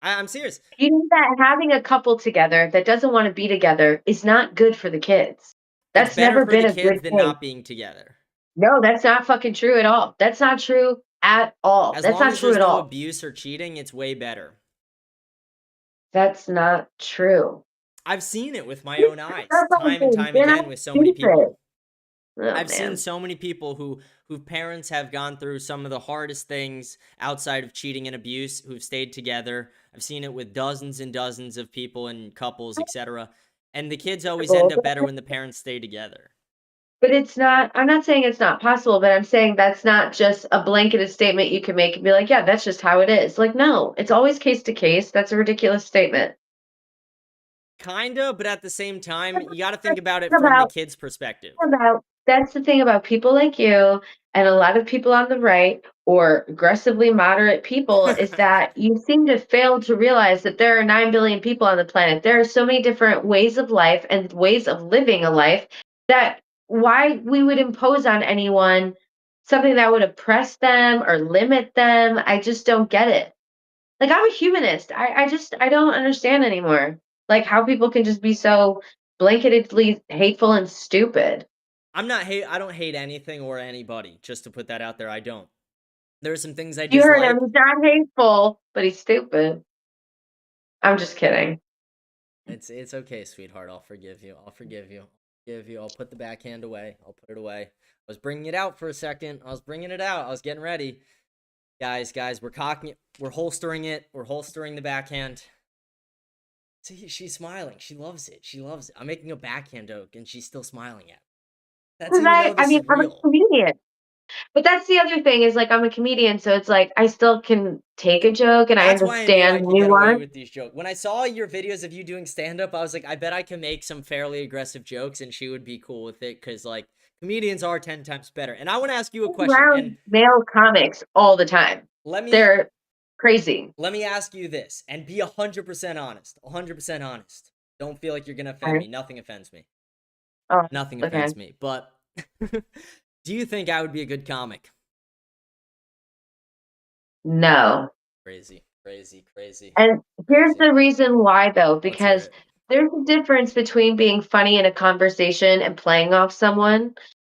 I'm serious. You know that having a couple together that doesn't want to be together is not good for the kids. That's never been a good thing. Not being together. No, that's not fucking true at all. That's not true at all. That's not true at all. As long as there's no abuse or cheating, it's way better. That's not true. I've seen it with my own eyes, time and time again, with so many people. I've seen so many people whose parents have gone through some of the hardest things outside of cheating and abuse, who've stayed together. I've seen it with dozens and dozens of people and couples, etc. And the kids always end up better when the parents stay together. But it's not, I'm not saying it's not possible, but I'm saying that's not just a blanketed statement you can make and be like, yeah, that's just how it is. Like, no, it's always case to case. That's a ridiculous statement. Kinda, but at the same time, you got to think about it from the kid's perspective. That's the thing about people like you and a lot of people on the right or aggressively moderate people is that you seem to fail to realize that there are 9 billion people on the planet. There are so many different ways of life and ways of living a life that why we would impose on anyone something that would oppress them or limit them. I just don't get it. Like, I'm a humanist. I don't understand anymore. Like, how people can just be so blanketedly hateful and stupid. I don't hate anything or anybody, just to put that out there. I don't. There are some things I You heard dislike. him. He's not hateful, but he's stupid. I'm just kidding. It's okay, sweetheart. I'll forgive you. I'll forgive you. I'll put the backhand away. I'll put it away. I was bringing it out for a second. I was bringing it out. I was getting ready. Guys, we're cocking it. We're holstering it. We're holstering the backhand. See, she's smiling. She loves it. She loves it. I'm making a backhand joke, and she's still smiling at me. That's how you know this is I'm a real. comedian. But that's the other thing is, like, I'm a comedian, so it's like I still can take a joke and I That's why I knew I understand could get away nuance. with these jokes. When I saw your videos of you doing stand-up, I was like, I bet I can make some fairly aggressive jokes, and she would be cool with it, because, like, comedians are 10 times better. And I want to ask you a question. Around And male comics all the time. They're crazy. Let me ask you this, and be 100% honest. 100% honest. Don't feel like you're gonna offend me. Nothing offends me. Oh, Nothing okay. offends me. But do you think I would be a good comic? No. Crazy. And here's the reason why, though, Let's hear because it. there's a difference between being funny in a conversation and playing off someone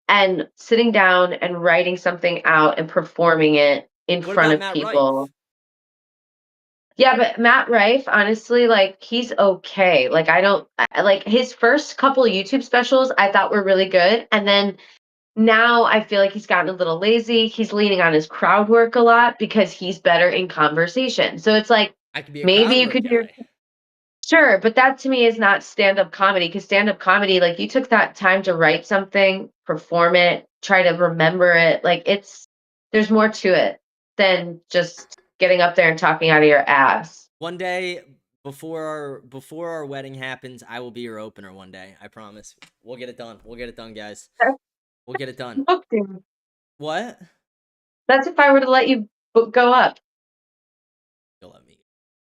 and sitting down and writing something out and performing it in What front about of Matt people. Rife? Yeah, but Matt Rife, honestly, like, he's okay. Like, like, his first couple YouTube specials I thought were really good. And then now I feel like he's gotten a little lazy. He's leaning on his crowd work a lot because he's better in conversation. So it's like, I could be a maybe crowd you work could do guy. Sure, but that to me is not stand-up comedy, because stand-up comedy, like, you took that time to write something, perform it, try to remember it. Like, there's more to it than just getting up there and talking out of your ass. One day, before our wedding happens, I will be your opener one day. I promise. We'll get it done. We'll get it done, guys. We'll get it done. What? That's if I were to let you go up. You'll let me.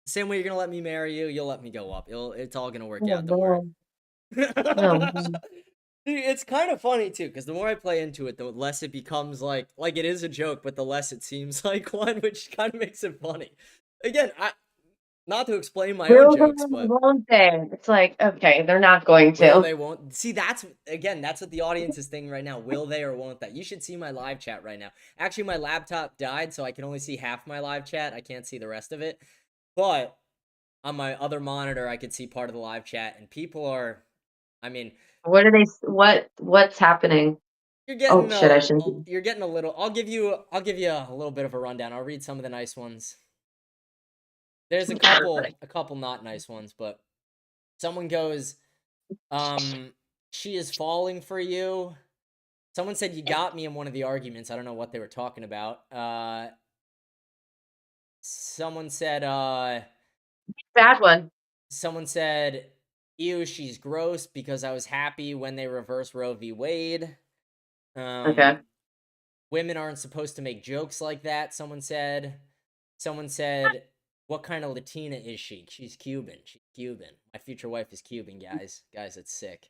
Same way you're gonna let me marry you, you'll let me go up. It's all gonna work Oh, out. Don't worry. no. It's kind of funny too, because the more I play into it, the less it becomes like it is a joke, but the less it seems like one, which kind of makes it funny. Again, not to explain my own jokes, but Won't they? It's like, okay, they're not going to. will they, won't. See, that's what the audience is thinking right now. Will they or won't they? You should see my live chat right now. Actually, my laptop died, so I can only see half my live chat. I can't see the rest of it. But on my other monitor, I could see part of the live chat, and people are, I mean, what's happening? you're getting shit, I shouldn't. you're getting a little. I'll give you a little bit of a rundown. I'll read some of the nice ones. There's a couple not nice ones, but someone goes, she is falling for you. Someone said you got me in one of the arguments. I don't know what they were talking about. Someone said, bad one. Someone said, ew, she's gross because I was happy when they reversed Roe v. Wade. Okay. Women aren't supposed to make jokes like that, someone said. What kind of Latina is she? She's Cuban. My future wife is Cuban, guys. Guys, it's sick.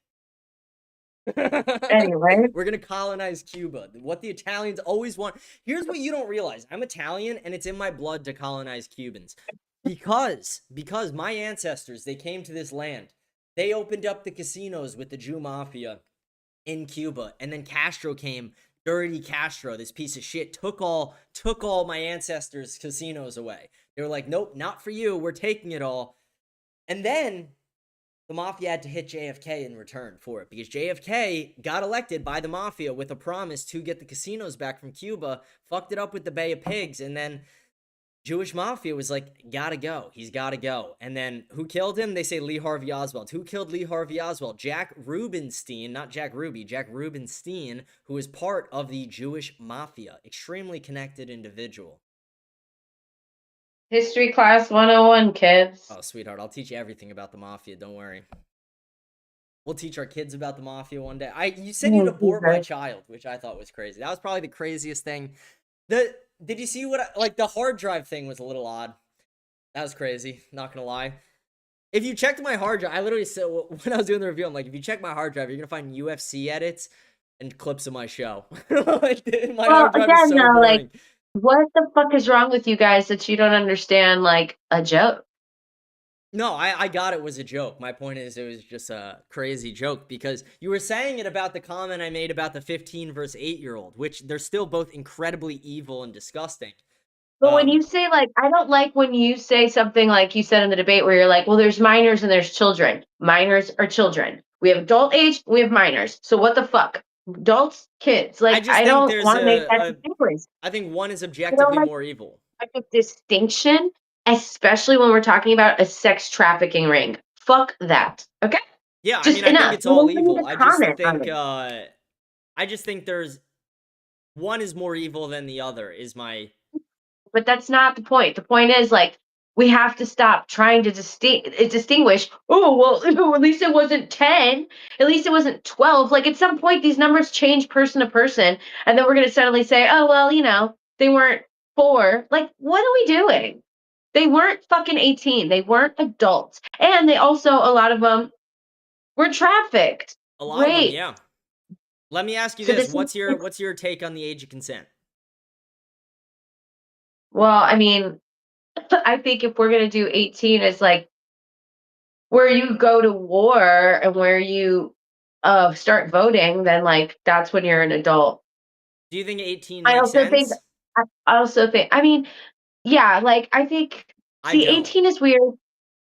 Anyway. We're going to colonize Cuba. What the Italians always want. Here's what you don't realize. I'm Italian, and it's in my blood to colonize Cubans. Because my ancestors, they came to this land. They opened up the casinos with the Jew mafia in Cuba. And then Castro came. Dirty Castro, this piece of shit, took all my ancestors' casinos away. They were like, nope, not for you. We're taking it all. And then the mafia had to hit JFK in return for it, because JFK got elected by the mafia with a promise to get the casinos back from Cuba, fucked it up with the Bay of Pigs, and then Jewish mafia was like, gotta go. He's gotta go. And then who killed him? They say Lee Harvey Oswald. Who killed Lee Harvey Oswald? Jack Rubenstein, not Jack Ruby, Jack Rubenstein, who is part of the Jewish mafia. Extremely connected individual. History class 101, kids. Oh, sweetheart, I'll teach you everything about the mafia. Don't worry. We'll teach our kids about the mafia one day. You said you'd abort my child, which I thought was crazy. That was probably the craziest thing Did you see what like the hard drive thing was a little odd. That was crazy. Not gonna lie. If you checked my hard drive, I literally said when I was doing the review, I'm like, if you check my hard drive, you're gonna find UFC edits and clips of my show. Like, my hard drive is so boring. Like, what the fuck is wrong with you guys that you don't understand like a joke? No, I got it was a joke. My point is it was just a crazy joke because you were saying it about the comment I made about the 15 versus 8-year-old, which they're still both incredibly evil and disgusting. But when you say, like, I don't like when you say something like you said in the debate where you're like, well, there's minors and there's children. Minors are children. We have adult age, we have minors. So what the fuck? Adults, kids. Like, I don't want to make that distinction. I think one is objectively more evil. Like a distinction, especially when we're talking about a sex trafficking ring. Fuck that. Okay? Yeah, just I think it's all evil. I just think there's one is more evil than the other is my. But that's not the point. The point is like we have to stop trying to distinguish. Oh well, at least it wasn't 10. At least it wasn't 12. Like at some point, these numbers change person to person, and then we're gonna suddenly say, oh well, they weren't 4. Like what are we doing? They weren't fucking 18. They weren't adults, and they also a lot of them were trafficked. A lot of them, yeah. Let me ask you this: what's your take on the age of consent? Well, I mean, I think if we're gonna do 18 as like where you go to war and where you start voting, then like that's when you're an adult. Do you think 18 makes sense? I also think. I mean, yeah, like I think. See, 18 is weird.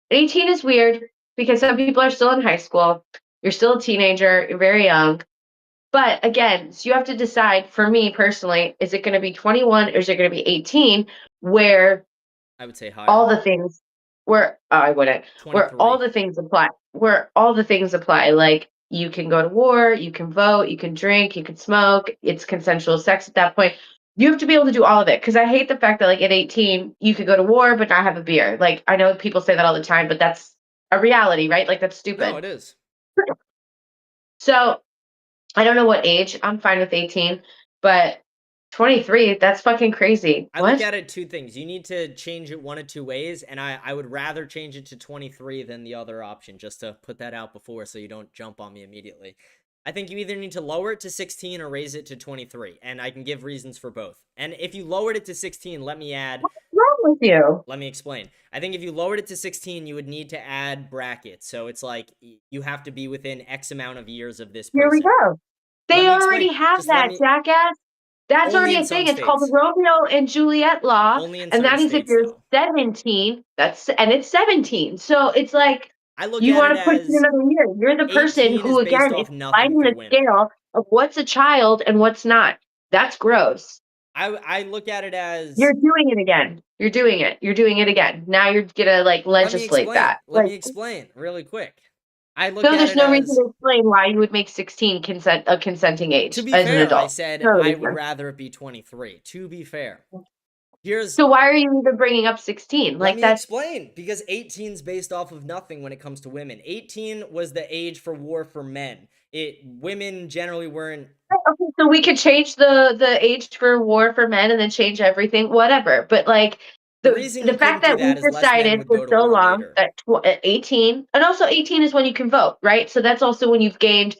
18 is weird because some people are still in high school. You're still a teenager. You're very young. But again, so you have to decide, for me personally, is it going to be 21 or is it going to be 18 where I would say higher. All the things where I wouldn't, 23. Where all the things apply, like you can go to war, you can vote, you can drink, you can smoke, it's consensual sex at that point. You have to be able to do all of it because I hate the fact that like at 18 you could go to war but not have a beer. Like I know people say that all the time, but that's a reality, right? Like that's stupid. No, it is. So I don't know what age. I'm fine with 18, but 23, that's fucking crazy. I look at it two things. You need to change it one of two ways, and I would rather change it to 23 than the other option, just to put that out before so you don't jump on me immediately. I think you either need to lower it to 16 or raise it to 23, and I can give reasons for both. And if you lowered it to 16, let me add... What's wrong with you? Let me explain. I think if you lowered it to 16, you would need to add brackets. So it's like you have to be within X amount of years of this person. Here we go. They already have that, jackass. That's already a thing. It's called the Romeo and Juliet law. And that is if you're 17, and it's 17. So it's like you want to push it another year. You're the person who, again, is fighting the scale of what's a child and what's not. That's gross. I look at it as... You're doing it again. You're doing it. You're doing it again. Now you're going to, like, legislate that. Let me explain really quick. There's no reason to explain why you would make 16 a consenting age to be as fair, an adult. I said I would rather it be 23. To be fair. So why are you even bringing up 16? Let me explain. Because 18 is based off of nothing when it comes to women. 18 was the age for war for men. Women generally weren't... Okay, so we could change the age for war for men and then change everything, whatever. But like... The fact that we decided for so long that 18, and also 18 is when you can vote, right? So that's also when you've gained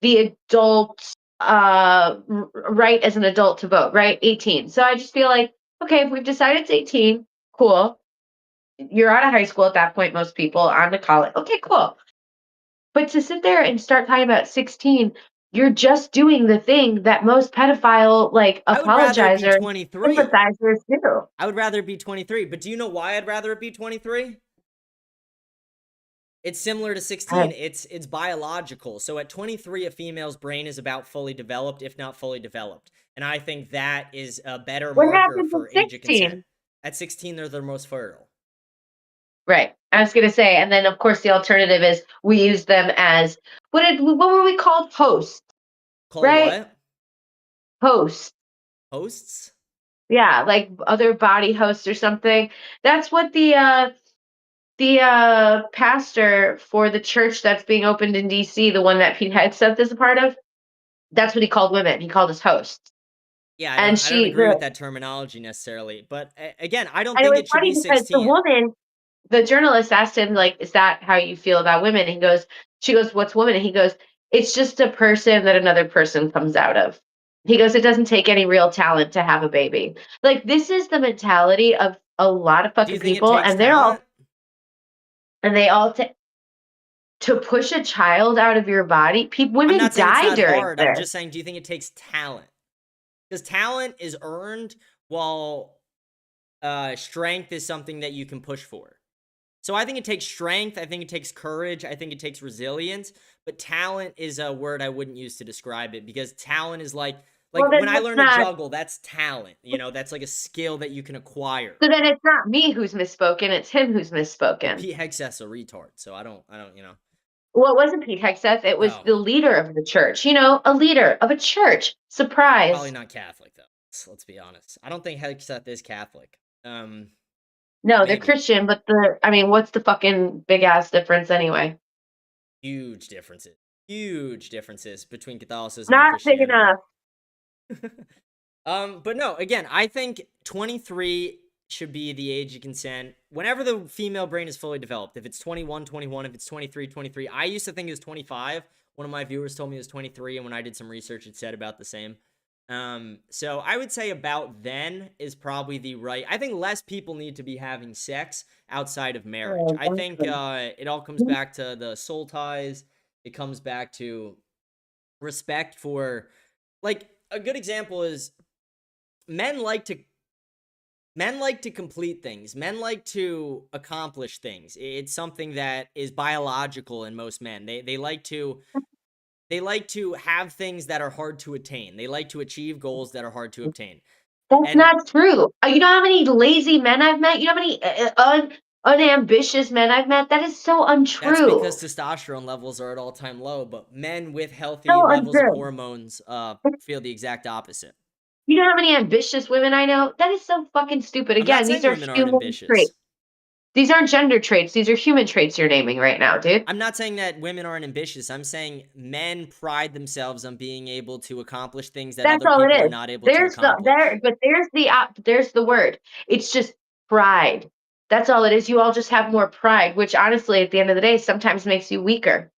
the adult right as an adult to vote, right? 18. So I just feel like, okay, if we've decided it's 18, cool. You're out of high school at that point, most people, on to college. Okay, cool. But to sit there and start talking about 16, you're just doing the thing that most pedophile, like, apologizers, sympathizers do. I would rather it be 23, but do you know why I'd rather it be 23? It's similar to 16. It's biological. So at 23, a female's brain is about fully developed, if not fully developed. And I think that is a better marker for age of consent. At 16, they're their most fertile. Right. I was going to say, and then of course the alternative is we use them as, what were we called? Hosts. Right? What? Hosts. Hosts? Yeah, like other body hosts or something. That's what the pastor for the church that's being opened in DC, the one that Pete Hegseth is a part of, that's what he called women. He called us hosts. Yeah, And I don't she, agree with that terminology necessarily. But again, I don't and it think was it should funny be because the 16. woman, the journalist asked him, like, is that how you feel about women? And he goes, she goes, what's woman? And he goes, it's just a person that another person comes out of. He goes, it doesn't take any real talent to have a baby. Like, this is the mentality of a lot of Do you fucking think it people, takes and they're all, talent? and they all to push a child out of your body. I'm Women not saying it's die not during hard. I'm this. just saying, do you think it takes talent? Because talent is earned while strength is something that you can push for. So I think it takes strength. I think it takes courage. I think it takes resilience. But talent is a word I wouldn't use to describe it, because talent is like Well, then when I it's learn to not. juggle, that's talent. You know, that's like a skill that you can acquire. So then it's not me who's misspoken. It's him who's Well, misspoken. Pete Hegseth's a retard, so I don't, you know. Well, it wasn't Pete Hegseth. It was Oh. the leader of the church. You know, a leader of a church. Surprise. Probably not Catholic though. Let's be honest. I don't think Hegseth is Catholic. No, they're maybe. Christian, but I mean, what's the fucking big ass difference anyway? Huge differences. Huge differences between Catholicism Not and Christianity. big enough. But no, again, I think 23 should be the age of consent whenever the female brain is fully developed. If it's 21, 21, if it's 23, 23. I used to think it was 25. One of my viewers told me it was 23, and when I did some research, it said about the same. So I would say about then is probably the right. I think less people need to be having sex outside of marriage. I think it all comes back to the soul ties. It comes back to respect for, like, a good example is men like to complete things. Men like to accomplish things. It's something that is biological in most men. They like to have things that are hard to attain. They like to achieve goals that are hard to obtain. That's not true. You know how many lazy men I've met? You know how many unambitious men I've met? That is so untrue. That's because testosterone levels are at all-time low, but men with healthy So levels of untrue. hormones feel the exact opposite. You know how many ambitious women I know? That is so fucking stupid. I'm not Again, these saying are women aren't human ambitious. traits. These aren't gender traits. These are human traits you're naming right now, dude. I'm not saying that women aren't ambitious. I'm saying men pride themselves on being able to accomplish things that That's other all people it are is. not able to accomplish. There's the word. It's just pride. That's all it is. You all just have more pride, which honestly, at the end of the day, sometimes makes you weaker.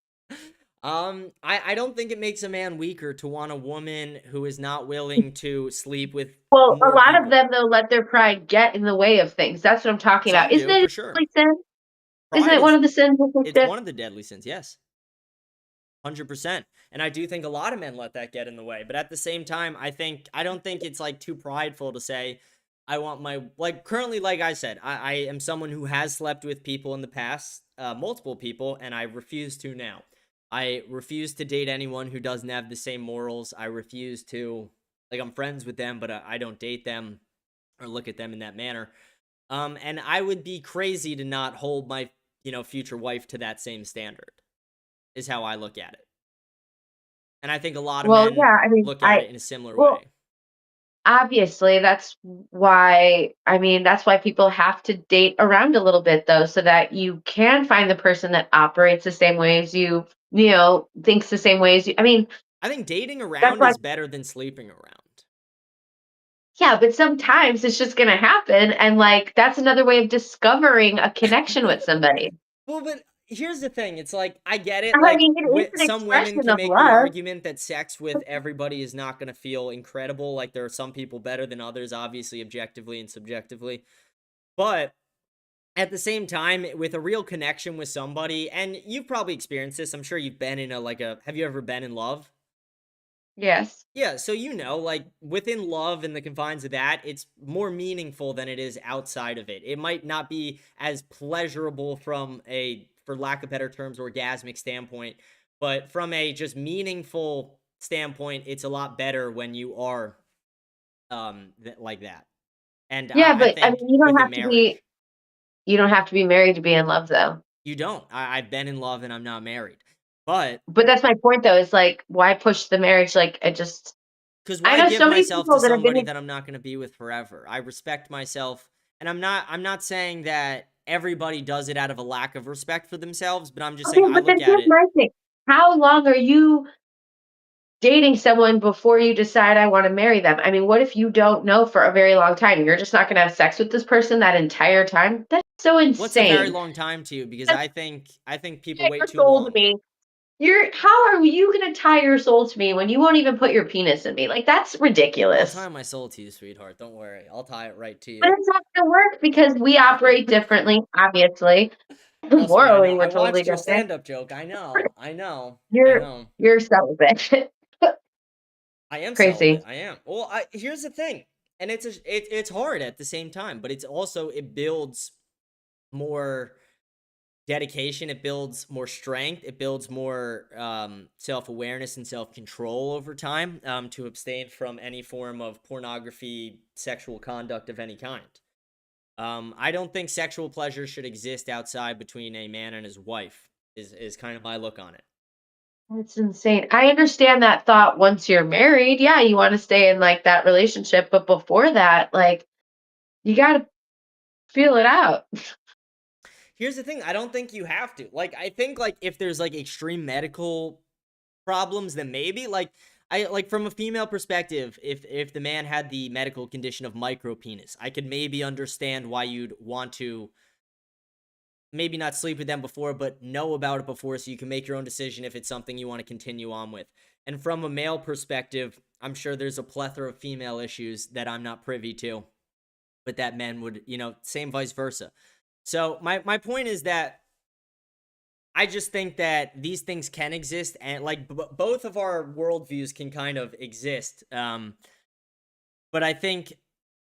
I don't think it makes a man weaker to want a woman who is not willing to sleep with Well, more a lot people. of them, they'll let their pride get in the way of things. That's what I'm talking Some about. Isn't do, it for a sure. deadly sin? Isn't Pride it one of the sins? It's one of the deadly sins, yes. 100%. And I do think a lot of men let that get in the way. But at the same time, I don't think it's like too prideful to say, I want my, like, currently, like I said, I am someone who has slept with people in the past, multiple people, and I refuse to now. I refuse to date anyone who doesn't have the same morals. I refuse to, like, I'm friends with them, but I don't date them or look at them in that manner. And I would be crazy to not hold my, future wife to that same standard, is how I look at it. And I think a lot of men look at it in a similar way. Obviously, that's why people have to date around a little bit, though, so that you can find the person that operates the same way as you, thinks the same way as you. I mean, I think dating around is better than sleeping around. Yeah, but sometimes it's just gonna happen, and, like, that's another way of discovering a connection with somebody. Well, but here's the thing. It's like, I get it. I Like, mean, it is an some women expression can of make the love. argument that sex with everybody is not going to feel incredible. Like, there are some people better than others, obviously, objectively and subjectively. But at the same time, with a real connection with somebody, and you've probably experienced this. I'm sure you've been in have you ever been in love? Yes. Yeah, so like, within love and the confines of that, it's more meaningful than it is outside of it. It might not be as pleasurable from a, for lack of better terms, orgasmic standpoint, but from a just meaningful standpoint, it's a lot better when you are like that. And Yeah, but I think you don't have to be married to be in love, though. You don't. I've been in love and I'm not married. But that's my point, though, is like, why push the marriage? Like, because I why know give so many myself people to that have been somebody that I'm not going to be with forever? I respect myself, and I'm not saying that everybody does it out of a lack of respect for themselves, but I'm just saying I look at it. My thing. How long are you dating someone before you decide I want to marry them. I mean, what if you don't know for a very long time? You're just not going to have sex with this person that entire time? That's so insane. What's a very long time to you? Because I think people wait too long. How are you going to tie your soul to me when you won't even put your penis in me? Like, that's ridiculous. I'll tie my soul to you, sweetheart. Don't worry. I'll tie it right to you. But it's not going to work because we operate differently, obviously. Morally, we're I totally watched your different. stand-up joke. I know. You're celibate. I am Crazy. celibate. I am. Well, here's the thing, and it's hard at the same time, but it's also it builds more dedication. It builds more strength. It builds more self-awareness and self-control over time to abstain from any form of pornography, sexual conduct of any kind. I don't think sexual pleasure should exist outside between a man and his wife. Is kind of my look on it. That's insane. I understand that thought once you're married. Yeah, you want to stay in like that relationship, but before that, like you got to feel it out. Here's the thing, I don't think you have to. Like I think like if there's like extreme medical problems, then maybe like from a female perspective, if the man had the medical condition of micropenis, I could maybe understand why you'd want to maybe not sleep with them before, but know about it before so you can make your own decision if it's something you want to continue on with. And from a male perspective, I'm sure there's a plethora of female issues that I'm not privy to, but that men would, same vice versa. So my point is that I just think that these things can exist, and like both of our worldviews can kind of exist. But I think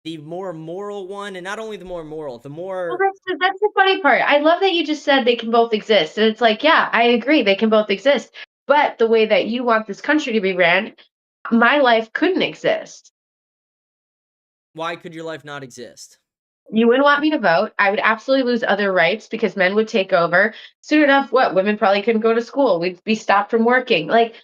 the more moral one, and not only the more moral, the more... Well, that's the funny part. I love that you just said they can both exist. And it's like, yeah, I agree. They can both exist. But the way that you want this country to be ran, my life couldn't exist. Why could your life not exist? You wouldn't want me to vote. I would absolutely lose other rights because men would take over. Soon enough, women probably couldn't go to school. We'd be stopped from working. Like,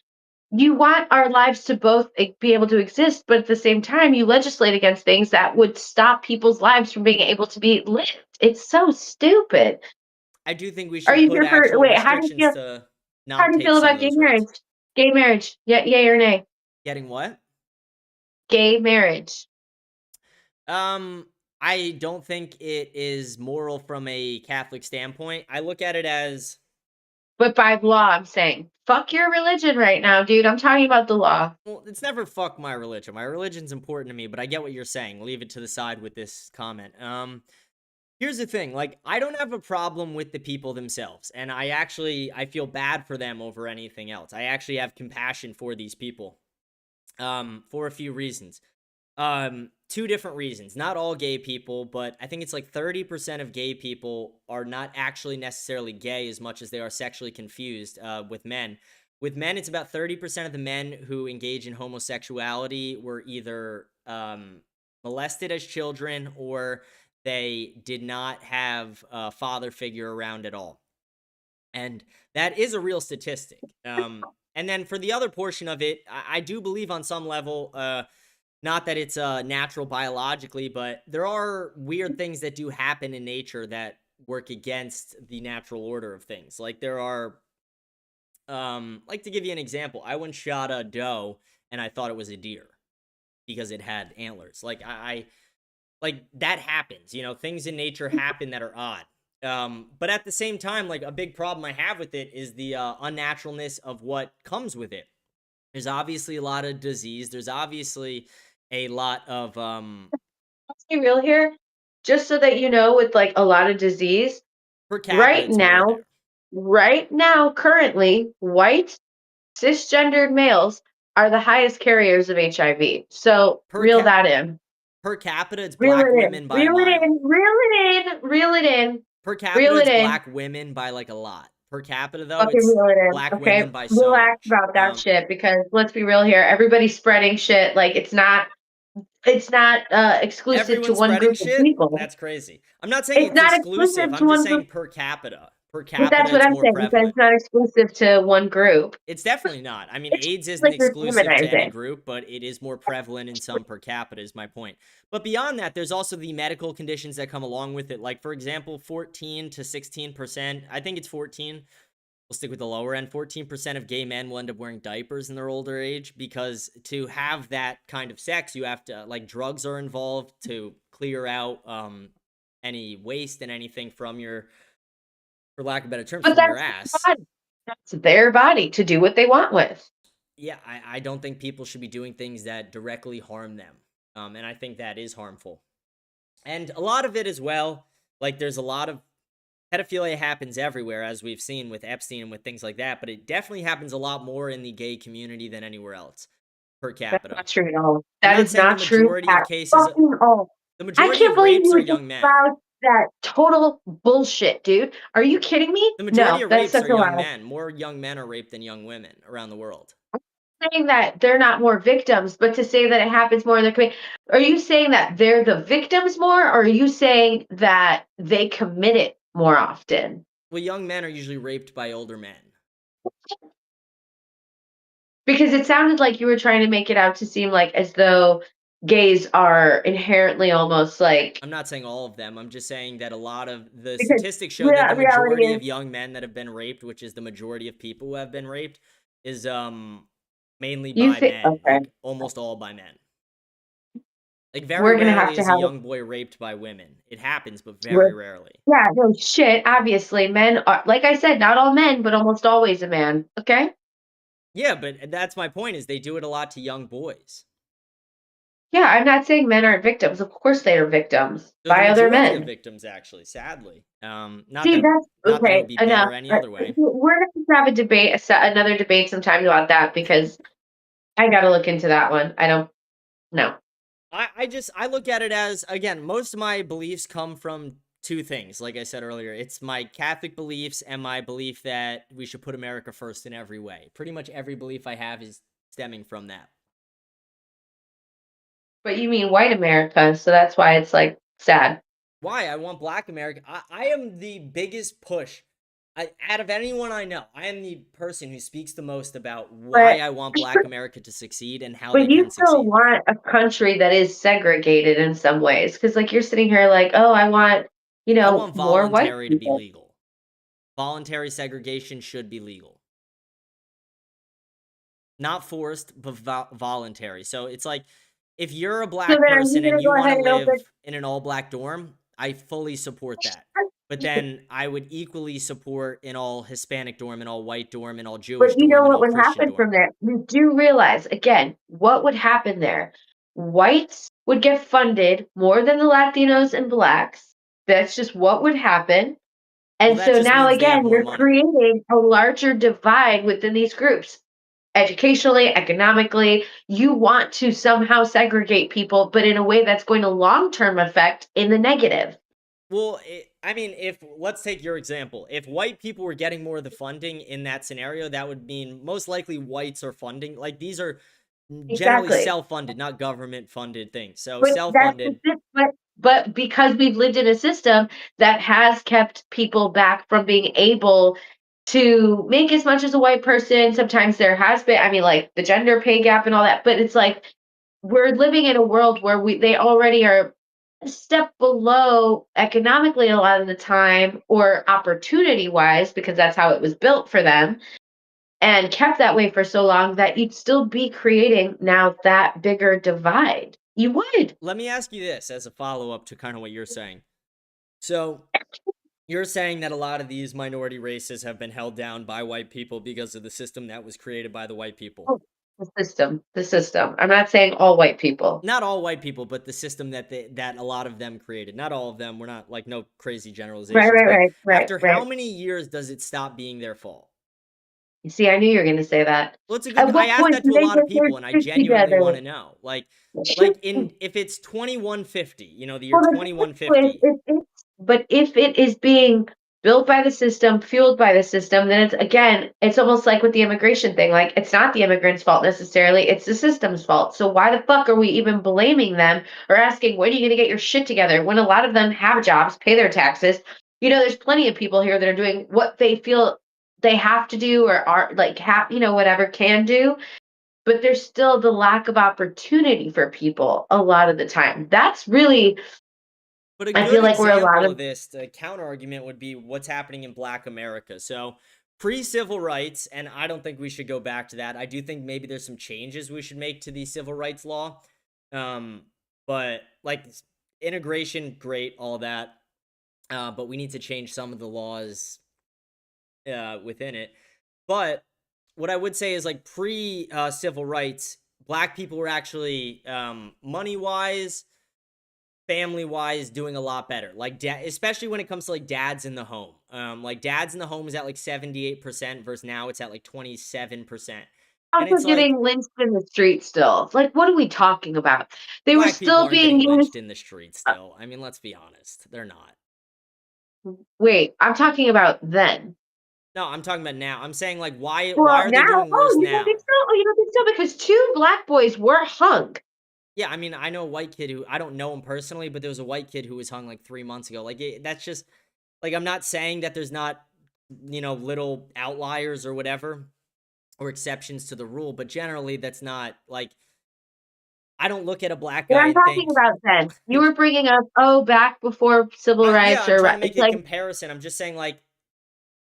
you want our lives to both be able to exist, but at the same time, you legislate against things that would stop people's lives from being able to be lived. It's so stupid. I do think we should put actual restrictions to not how do you take feel some about of gay those marriage? rights. Gay marriage, yay or nay? Getting what? Gay marriage. I don't think it is moral from a Catholic standpoint. I look at it as... But by law, I'm saying. Fuck your religion right now, dude. I'm talking about the law. Well, it's never fuck my religion. My religion's important to me, but I get what you're saying. Leave it to the side with this comment. Here's the thing. Like, I don't have a problem with the people themselves. And I feel bad for them over anything else. I actually have compassion for these people. For a few reasons. Two different reasons. Not all gay people, but I think it's like 30% of gay people are not actually necessarily gay as much as they are sexually confused with men. With men, it's about 30% of the men who engage in homosexuality were either molested as children or they did not have a father figure around at all. And that is a real statistic. And then for the other portion of it, I do believe on some level... not that it's natural biologically, but there are weird things that do happen in nature that work against the natural order of things. Like there are, like to give you an example, I once shot a doe and I thought it was a deer because it had antlers. Like like that happens, things in nature happen that are odd. But at the same time, like a big problem I have with it is the unnaturalness of what comes with it. There's obviously a lot of disease. There's obviously a lot of Let's be real here, just so that you know, with like a lot of disease, right now, currently, white cisgendered males are the highest carriers of HIV. So reel that in. Per capita, it's black women by a mile. Reel it in. Per capita, it's black women by like a lot. Per capita, though, it's black women by so relax about that shit, because let's be real here. Everybody's spreading shit. Like it's not exclusive to one group of people. That's crazy. I'm not saying it's exclusive. I'm just saying per capita. Per capita, that's what I'm saying. Because it's not exclusive to one group. It's definitely not. I mean, AIDS isn't exclusive to any group, but it is more prevalent in some per capita is my point. But beyond that, there's also the medical conditions that come along with it. Like, for example, 14 to 16%. I think it's 14 we'll stick with the lower end. 14% of gay men will end up wearing diapers in their older age, because to have that kind of sex, you have to, like, drugs are involved to clear out any waste and anything from your, for lack of better terms, But from your that's ass. their body. That's their body to do what they want with. Yeah, I don't think people should be doing things that directly harm them. And I think that is harmful. And a lot of it as well, like, there's a lot of pedophilia happens everywhere, as we've seen with Epstein and with things like that, but it definitely happens a lot more in the gay community than anywhere else per capita. That's not true at all. I'm That is not the true majority of at cases. fucking all. The I majority can't of believe rapes you are would just young men. allow that total bullshit, dude. Are you kidding me? The majority No, of that's rapes such are a young lie. men. More young men are raped than young women around the world. Saying that they're not more victims, but to say that it happens more in the community, are you saying that they're the victims more, or are you saying that they commit it more often? Well, young men are usually raped by older men. Because it sounded like you were trying to make it out to seem like as though gays are inherently almost like. I'm not saying all of them. I'm just saying that a lot of the Because statistics show that the reality majority is, of young men that have been raped, which is the majority of people who have been raped, is mainly you by think men. okay. Like, almost all by men. Like, We're very gonna have rarely to is have a a- young boy raped by women. It happens, but very rarely. Yeah, no shit. Obviously, men are, like I said, not all men, but almost always a man. Okay. Yeah, but that's my point, is they do it a lot to young boys. Yeah, I'm not saying men aren't victims. Of course, they are victims They're the by other majority men. of victims, actually, sadly. Not See, that that's it okay. would be Enough. better any other way. We're gonna have a debate, another debate sometime about that, because I got to look into that one. I don't know. I look at it as, again, most of my beliefs come from two things. Like I said earlier, it's my Catholic beliefs and my belief that we should put America first in every way. Pretty much every belief I have is stemming from that. But you mean white America, so that's why it's like sad. Why? I want Black America. I am the biggest push. Out of anyone I know, I am the person who speaks the most about why I want Black America to succeed and how they But you can still succeed. want a country that is segregated in some ways, because like you're sitting here like, oh, I want, I want more white voluntary to be people. legal. Voluntary segregation should be legal. Not forced, but voluntary. So it's like, if you're a Black person and you want to live in an all-Black dorm, I fully support that. But then I would equally support an all Hispanic dorm, an all white dorm, an all Jewish But you dorm, know an what all would Christian happen dorm. from there? You do realize, again, what would happen there? Whites would get funded more than the Latinos and Blacks. That's just what would happen. And Well, that so just now means they have again, more you're money. creating a larger divide within these groups. Educationally, economically, you want to somehow segregate people, but in a way that's going to long-term affect in the negative. Well, I mean, let's take your example. If white people were getting more of the funding in that scenario, that would mean most likely whites are funding. Like, these are generally Exactly. self-funded, not government-funded things. So But that's self-funded. but because we've lived in a system that has kept people back from being able to make as much as a white person, sometimes there has been, I mean, like the gender pay gap and all that, but it's like we're living in a world where they already are a step below economically a lot of the time, or opportunity wise, because that's how it was built for them and kept that way for so long, that you'd still be creating now that bigger divide. You would. Let me ask you this as a follow-up to kind of what you're saying. So you're saying that a lot of these minority races have been held down by white people because of the system that was created by the white people. Oh, the system. I'm not saying all white people. Not all white people, but the system that a lot of them created. Not all of them. We're not, like, no crazy generalizations. Right. After how many years does it stop being their fault? You see, I knew you were going to say that. Well, it's a At good. what I asked point that do to a they lot of get their people, and I shit genuinely together? want to know. Like if it's 2150, the year Well, 2150. But if it is being built by the system, fueled by the system, then it's almost like with the immigration thing. Like, it's not the immigrants' fault necessarily; it's the system's fault. So why the fuck are we even blaming them or asking, when are you going to get your shit together? When a lot of them have jobs, pay their taxes. There's plenty of people here that are doing what they feel they have to do, or are like whatever can do. But there's still the lack of opportunity for people a lot of the time. That's really, But a I good feel like we're a lot example of of this, the counter argument would be what's happening in Black America. So pre-civil rights, and I don't think we should go back to that. I do think maybe there's some changes we should make to the civil rights law. But like integration, great, all that. But we need to change some of the laws within it. But what I would say is like pre-civil rights, Black people were actually money-wise, family-wise doing a lot better. Like especially when it comes to like dads in the home. Like dads in the home is at like 78% versus now it's at like 27%. Also getting lynched in the street still. Like, what are we talking about? They were still being lynched in the street still. I mean, let's be honest. They're not. Wait, I'm talking about then. No, I'm talking about now. I'm saying like why are they doing worse now? Don't think so? Oh, you don't think so? Because 2 Black boys were hung. Yeah, I mean, I know a white kid who, I don't know him personally, but there was a white kid who was hung like 3 months ago. Like, that's just, like, I'm not saying that there's not, you know, little outliers or whatever, or exceptions to the rule, but generally that's not, like, I don't look at a Black guy I'm talking about then. You were bringing up, back before civil rights. Yeah, I'm trying to make a comparison. I'm just saying, like,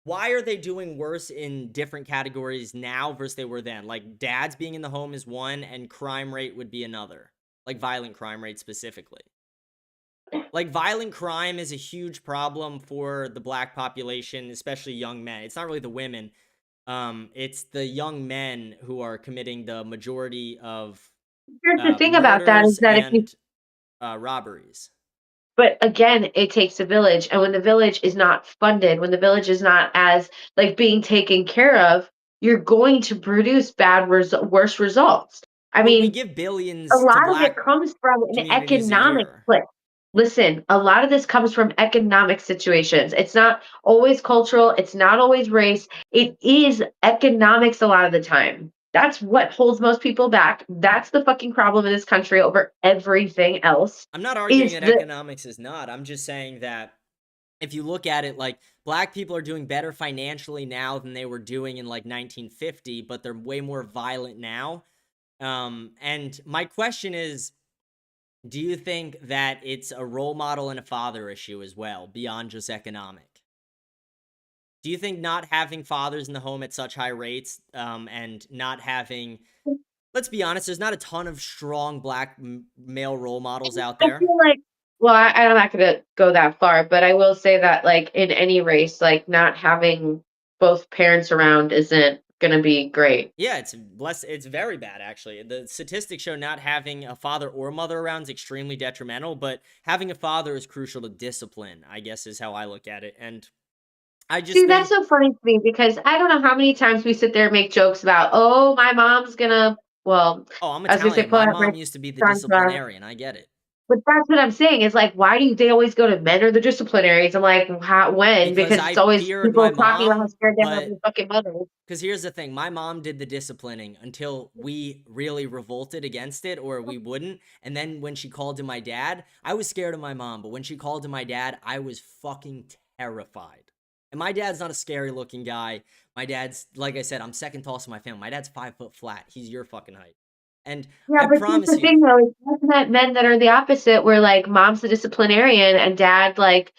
why are they doing worse in different categories now versus they were then? Like, dads being in the home is one, and crime rate would be another. Like, violent crime rate specifically. Like, violent crime is a huge problem for the Black population, especially young men. It's not really the women. It's the young men who are committing the majority of Here's the thing about that is that if you robberies. But again, it takes a village, and when the village is not funded, when the village is not as like being taken care of, you're going to produce worse results. I mean, we give billions. A lot of it comes from an economic split. Listen, a lot of this comes from economic situations. It's not always cultural. It's not always race. It is economics a lot of the time. That's what holds most people back. That's the fucking problem in this country over everything else. I'm not arguing that economics is not. I'm just saying that if you look at it, like, Black people are doing better financially now than they were doing in, like, 1950, but they're way more violent now. And my question is, do you think that it's a role model and a father issue as well, beyond just economic? Do you think not having fathers in the home at such high rates, and not having, let's be honest, there's not a ton of strong Black male role models out there. I feel like, well, I'm not going to go that far, but I will say that, like, in any race, like, not having both parents around isn't going to be great. Yeah, it's very bad, actually. The statistics show not having a father or mother around is extremely detrimental, but having a father is crucial to discipline, I guess, is how I look at it. And I just see, that's so funny to me, because I don't know how many times we sit there and make jokes about, oh, my mom's gonna, well, I'm Italian. My mom used to be the disciplinarian. I get it. But that's what I'm saying, is like, why do they always go to men or the disciplinarians? I'm like, when? Because it's always people talking about how scared they are of their fucking mothers. Because here's the thing, my mom did the disciplining until we really revolted against it, or we wouldn't. And then when she called to my dad, I was scared of my mom, but when she called to my dad, I was fucking terrified. And my dad's not a scary looking guy. My dad's, like I said, I'm second tallest in my family. My dad's 5 foot flat. He's your fucking height. And yeah, but here's the thing though, isn't that men that are the opposite, where like mom's the disciplinarian and dad like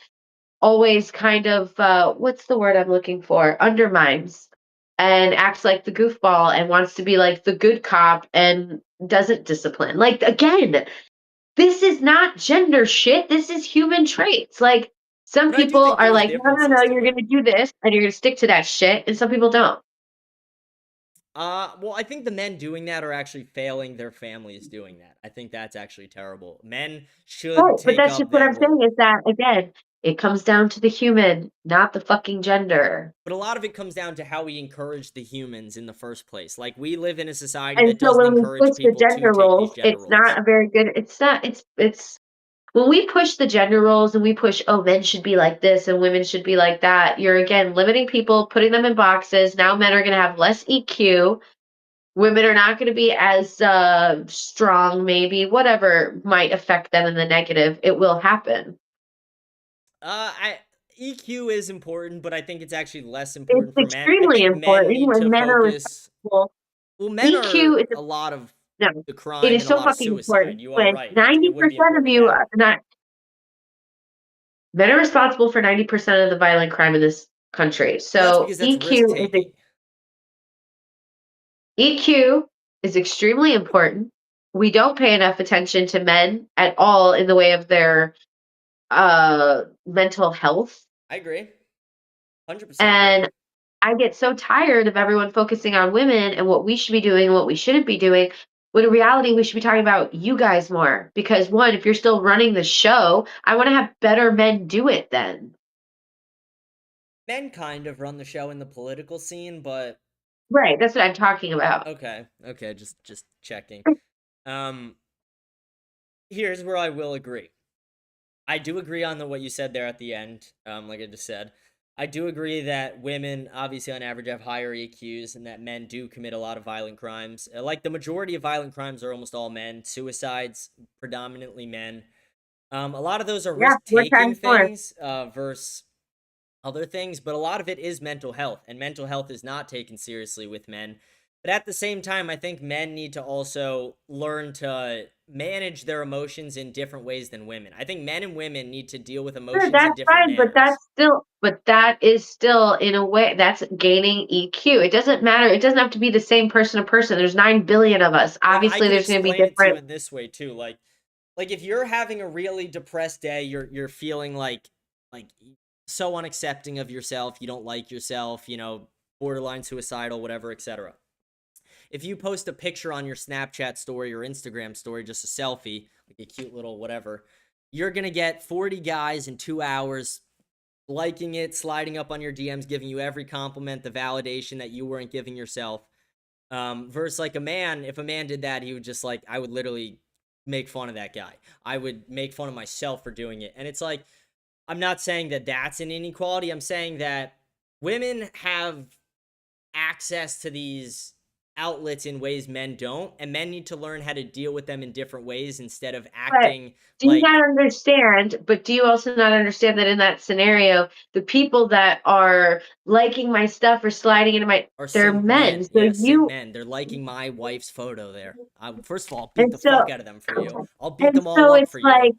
always kind of what's the word I'm looking for? Undermines and acts like the goofball and wants to be like the good cop and doesn't discipline. Like, again, this is not gender shit. This is human traits. Like, some people are like, no, you're going to do this and you're going to stick to that shit. And some people don't. Well, I think the men doing that are actually failing their families doing that. I think that's actually terrible. Men should but that's just what I'm saying, is that, again, it comes down to the human, not the fucking gender. But a lot of it comes down to how we encourage the humans in the first place. Like, we live in a society that doesn't encourage people to take these gender roles. It's not a very good, it's when we push the gender roles and we push, men should be like this and women should be like that, you're, again, limiting people, putting them in boxes. Now men are going to have less EQ. Women are not going to be as strong, maybe. Whatever might affect them in the negative, it will happen. EQ is important, but I think it's actually less important for men. It's extremely important when men are responsible. Well, men EQ is a lot of the crime. It is so fucking important. You are right. 90% of you are not. Men are responsible for 90% of the violent crime in this country. Well, that's So because that's risk taking. EQ is extremely important. We don't pay enough attention to men at all in the way of their mental health. I agree. 100% agree. And I get so tired of everyone focusing on women and what we should be doing and what we shouldn't be doing. When in reality, we should be talking about you guys more. Because one, if you're still running the show, I want to have better men do it then. Men kind of run the show in the political scene, but right, that's what I'm talking about. Okay, just checking. Here's where I will agree. I do agree on what you said there at the end. Like I just said, I do agree that women, obviously on average, have higher EQs, and that men do commit a lot of violent crimes. Like the majority of violent crimes are almost all men. Suicides, predominantly men. A lot of those are risk-taking things versus other things, but a lot of it is mental health, and mental health is not taken seriously with men. But at the same time, I think men need to also learn to manage their emotions in different ways than women. I think men and women need to deal with emotions in different manners. But that is still, in a way, that's gaining EQ. It doesn't matter. It doesn't have to be the same person to person. There's 9 billion of us. Obviously, there's going to be different. I can explain it to you in this way too. Like if you're having a really depressed day, you're feeling like so unaccepting of yourself, you don't like yourself, borderline suicidal, whatever, etc. If you post a picture on your Snapchat story or Instagram story, just a selfie, like a cute little whatever, you're going to get 40 guys in 2 hours liking it, sliding up on your DMs, giving you every compliment, the validation that you weren't giving yourself. Versus like a man, if a man did that, he would just I would literally make fun of that guy. I would make fun of myself for doing it. And it's like, I'm not saying that that's an inequality. I'm saying that women have access to these outlets in ways men don't, and men need to learn how to deal with them in different ways instead of acting do you not understand, but do you also not understand that in that scenario, the people that are liking my stuff or sliding into they're men. So simp men. They're liking my wife's photo there. First of all, I'll beat the fuck out of them for you. I'll beat them all up for you.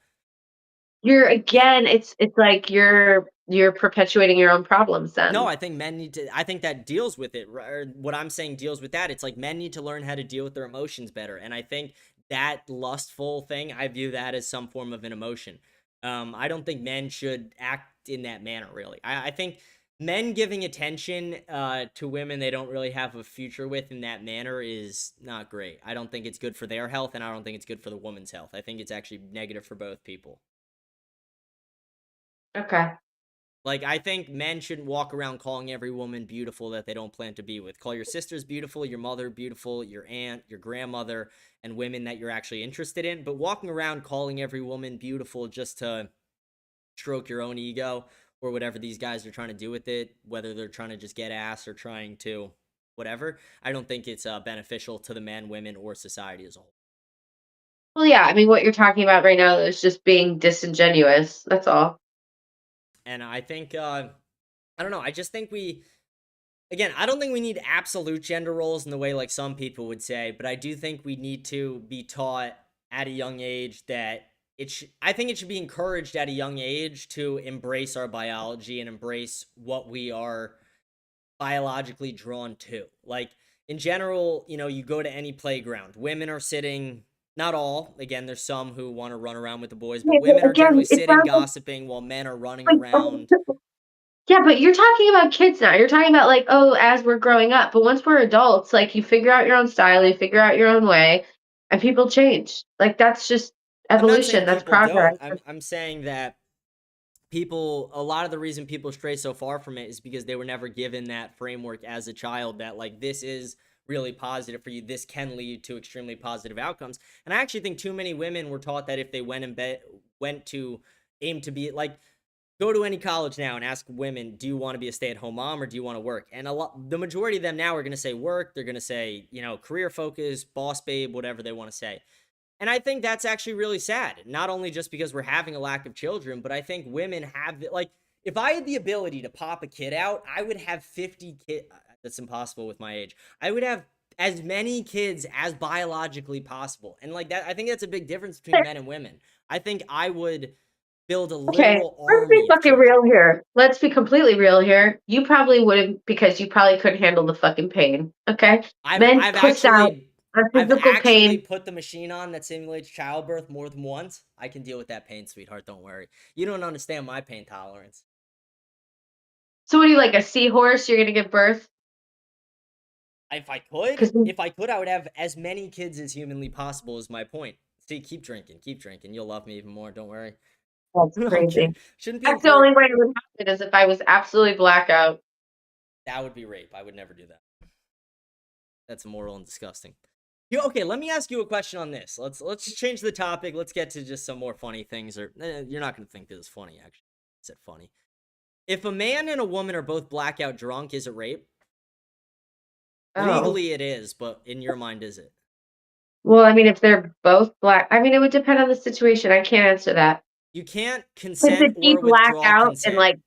You're again, it's like you're perpetuating your own problems then. No, I think men need to, I think that deals with it. Or what I'm saying deals with that. It's like men need to learn how to deal with their emotions better. And I think that lustful thing, I view that as some form of an emotion. I don't think men should act in that manner, really. I think men giving attention to women they don't really have a future with in that manner is not great. I don't think it's good for their health, and I don't think it's good for the woman's health. I think it's actually negative for both people. Okay. Like, I think men shouldn't walk around calling every woman beautiful that they don't plan to be with. Call your sisters beautiful, your mother beautiful, your aunt, your grandmother, and women that you're actually interested in. But walking around calling every woman beautiful just to stroke your own ego or whatever these guys are trying to do with it, whether they're trying to just get ass or trying to whatever, I don't think it's beneficial to the men, women, or society as a whole. Well, yeah, I mean, what you're talking about right now is just being disingenuous. That's all. And I think, I don't know, I just think I don't think we need absolute gender roles in the way like some people would say, but I do think we need to be taught at a young age that I think it should be encouraged at a young age to embrace our biology and embrace what we are biologically drawn to. Like, in general, you go to any playground, women are sitting... Not all. Again, there's some who want to run around with the boys, but women are generally sitting, gossiping, while men are running around. Yeah, but you're talking about kids now. You're talking about as we're growing up. But once we're adults, you figure out your own style, you figure out your own way, and people change. That's just evolution. That's progress. I'm saying that a lot of the reason people stray so far from it is because they were never given that framework as a child that this is really positive for you, this can lead to extremely positive outcomes. And I actually think too many women were taught that if they went to aim to be go to any college now and ask women, do you want to be a stay-at-home mom or do you want to work? And the majority of them now are going to say work. They're going to say, career focus, boss babe, whatever they want to say. And I think that's actually really sad. Not only just because we're having a lack of children, but I think women have if I had the ability to pop a kid out, I would have 50 kids. That's impossible with my age. I would have as many kids as biologically possible. And that, I think that's a big difference between men and women. I think I would build a Okay, literal let's be army of fucking children. real here. Let's be completely real here. You probably wouldn't because you probably couldn't handle the fucking pain. Okay, men I've puss out on physical pain. put the machine on that simulates childbirth more than once. I can deal with that pain, sweetheart. Don't worry. You don't understand my pain tolerance. So what are you, like a seahorse? You're gonna give birth? If I could, I would have as many kids as humanly possible. Is my point. See, keep drinking. You'll love me even more. Don't worry. That's No, I'm crazy. kidding. Shouldn't be That's the important. only way it would happen is if I was absolutely blackout. That would be rape. I would never do that. That's immoral and disgusting. Okay, let me ask you a question on this. Let's change the topic. Let's get to just some more funny things. Or you're not gonna think this is funny. Actually, I said funny. If a man and a woman are both blackout drunk, is it rape? Oh. Legally, it is, but in your mind, is it? Well, I mean, if they're both black, I mean, it would depend on the situation. I can't answer that. You can't Because consent if he or black withdraw out consent. and like,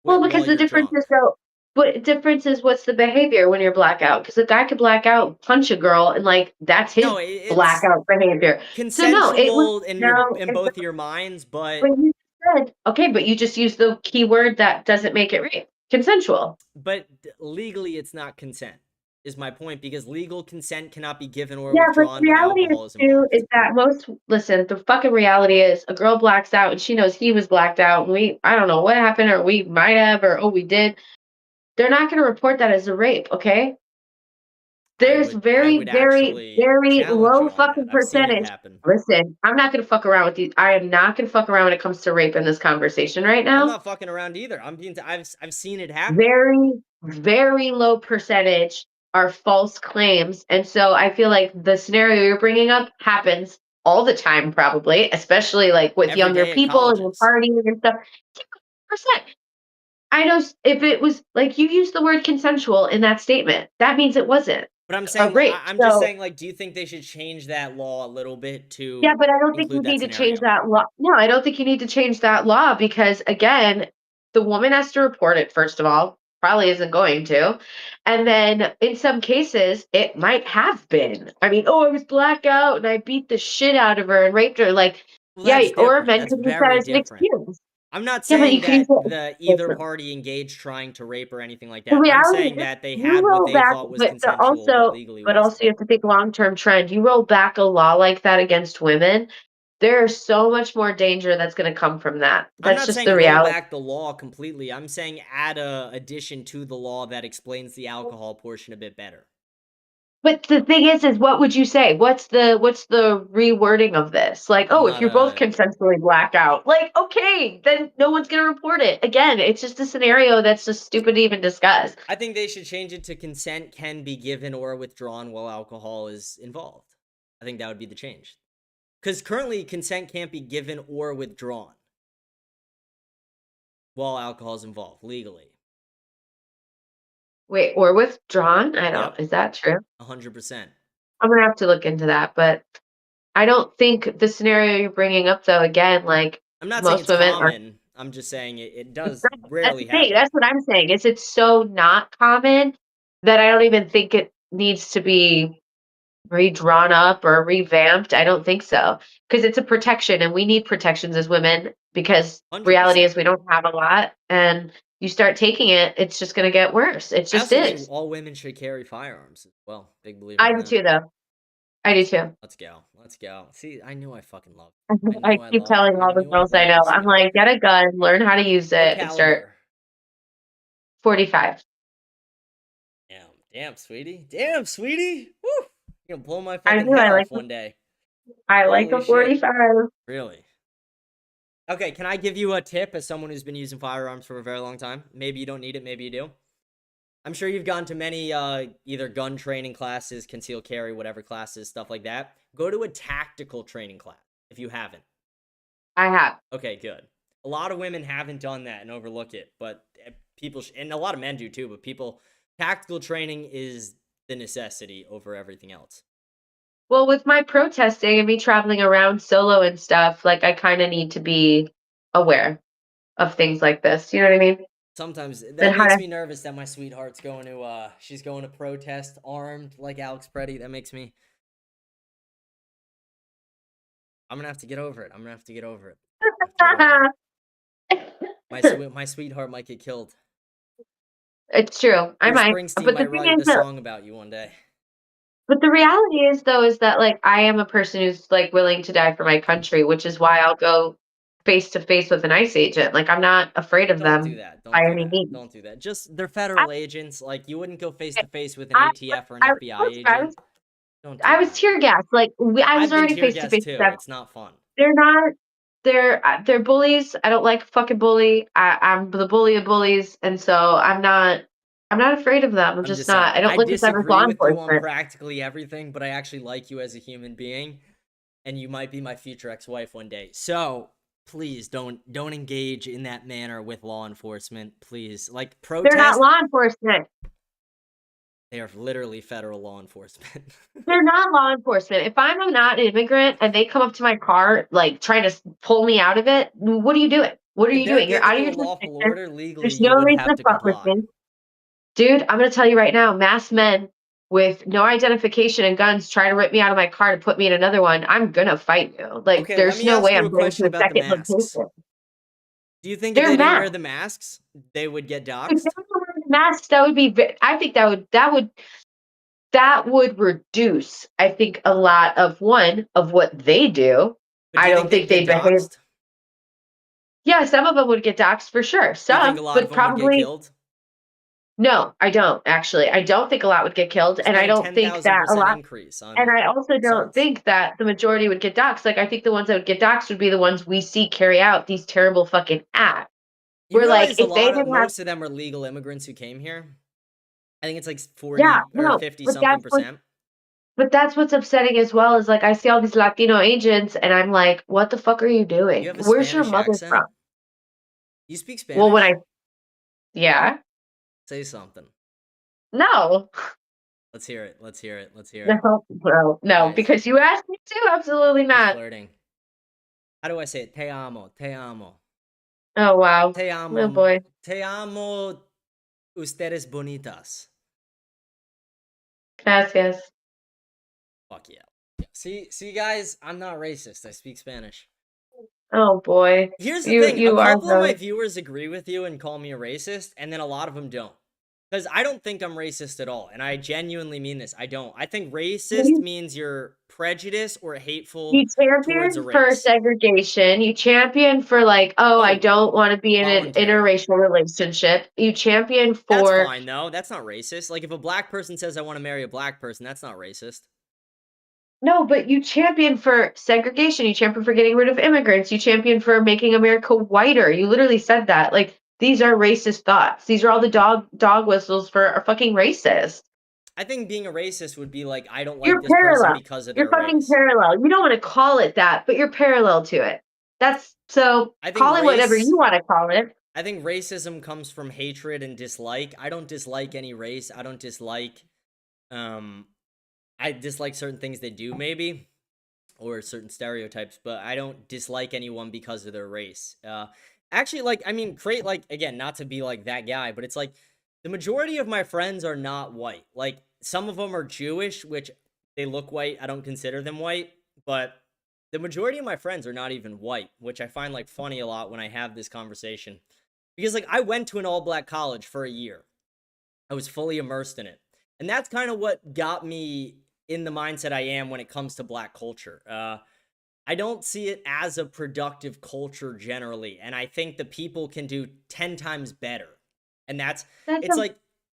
well, because while the you're difference drunk. is though, but difference is what's the behavior when you're blackout? Because a guy could black out, punch a girl, and like that's his blackout behavior. So no, it was Consensual in both your minds, but you said okay, but you just used the key word that doesn't make it rape. Consensual. But legally, it's not consent. Is my point, because legal consent cannot be given or Yeah, but withdrawn the when reality alcohol is is involved. too is that listen, the fucking reality is a girl blacks out and she knows he was blacked out and I don't know what happened or we might have or we did. They're not gonna report that as a rape, okay? There's very, would very, actually very challenge low you on that. fucking I've seen it percentage. happen. Listen, I'm not gonna fuck around with you. I am not gonna fuck around when it comes to rape in this conversation right I'm now. not fucking around either. I've seen it happen. Very, very low percentage are false claims. And so I feel like the scenario you're bringing up happens all the time, probably, especially like with Every younger day at people and you're partying and stuff. 100%. I know if it was like you used the word consensual in that statement, that means it wasn't. But I'm a saying, rape. I'm So, just saying, like, do you think they should change that law a little bit to yeah, but I don't think you include that need to scenario? change that law. No, I don't think you need to change that law because, again, the woman has to report it, first of all, probably isn't going to. And then in some cases, it might have been. I mean, oh, I was blackout and I beat the shit out of her and raped her. Like, Well, yeah, that's or different. men That's could use that very as an different. excuse. I'm not Yeah, but saying you can use that it. either party engaged trying to rape or anything like The that. I'm reality saying is that they you had what roll they back, thought was but consensual, but legally wasn't. you have to think long-term trend. You roll back a law like that against women, there's so much more danger that's going to come from that. I'm That's not just saying the roll reality. back the law completely. I'm saying add a addition to the law that explains the alcohol portion a bit better. But the thing is what would you say? What's the rewording of this? Like, oh, if you're both consensually blackout, like, okay, then no one's going to report it. Again, it's just a scenario that's just stupid to even discuss. I think they should change it to consent can be given or withdrawn while alcohol is involved. I think that would be the change. Because currently, consent can't be given or withdrawn while alcohol is involved, legally. Wait, or withdrawn? I don't. Is that true? 100%. I'm gonna have to look into that, but I don't think the scenario you're bringing up, though. Again, like I'm not saying most it's women common. I'm just saying it does That's rarely the thing. happen. That's what I'm saying. It's so not common that I don't even think it needs to be redrawn up or revamped. I don't think so because it's a protection, and we need protections as women because reality 100%. is we don't have a lot, and you start taking it, it's just going to get worse. It I just also is. think all women should carry firearms as well. Big believer I in do that. too, though. I do too. Let's go. Let's go. See, I knew I fucking loved I keep telling all the girls I know, I'm like, get a gun, learn how to use What it, and start. caliber? 45. Damn, sweetie. Damn, sweetie. Woo! You're gonna blow my I fucking do. head I like. off one day. I like Holy a 45. Really? Okay, can I give you a tip as someone who's been using firearms for a very long time? Maybe you don't need it, maybe you do. I'm sure you've gone to many either gun training classes, concealed carry, whatever classes, stuff like that. Go to a tactical training class if you haven't. I have. Okay, good. A lot of women haven't done that and overlook it, but people, and a lot of men do too, but tactical training is the necessity over everything else. Well, with my protesting and me traveling around solo and stuff, like I kind of need to be aware of things like this. You know what I mean? Sometimes that makes me nervous that my sweetheart's going to, she's going to protest armed like Alex Preddy. That makes me, I'm going to have to get over it. My sweetheart might get killed. It's true. I Bruce might. Springsteen But the might thing write is a that, song about you one day. but the reality is though, is that like I am a person who's like willing to die for my country, which is why I'll go face to face with an ICE agent. Like I'm not afraid of Don't do them that. by Don't do any that. means. Don't do that. Just they're federal agents. Like you wouldn't go face to face with an I, ATF or an I, FBI agent. Don't do I was that. tear gassed. Like I was I've been already tear face to face gassed with too. them. It's not fun. They're not. They're bullies. I don't like a fucking bully. I'm the bully of bullies, and so I'm not. I'm not afraid of them. I'm I'm just just saying. not. I don't I look at them as disagree law with you on enforcement. practically everything, but I actually like you as a human being, and you might be my future ex-wife one day. So please don't engage in that manner with law enforcement. Please, like They're not protest. law enforcement. They are literally federal law enforcement. They're not law enforcement. If I'm not an immigrant and they come up to my car, like trying to pull me out of it, what are you doing? What are If you they're doing? You're out giving of you your a lawful jurisdiction. order, legally There's you no would reason have to to fuck with comply. me. Dude, I'm gonna tell you right now, masked men with no identification and guns try to rip me out of my car to put me in another one. I'm gonna fight you. Like, Okay, let there's me no ask way you I'm a going question to a about the second masks. location. Do you think if They're they didn't wear masked. the masks, they would get If they doxxed? were wearing masks, that would be. I think that would reduce. I think a lot of what they do. But do I you don't think they'd think get they'd behave. doxxed? Yeah, some of them would get doxxed for sure. Do you think a Some, lot of but them would get probably killed? no. I don't actually. I don't think a lot would get killed, Just and get I a don't think that a 10,000% lot. increase And on I also don't assaults. think that the majority would get doxxed. Like I think the ones that would get doxxed would be the ones we see carry out these terrible fucking acts. You Where like realize if they didn't have, most of them are legal immigrants who came here? I think it's like yeah, 40 or no, 50 but something percent. that's what's upsetting as well is like I see all these Latino agents and I'm like, what the fuck are you You doing? have a Where's your Spanish mother from? accent? You speak Well, Spanish? yeah, Say something. no, Let's hear it. Let's hear it. Let's hear it. no, bro, no, Nice. because you asked me to. Absolutely He's not. flirting. How do I say it? Te amo. Te amo. Oh wow. Te Oh amo. boy. Te amo. Ustedes bonitas. Gracias. Fuck yeah. See, guys, I'm not racist. I speak Spanish. Oh boy. Here's the thing. A You are couple of my though. viewers agree with you and call me a racist, and then a lot of them don't. Because I don't think I'm racist at all, and I genuinely mean this. I don't. I think racist means you're prejudiced or hateful You towards a champion for race. segregation. You champion for like, oh, I don't want to be in an voluntarily. interracial relationship. You champion That's for fine, though. That's not racist. Like, if a black person says, I want to marry a black person, that's not racist. no, but you champion for segregation. You champion for getting rid of immigrants. You champion for making America whiter. You literally said that. Like these are racist thoughts. These are all the dog whistles for a fucking racist. I think being a racist would be like, I don't like You're this person parallel. because of You're their fucking race. parallel. You don't want to call it that, but you're parallel to it. That's so I think call it whatever you want to call it. I think racism comes from hatred and dislike. I don't dislike any race. I don't dislike, I dislike certain things they do, maybe, or certain stereotypes, but I don't dislike anyone because of their race. Actually, like, I mean, again, not to be like that guy, but it's like, the majority of my friends are not white. Like, some of them are Jewish, which they look white. I don't consider them white, but the majority of my friends are not even white, which I find, like, funny a lot when I have this conversation. Because, like, I went to an all-black college for a year. I was fully immersed in it. And that's kind of what got me in the mindset I am when it comes to black culture. I don't see it as a productive culture generally, and I think the people can do 10 times better. And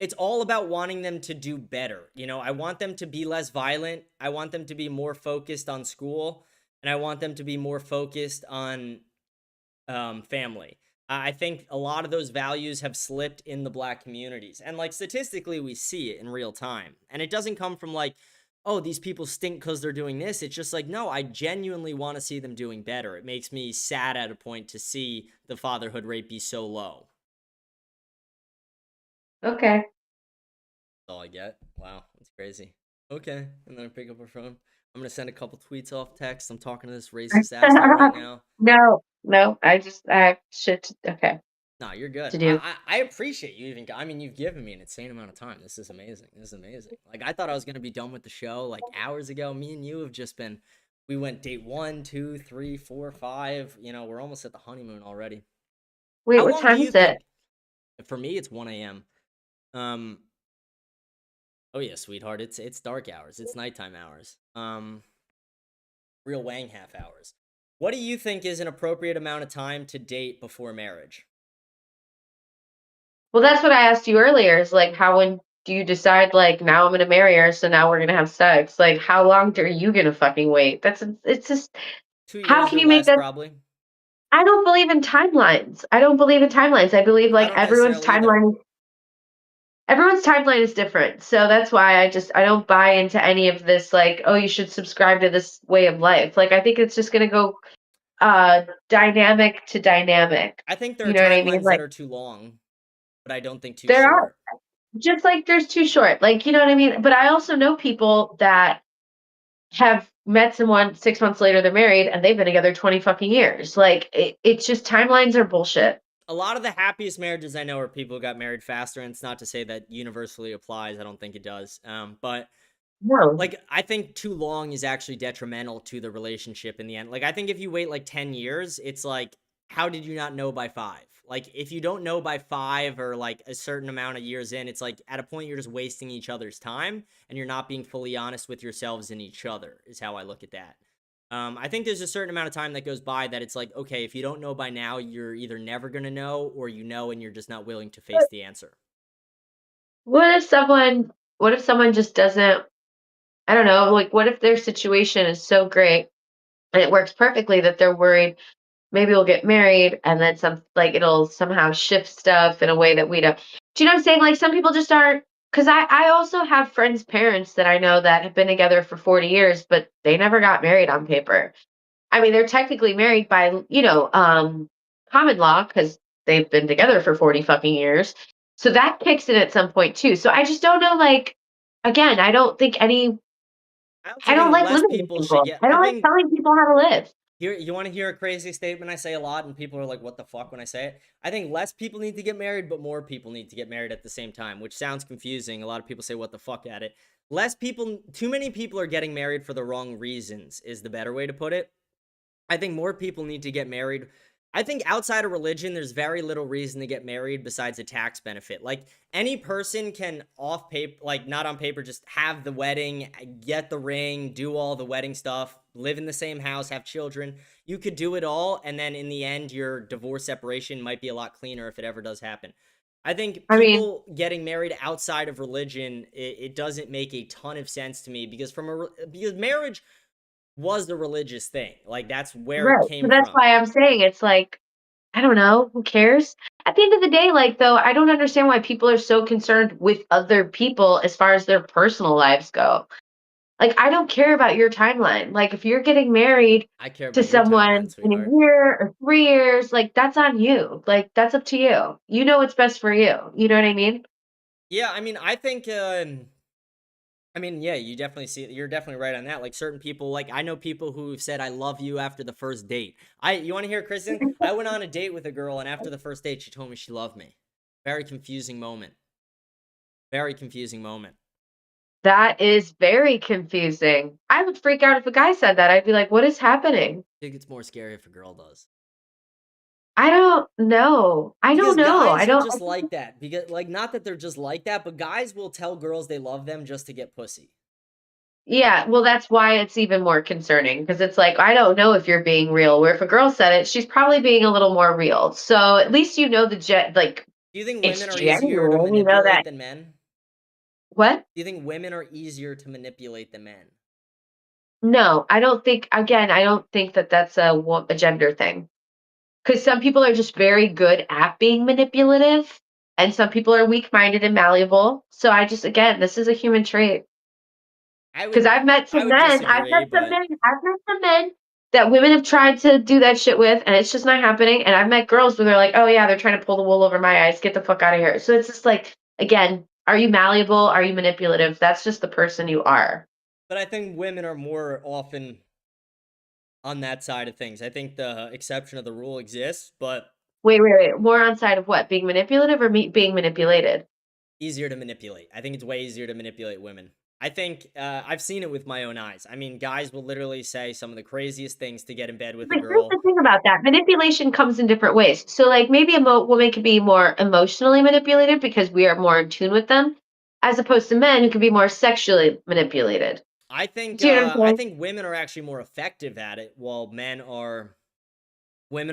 it's all about wanting them to do better. You know, I want them to be less violent. I want them to be more focused on school, and I want them to be more focused on family. I think a lot of those values have slipped in the black communities. And, like, statistically, we see it in real time. And it doesn't come from, like, oh, these people stink because they're doing this. It's just like, no, I genuinely want to see them doing better. It makes me sad at a point to see the fatherhood rate be so low. Okay. That's all I get. Wow, that's crazy. Okay, and then I pick up her phone. I'm going to send a couple tweets off text. I'm talking to this racist asshole right now. No, I have shit. Okay. No, you're good. To do. I appreciate you even. I mean, you've given me an insane amount of time. This is amazing. Like, I thought I was going to be done with the show, like, hours ago. Me and you have just been We went date 1, 2, 3, 4, 5. You know, we're almost at the honeymoon already. Wait, How what long time do you is it? think? For me, it's 1 a.m. Oh yeah, sweetheart. It's dark hours. It's nighttime hours. Real Wang half hours. What do you think is an appropriate amount of time to date before marriage? Well, that's what I asked you earlier. Is like, when do you decide, like, now I'm gonna marry her, so now we're gonna have sex? Like, how long are you gonna fucking wait? It's just, 2 how years can or you make less, that? probably. I don't believe in timelines. I don't believe in timelines. I believe I like don't necessarily either. everyone's timeline is different. So that's why I don't buy into any of this, like, oh, you should subscribe to this way of life. Like, I think it's just gonna go dynamic to dynamic. I think there You are know what I mean? timelines that Like, are too long, but I don't think too there are, short. just like there's too short. Like, you know what I mean? But I also know people that have met someone 6 months later, they're married, and they've been together 20 fucking years. Like, it's just timelines are bullshit. A lot of the happiest marriages I know are people who got married faster, and it's not to say that universally applies. I don't think it does. But No. like, I think too long is actually detrimental to the relationship in the end. Like, I think if you wait like 10 years, it's like, how did you not know by 5? Like, if you don't know by 5 or like a certain amount of years in, it's like at a point you're just wasting each other's time and you're not being fully honest with yourselves and each other, is how I look at that. I think there's a certain amount of time that goes by that it's like, okay, if you don't know by now, you're either never going to know or you know and you're just not willing to face the answer. What if someone just doesn't, I don't know, like, what if their situation is so great and it works perfectly that they're worried maybe we'll get married and then like, it'll somehow shift stuff in a way that we don't. Do you know what I'm saying? Like, some people just aren't, because I also have friends' parents that I know that have been together for 40 years, but they never got married on paper. I mean, they're technically married by, common law because they've been together for 40 fucking years. So that kicks in at some point too. So I just don't know, like, again, I don't I don't think like less living with people should people. get. I I don't like think telling people how to live. here, you want to hear a crazy statement I say a lot, and people are like, "What the fuck?" when I say it. I think less people need to get married, but more people need to get married at the same time, which sounds confusing. A lot of people say, "What the fuck?" at it. Too many people are getting married for the wrong reasons, is the better way to put it. I think more people need to get married. I think outside of religion, there's very little reason to get married besides a tax benefit. Like, any person can off paper, like not on paper, just have the wedding, get the ring, do all the wedding stuff, live in the same house, have children. You could do it all, and then in the end, your divorce separation might be a lot cleaner if it ever does happen. I think I mean, people getting married outside of religion, it doesn't make a ton of sense to me because because marriage was the religious thing. Like, that's where it right. So came that's from. why I'm saying it's like, I don't know, who cares? At the end of the day, like, though, I don't understand why people are so concerned with other people as far as their personal lives go. Like, I don't care about your timeline. Like, if you're getting married I care to about your timeline, someone in a sweetheart. year or 3 years, like, that's on you. Like, that's up to you. You know what's best for you. You know what I mean? Yeah, I mean, I think, yeah, you're definitely right on that. Like, certain people, like, I know people who've said, I love you after the first date. You want to hear, Kristen? I went on a date with a girl, and after the first date, she told me she loved me. Very confusing moment. Very confusing moment. That is very confusing. I would freak out if a guy said that. I'd be like, what is happening? I think it's more scary if a girl does. I don't know. I don't Because know. guys are just like that. Because, like, not that they're just like that, but guys will tell girls they love them just to get pussy. Yeah, well, that's why it's even more concerning because it's like, I don't know if you're being real. Where if a girl said it, she's probably being a little more real. So at least you know like, Do you think it's women are easier to genuine. You know manipulate that. than men? What? Do you think women are easier to manipulate than men? No, I don't think. Again, I don't think that that's a gender thing. Because some people are just very good at being manipulative, and some people are weak-minded and malleable. So again, this is a human trait. Because I've met some men, disagree, but I've met some men that women have tried to do that shit with, and it's just not happening. And I've met girls where they're like, "Oh yeah, they're trying to pull the wool over my eyes. Get the fuck out of here." So it's just like, again, are you malleable? Are you manipulative? That's just the person you are. But I think women are more often on that side of things. I think the exception of the rule exists, but Wait. More on side of what? Being manipulative or being manipulated? easier to manipulate. I think it's way easier to manipulate women. I think I've seen it with my own eyes. I mean, guys will literally say some of the craziest things to get in bed with a But here's girl. the thing about that. Manipulation comes in different ways. So, like, maybe a woman could be more emotionally manipulated because we are more in tune with them, as opposed to men who can be more sexually manipulated. I think Do you know what I'm I saying? think women are actually more effective at it, while women are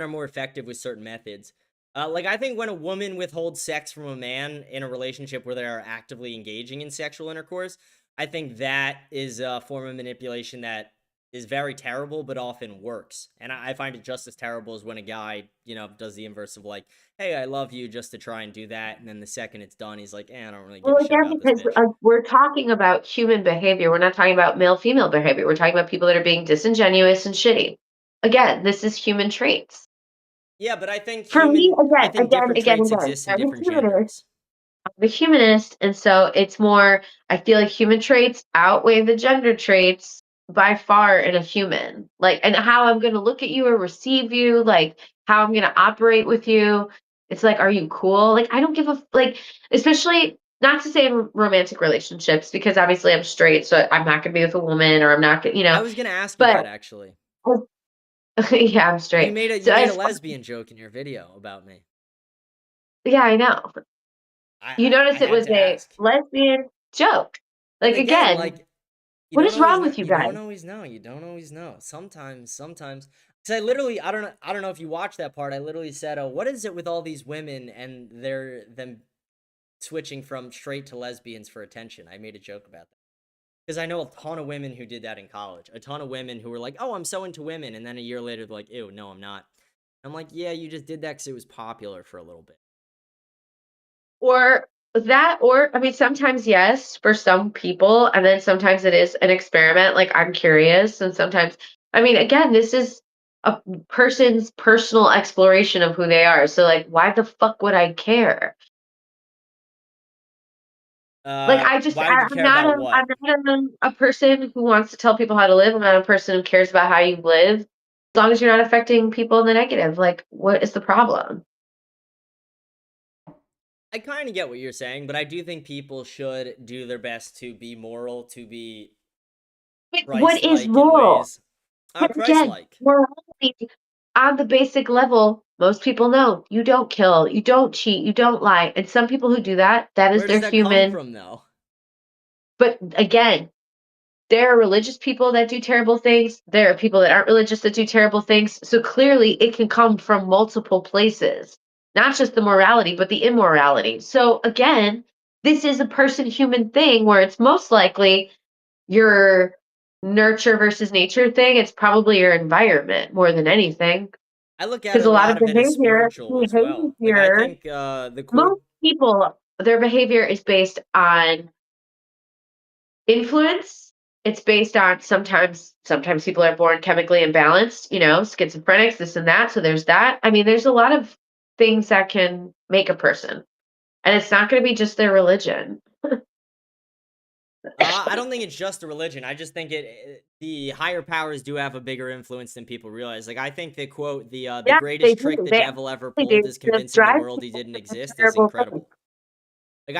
more effective with certain methods. Like, I think when a woman withholds sex from a man in a relationship where they are actively engaging in sexual intercourse, I think that is a form of manipulation that is very terrible, but often works. And I find it just as terrible as when a guy, does the inverse of like, hey, I love you, just to try and do that. And then the second it's done, he's like, I don't really give Well, a shit again, about this because bitch. we're talking about human behavior. We're not talking about male-female behavior. We're talking about people that are being disingenuous and shitty. Again, this is human traits. Yeah, but I think For me, different again, traits exist in I'm a different humanist. genders. I'm a humanist, and so it's more, I feel like human traits outweigh the gender traits by far in a human. Like, and how I'm going to look at you or receive you, like how I'm going to operate with you. It's like, are you cool? Like, I don't give a, like, especially not to say in romantic relationships, because obviously I'm straight, so I'm not going to be with a woman or I'm not going to, I was gonna ask you but that actually. yeah, I'm You straight. made a So lesbian joke in your video about me. yeah, I know. You I notice it had was to a ask. lesbian joke. And Like, again, again, like, what is wrong with you you guys? don't always know. You don't always know. Sometimes. Because I literally, I don't know if you watched that part. I literally said, "Oh, what is it with all these women and them switching from straight to lesbians for attention?" I made a joke about that because I know a ton of women who did that in college. A ton of women who were like, "Oh, I'm so into women," and then a year later, they're like, "Ew, no, I'm not." I'm like, "Yeah, you just did that because it was popular for a little bit." Or that, or I mean, sometimes yes, for some people, and then sometimes it is an experiment. Like, I'm curious, and sometimes, I mean, again, this is a person's personal exploration of who they are. So, like, why the fuck would I care? Like, Why would you I'm care not about what? a person who wants to tell people how to live. I'm not a person who cares about how you live. As long as you're not affecting people in the negative, like, what is the problem? I kind of get what you're saying, but I do think people should do their best to be moral, to be What is Christ-like in moral? ways. But again, Christ-like. morality on the basic level, most people know you don't kill, you don't cheat, you don't lie. And some people who do that, that is Where does their that come human. from, though? But again, there are religious people that do terrible things. There are people that aren't religious that do terrible things. So clearly, it can come from multiple places, not just the morality, but the immorality. So again, this is a person human thing where it's most likely your nurture versus nature thing. It's probably your environment more than anything. I look at Because it, a a lot lot of of it as behavior, spiritual as well. Like, I think the most quote... people, their behavior is based on influence. It's based on sometimes people are born chemically imbalanced, schizophrenics, this and that. So there's that. I mean, there's a lot of things that can make a person. And it's not going to be just their religion. I don't think it's just a religion. I just think the higher powers do have a bigger influence than people realize. Like, I think the quote, the Yeah, they greatest trick do. the They devil ever actually pulled do is to convincing the drive world he people didn't to some exist is terrible things. incredible. Like,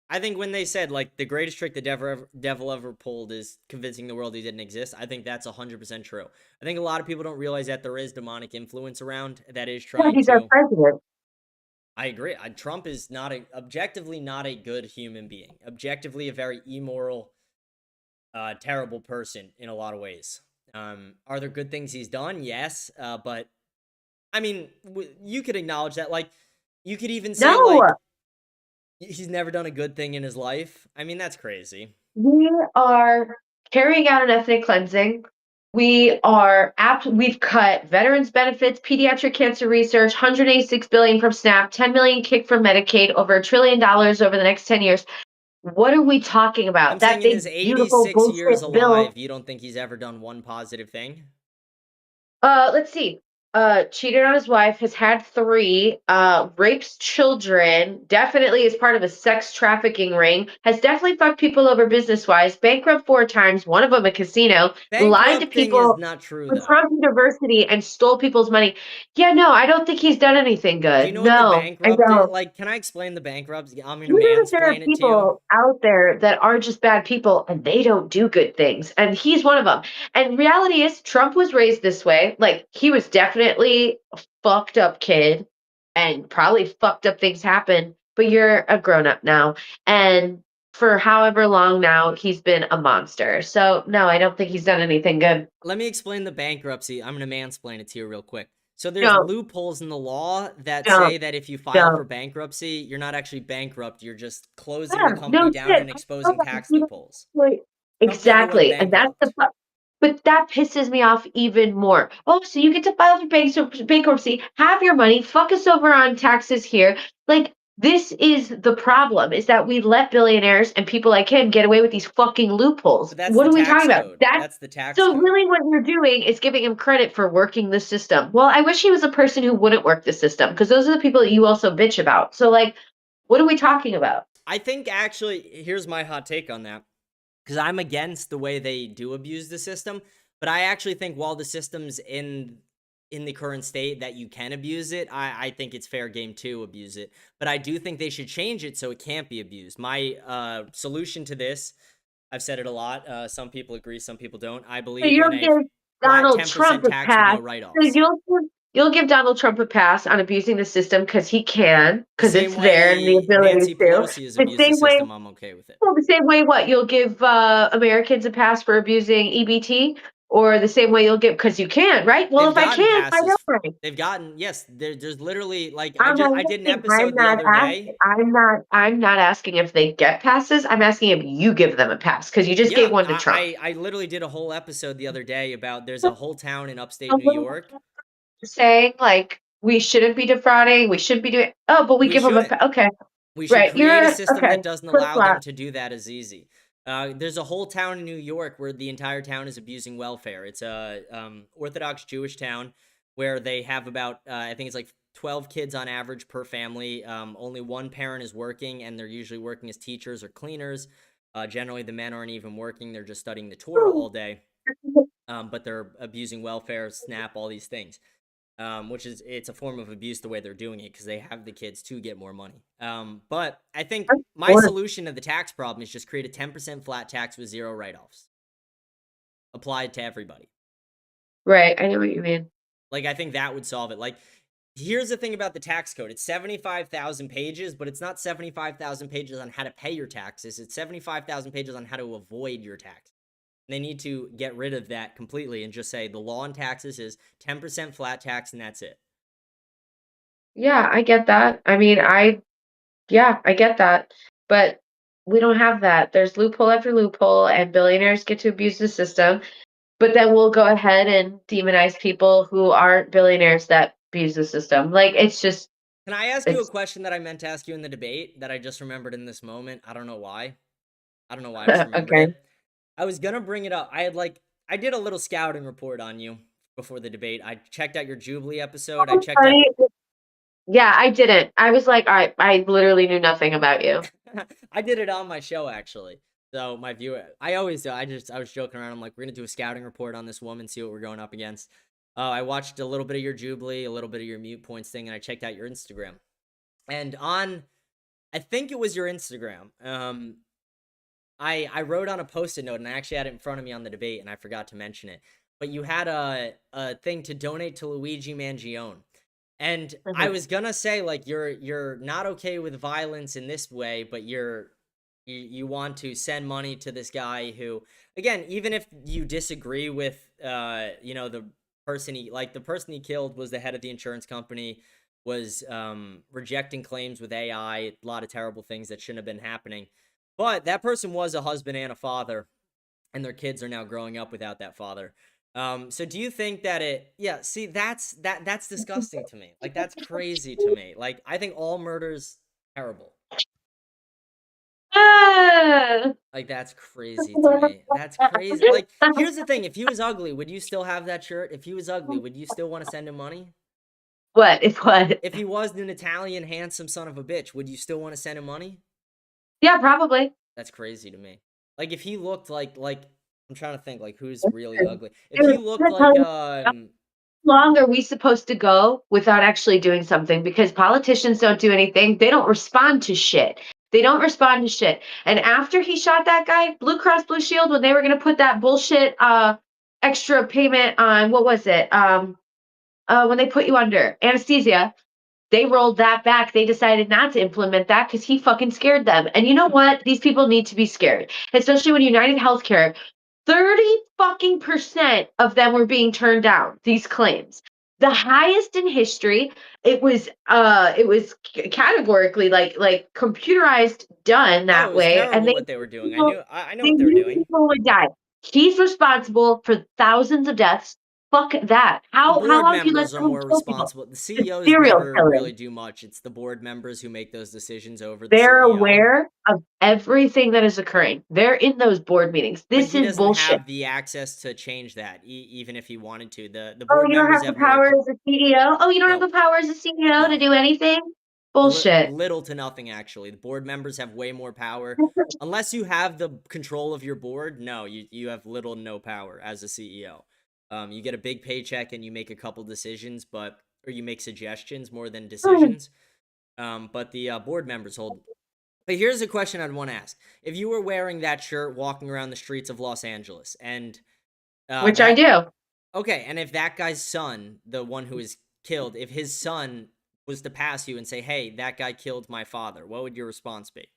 I think when they said, like, the greatest trick the devil ever pulled is convincing the world he didn't exist, I think that's 100% true. I think a lot of people don't realize that there is demonic influence around that is Yeah, trying he's our to... president. I agree. Trump is objectively not a good human being. Objectively a very immoral, terrible person in a lot of ways. Are there good things he's done? Yes. But, I mean, you could acknowledge that. Like, you could even say, like, he's never done a good thing in his life. I mean, that's crazy. We are carrying out an ethnic cleansing. We've cut veterans benefits, pediatric cancer research, 186 billion from SNAP, 10 million kicked from Medicaid, over $1 trillion over the next 10 years. What are we talking about? I'm That saying in big, his beautiful 86 years bullshit bill. alive, you don't think he's ever done one positive thing? Let's see. cheated on his wife, has had 3, rapes children, definitely is part of a sex trafficking ring, has definitely fucked people over business-wise, bankrupt 4 times, one of them a casino, lied to Bankrupting is people not true, with though. Trump University and stole people's money. Yeah, no, I don't think he's done anything Do you good. know what the No, I bankrupt is? don't. Like, can I explain the bankrupt? I'm gonna You know that there are mansplain it to you. people out there that are just bad people and they don't do good things. And he's one of them. And reality is, Trump was raised this way. Like, he was definitely a fucked up kid and probably fucked up things happen. But you're a grown up now. And for however long now, he's been a monster. So, no, I don't think he's done anything good. Let me explain the bankruptcy. I'm gonna mansplain it to you real quick. So there's Don't. loopholes in the law that Don't. say that if you file Don't. for bankruptcy, you're not actually bankrupt. You're just closing Yeah, the company no down shit. and exposing tax loopholes. Like, Trump never went exactly. And that's the bankrupt. but that pisses me off even more. Oh, so you get to file for bankruptcy, have your money, fuck us over on taxes here. Like, this is the problem, is that we let billionaires and people like him get away with these fucking loopholes. But that's What the are we tax talking about? code. That's That's the tax so code. really what you're doing is giving him credit for working the system. Well, I wish he was a person who wouldn't work the system, because those are the people that you also bitch about. So, like, what are we talking about? I think actually, here's my hot take on that. Because I'm against the way they do abuse the system, but I actually think while the system's in the current state that you can abuse it, I think it's fair game to abuse it. But I do think they should change it so it can't be abused. My solution to this, I've said it a lot. Some people agree, some people don't. I So believe in you'll a give flat Donald 10% Trump a tax with pass. no So write-offs. you'll give Donald Trump a pass on abusing the system because he can, The because same it's there and the way ability Nancy to. Pelosi has The abused the same way, system, I'm okay with it. well, the same way what you'll give Americans a pass for abusing EBT, or the same way you'll give because you can, right? Well, They've if I gotten can, why passes. don't I? They've gotten, yes, there's literally, like, I'm not I did an asking. I'm episode the not other asking. day. I'm not asking if they get passes. I'm asking if you give them a pass because you just Yeah, gave one to Trump. I literally did a whole episode the other day about there's a whole town in upstate New York. Saying like we shouldn't be defrauding, we shouldn't be doing. Oh, but we We give them shouldn't. okay, We should right? create a You're system okay. that doesn't Flip allow them flop. to do that as easy. There's a whole town in New York where the entire town is abusing welfare. It's a Orthodox Jewish town where they have about I think it's like 12 kids on average per family. Only one parent is working, and they're usually working as teachers or cleaners. Generally, the men aren't even working; they're just studying the Torah all day. But they're abusing welfare, SNAP, all these things. Which is, it's a form of abuse the way they're doing it because they have the kids to get more money. But I think my solution to the tax problem is just create a 10% flat tax with 0 write-offs applied to everybody. Right, I know what you mean. Like, I think that would solve it. Like, here's the thing about the tax code. It's 75,000 pages, but it's not 75,000 pages on how to pay your taxes. It's 75,000 pages on how to avoid your taxes. They need to get rid of that completely and just say the law on taxes is 10% flat tax and that's it. Yeah, I get that. I mean, yeah, I get that. But we don't have that. There's loophole after loophole, and billionaires get to abuse the system. But then we'll go ahead and demonize people who aren't billionaires that abuse the system. Like, it's just. Can I ask you a question that I meant to ask you in the debate that I just remembered in this moment? I don't know why. I just remembered Okay. it. I was gonna bring it up. I did a little scouting report on you before the debate. I checked out your Jubilee episode. I checked out. Yeah, I didn't. I was like, all right, I literally knew nothing about you. I did it on my show, actually. So my viewer, I always do. I was joking around. I'm like, we're gonna do a scouting report on this woman, see what we're going up against. I watched a little bit of your Jubilee, a little bit of your mute points thing, and I checked out your Instagram. And on, I think it was your Instagram. I wrote on a Post-it note, and I actually had it in front of me on the debate, and I forgot to mention it. But you had a thing to donate to Luigi Mangione. And I was gonna say, like, you're not okay with violence in this way, but you want to send money to this guy who, again, even if you disagree with the person he killed was the head of the insurance company, was rejecting claims with AI, a lot of terrible things that shouldn't have been happening. But that person was a husband and a father, and their kids are now growing up without that father. So do you think that that's disgusting to me. Like, that's crazy to me. Like, I think all murder's terrible. Like, that's crazy to me. That's crazy. Like, here's the thing. If he was ugly, would you still have that shirt? If he was ugly, would you still want to send him money? What? If what? If he was an Italian handsome son of a bitch, would you still want to send him money? Yeah, probably. That's crazy to me. Like, if he looked like I'm trying to think, like, who's really ugly. If Dude, he looked like how long are we supposed to go without actually doing something? Because politicians don't do anything. They don't respond to shit. They don't respond to shit. And after he shot that guy, Blue Cross Blue Shield, when they were gonna put that bullshit extra payment on, what was it? When they put you under anesthesia, they rolled that back. They decided not to implement that because he fucking scared them. And you know what? These people need to be scared, especially when United Healthcare, 30 fucking percent of them were being turned down, these claims. The highest in history. It was categorically like computerized, done that it was way, and terrible what they were doing. I know they what they were knew doing. people would die. He's responsible for thousands of deaths. Fuck that. How board long do you let members are more responsible. The CEOs serial never killers. really do much. It's the board members who make those decisions over the They're CEO. aware of everything that is occurring. They're in those board meetings. But This he is doesn't bullshit. have the access to change that, even if he wanted to. The Oh, board you don't members have the have more power as a CEO? Oh, you don't have the power as a CEO to do anything? Bullshit. little to nothing, actually. The board members have way more power. Unless you have the control of your board, no, you have little to no power as a CEO. You get a big paycheck and you make a couple decisions, or you make suggestions more than decisions. But the board members hold. But here's a question I'd want to ask: if you were wearing that shirt walking around the streets of Los Angeles, and Which I do. Okay, and if that guy's son, the one who is killed, if his son was to pass you and say, "Hey, that guy killed my father," what would your response be?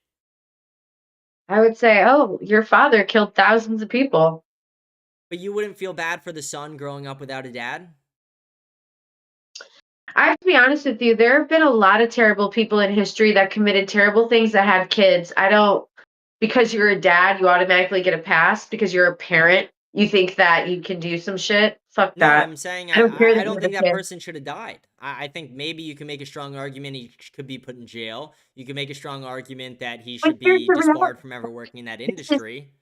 I would say, oh, your father killed thousands of people. But you wouldn't feel bad for the son growing up without a dad? I have to be honest with you, there have been a lot of terrible people in history that committed terrible things that had kids. Because you're a dad, you automatically get a pass. Because you're a parent, you think that you can do some shit. Fuck No, that. I'm saying I don't care that I don't you're think a that kid. person should have died. I think maybe you can make a strong argument he could be put in jail. You can make a strong argument that he should here's be the disbarred reality. from ever working in that industry.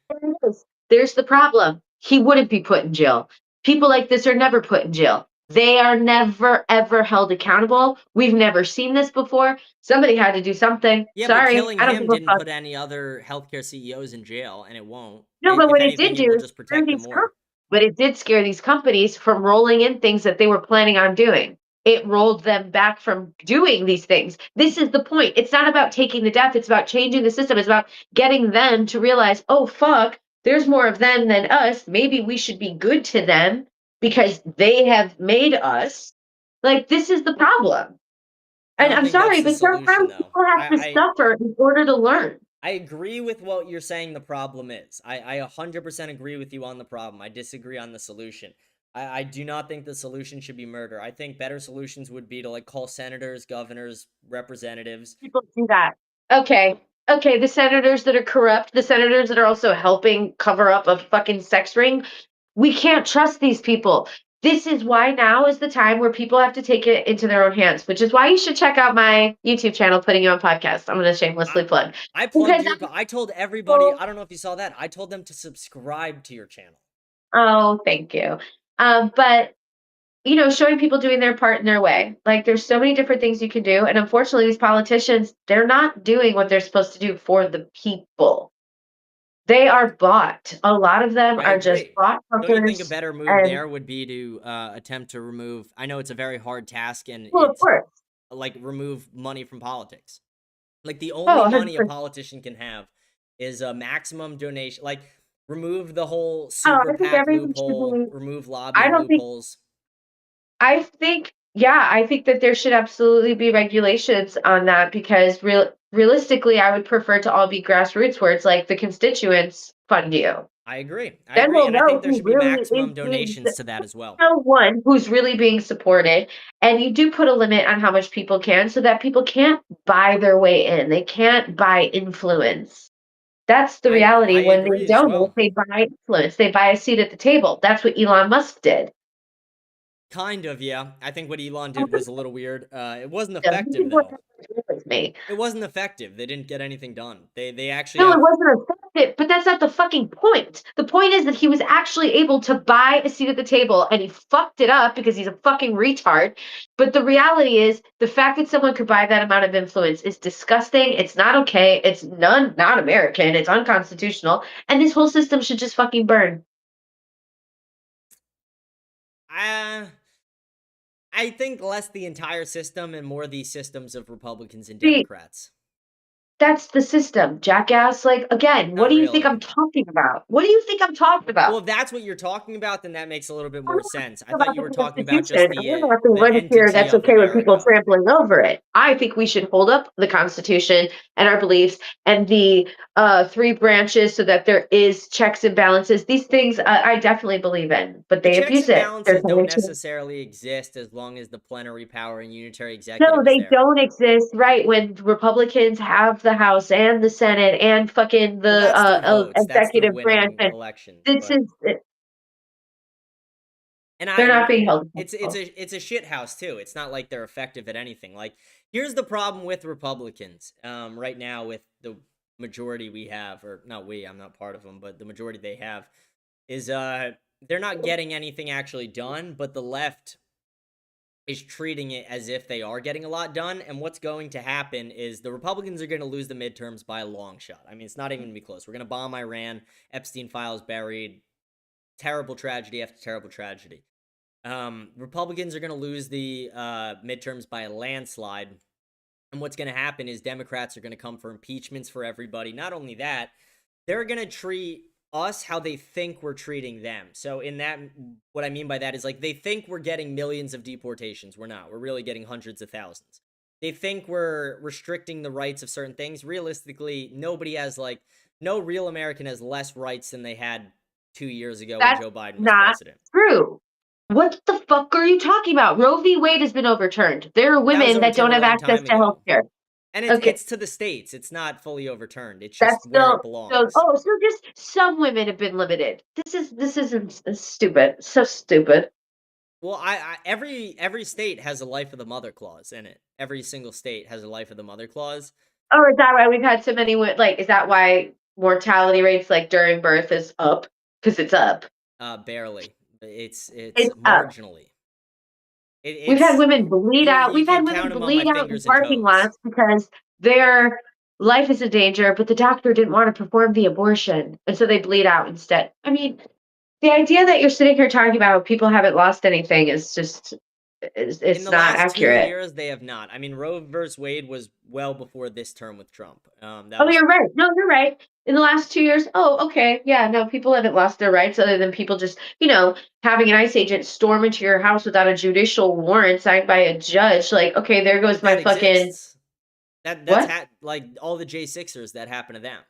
There's the problem. He wouldn't be put in jail. People like this are never put in jail. They are never, ever held accountable. We've never seen this before. Somebody had to do something. Yeah, Sorry, but killing I don't him give a didn't fuck. put any other healthcare CEOs in jail, and it won't. No, but If what it did anything, it will do is just scare protect them these more. but it did scare these companies from rolling in things that they were planning on doing. It rolled them back from doing these things. This is the point. It's not about taking the death. It's about changing the system. It's about getting them to realize, oh, fuck, there's more of them than us. Maybe we should be good to them because they have made us. Like, this is the problem. I And don't I'm think that's sorry, the but solution, sometimes though. people have to suffer in order to learn. I agree with what you're saying the problem is. I 100% agree with you on the problem. I disagree on the solution. I do not think the solution should be murder. I think better solutions would be to, like, call senators, governors, representatives. People do that. Okay. Okay, the senators that are corrupt, the senators that are also helping cover up a fucking sex ring, we can't trust these people. This is why now is the time where people have to take it into their own hands, which is why you should check out my YouTube channel, Putting You on Podcast. I'm going to shamelessly plug. I plugged I told everybody, I don't know if you saw that, I told them to subscribe to your channel. Oh, thank you. But showing people doing their part in their way. Like, there's so many different things you can do. And unfortunately, these politicians, they're not doing what they're supposed to do for the people. They are bought. A lot of them I are just agree. bought Don't you think a fuckers. better move And there would be to attempt to remove, I know it's a very hard task, and well, of it's course. like remove money from politics. Like, the Oh, only money a 100%. politician can have is a maximum donation. Like, remove the whole Oh, super I think PAC everything should loophole, be. remove I lobbying don't think. loopholes. I think that there should absolutely be regulations on that because realistically, I would prefer to all be grassroots where it's like the constituents fund you. I agree. Then we'll And I know think there who should be really maximum is being donations to that as well. know one who's really being supported, and you do put a limit on how much people can so that people can't buy their way in. They can't buy influence. That's the reality. I When agree they as donate, well. they buy influence. They buy a seat at the table. That's what Elon Musk did. Kind of, yeah. I think what Elon did was a little weird. It wasn't Yeah, effective, though. me. It wasn't effective. They didn't get anything done. They actually No, have... it wasn't effective, but that's not the fucking point. The point is that he was actually able to buy a seat at the table, and he fucked it up because he's a fucking retard. But the reality is, the fact that someone could buy that amount of influence is disgusting. It's not okay. It's not American. It's unconstitutional, and this whole system should just fucking burn. I think less the entire system and more the systems of Republicans and See, Democrats. That's the system, jackass. Like, again, what Not do you think I'm really. talking about? What do you think I'm talking about? Well, if that's what you're talking about, then that makes a little bit I'm more not sense. I talking thought about you the were talking about just Constitution. I'm not the the legislature entity that's of okay with people America. trampling over it. I think we should hold up the Constitution and our beliefs and the three branches so that there is checks and balances. These things I definitely believe in, but The they checks abuse and it. They're balances don't going to. necessarily exist as long as the plenary power and unitary executive No, is they there. don't exist, right? When Republicans have the House and the Senate and fucking Well, the that's through votes. That's through executive branch, winning and elections. this is And they're not being held it's accountable. a shit house too. It's not like they're effective at anything. Like, here's the problem with Republicans right now with the majority we have, or not we, I'm not part of them, but the majority they have is they're not getting anything actually done, but the left is treating it as if they are getting a lot done. And what's going to happen is the Republicans are going to lose the midterms by a long shot. I mean, it's not even going to be close. We're going to bomb Iran, Epstein files buried, terrible tragedy after terrible tragedy. Republicans are going to lose the midterms by a landslide. And what's going to happen is Democrats are going to come for impeachments for everybody. Not only that, they're going to treat us how they think we're treating them. So in that, what I mean by that is, like, they think we're getting millions of deportations. We're not. We're really getting hundreds of thousands. They think we're restricting the rights of certain things. Realistically, nobody has, like, no real American has less rights than they had 2 years ago when That's Joe Biden was not president. true. What the fuck are you talking about? Roe v. Wade has been overturned. There are That was women that don't overturned a have long access time to ago. healthcare. And Okay. it's to the states. It's not fully overturned. It's That's just where it still belongs. so just some women have been limited. This isn't stupid. So stupid. Well, every state has a life of the mother clause in it. Every single state has a life of the mother clause. Oh, is that why we've had so many like, is that why mortality rates like during birth is up? Because it's up. Barely. It's up. marginally. We've had women bleed out. You We've had can women count them on my bleed out in fingers and parking toes. lots because their life is in danger, but the doctor didn't want to perform the abortion, and so they bleed out instead. I mean, the idea that you're sitting here talking about how people haven't lost anything is just it's In the not last 2 accurate. years, they have not. I mean, Roe versus Wade was well before this term with Trump. You're right. No, you're right. In the last 2 years, okay, yeah, no, people haven't lost their rights other than people just, having an ICE agent storm into your house without a judicial warrant signed by a judge. Like, okay, there goes my that fucking. Exists. That's what? Like all the J6ers that happened to them.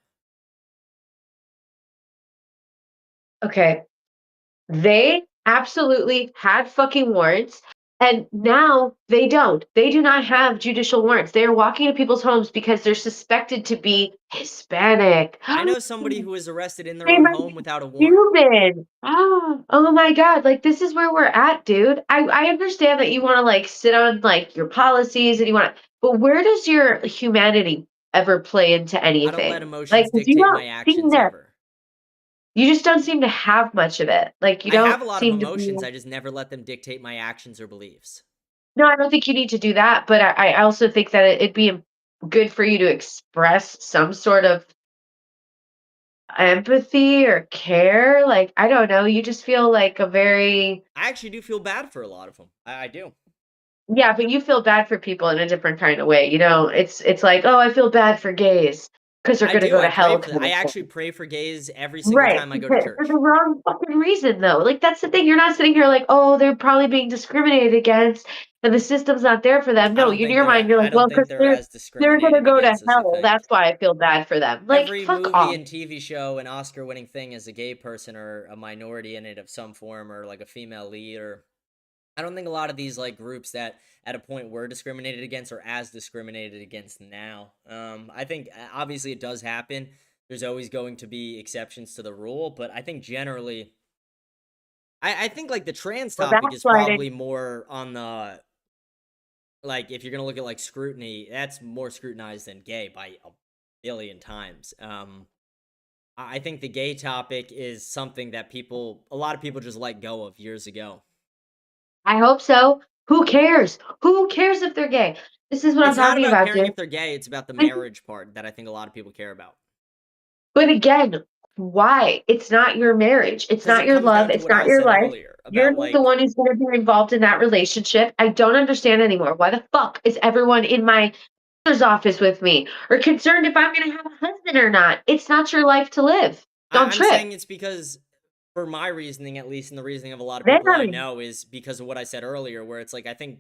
Okay. They absolutely had fucking warrants, and now they don't. They do not have judicial warrants. They are walking into people's homes because they're suspected to be Hispanic. I know somebody who was arrested in their They own might home be without a warrant. Cuban. Oh my God. Like, this is where we're at, dude. I understand that you want to like sit on like your policies and but where does your humanity ever play into anything? I don't let Like, emotions 'cause you dictate don't my seem actions to, ever. you just don't seem to have much of it. Like, you I don't have a lot of seem to be. emotions. I just never let them dictate my actions or beliefs. No, I don't think you need to do that, but I also think that it'd be good for you to express some sort of empathy or care. Like, I don't know, you just feel like a very. I actually do feel bad for a lot of them. I do. Yeah, but you feel bad for people in a different kind of way. It's like, oh, I feel bad for gays because they're I going to do. go to I pray hell. for Kind I of actually thing. pray for gays every single Right, time I go to church. for the wrong fucking reason, though. Like, that's the thing. You're not sitting here like, oh, they're probably being discriminated against, and the system's not there for them. No, in your mind, you're I like, well, don't think because they're as they're going to discriminated go to against as you hell. think. That's why I feel bad for them. Like, Every fuck movie off. and TV show and Oscar-winning thing is a gay person or a minority in it of some form, or like a female lead. Or I don't think a lot of these like groups that at a point were discriminated against are as discriminated against now. I think obviously it does happen. There's always going to be exceptions to the rule, but I think generally, I think like the trans topic is probably more on the like if you're gonna look at like scrutiny, that's more scrutinized than gay by a billion times. I think the gay topic is something that a lot of people just let go of years ago. I hope so. Who cares? Who cares if they're gay? This is what I'm It's not talking about about, caring dude. if they're gay, it's about the marriage part that I think a lot of people care about. But again, why? It's not your marriage. It's Because not it your comes love. down to It's what not I your said life. earlier You're about not the like one who's going to be involved in that relationship. I don't understand anymore. Why the fuck is everyone in my mother's office with me or concerned if I'm going to have a husband or not? It's not your life to live. Don't I'm trip. saying it's because, for my reasoning at least, and the reasoning of a lot of people I know, is because of what I said earlier, where it's like I think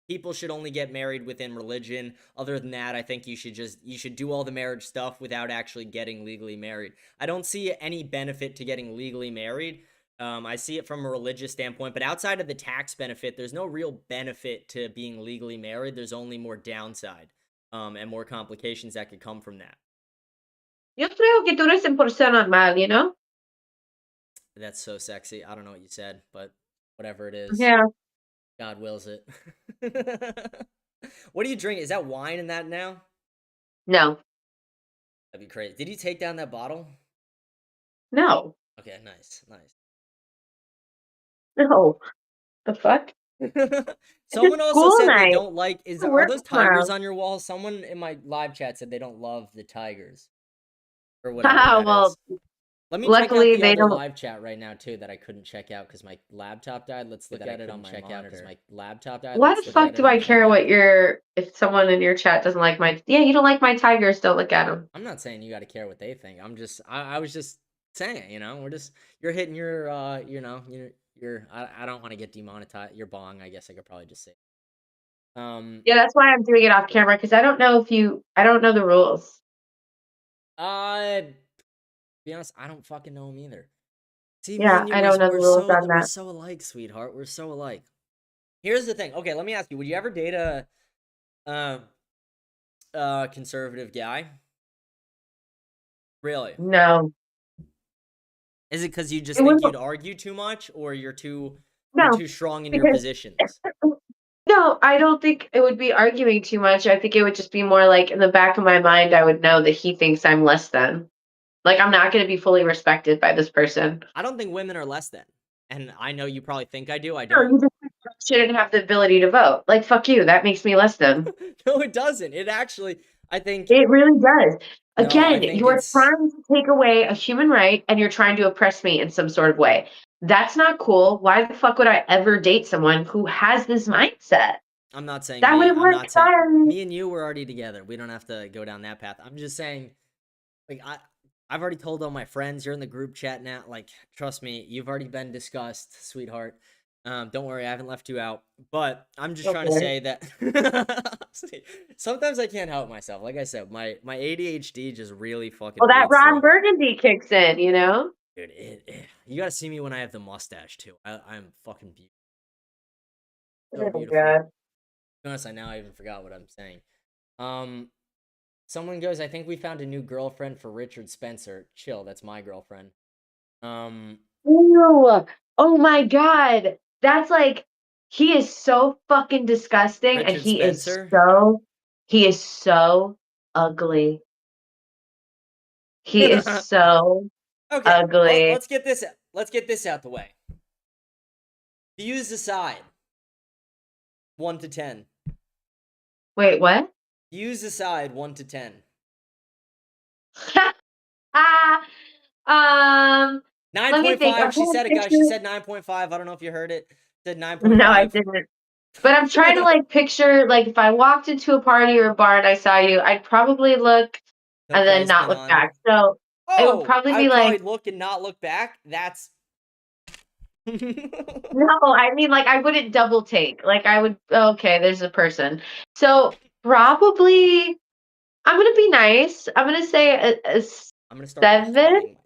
people should only get married within religion. Other than that, I think you should do all the marriage stuff without actually getting legally married. I don't see any benefit to getting legally married. I see it from a religious standpoint, but outside of the tax benefit, there's no real benefit to being legally married. There's only more downside, and more complications that could come from that. Yo creo que tú eres 100% normal, you know? That's so sexy. I don't know what you said, but whatever it is. Yeah. God wills it. What do you drink? Is that wine in that now? No. That'd be crazy. Did you take down that bottle? No. Okay, nice. No. The fuck? Someone also school said they night. don't like are Work those tomorrow. tigers on your wall? Someone in my live chat said they don't love the tigers. Or whatever that Well, is. Let me check out luckily the they other don't. live chat right now too that I couldn't check out because my laptop died. Let's look at it on my monitor. My laptop died. Why the fuck do I care what if someone in your chat doesn't like you don't like my tigers, don't look at them. I'm not saying you got to care what they think. I was just saying, you're hitting your, I don't want to get demonetized. Your bong, I guess I could probably just say. Yeah, that's why I'm doing it off camera because I don't know the rules. To be honest, I don't fucking know them either. See, yeah, I don't know the rules on that. We're so alike, sweetheart. We're so alike. Here's the thing. Okay, let me ask you: would you ever date a conservative guy? Really? No. Is it because you just think you'd argue too much, or you're too strong in your positions? No, I don't think it would be arguing too much. I think it would just be more like in the back of my mind, I would know that he thinks I'm less than. Like, I'm not going to be fully respected by this person. I don't think women are less than. And I know you probably think I do. I don't. No, you just shouldn't have the ability to vote. Like, fuck you. That makes me less than. No, it doesn't. It actually, I think... It really does. No, Again, you are trying to take away a human right, and you're trying to oppress me in some sort of way. That's not cool. Why the fuck would I ever date someone who has this mindset? I'm not saying that would work. Me and you were already together. We don't have to go down that path. I'm just saying, like, I've already told all my friends. You're in the group chat now. Like, trust me, you've already been discussed, sweetheart. Don't worry, I haven't left you out. But I'm just trying to say that sometimes I can't help myself. Like I said, my ADHD just really fucking. Well, that Ron Burgundy kicks in, you know. Dude, you gotta see me when I have the mustache too. I'm fucking beautiful. So beautiful. God. To be honest, I even forgot what I'm saying. Someone goes, I think we found a new girlfriend for Richard Spencer. Chill, that's my girlfriend. Ew. Oh my god. That's like, he is so fucking disgusting. Richard and he Spencer? is so ugly. He is so ugly. Let's get this out the way. Views aside. 1 to 10. Wait, what? Views aside, 1 to 10. 9.5. She said it, guys. She said 9.5. I don't know if you heard it. Said 9.5. No, I didn't. But I'm trying to like picture, like, if I walked into a party or a bar and I saw you, I'd probably look and then not look back. So it would probably be like, look and not look back. That's no, I mean, like, I wouldn't double take. Like, I would, okay, there's a person. So probably, I'm gonna be nice. I'm gonna say a I'm gonna start 7.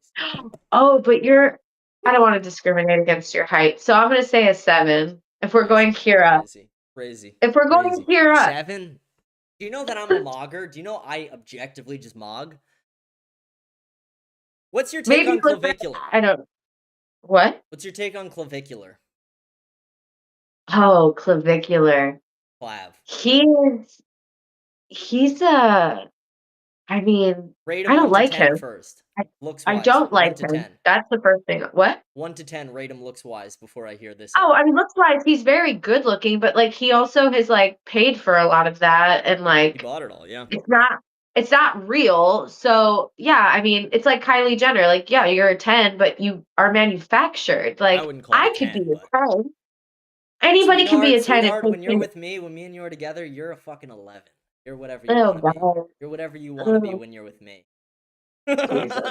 Oh, but I don't want to discriminate against your height, so I'm gonna say a 7. If we're going Kira. Crazy. If we're going Kira. 7? Do you know that I'm a mogger? Do you know I objectively just mog? What's your take on clavicular? I don't. What? What's your take on clavicular? Oh, clavicular. Flav. He's a. I mean, Rate I him don't 1 to like 10 him. first. I, Looks I wise. don't 1 like to him. 10. That's the first thing. What? 1 to 10. Rate him looks wise before I hear this. Oh, I mean, looks wise, he's very good looking, but like he also has like paid for a lot of that, and He like bought it all, yeah. it's not real. So yeah, I mean, it's like Kylie Jenner. Like, yeah, you're a 10, but you are manufactured. Like, wouldn't call it I a could be 10, a but 10. Anybody can be a 10 if Sweetheart, they when you're can. with me and you're together, you're a fucking 11. You're whatever you Oh want to be. God. You're whatever you want to be Oh, when you're with me. Jesus.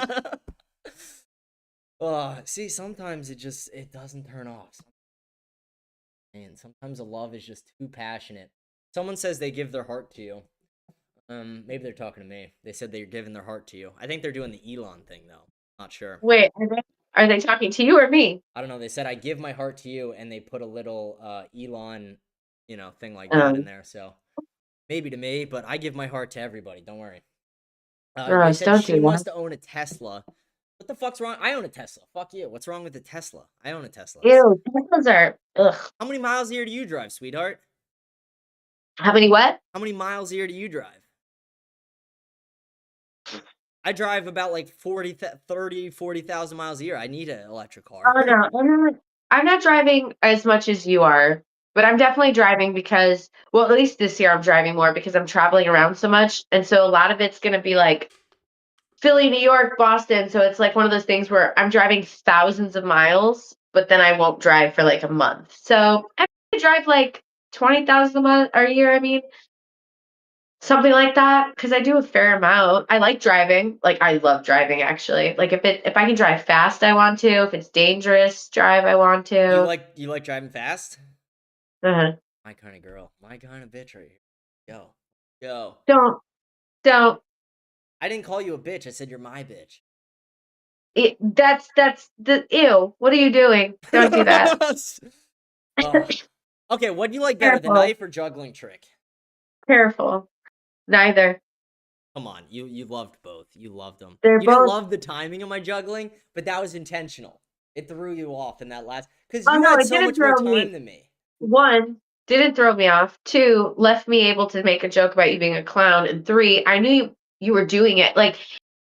See, sometimes it doesn't turn off. And sometimes a love is just too passionate. Someone says they give their heart to you. Maybe they're talking to me. They said they're giving their heart to you. I think they're doing the Elon thing though. Not sure. Wait, are they talking to you or me? I don't know. They said I give my heart to you, and they put a little Elon, thing like that in there. So maybe to me, but I give my heart to everybody. Don't worry. They Gross, said don't she do that. must own a Tesla. What the fuck's wrong? I own a Tesla. Fuck you. What's wrong with the Tesla? I own a Tesla. Ew, Teslas are ugh. How many miles a year do you drive, sweetheart? How many what? How many miles a year do you drive? I drive about like 40,000 miles a year. I need an electric car. Oh no, I'm not driving as much as you are, but I'm definitely driving because, well, at least this year I'm driving more because I'm traveling around so much, and so a lot of it's gonna be like Philly, New York, Boston. So it's like one of those things where I'm driving thousands of miles, but then I won't drive for like a month. So I drive like 20,000 a month or a year. I mean, something like that, because I do a fair amount. I like driving. Like I love driving actually. Like if I can drive fast, I want to. If it's dangerous drive, I want to. You like driving fast? Uh-huh. My kind of girl. My kind of bitch right here. Yo. Don't. I didn't call you a bitch. I said you're my bitch. That's the ew. What are you doing? Don't do that. Okay, what do you like better, the knife or juggling trick? Careful. Neither. Come on, you loved both. You loved them. They're you both... didn't love the timing of my juggling, but that was intentional. It threw you off in that last because you no, had it so didn't much more throw time me. than me. 1, didn't throw me off. 2, left me able to make a joke about you being a clown. And 3, I knew you were doing it. Like,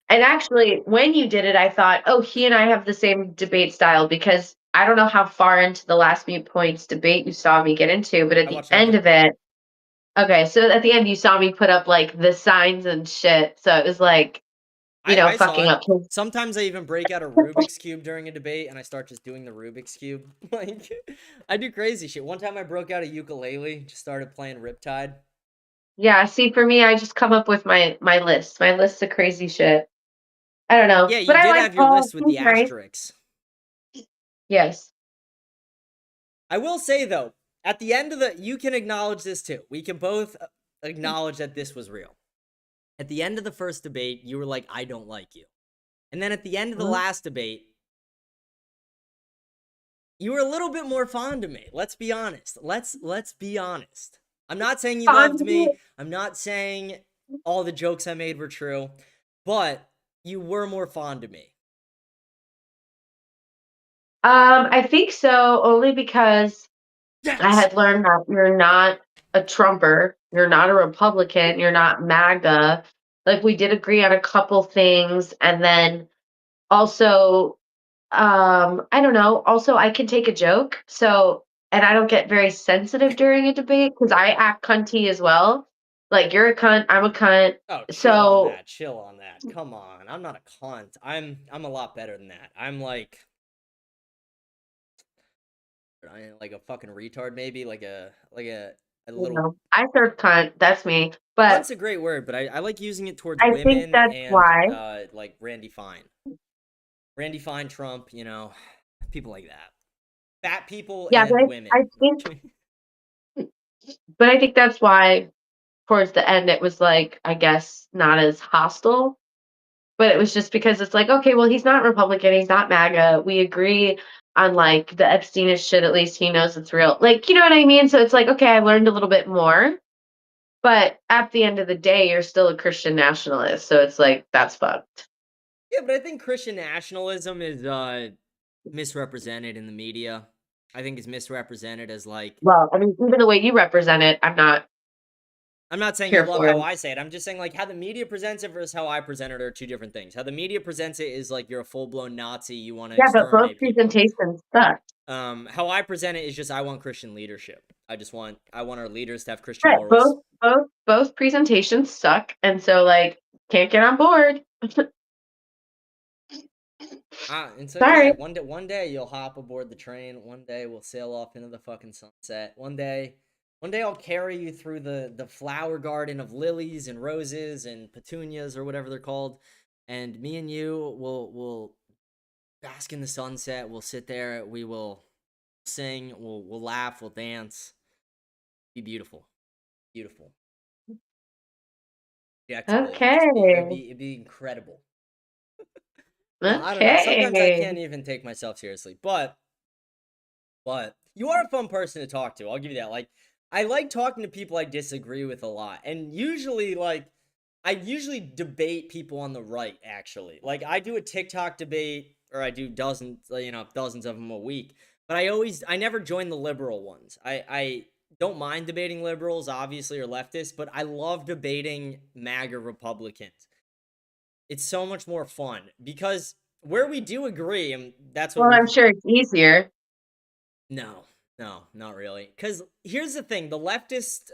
and actually, when you did it, I thought, oh, he and I have the same debate style because I don't know how far into the last mute points debate you saw me get into, but at the end of it, okay, so at the end you saw me put up like the signs and shit. So it was like, I fucking saw up. it. Sometimes I even break out a Rubik's Cube during a debate and I start just doing the Rubik's Cube. Like, I do crazy shit. One time I broke out a ukulele, just started playing Riptide. Yeah, see, for me, I just come up with my list. My list of crazy shit. I don't know. Yeah, you but did I like have your list with the asterisks. Yes. I will say, though, at the end of you can acknowledge this, too. We can both acknowledge that this was real. At the end of the first debate, you were like, I don't like you. And then at the end of the last debate, you were a little bit more fond of me. Let's be honest. Let's be honest. I'm not saying you loved me. I'm not saying all the jokes I made were true. But you were more fond of me. I think so, only because I had learned that you're not a Trumper, you're not a Republican, you're not MAGA. Like, we did agree on a couple things, and then also, I don't know, also I can take a joke, so, and I don't get very sensitive during a debate, because I act cunty as well. Like, you're a cunt, I'm a cunt. Oh, chill on that. Come on, I'm not a cunt. I'm a lot better than that. I'm like a fucking retard, maybe like a little. No, I serve cunt. That's me. But cunt's a great word, but I like using it towards I women think that's and why. like Randy Fine, Trump, people like that, fat people and women. I think, but I think that's why towards the end it was like, I guess not as hostile. But it was just because it's like, okay, well, he's not Republican, he's not MAGA. We agree on like the Epsteinish shit. At least he knows it's real. Like, you know what I mean? So it's like, okay, I learned a little bit more. But at the end of the day, you're still a Christian nationalist. So it's like, that's fucked. Yeah, but I think Christian nationalism is misrepresented in the media. I think is misrepresented as like. Well, I mean, even the way you represent it, I'm not saying here I love for how it. I say it. I'm just saying like how the media presents it versus how I present it are two different things. How the media presents it is like you're a full-blown Nazi, you want to Yeah, but both exterminate people. presentations suck. How I present it is just I want Christian leadership. I want our leaders to have Christian Right, morals. both presentations suck, and so like can't get on board. It's Sorry. okay. One day you'll hop aboard the train. One day we'll sail off into the fucking sunset. One day I'll carry you through the flower garden of lilies and roses and petunias or whatever they're called, and me and you will bask in the sunset. We'll sit there. We will sing. We'll laugh. We'll dance. Be beautiful, beautiful. Okay. It'd be incredible. No, I don't know. Sometimes I can't even take myself seriously, but you are a fun person to talk to. I'll give you that. Like, I like talking to people I disagree with a lot, and usually, like, I usually debate people on the right. Actually, like, I do a TikTok debate, or I do dozens of them a week. But I never join the liberal ones. I don't mind debating liberals, obviously, or leftists, but I love debating MAGA Republicans. It's so much more fun because where we do agree, and that's what. Well, I'm sure it's easier. No, not really. Because here's the thing: the leftists,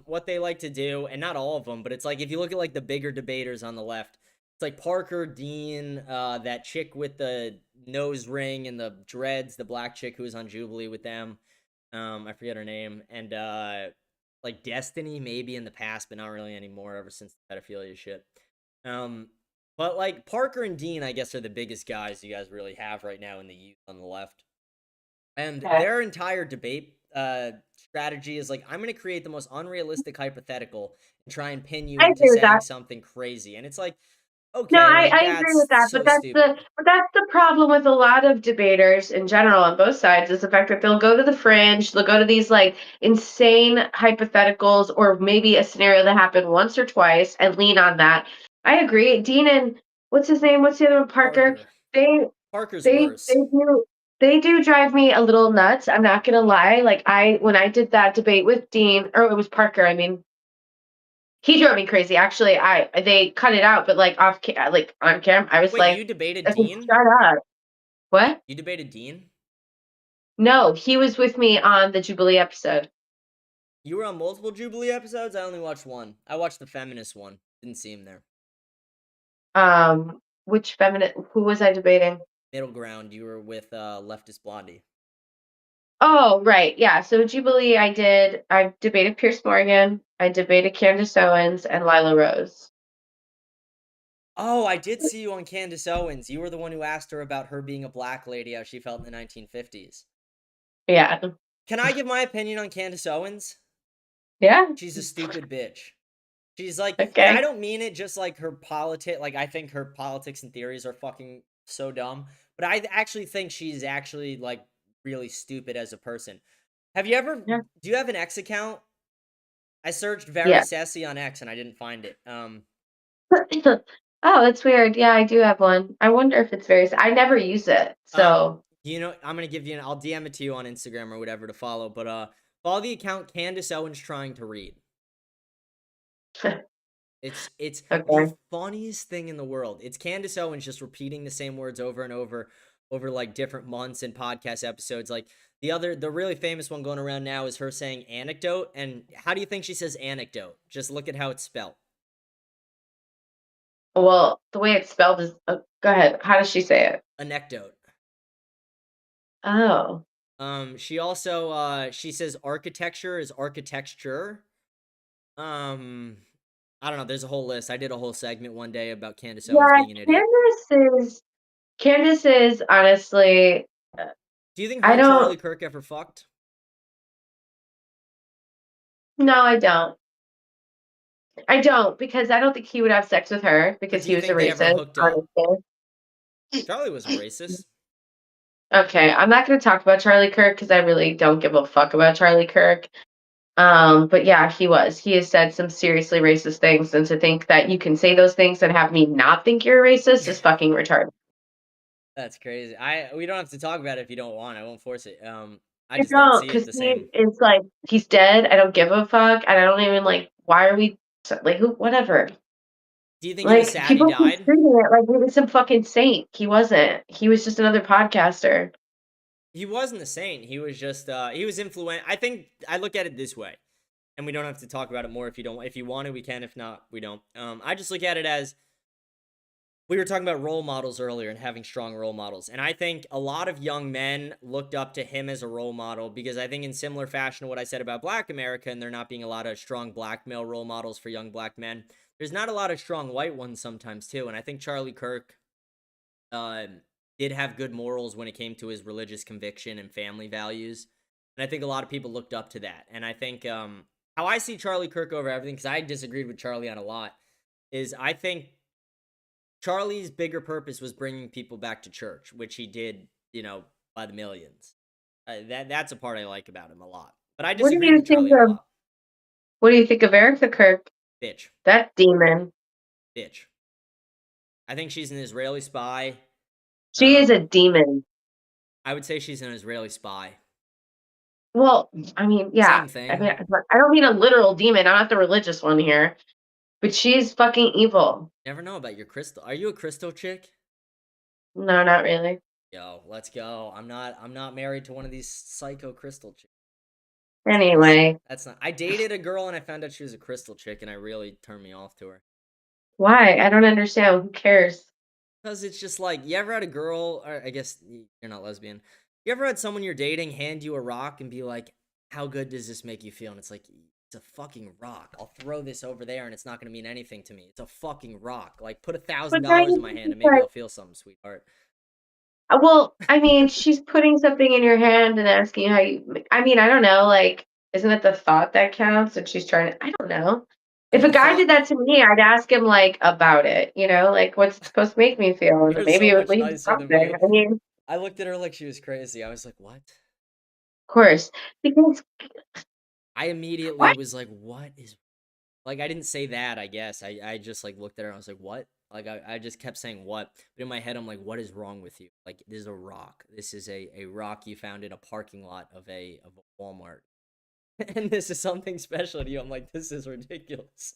what they like to do, and not all of them, but it's like if you look at like the bigger debaters on the left, it's like Parker, Dean, that chick with the nose ring and the dreads, the black chick who was on Jubilee with them. I forget her name, and like Destiny maybe in the past, but not really anymore ever since the pedophilia shit. But like Parker and Dean, I guess, are the biggest guys you guys really have right now in the youth on the left. And their entire debate strategy is like, I'm going to create the most unrealistic hypothetical and try and pin you into saying something crazy. And it's like, okay, no, like, I agree with that, so but that's stupid. the problem with a lot of debaters in general on both sides is the fact that they'll go to the fringe, they'll go to these like insane hypotheticals or maybe a scenario that happened once or twice and lean on that. I agree. Dean and what's his name? What's the other one? Parker. Parker's worse. They do drive me a little nuts. I'm not gonna lie. Like when I did that debate with Dean, or it was Parker. I mean, he drove me crazy. Actually, they cut it out, but like on camera, I was like, you debated Dean? Shut up. What? You debated Dean? No, he was with me on the Jubilee episode. You were on multiple Jubilee episodes? I only watched one. I watched the feminist one. Didn't see him there. Which feminist? Who was I debating? Middle ground. You were with leftist Blondie. Oh, right. Yeah. So Jubilee, I debated Pierce Morgan. I debated Candace Owens and Lila Rose. Oh, I did see you on Candace Owens. You were the one who asked her about her being a black lady, how she felt in the 1950s. Yeah. Can I give my opinion on Candace Owens? Yeah. She's a stupid bitch. She's like, okay. And I don't mean it just like her like I think her politics and theories are fucking so dumb, but I actually think she's actually like really stupid as a person. Have you ever, do you have an X account? I searched Very Sassy on X and I didn't find it. Oh, that's weird. Yeah, I do have one. I wonder if it's I never use it. So you know, I'm gonna give you I'll DM it to you on Instagram or whatever to follow, but follow the account Candace Owens Trying to Read. It's the funniest thing in the world. It's Candace Owens just repeating the same words over and over like different months and podcast episodes. Like the really famous one going around now is her saying anecdote. And how do you think she says anecdote? Just look at how it's spelled. Well, the way it's spelled is go ahead. How does she say it? Anecdote. Oh. She also she says architecture is architecture. I don't know. There's a whole list. I did a whole segment one day about Candace Owens being an idiot. Candace is honestly. Do you think her and Charlie Kirk ever fucked? No, I don't. I don't, because I don't think he would have sex with her because he was a racist. Charlie was a racist. Okay, I'm not going to talk about Charlie Kirk because I really don't give a fuck about Charlie Kirk. But yeah, he was. He has said some seriously racist things, and to think that you can say those things and have me not think you're a racist is fucking retarded. That's crazy. We don't have to talk about it if you don't want. I won't force it. I I just don't don't, see it because the he same. is like, he's dead. I don't give a fuck, and I don't even like. Why are we like who? Whatever. Do you think it was Like sad he people keep died? treating it like he was some fucking saint. He wasn't. He was just another podcaster. He wasn't a saint. He was just he was influential. I think I look at it this way, and we don't have to talk about it more if you don't. If you want to, we can. If not, we don't. I just look at it as we were talking about role models earlier and having strong role models, and I think a lot of young men looked up to him as a role model because I think in similar fashion to what I said about Black America and there not being a lot of strong black male role models for young black men, there's not a lot of strong white ones sometimes too, and I think Charlie Kirk did have good morals when it came to his religious conviction and family values. And I think a lot of people looked up to that. And I think how I see Charlie Kirk over everything, because I disagreed with Charlie on a lot, is I think Charlie's bigger purpose was bringing people back to church, which he did, by the millions. That's a part I like about him a lot. But I What do disagree you with think Charlie on a of? lot. What do you think of Erica Kirk? Bitch. That demon. Bitch. I think she's an Israeli spy. She is a demon. I would say she's an Israeli spy. Well, I mean, yeah. Same thing. I mean, I don't mean a literal demon. I'm not the religious one here, but she's fucking evil. Never know about your crystal. Are you a crystal chick? No, not really. Yo, let's go. I'm not married to one of these psycho crystal chicks. Anyway. That's not. I dated a girl and I found out she was a crystal chick and I really turned me off to her. Why? I don't understand. Who cares? Because it's just like, you ever had a girl, or I guess you're not lesbian. You ever had someone you're dating hand you a rock and be like, how good does this make you feel? And it's like, it's a fucking rock. I'll throw this over there and it's not going to mean anything to me. It's a fucking rock. Like, put $1,000 in my hand and maybe I'll feel something, sweetheart. Well, I mean, she's putting something in your hand and asking you how you. I mean, I don't know. Like, isn't it the thought that counts? And she's trying to. I don't know. If a guy did that to me, I'd ask him like about it. Like what's it supposed to make me feel, and You're maybe so it would much lead to nicer than something. me. I mean, I looked at her like she was crazy. I was like, what? of course, because I immediately was like, what is... Like, I didn't say that, I guess. I just, like, looked at her and I was like, what? Like, I just kept saying, what? But in my head, I'm like, what is wrong with you? Like, this is a rock. This is a rock you found in a parking lot of a Walmart. And this is something special to you. I'm like, this is ridiculous.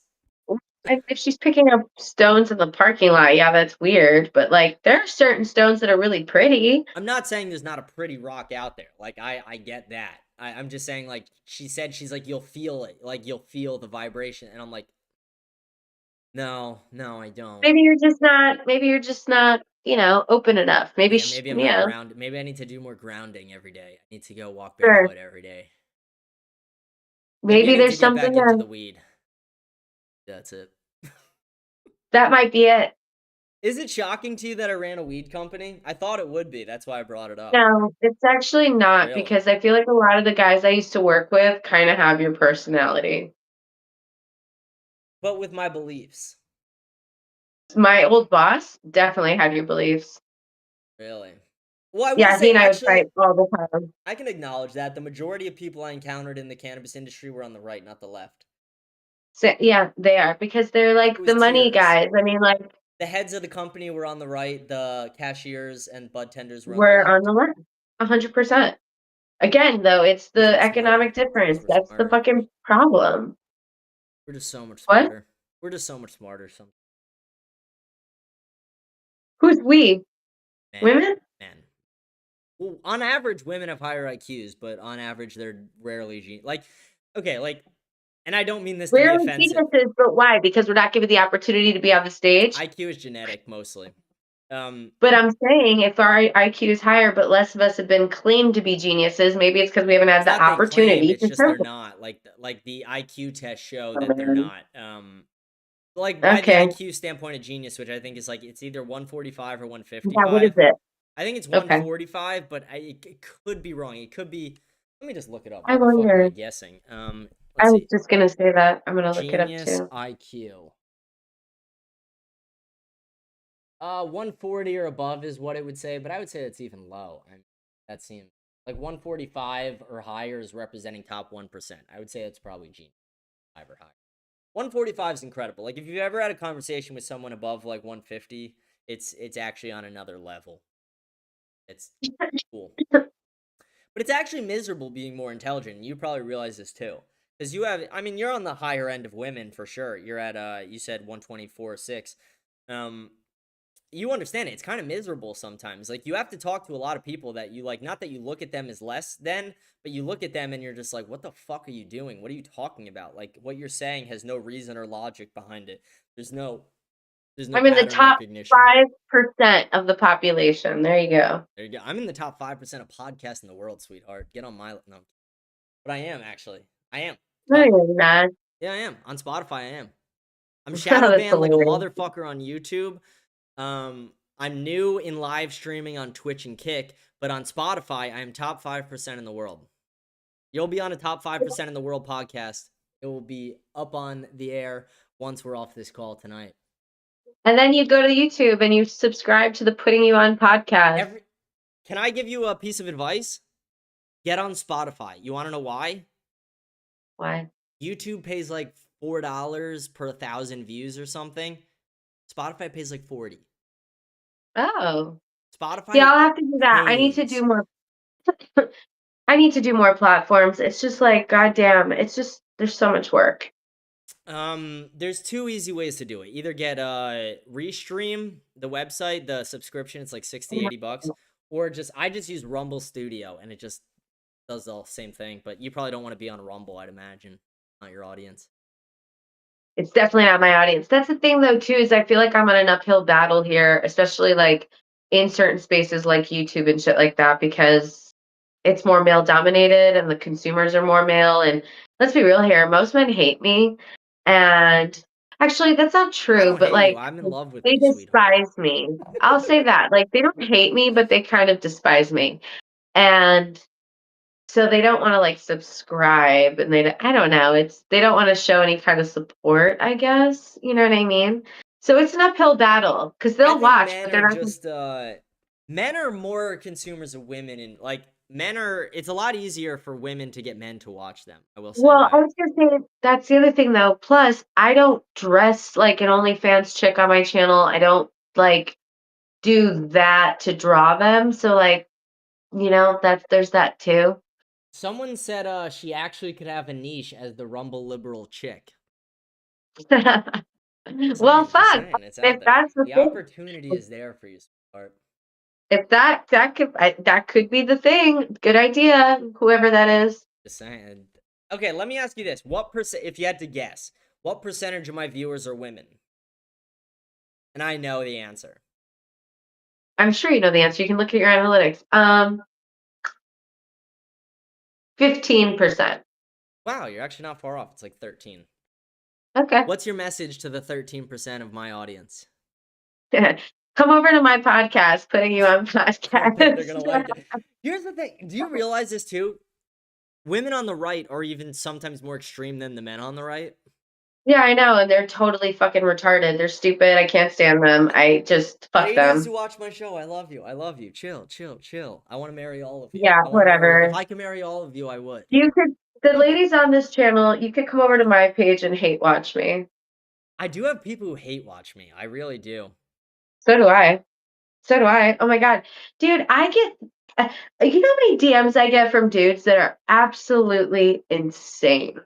if she's picking up stones in the parking lot, yeah, that's weird. But like, there are certain stones that are really pretty. I'm not saying there's not a pretty rock out there. Like, I get that. I'm just saying, like, she said, she's like, you'll feel it. Like, you'll feel the vibration. And I'm like, no, I don't. Maybe you're just not, open enough. Maybe, yeah, maybe I'm not grounded. Maybe I need to do more grounding every day. I need to go walk Sure. barefoot every day. Maybe I need there's to get something back into the weed. That's it. That might be it. Is it shocking to you that I ran a weed company? I thought it would be. That's why I brought it up. No, it's actually not, Really? because I feel like a lot of the guys I used to work with kind of have your personality. But with my beliefs. My old boss definitely had your beliefs. Really? Well, I will Yeah, say, he and I would actually, fight all the time. I can acknowledge that the majority of people I encountered in the cannabis industry were on the right, not the left. So, yeah, they are, because they're like It the was money tiers. guys. I mean, like, The heads of the company were on the right. The cashiers and bud tenders were we're on the left. 100%. Again, though, it's the economic difference. That's the fucking problem. We're just so much What? smarter. We're just so much smarter. Who's we? Men. Women? Men. Well, on average, women have higher IQs, but on average, they're rarely and I don't mean this to be Rarely offensive. geniuses, but why? Because we're not given the opportunity to be on the stage? IQ is genetic, mostly. But I'm saying if our IQ is higher, but less of us have been claimed to be geniuses, maybe it's because we haven't had the opportunity It's to just they're show. not. Like the IQ tests show Oh, that they're man. not. Like by Okay. the IQ standpoint of genius, which I think is like it's either 145 or 155. Yeah, what is it? I think it's Okay. 145, but it could be wrong. It could be. Let me just look it up. I Why the fuck am I wonder. guessing? I Let's was see. just going to say that. I'm going to look it up Genius too. IQ. 140 or above is what it would say, but I would say that's even low. I mean, that seems like 145 or higher is representing top 1%. I would say that's probably genius 5 or higher. 145 is incredible. Like if you've ever had a conversation with someone above like 150, it's actually on another level. It's cool. But it's actually miserable being more intelligent. You probably realize this too. Because you have, I mean, you're on the higher end of women for sure. You're at, you said 124.6. You understand it. It's kind of miserable sometimes. Like, you have to talk to a lot of people that you like, not that you look at them as less than, but you look at them and you're just like, what the fuck are you doing? What are you talking about? Like, what you're saying has no reason or logic behind it. There's no I'm in the pattern top recognition. 5% of the population. There you go. There you go. I'm in the top 5% of podcasts in the world, sweetheart. Get on my, no. But I am, actually. I am. No, you're not. Yeah, I am. On Spotify, I am. I'm That's shadow banned like a hilarious. motherfucker on YouTube. I'm new in live streaming on Twitch and Kick, but on Spotify, I am top 5% in the world. You'll be on a top 5% in the world podcast. It will be up on the air once we're off this call tonight. And then you go to YouTube and you subscribe to the Putting You On podcast. Can I give you a piece of advice? Get on Spotify. You want to know why? Why? YouTube pays like $4 per 1,000 views or something. Spotify pays like 40. Oh. Spotify. Yeah, I'll have to do that. I need to do more. I need to do more platforms. It's just like, goddamn, it's just, there's so much work. There's two easy ways to do it. Either get Restream, the website, the subscription, it's like 60, 80 bucks, or I just use Rumble Studio and it just does the same thing. But you probably don't want to be on Rumble, I'd imagine. Not your audience. It's definitely not my audience. That's the thing though too, is I feel like I'm on an uphill battle here, especially like in certain spaces like YouTube and shit like that, because it's more male dominated and the consumers are more male. And let's be real here, most men hate me. And actually that's not true, but like I'm in love with they you, despise me. I'll say that. Like they don't hate me, but they kind of despise me. And so they don't want to like subscribe, and I don't know. They don't want to show any kind of support, I guess. You know what I mean? So it's an uphill battle because they'll watch, but they're not just men are more consumers of women, and like it's a lot easier for women to get men to watch them. I will say Well, that. I was gonna say that's the other thing though. Plus, I don't dress like an OnlyFans chick on my channel. I don't like do that to draw them. So like, there's that too. Someone said she actually could have a niche as the Rumble liberal chick. Well, fuck. If that's the opportunity is there for you, sweetheart. If that could be the thing. Good idea, whoever that is. Just saying. Okay, let me ask you this: if you had to guess, what percentage of my viewers are women? And I know the answer. I'm sure you know the answer. You can look at your analytics. 15%. Wow, you're actually not far off. It's like 13. Okay. What's your message to the 13% of my audience? Come over to my podcast, Putting You On podcast. They're gonna like it. Here's the thing. Do you realize this too? Women on the right are even sometimes more extreme than the men on the right. Yeah, I know, and they're totally fucking retarded. They're stupid. I can't stand them. I just fuck them. Ladies who watch my show, I love you. I love you. Chill. I want to marry all of you. Yeah, whatever. If I could marry all of you, I would. The ladies on this channel, you could come over to my page and hate watch me. I do have people who hate watch me. I really do. So do I. Oh my god, dude, I get. You know how many DMs I get from dudes that are absolutely insane.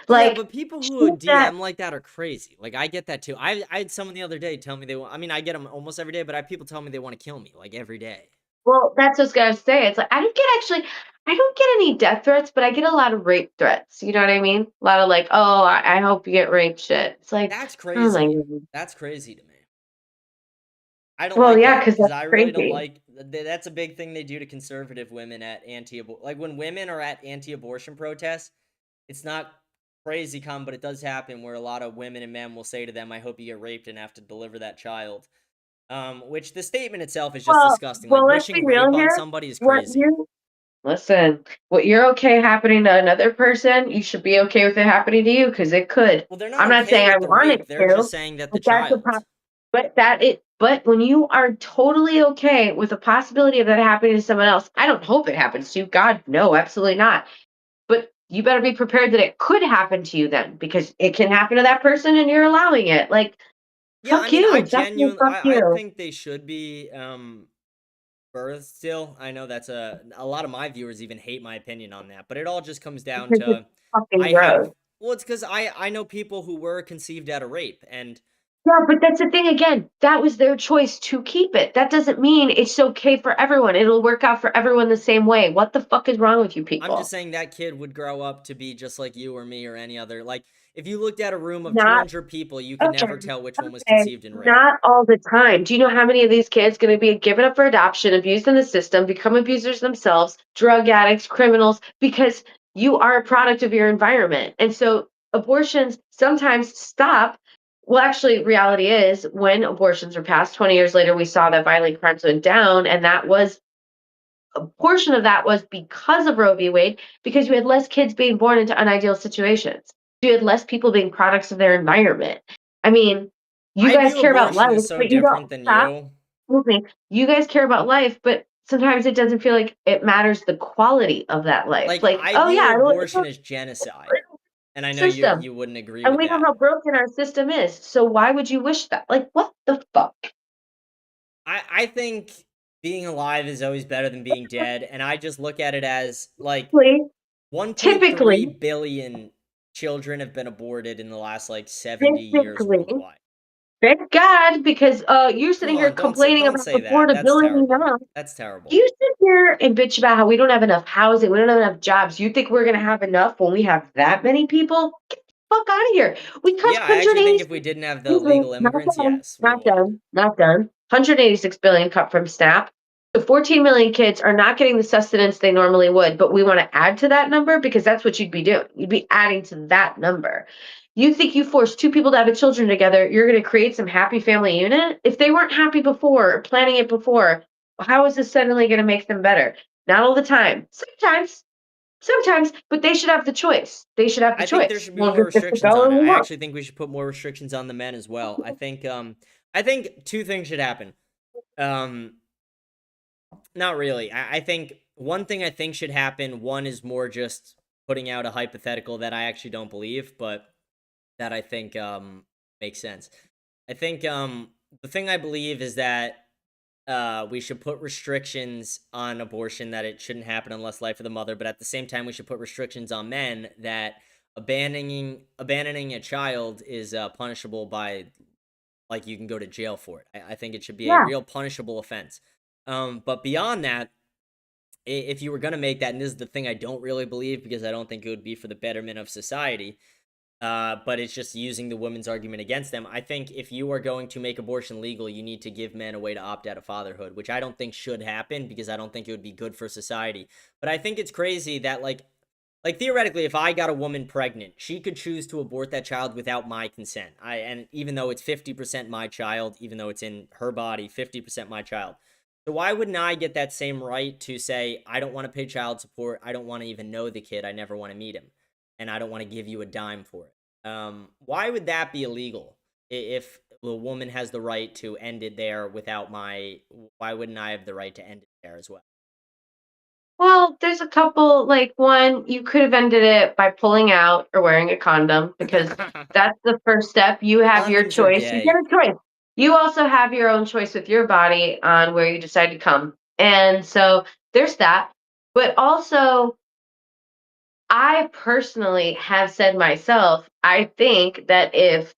Like, yeah, but people who DM like that are crazy. Like, I get that too. I had someone the other day tell me they want. I mean, I get them almost every day, but I have people tell me they want to kill me like every day. Well, that's what I was gonna say. It's like I don't get any death threats, but I get a lot of rape threats. You know what I mean? A lot of like, oh, I hope you get raped shit. It's like that's crazy. Oh my God. That's crazy to me. I don't. Well, like yeah, because I really don't like. That's a big thing they do to conservative women at anti-abortion. Like when women are at anti-abortion protests, it's not crazy common, but it does happen where a lot of women and men will say to them, "I hope you get raped and have to deliver that child." Which the statement itself is just disgusting. Like wishing rape on somebody is crazy. Listen, what you're okay happening to another person, you should be okay with it happening to you because it could. Well, they're not. I'm not saying I want it to. They're just saying that the child. But when you are totally okay with the possibility of that happening to someone else, I don't hope it happens to you. God, no, absolutely not. But you better be prepared that it could happen to you then, because it can happen to that person and you're allowing it. Like, yeah, fuck you. I genuinely, I think they should be birth still. I know that's a lot of my viewers even hate my opinion on that, but it all just comes down Because it's to fucking I gross. have well, it's because I know people who were conceived out of rape, and Yeah, but that's the thing again. That was their choice to keep it. That doesn't mean it's okay for everyone. It'll work out for everyone the same way. What the fuck is wrong with you people? I'm just saying that kid would grow up to be just like you or me or any other. Like, if you looked at a room of Not 200 people, you could never tell which one was okay, conceived in rape. not all the time. Do you know how many of these kids going to be given up for adoption, abused in the system, become abusers themselves, drug addicts, criminals, because you are a product of your environment. And so abortions sometimes stop. Well, actually, reality is when abortions were passed 20 years later, we saw that violent crimes went down, and that was a portion of that was because of Roe v. Wade, because you had less kids being born into unideal situations. You had less people being products of their environment. I mean, you I guys view care about abortion life, as so but you don't different than stop. you. Excuse me. You guys care about life, but sometimes it doesn't feel like it matters the quality of that life. Like, I oh view yeah, abortion as genocide, and I know system. you wouldn't agree And with we know that. how broken our system is. So why would you wish that? Like, what the fuck? I think being alive is always better than being dead, and I just look at it as like Typically, 1.3 billion children have been aborted in the last like 70 years worldwide. Thank God, because you're sitting Come here on, complaining don't about say that. That's affordability terrible. now. That's terrible. You sit here and bitch about how we don't have enough housing, we don't have enough jobs. You think we're gonna have enough when we have that many people? Get the fuck out of here. We cut Yeah, I actually think 186. if we didn't have the Excuse me, legal immigrants, done, yes, we would. not done. 186 billion cut from SNAP. So 14 million kids are not getting the sustenance they normally would, but we want to add to that number because that's what you'd be doing. You'd be adding to that number. You think you force two people to have a children together, you're going to create some happy family unit? If they weren't happy before or planning it before, how is this suddenly going to make them better? Not all the time. Sometimes, but they should have the choice. They should have the I choice. think there should be We'll more get this to restrictions go on and it. we I won't. actually think we should put more restrictions on the men as well. I think two things should happen. Not really. I think one thing I think should happen, one is more just putting out a hypothetical that I actually don't believe, but that I think makes sense. I think the thing I believe is that we should put restrictions on abortion, that it shouldn't happen unless life of the mother, but at the same time we should put restrictions on men that abandoning a child is punishable by, like, you can go to jail for it. I think it should be a real punishable offense. But beyond that, if you were going to make that, and this is the thing I don't really believe because I don't think it would be for the betterment of society, but it's just using the women's argument against them. I think if you are going to make abortion legal, you need to give men a way to opt out of fatherhood, which I don't think should happen because I don't think it would be good for society. But I think it's crazy that, like theoretically, if I got a woman pregnant, she could choose to abort that child without my consent. And even though it's 50% my child, even though it's in her body, 50% my child. So why wouldn't I get that same right to say, I don't want to pay child support, I don't want to even know the kid, I never want to meet him, and I don't want to give you a dime for it? Why would that be illegal? If the woman has the right to end it there without why wouldn't I have the right to end it there as well? Well, there's a couple, like one, you could have ended it by pulling out or wearing a condom because that's the first step. You have your Condoms are choice. You gay. get a choice. You also have your own choice with your body on where you decide to come. And so there's that. But also, I personally have said myself, I think that if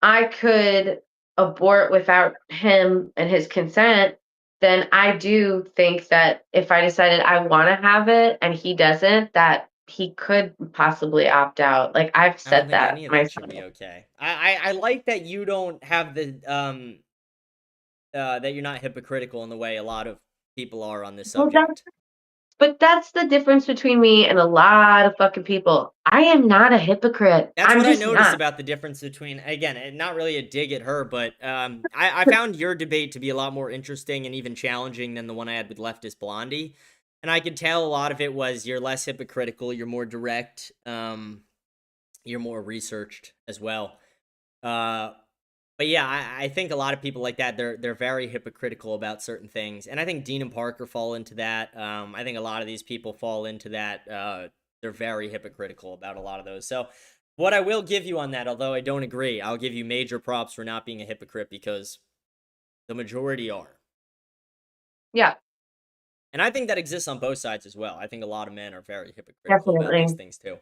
I could abort without him and his consent, then I do think that if I decided I want to have it and he doesn't, that he could possibly opt out. Like I've I don't said think that any of that myself. should be okay. I like that you don't have the that you're not hypocritical in the way a lot of people are on this Well, subject. but that's the difference between me and a lot of fucking people. I am not a hypocrite. That's I'm what I just noticed not. about the difference between, again, not really a dig at her, but I found your debate to be a lot more interesting and even challenging than the one I had with Leftist Blondie. And I could tell a lot of it was you're less hypocritical, you're more direct, you're more researched as well. But yeah, I think a lot of people like that, they're very hypocritical about certain things. And I think Dean and Parker fall into that. I think a lot of these people fall into that. They're very hypocritical about a lot of those. So what I will give you on that, although I don't agree, I'll give you major props for not being a hypocrite because the majority are. Yeah. And I think that exists on both sides as well. I think a lot of men are very hypocritical about these Definitely. things too.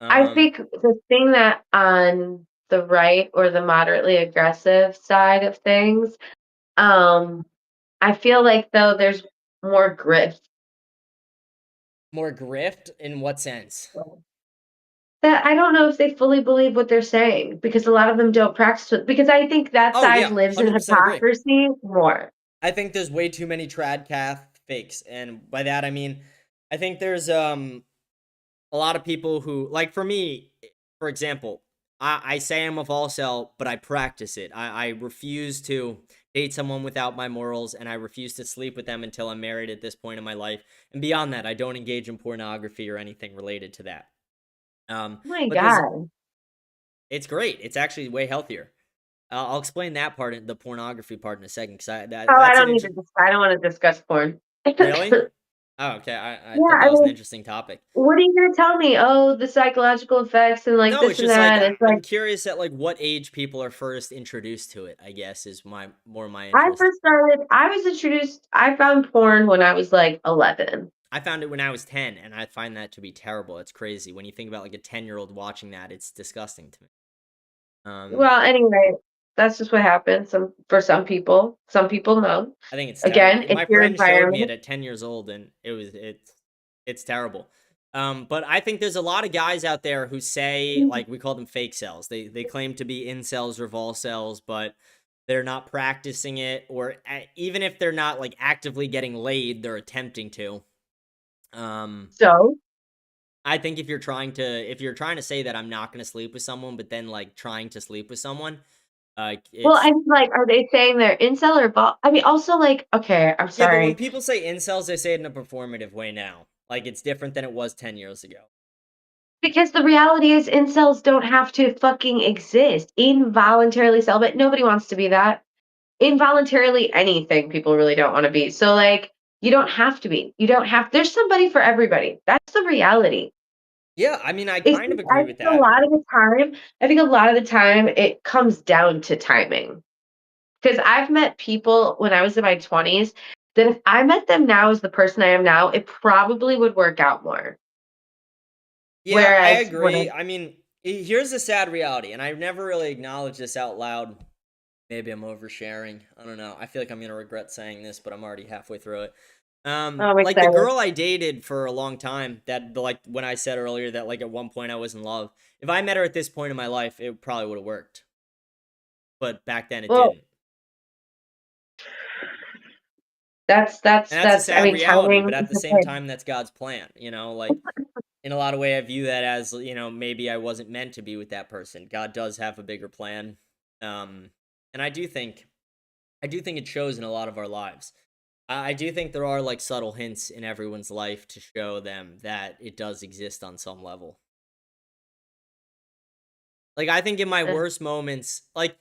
I think the thing that on the right or the moderately aggressive side of things, I feel like though there's more grit. More grift in what sense? That I don't know if they fully believe what they're saying because a lot of them don't practice it. Because I think that Oh side yeah, lives in 100% agree. hypocrisy more. I think there's way too many tradcath fakes, and by that I mean I think there's a lot of people who, like, for me, for example, I say I'm a volcel, but I practice it. I refuse to date someone without my morals, and I refuse to sleep with them until I'm married at this point in my life. And beyond that, I don't engage in pornography or anything related to that. Oh my But God. it's great. It's actually way healthier. I'll explain that part, the pornography part, in a second, because I that's an don't need to. I don't want to discuss porn. really. Oh, okay. I Yeah, thought I that was an mean, interesting topic. what are you gonna tell me? Oh, the psychological effects and like No, this it's and just like that. It's like I'm curious at like what age people are first introduced to it. I guess is my I interest. first started. I was introduced. I found porn when I was like 11. I found it when I was 10, and I find that to be terrible. It's crazy when you think about like a 10-year-old watching that. It's disgusting to me. Well, anyway, that's just what happens. For some people, some people know. I think it's Again, terrible. it's My your friend showed me it environment. at 10 years old, and it's terrible. But I think there's a lot of guys out there who say, like, we call them fake cells. They claim to be incels or volcels, but they're not practicing it, or even if they're not like actively getting laid, they're attempting to. So I think if you're trying to say that I'm not going to sleep with someone, but then like trying to sleep with someone, well, it's I mean, like, are they saying they're incel or I mean, also, like, okay, I'm yeah. But when sorry. people say incels, they say it in a performative way now. Like it's different than it was 10 years ago. Because the reality is incels don't have to fucking exist. Involuntarily celibate, nobody wants to be that. Involuntarily anything, people really don't want to be. So, like, you don't have to be. You don't have there's somebody for everybody. That's the reality. Yeah, I mean, I It's kind of just, I agree with think a that. lot of the time it comes down to timing. Because I've met people when I was in my 20s that if I met them now as the person I am now, it probably would work out more. Yeah, I Whereas agree. I mean, here's the sad reality, and I've never really acknowledged this out loud. Maybe I'm oversharing. I don't know. I feel like I'm gonna regret saying this, but I'm already halfway through it. I'm Like the excited. girl I dated for a long time, that like when I said earlier that like at one point I was in love. If I met her at this point in my life, it probably would have worked. But back then it Well, didn't. that's And that's a I sad mean, reality, but timing at is the the same thing. time, that's God's plan. You know, like in a lot of way, I view that as, you know, maybe I wasn't meant to be with that person. God does have a bigger plan. And I do think it shows in a lot of our lives. I do think there are like subtle hints in everyone's life to show them that it does exist on some level. Like I think in my worst moments, like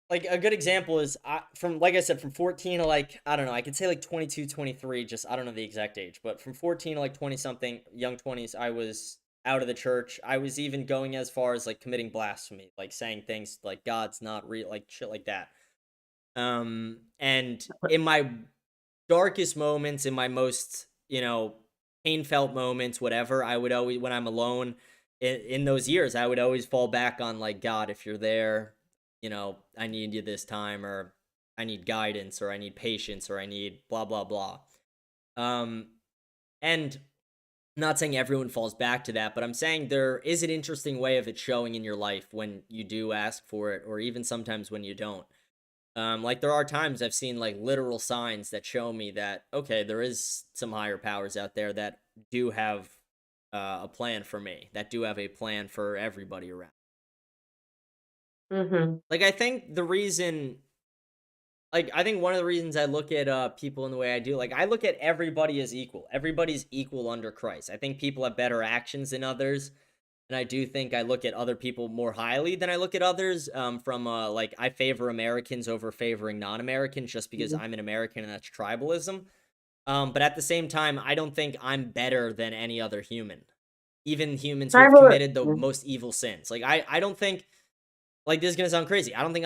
a good example is from, like I said, from 14 to like, I don't know, I could say like 22, 23, just I don't know the exact age, but from 14 to like 20 something, young 20s, I was out of the church. I was even going as far as like committing blasphemy, like saying things like God's not real, like shit like that. And in my darkest moments, in my most, you know, pain felt moments, whatever, I would always, when I'm alone in those years, I would always fall back on like, God, if you're there, you know, I need you this time, or I need guidance, or I need patience, or I need blah, blah, blah. And I'm not saying everyone falls back to that, but I'm saying there is an interesting way of it showing in your life when you do ask for it, or even sometimes when you don't. Like there are times I've seen like literal signs that show me that, okay, there is some higher powers out there that do have a plan for me, that do have a plan for everybody around. Mm-hmm. Like I think one of the reasons I look at people in the way I do, like I look at everybody as equal. Everybody's equal under Christ. I think people have better actions than others. And I do think I look at other people more highly than I look at others. Like I favor Americans over favoring non-Americans just because I'm an American and that's tribalism. But at the same time, I don't think I'm better than any other human. Even humans who have committed the most evil sins. Like I don't think, like this is gonna sound crazy. I don't think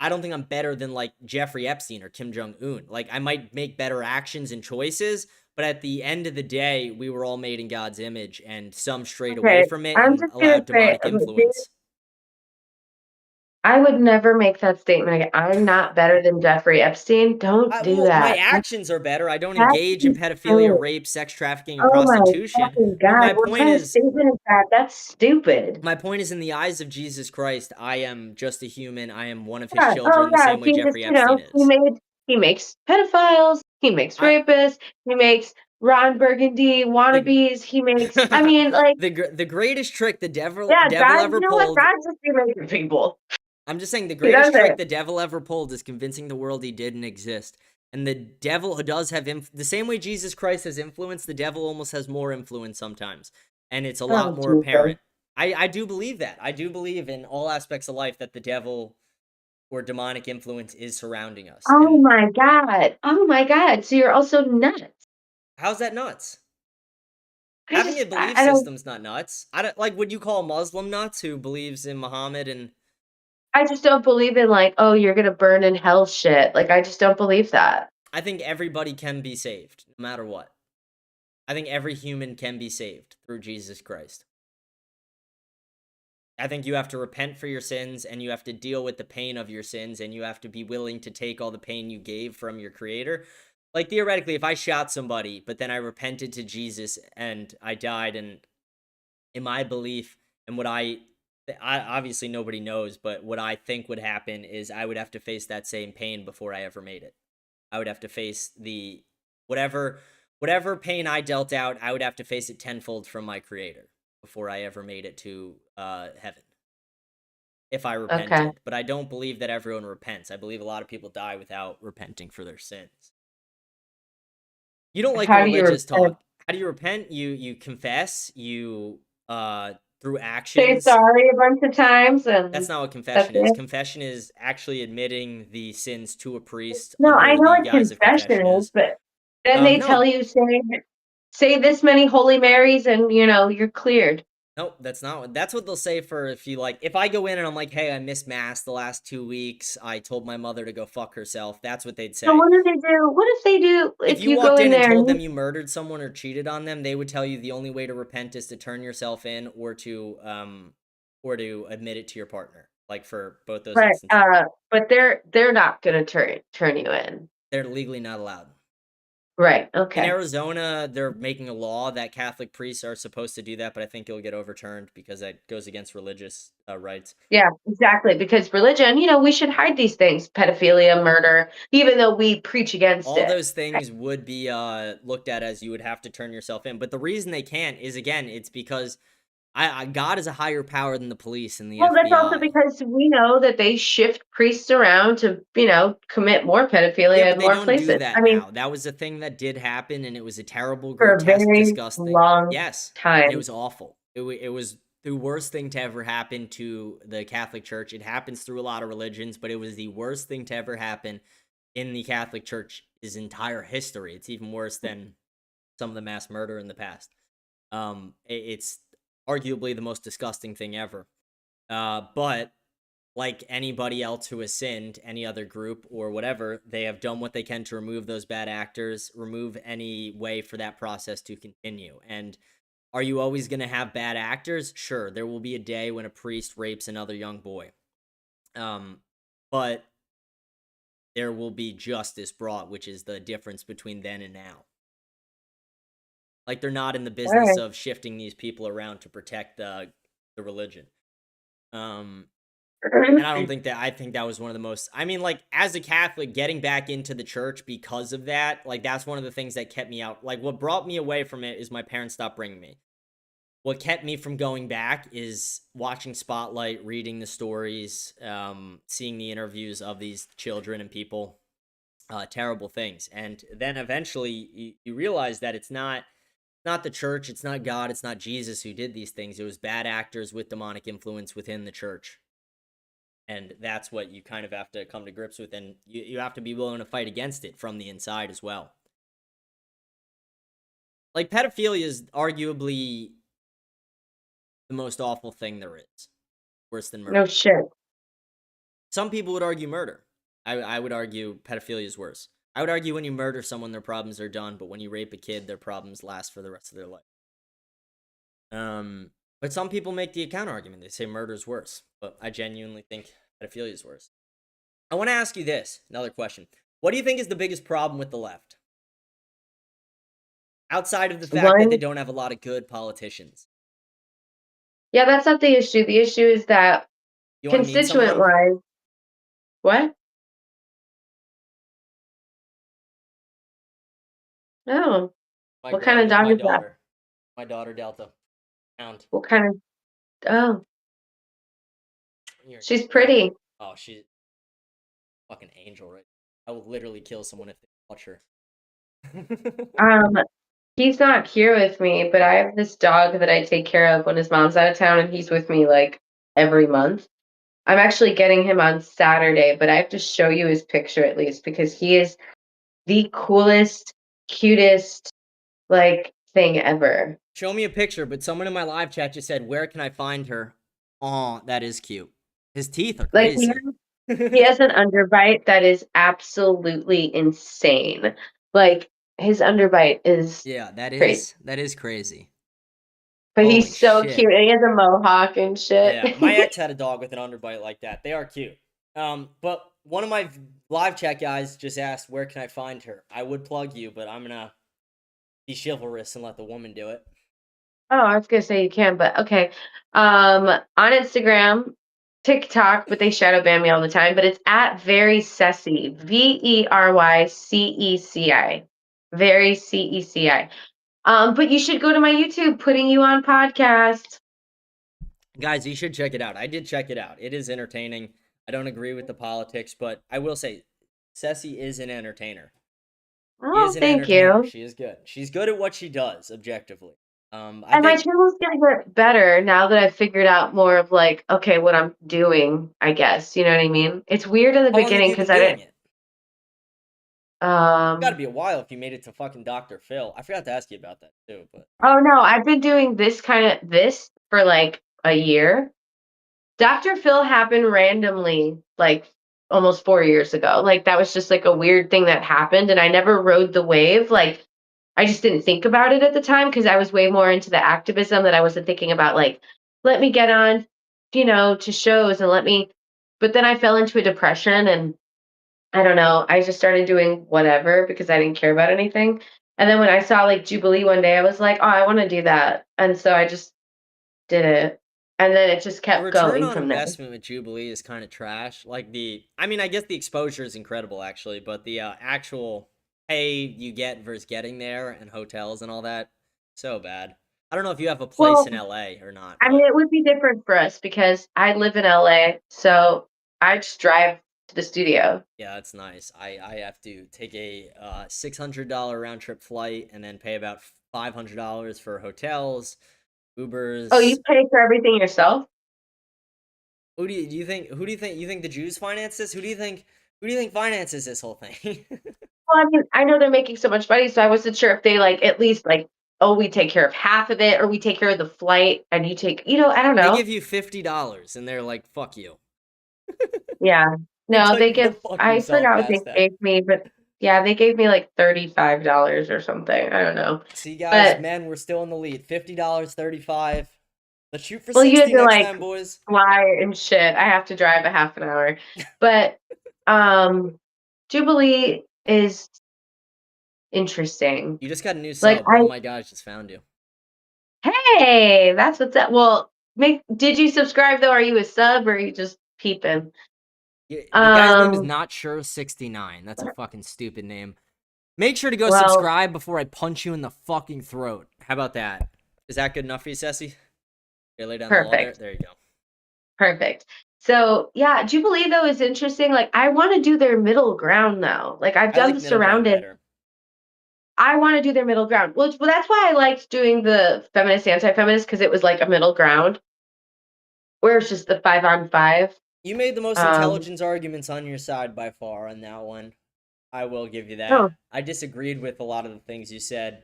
I don't think I'm better than like Jeffrey Epstein or Kim Jong-un. Like I might make better actions and choices, but at the end of the day, we were all made in God's image, and some strayed away from it I'm and just gonna allowed say, demonic influence. I would never make that statement again. I'm not better than Jeffrey Epstein. Don't do Well, my that. actions are better. I don't That's engage in pedophilia, insane. rape, sex trafficking, and Oh my prostitution. fucking But my God. What point kind of is, statement is that? That's stupid. my point is, in the eyes of Jesus Christ, I am just a human. I am one of his Yeah. children, the same way He just, Jeffrey Epstein is. he makes pedophiles, he makes rapists, he makes Ron Burgundy wannabes, he makes, I mean, like, the greatest trick the devil yeah, God, ever you know what? pulled. God just be making people. I'm just saying the He does greatest trick it. the devil ever pulled is convincing the world he didn't exist. And the devil does have the same way Jesus Christ has influence, the devil almost has more influence sometimes. And it's a lot more apparent. I do believe that. I do believe in all aspects of life that the devil or demonic influence is surrounding us. Oh my God. Oh my God. So you're also nuts. How's that nuts? Having a belief I don't, system's not nuts. I don't, like, would you call a Muslim nuts who believes in Muhammad and... I just don't believe in like, oh, you're gonna burn in hell shit. Like, I just don't believe that. I think everybody can be saved, no matter what. I think every human can be saved through Jesus Christ. I think you have to repent for your sins, and you have to deal with the pain of your sins, and you have to be willing to take all the pain you gave from your creator. Like, theoretically, if I shot somebody, but then I repented to Jesus, and I died, and in my belief, and what I obviously nobody knows, but what I think would happen is I would have to face that same pain before I ever made it. I would have to face the whatever pain I dealt out, I would have to face it tenfold from my creator before I ever made it to heaven. If I repented. Okay. But I don't believe that everyone repents. I believe a lot of people die without repenting for their sins. You don't like religious talk. How do you repent? You confess, you through actions. Say sorry a bunch of times, and that's not what confession is. Confession is actually admitting the sins to a priest. No, I know what confession is, but then they tell you say this many Holy Marys, and you're cleared. Nope, that's not. That's what they'll say for if I go in and I'm like, hey, I missed mass the last 2 weeks. I told my mother to go fuck herself. That's what they'd say. So what do they do? What if they do? If you walked in and told them you murdered someone or cheated on them, they would tell you the only way to repent is to turn yourself in or to admit it to your partner. Like for both those instances. But they're not gonna turn you in. They're legally not allowed. Right. Okay. In Arizona, they're making a law that Catholic priests are supposed to do that, but I think it'll get overturned because that goes against religious rights. Yeah, exactly. Because religion, we should hide these things: pedophilia, murder, even though we preach against all it. Those things would be looked at as you would have to turn yourself in. But the reason they can't is, again, it's because God is a higher power than the police and the FBI. Well, that's also because we know that they shift priests around to, commit more pedophilia in more places. Do that now. That was a thing that did happen, and it was a terrible, grotesque, disgusting. Long time. It was awful. It was the worst thing to ever happen to the Catholic Church. It happens through a lot of religions, but it was the worst thing to ever happen in the Catholic Church's entire history. It's even worse than some of the mass murder in the past. It's arguably the most disgusting thing ever. But like anybody else who has sinned, any other group or whatever, they have done what they can to remove those bad actors, remove any way for that process to continue. And are you always going to have bad actors? Sure, there will be a day when a priest rapes another young boy. But there will be justice brought, which is the difference between then and now. Like, they're not in the business of shifting these people around to protect the religion. And I don't think that, I think that was one of the most, as a Catholic, getting back into the church because of that, that's one of the things that kept me out. What brought me away from it is my parents stopped bringing me. What kept me from going back is watching Spotlight, reading the stories, seeing the interviews of these children and people, terrible things. And then eventually you realize that it's not the church, it's not God, it's not Jesus who did these things. It was bad actors with demonic influence within the church. And that's what you kind of have to come to grips with, and you have to be willing to fight against it from the inside as well. Pedophilia is arguably the most awful thing there is. Worse than murder. No shit. Some people would argue murder. I would argue pedophilia is worse. I would argue when you murder someone, their problems are done, but when you rape a kid, their problems last for the rest of their life. But some people make the counter argument. They say murder is worse, but I genuinely think pedophilia is worse. I want to ask you this, another question. What do you think is the biggest problem with the left? Outside of the fact that they don't have a lot of good politicians. Yeah, that's not the issue. The issue is that You want to meet someone? constituent-wise, what? Oh, what kind of dog is that? My daughter, Delta. Pound. What kind of? Oh, she's pretty. Oh, she's fucking angel, right? I will literally kill someone if they touch her. He's not here with me, but I have this dog that I take care of when his mom's out of town, and he's with me like every month. I'm actually getting him on Saturday, but I have to show you his picture at least because he is the coolest, cutest, like thing ever. Show me a picture, but someone in my live chat just said, "Where can I find her?" Oh, that is cute. His teeth are crazy. He has an underbite that is absolutely insane. Like his underbite is crazy. That is crazy. But Holy he's so shit. cute, and he has a mohawk and shit. Yeah, my ex had a dog with an underbite like that. They are cute. But one of my live chat guys just asked, "Where can I find her?" I would plug you, but I'm gonna be chivalrous and let the woman do it. Oh, I was gonna say you can, but okay. On Instagram, TikTok, but they shadow ban me all the time. But it's at Very CECI, VERYCECI, Very CECI. But you should go to my YouTube, Putting You on Podcast. Guys, you should check it out. I did check it out. It is entertaining. I don't agree with the politics, but I will say, CECI is an entertainer. Oh, thank you. She is good. She's good at what she does, objectively. My channel's gonna get better now that I've figured out more of like, okay, what I'm doing, I guess. You know what I mean? It's weird in the beginning because I didn't. Got to be a while if you made it to fucking Dr. Phil. I forgot to ask you about that too, but Oh no, I've been doing this for like a year. Dr. Phil happened randomly, like almost 4 years ago. Like that was just like a weird thing that happened, and I never rode the wave. Like I just didn't think about it at the time because I was way more into the activism that I wasn't thinking about. Like, let me get on, to shows and let me. But then I fell into a depression, and I don't know. I just started doing whatever because I didn't care about anything. And then when I saw like Jubilee one day, I was like, oh, I want to do that. And so I just did it. And then it just kept going from there. Investment with Jubilee is kind of trash. Like I guess the exposure is incredible actually, but the actual pay you get versus getting there and hotels and all that, so bad. I don't know if you have a place in LA or not. I mean, it would be different for us because I live in LA, so I just drive to the studio. Yeah, that's nice. I have to take a $600 round trip flight and then pay about $500 for hotels, Ubers. Oh, you pay for everything yourself? Who do you think the Jews finance this? Who do you think finances this whole thing? Well, I mean, I know they're making so much money, so I wasn't sure if they like at least like, oh, we take care of half of it, or we take care of the flight, and you take, I don't know. They give you $50, and they're like, "Fuck you." Yeah, no, they give. I forgot what they gave me, but yeah, they gave me like $35 or something. I don't know. See, guys, men, we're still in the lead. $50, $35. Let's shoot for 60 you have to, next like, time, boys. Fly and shit. I have to drive a half an hour, but Jubilee is interesting. You just got a new sub. Oh my god, I just found you. Hey, that's what's up. Well, did you subscribe though? Are you a sub or are you just peeping? The guy's name is Not Sure 69. That's a fucking stupid name. Make sure to go subscribe before I punch you in the fucking throat. How about that? Is that good enough for you, Ceci? Okay, lay down the law there. There you go. Perfect. So yeah, Jubilee though is interesting. Like I want to do their middle ground though. Like I've done the Surrounded. I want to do their middle ground. Well, that's why I liked doing the feminist, anti-feminist, because it was like a middle ground. Where it's just the 5-on-5. You made the most intelligent arguments on your side by far on that one. I will give you that. Oh. I disagreed with a lot of the things you said,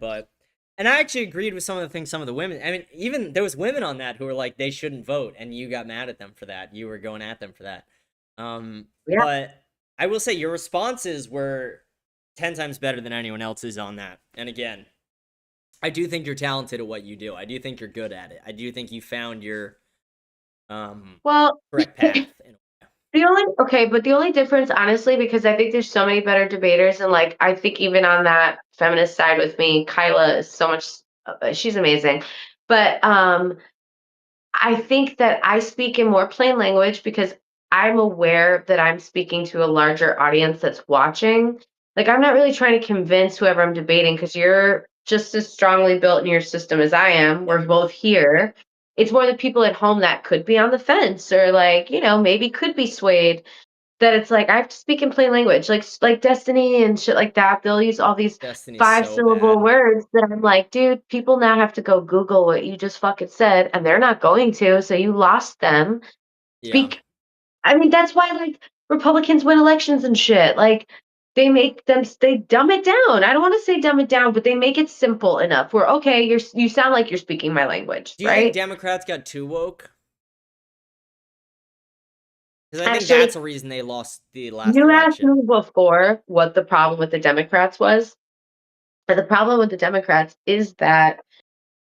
and I actually agreed with some of the things some of the women. I mean, even there was women on that who were like they shouldn't vote, and you got mad at them for that. You were going at them for that. But I will say your responses were 10 times better than anyone else's on that. And again, I do think you're talented at what you do. I do think you're good at it. I do think you found your correct path. The only difference, honestly, because I think there's so many better debaters, and like I think even on that feminist side with me, Kyla is so much. She's amazing, but I think that I speak in more plain language because I'm aware that I'm speaking to a larger audience that's watching. Like, I'm not really trying to convince whoever I'm debating because you're just as strongly built in your system as I am. We're both here. It's more the people at home that could be on the fence or, like, maybe could be swayed. That it's like I have to speak in plain language, like Destiny and shit like that. They'll use all these Destiny's so 5-syllable words that I'm like, dude, people now have to go Google what you just fucking said, and they're not going to, so you lost them. Speak. I mean, that's why like Republicans win elections and shit. Like they dumb it down. I don't want to say dumb it down, but they make it simple enough where okay, you sound like you're speaking my language, Do you right? think Democrats got too woke? Because I think Actually, that's the reason they lost the last you asked election. me before what the problem with the Democrats was. But the problem with the Democrats is that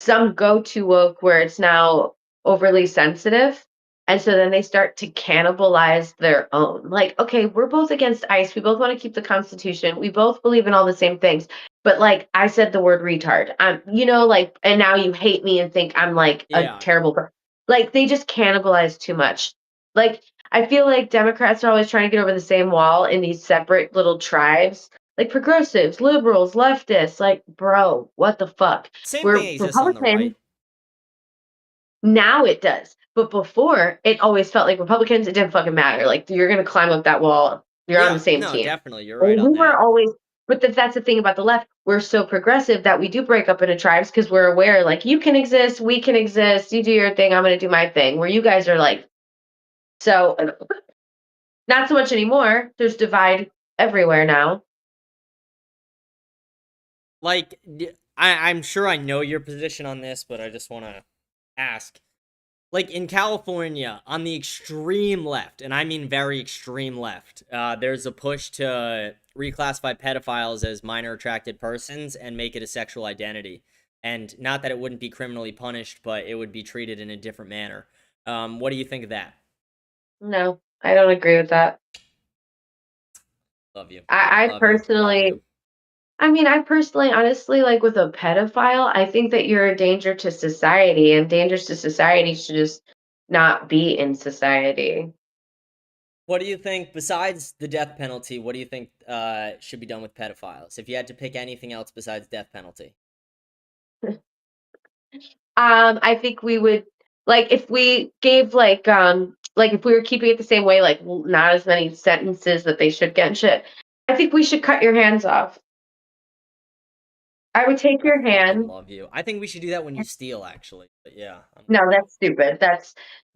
some go too woke where it's now overly sensitive. And so then they start to cannibalize their own. Like, okay, we're both against ICE. We both want to keep the Constitution. We both believe in all the same things. But like I said the word retard. Like, and now you hate me and think I'm like a terrible person. Like they just cannibalize too much. Like I feel like Democrats are always trying to get over the same wall in these separate little tribes. Like progressives, liberals, leftists, like, bro, what the fuck? Same We're thing exists on the Republicans. right. Now it does. But before, it always felt like Republicans, it didn't fucking matter. Like, you're going to climb up that wall. You're on the same no, team. definitely. You're right on We were that. always, but that's the thing about the left. We're so progressive that we do break up into tribes because we're aware, like, you can exist, we can exist, you do your thing, I'm going to do my thing. Where you guys are like, so, not so much anymore. There's divide everywhere now. Like, I'm sure I know your position on this, but I just want to ask. Like, in California, on the extreme left, and I mean very extreme left, there's a push to reclassify pedophiles as minor attracted persons and make it a sexual identity. And not that it wouldn't be criminally punished, but it would be treated in a different manner. What do you think of that? No, I don't agree with that. Love you. I personally, honestly, like with a pedophile, I think that you're a danger to society, and dangers to society should just not be in society. What do you think, besides the death penalty, what do you think should be done with pedophiles? If you had to pick anything else besides death penalty. I think we would, like, if we gave, like, if we were keeping it the same way, like, not as many sentences that they should get and shit, I think we should cut your hands off. I would take your hand. Love you. I think we should do that when you steal, actually. But yeah. No, that's stupid.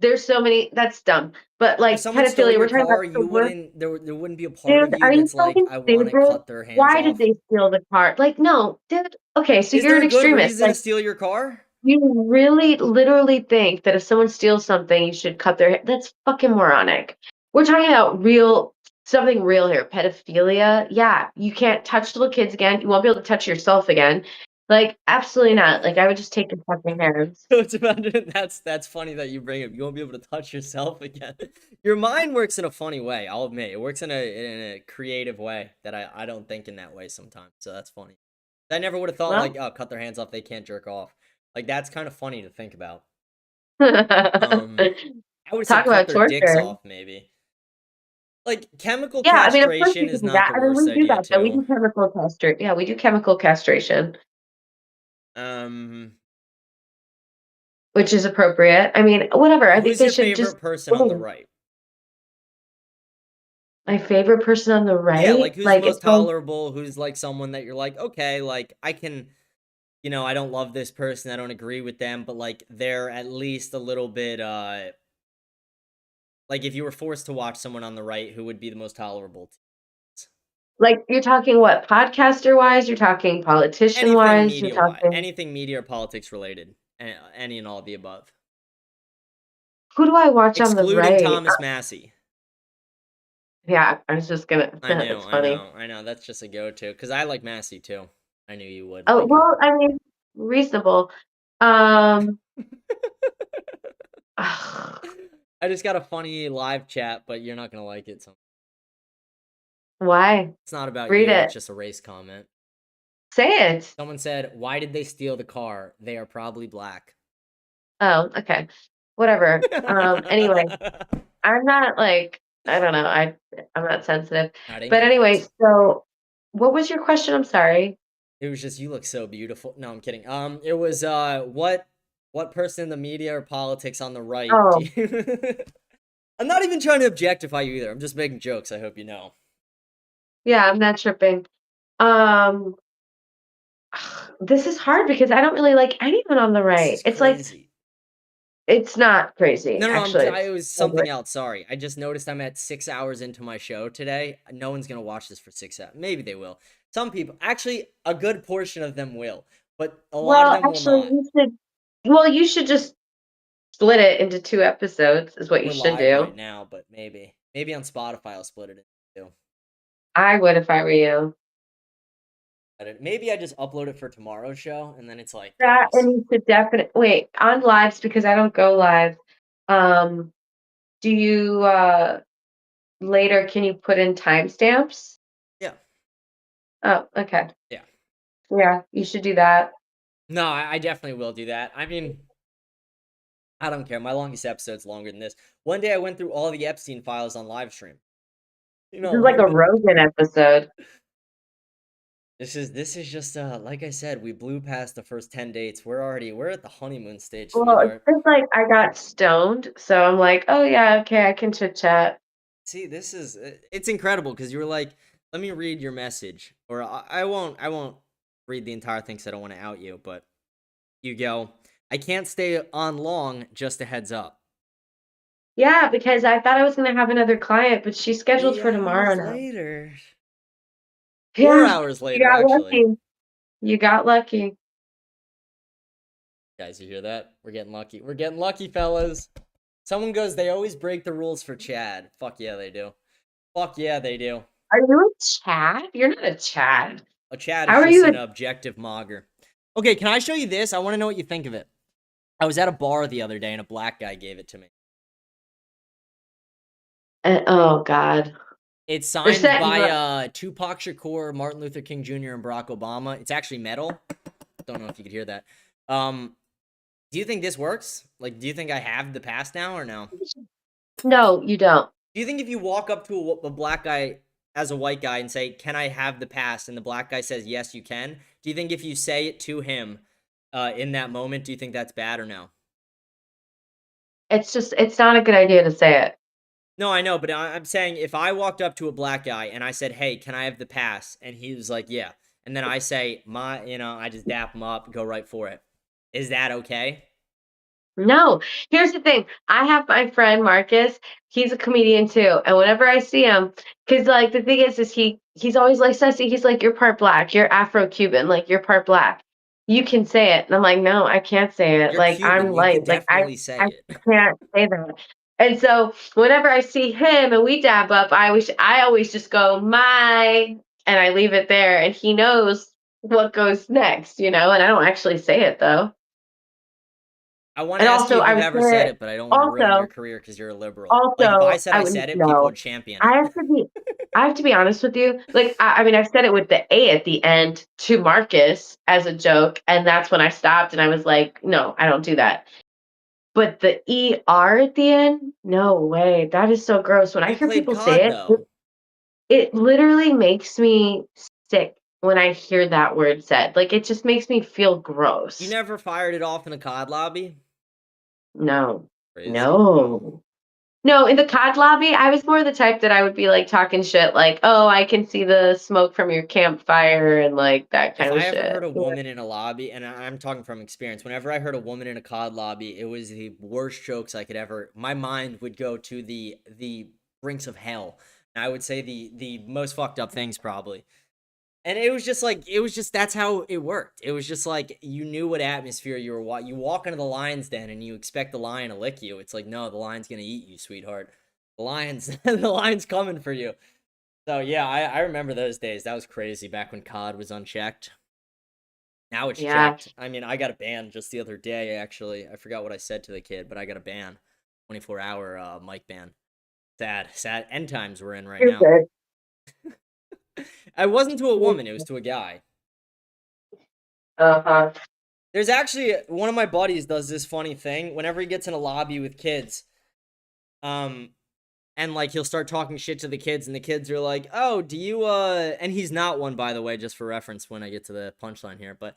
There's so many. That's dumb. But like If someone stole pedophilia, your we're talking car, about you wouldn't. There wouldn't be a part Dude, of you are you that's like, fucking I want to stupid? cut their hands Why off. did they steal the car? Like, no, dude. Okay, so Is you're there an a good extremist. reason Like, to steal your car? you really, literally think that if someone steals something, you should cut their. That's fucking moronic. We're talking about something real here. Pedophilia. Yeah, you can't touch little kids again. You won't be able to touch yourself again. Like, absolutely not. Like, I would just take your fucking hands. So it's about that's funny that you bring it. You won't be able to touch yourself again. Your mind works in a funny way. I'll admit it works in a creative way that I don't think in that way sometimes. So that's funny. I never would have thought like, oh, cut their hands off. They can't jerk off. Like that's kind of funny to think about. I would say cut their dicks off maybe. Like chemical castration is not the worst idea that. too. We do chemical castration. Yeah, we do chemical castration. Which is appropriate. I mean, whatever. I think they should just. Who's your favorite person on the right? My favorite person on the right? Yeah, like who's the most tolerable? Who's like someone that you're like, okay, like I can, I don't love this person. I don't agree with them, but like they're at least a little bit. Like if you were forced to watch someone on the right, who would be the most tolerable? Like you're talking what, podcaster wise? You're talking politician wise? You're talking anything media or politics related, any and all of the above. Who do I watch on the right? Excluding Thomas Massey. Yeah, I was just gonna. I know, It's funny. I know. That's just a go-to because I like Massey too. I knew you would. Oh Like, well, I mean, reasonable. Um, I just got a funny live chat, but you're not gonna like it. So why? it's not about Read you. it. It's just a race comment. Say it. Someone said, "Why did they steal the car? They are probably black." Oh, okay. Whatever. Anyway, I'm not like I don't know. I'm not sensitive. Not But anyway, incorrect. so what was your question? I'm sorry. It was just you look so beautiful. No, I'm kidding. It was what person in the media or politics on the right do Oh, you I'm not even trying to objectify you either. I'm just making jokes, I hope you know. yeah, I'm not tripping. Um, this is hard because I don't really like anyone on the This right. is It's like crazy. it's not crazy, No, actually. it was something else. Sorry. I just noticed I'm at 6 hours into my show today. No one's going to watch this for 6 hours. Maybe they will. Some people, actually, a good portion of them will, but a lot of Well, them will actually, not. you should just split it into 2 episodes is what you We're should live right do. now, but maybe on Spotify I'll split it into 2. I would if I were you. Maybe I just upload it for tomorrow's show, and then it's like That and you should definitely wait on lives because I don't go live. Um, do you later can you put in timestamps? Yeah. Oh, okay. Yeah. Yeah, you should do that. No, I definitely will do that. I mean, I don't care. My longest episode's longer than this. One day I went through all the Epstein files on live stream. You This know, is like a Rogan episode. This is just like I said, we blew past the first 10 dates. We're at the honeymoon stage, Well, sweetheart. it's just like I got stoned, so I'm like, oh yeah, okay, I can chit chat. See, it's incredible because you were like, let me read your message, or I won't read the entire thing because I don't want to out you, but you go, I can't stay on long, just a heads up. Yeah, because I thought I was gonna have another client, but she's scheduled 3 for tomorrow hours now. later. 4 Yeah, hours you later, got actually. lucky. You got lucky. Guys, you hear that? We're getting lucky. We're getting lucky, fellas. Someone goes, they always break the rules for Chad. Fuck yeah, they do. Fuck yeah, they do. Are you a Chad? You're not a Chad. A Chad How is are just you an objective mogger. Okay, can I show you this? I want to know what you think of it. I was at a bar the other day and a black guy gave it to me. Oh God. It's signed by Tupac Shakur, Martin Luther King Jr., and Barack Obama. It's actually metal. Don't know if you could hear that. Do you think this works? Like, do you think I have the pass now or no? No, you don't. Do you think if you walk up to a black guy as a white guy and say, can I have the pass? And the black guy says, yes, you can. Do you think if you say it to him in that moment, do you think that's bad or no? It's not a good idea to say it. No, I know, but I'm saying if I walked up to a black guy and I said, hey, can I have the pass? And he was like, yeah. And then I say, I just dap him up, go right for it. Is that okay? No. Here's the thing. I have my friend Marcus. He's a comedian too. And whenever I see him, because like the thing is he's always like, Ceci, he's like, you're part black, you're Afro-Cuban, like you're part black. You can say it. And I'm like, no, I can't say it. You're like Cuban. I'm light. You Like definitely say I it. can't say that. And so whenever I see him and we dab up, I always just go, my, and I leave it there. And he knows what goes next, and I don't actually say it though. I want to ask you if you've ever said it, but I don't want to ruin your career because you're a liberal. Like, if I said I said it, people would champion it. I have to be honest with you. Like, I mean, I've said it with the A at the end to Marcus as a joke, and that's when I stopped and I was like, no, I don't do that. But the ER at the end, no way. That is so gross. When I hear people say it, it literally makes me sick when I hear that word said. Like, it just makes me feel gross. You never fired it off in a COD lobby? No. Crazy. No. No, in the COD lobby, I was more the type that I would be like talking shit like, oh, I can see the smoke from your campfire and like that kind of shit. If I ever heard a woman in a lobby, and I'm talking from experience, whenever I heard a woman in a COD lobby, it was the worst jokes I could ever, my mind would go to the brinks of hell. And I would say the most fucked up things probably. And it was just that's how it worked. It was just like you knew what atmosphere you were. You walk into the lion's den and you expect the lion to lick you. It's like, no, the lion's gonna eat you, sweetheart. The lion's coming for you. So yeah, I remember those days. That was crazy back when COD was unchecked. Now it's checked. I mean, I got a ban just the other day, actually. I forgot what I said to the kid, but I got a ban. 24-hour mic ban. Sad end times we're in right now. I wasn't to a woman, it was to a guy. Uh-huh. There's actually, one of my buddies does this funny thing. Whenever he gets in a lobby with kids, and like he'll start talking shit to the kids, and the kids are like, oh, do you and he's not one, by the way, just for reference when I get to the punchline here, but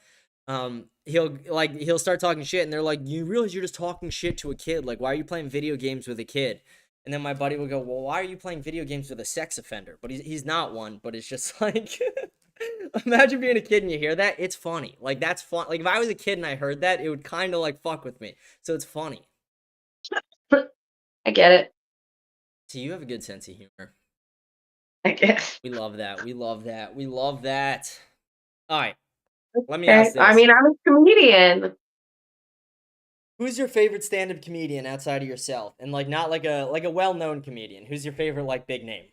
he'll start talking shit, and they're like, you realize you're just talking shit to a kid, like, why are you playing video games with a kid? And then my buddy will go, well, why are you playing video games with a sex offender? But he's not one, but it's just like, imagine being a kid and you hear that. It's funny. Like, that's fun. Like, if I was a kid and I heard that, it would kind of like fuck with me. So it's funny. I get it. So you have a good sense of humor. I guess. We love that. We love that. We love that. All right. Let me ask this. I mean, I'm a comedian. Who's your favorite stand-up comedian outside of yourself? And like not like a well-known comedian. Who's your favorite like big name?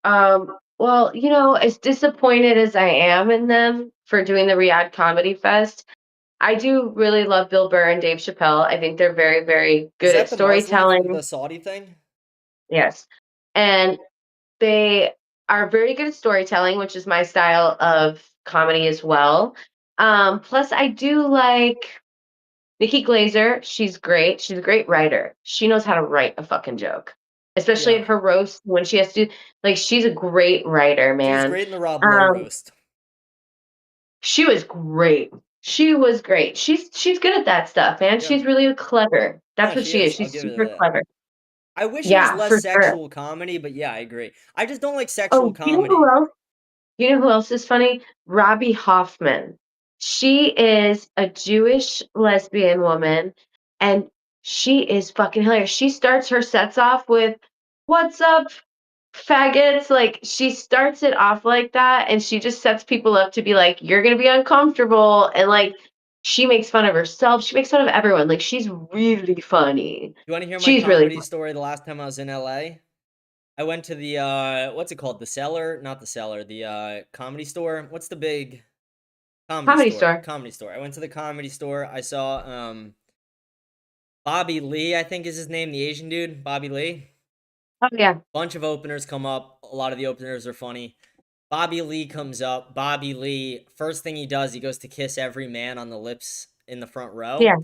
Well, you know, as disappointed as I am in them for doing the Riyadh Comedy Fest, I do really love Bill Burr and Dave Chappelle. I think they're very, very good at storytelling. The Saudi thing? Yes. And they are very good at storytelling, which is my style of comedy as well. Plus I do like Nikki Glazer. She's great. She's a great writer. She knows how to write a fucking joke. Especially in her roast when she has to, like, she's a great writer, man. She was great in the Rob Lowe roast. She was great. She was great. She's good at that stuff, man. She's really clever. That's what she is. She's super clever. I wish it was less sexual comedy, but yeah, I agree. I just don't like sexual comedy. You know who else is funny? Robbie Hoffman. She is a Jewish lesbian woman, and she is fucking hilarious. She starts her sets off with, "What's up, faggots?" Like, she starts it off like that, and she just sets people up to be like, you're gonna be uncomfortable, and like, she makes fun of herself. She makes fun of everyone. Like, she's really funny. You want to hear my comedy story the last time I was in LA? I went to the, what's it called? The Cellar? Not the Cellar. The Comedy Store. What's the big comedy store? Comedy Store. I went to the Comedy Store. I saw Bobby Lee, I think is his name, the Asian dude. Bobby Lee. Oh, yeah. Bunch of openers come up. A lot of the openers are funny. Bobby Lee comes up. Bobby Lee, first thing he does, he goes to kiss every man on the lips in the front row. Yeah.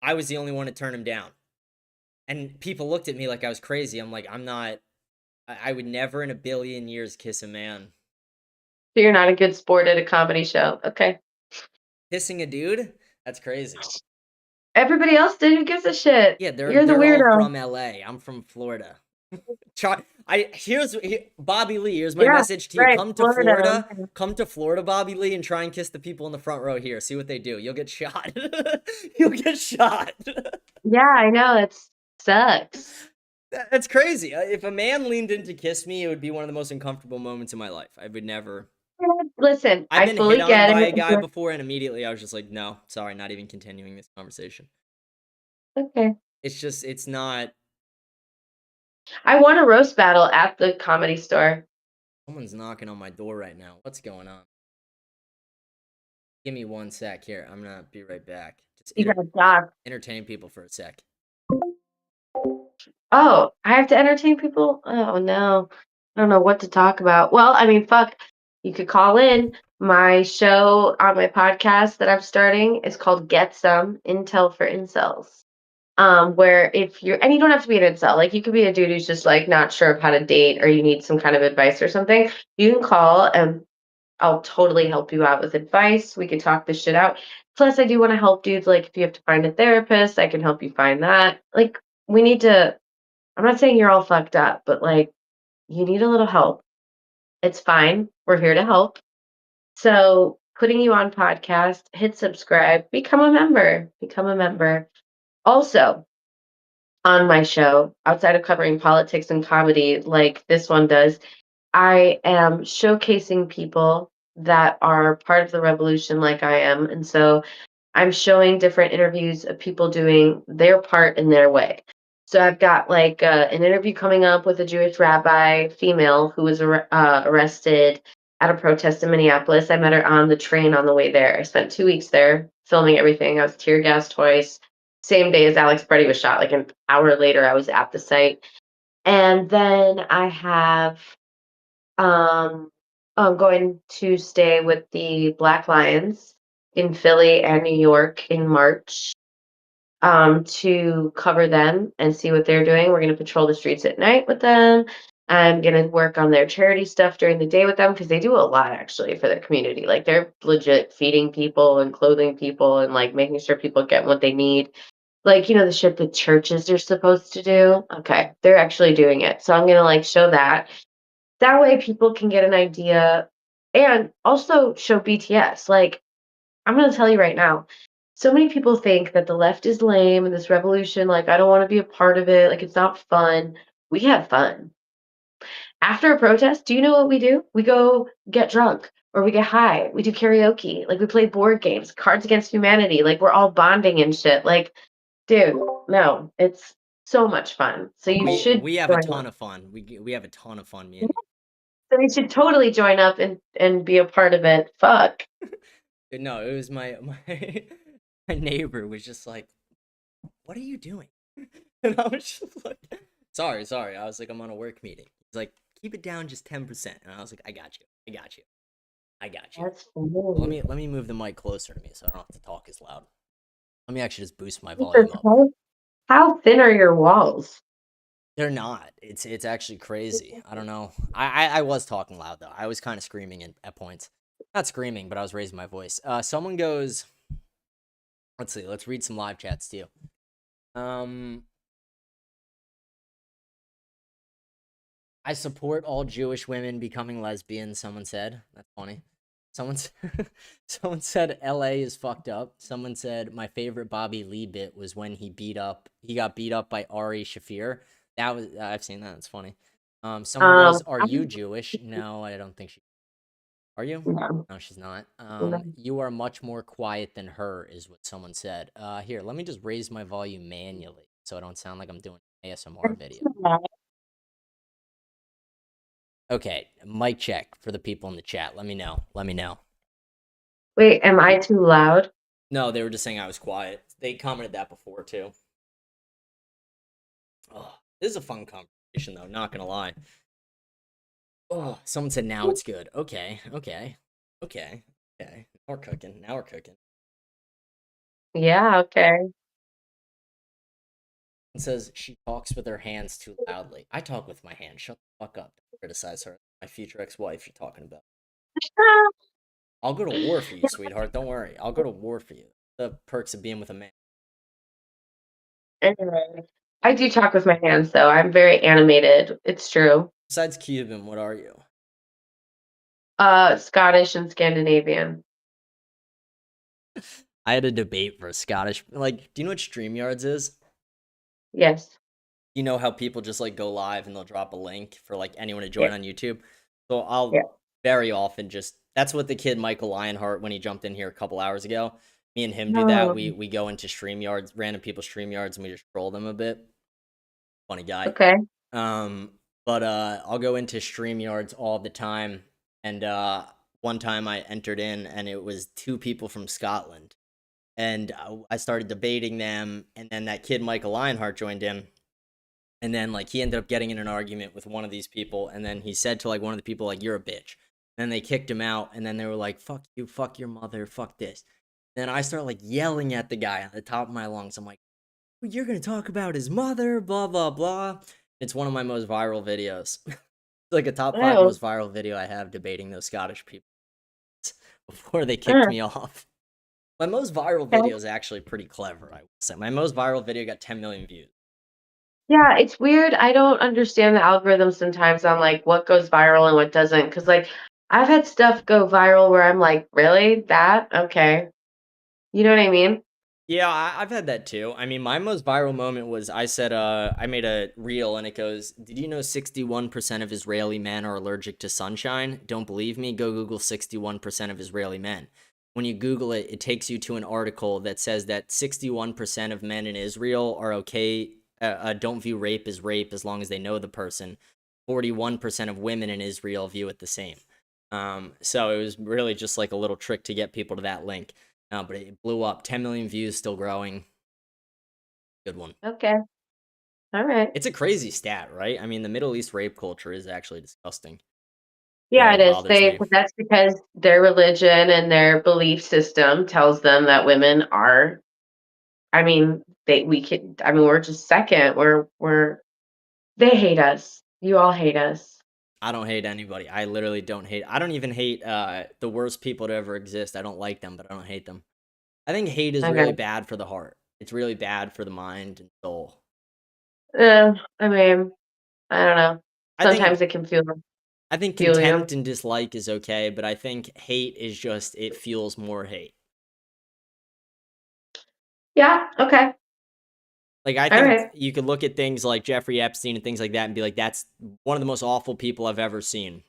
I was the only one to turn him down. And people looked at me like I was crazy. I'm like, I would never in a billion years kiss a man. So you're not a good sport at a comedy show. Okay. Kissing a dude? That's crazy. Everybody else did. Who gives a shit? Yeah, they're the weirdo. All from LA. I'm from Florida. Here's Bobby Lee. Here's my message to you. Right, Come to Florida. Come to Florida, Bobby Lee, and try and kiss the people in the front row here. See what they do. You'll get shot. You'll get shot. Yeah, I know. It sucks. That's crazy. If a man leaned in to kiss me, it would be one of the most uncomfortable moments in my life. I would never. Listen, I've been I fully hit on get by it. a guy before, and immediately I was just like, no, sorry, not even continuing this conversation. Okay. It's not. I won a roast battle at the Comedy Store. Someone's knocking on my door right now. What's going on? Give me 1 sec here. I'm gonna be right back. Just entertain people for a sec. Oh, I have to entertain people? Oh, no. I don't know what to talk about. Well, I mean, fuck. You could call in. My show on my podcast that I'm starting is called Get Some Intel for Incels. Where if you're, and you don't have to be an incel, like you could be a dude who's just like not sure of how to date or you need some kind of advice or something, you can call and I'll totally help you out with advice. We can talk this shit out. Plus, I do want to help dudes, like if you have to find a therapist, I can help you find that. Like, we need to, I'm not saying you're all fucked up, but like, you need a little help. It's fine. We're here to help. So, putting you on podcast, hit subscribe, become a member. Become a member. Also, on my show, outside of covering politics and comedy like this one does, I am showcasing people that are part of the revolution like I am. And so I'm showing different interviews of people doing their part in their way. So I've got like an interview coming up with a Jewish rabbi, female, who was arrested at a protest in Minneapolis. I met her on the train on the way there. I spent 2 weeks there filming everything. I was tear gassed twice. Same day as Alex Brady was shot, like an hour later, I was at the site. And then I have I'm going to stay with the Black Lions in Philly and New York in March to cover them and see what they're doing. We're going to patrol the streets at night with them. I'm going to work on their charity stuff during the day with them because they do a lot actually for their community. Like they're legit feeding people and clothing people and like making sure people get what they need. Like, the shit that churches are supposed to do. Okay, they're actually doing it. So I'm going to like show that. That way people can get an idea and also show BTS. Like, I'm going to tell you right now, so many people think that the left is lame and this revolution, like, I don't want to be a part of it. Like, it's not fun. We have fun. After a protest, do you know what we do? We go get drunk or we get high. We do karaoke. Like, we play board games, Cards Against Humanity. Like, we're all bonding and shit. Like, dude, no, it's so much fun. So you should We have a join ton us. of fun. We have a ton of fun, man. So you should totally join up and be a part of it. Fuck. No, it was my my neighbor was just like, "What are you doing?" And I was just like, "Sorry." I was like, "I'm on a work meeting." He's like, "Keep it down just 10%." And I was like, "I got you. That's Let me move the mic closer to me so I don't have to talk as loud. Let me actually just boost my volume up. How thin are your walls? They're not. It's actually crazy. I don't know. I was talking loud though. I was kind of screaming at points. Not screaming, but I was raising my voice. Someone goes, let's see. Let's read some live chats too. I support all Jewish women becoming lesbians. Someone said. That's funny. Someone said LA is fucked up. Someone said my favorite Bobby Lee bit was when he got beat up by Ari Shafir. That was I've seen that. It's funny. Someone goes, "Are you Jewish?" No, I don't think she. Are you? No. No, she's not. No. You are much more quiet than her, is what someone said. Here, let me just raise my volume manually so I don't sound like I'm doing an ASMR video. Okay, mic check for the people in the chat. Let me know. Wait, am I too loud? No, they were just saying I was quiet. They commented that before too. Oh, this is a fun conversation though, not gonna lie. Oh, someone said now it's good. Okay. Now we're cooking. Yeah, okay. It says she talks with her hands too loudly. I talk with my hands. Shut the fuck up. Don't criticize her. My future ex-wife you're talking about. I'll go to war for you, sweetheart. Don't worry. I'll go to war for you. The perks of being with a man. Anyway, I do talk with my hands though. I'm very animated. It's true. Besides Cuban, what are you? Scottish and Scandinavian. I had a debate for a Scottish. Like, do you know what StreamYards is? Yes. You know how people just like go live and they'll drop a link for like anyone to join on YouTube? So I'll very often just, that's what the kid Michael Lionheart, when he jumped in here a couple hours ago, me and him do that. We go into StreamYards, random people's StreamYards, and we just troll them a bit. Funny guy. Okay. But I'll go into StreamYards all the time. And one time I entered in and it was 2 people from Scotland. And I started debating them. And then that kid Michael Lionheart joined in. And then like he ended up getting in an argument with one of these people. And then he said to like one of the people, like, "You're a bitch." And then they kicked him out. And then they were like, "Fuck you, fuck your mother, fuck this." And then I started like yelling at the guy at the top of my lungs. I'm like, "You're going to talk about his mother, blah, blah, blah." It's one of my most viral videos. It's like a top 5 most viral video I have debating those Scottish people before they kicked me off. My most viral video is actually pretty clever, I would say. My most viral video got 10 million views. Yeah, it's weird. I don't understand the algorithm sometimes on like what goes viral and what doesn't. Cause like I've had stuff go viral where I'm like, really? That? Okay. You know what I mean? Yeah, I've had that too. I mean, my most viral moment was I said, I made a reel and it goes, "Did you know 61% of Israeli men are allergic to sunshine? Don't believe me? Go Google 61% of Israeli men." When you Google it, it takes you to an article that says that 61% of men in Israel are okay don't view rape as long as they know the person. 41% of women in Israel view it the same. So it was really just like a little trick to get people to that link. But it blew up. 10 million views, still growing. Good one. Okay. All right. It's a crazy stat, right? I mean, the Middle East rape culture is actually disgusting. Yeah, Really it is. bothers me. But that's because their religion and their belief system tells them that women are. I mean, we're just second. They hate us. You all hate us. I don't hate anybody. I literally don't hate. I don't even hate the worst people to ever exist. I don't like them, but I don't hate them. I think hate is Okay. really bad for the heart. It's really bad for the mind and soul. I mean, I don't know. Sometimes it can I think fuel you. contempt and dislike is okay, but I think hate is just, it fuels more hate. Yeah, okay. Like, I think you could look at things like Jeffrey Epstein and things like that and be like, that's one of the most awful people I've ever seen.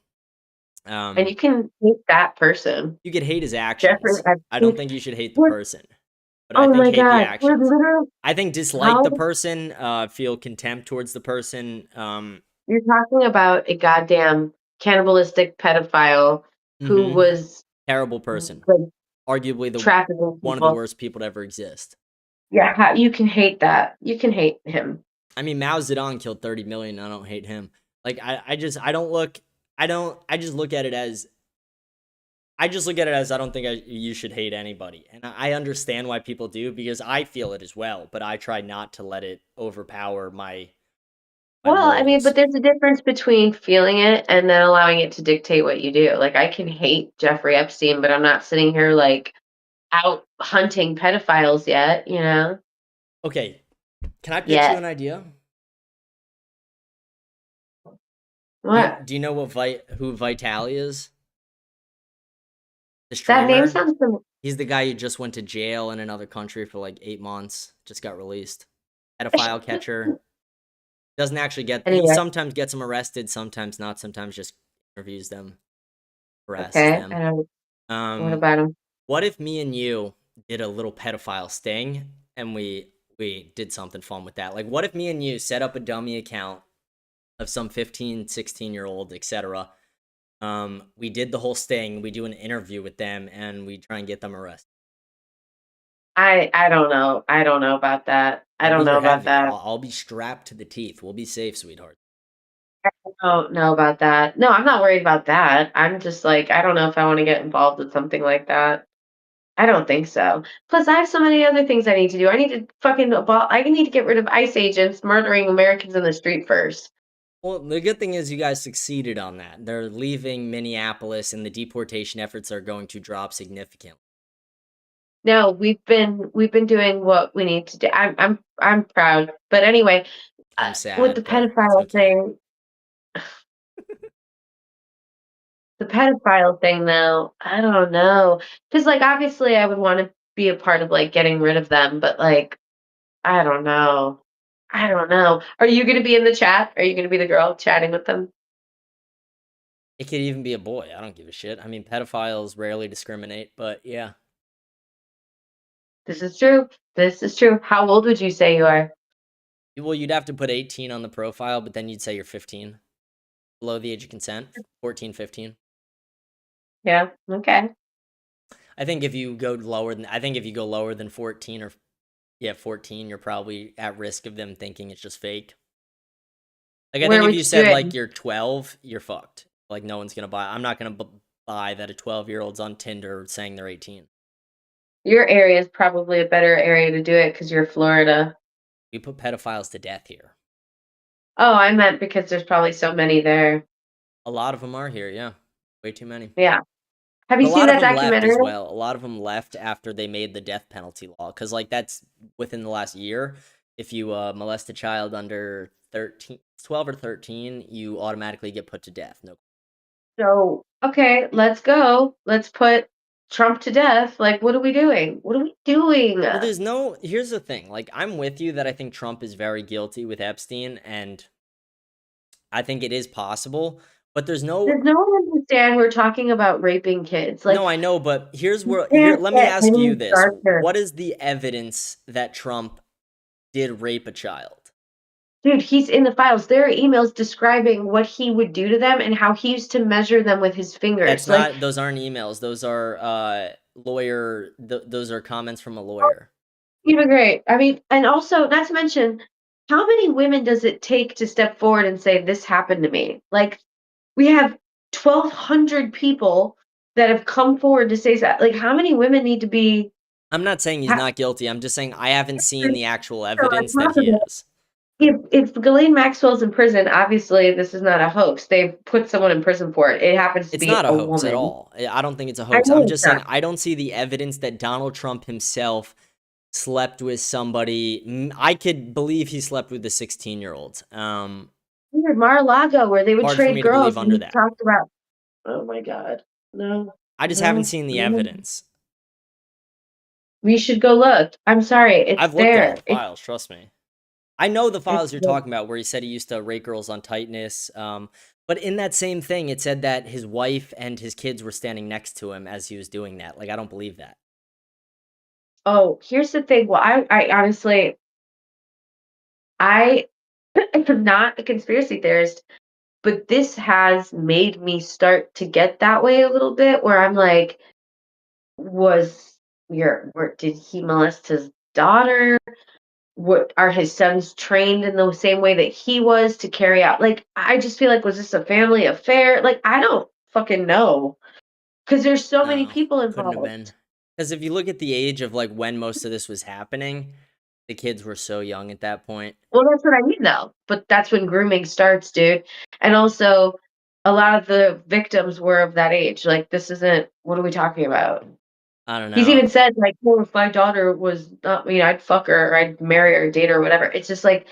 And you can hate that person. You could hate his actions. I don't think you should hate the person. But Oh I think my hate the God, actions. literally. I think dislike the person, feel contempt towards the person. You're talking about a goddamn cannibalistic pedophile who was terrible person. like, Arguably trafficking one of the people. worst people to ever exist. Yeah, you can hate that. You can hate him. I mean, Mao Zedong killed 30 million. I don't hate him. Like, I just look at it as I don't think you should hate anybody. And I understand why people do, because I feel it as well, but I try not to let it overpower my Well, I mean, morals. but there's a difference between feeling it and then allowing it to dictate what you do. Like, I can hate Jeffrey Epstein, but I'm not sitting here like out hunting pedophiles yet, you know? Okay. Can I pitch you an idea? What? Do you know who Vitali is? The That name streamer? sounds familiar. He's the guy who just went to jail in another country for like 8 months. Just got released. Pedophile catcher. Doesn't actually get. Anyway. He sometimes gets them arrested, sometimes not. Sometimes just interviews them, harasses Okay. them. What about him? What if me and you did a little pedophile sting and we did something fun with that? Like, what if me and you set up a dummy account of some 15, 16-year-old, etc. We did the whole sting. We do an interview with them and we try and get them arrested. I don't know. I don't know about that. I don't know about that. I'll be strapped to the teeth. We'll be safe, sweetheart. I don't know about that. No, I'm not worried about that. I'm just like, I don't know if I want to get involved with something like that. I don't think so. Plus, I have so many other things I need to do. I need to I need to get rid of ICE agents murdering Americans in the street first. Well, the good thing is you guys succeeded on that. They're leaving Minneapolis and the deportation efforts are going to drop significantly. No, we've been doing what we need to do. I'm proud. But anyway, I'm sad with the pedophile thing. The pedophile thing though, I don't know. Cuz like obviously I would want to be a part of like getting rid of them, but like I don't know. I don't know. Are you going to be in the chat? Are you going to be the girl chatting with them? It could even be a boy. I don't give a shit. I mean, pedophiles rarely discriminate, but yeah. This is true. This is true. How old would you say you are? Well, you'd have to put 18 on the profile, but then you'd say you're 15. Below the age of consent. 14, 15. Yeah, okay. I think if you go lower than 14 or 14, you're probably at risk of them thinking it's just fake. Like, I think if you said like you're 12, you're fucked. Like, no one's gonna buy. I'm not gonna buy that a 12-year-old's on Tinder saying they're 18. Your area is probably a better area to do it because you're Florida. We put pedophiles to death here. Oh, I meant because there's probably so many there. A lot of them are here, yeah. Way too many. Yeah. Have you seen that documentary? Left as well. A lot of them left after they made the death penalty law, because like that's within the last year. If you molest a child under 12 or 13, you automatically get put to death. No. So okay, let's go. Let's put Trump to death. Like, what are we doing? What are we doing? Well, here's the thing. Like, I'm with you that I think Trump is very guilty with Epstein, and I think it is possible. But does no one understand we're talking about raping kids? Like, no, I know, but let me ask you this. What is the evidence that Trump did rape a child? Dude, he's in the files. There are emails describing what he would do to them and how he used to measure them with his fingers. That's not. Those aren't emails. Those are lawyer. Those are comments from a lawyer. Even great. I mean, and also, not to mention, how many women does it take to step forward and say, this happened to me? Like, we have 1,200 people that have come forward to say that. Like, how many women need to be... I'm not saying he's not guilty. I'm just saying I haven't seen the actual evidence that he is. If Ghislaine Maxwell's in prison, obviously this is not a hoax. They put someone in prison for it. It happens to It's be not a hoax woman. at all. I don't think it's a hoax. I'm just saying I don't see the evidence that Donald Trump himself slept with somebody. I could believe he slept with a 16-year-old. Mar-a-Lago, where they would Hard for trade me to girls. believe under And that. talked about. Oh my God, no. I just no, haven't seen the no. evidence. We should go look. I'm sorry, it's I've looked there. at all the files. Trust me. I know the files you're there. talking about where he said he used to rate girls on tightness. But in that same thing, it said that his wife and his kids were standing next to him as he was doing that. Like, I don't believe that. Oh, here's the thing. Well, I honestly, I am not a conspiracy theorist, but this has made me start to get that way a little bit, where I'm like, did he molest his daughter? What are his sons trained in the same way that he was to carry out? Like, I just feel like, was this a family affair? Like, I don't fucking know. Because there's so many people Couldn't have involved. been. Because if you look at the age of, like, when most of this was happening, the kids were so young at that point. Well, that's what I mean, though. But that's when grooming starts, dude. And also, a lot of the victims were of that age. Like, this isn't, what are we talking about? I don't know. He's even said, like, well, if my daughter was not, I'd fuck her, or I'd marry her, or date her, or whatever. It's just like,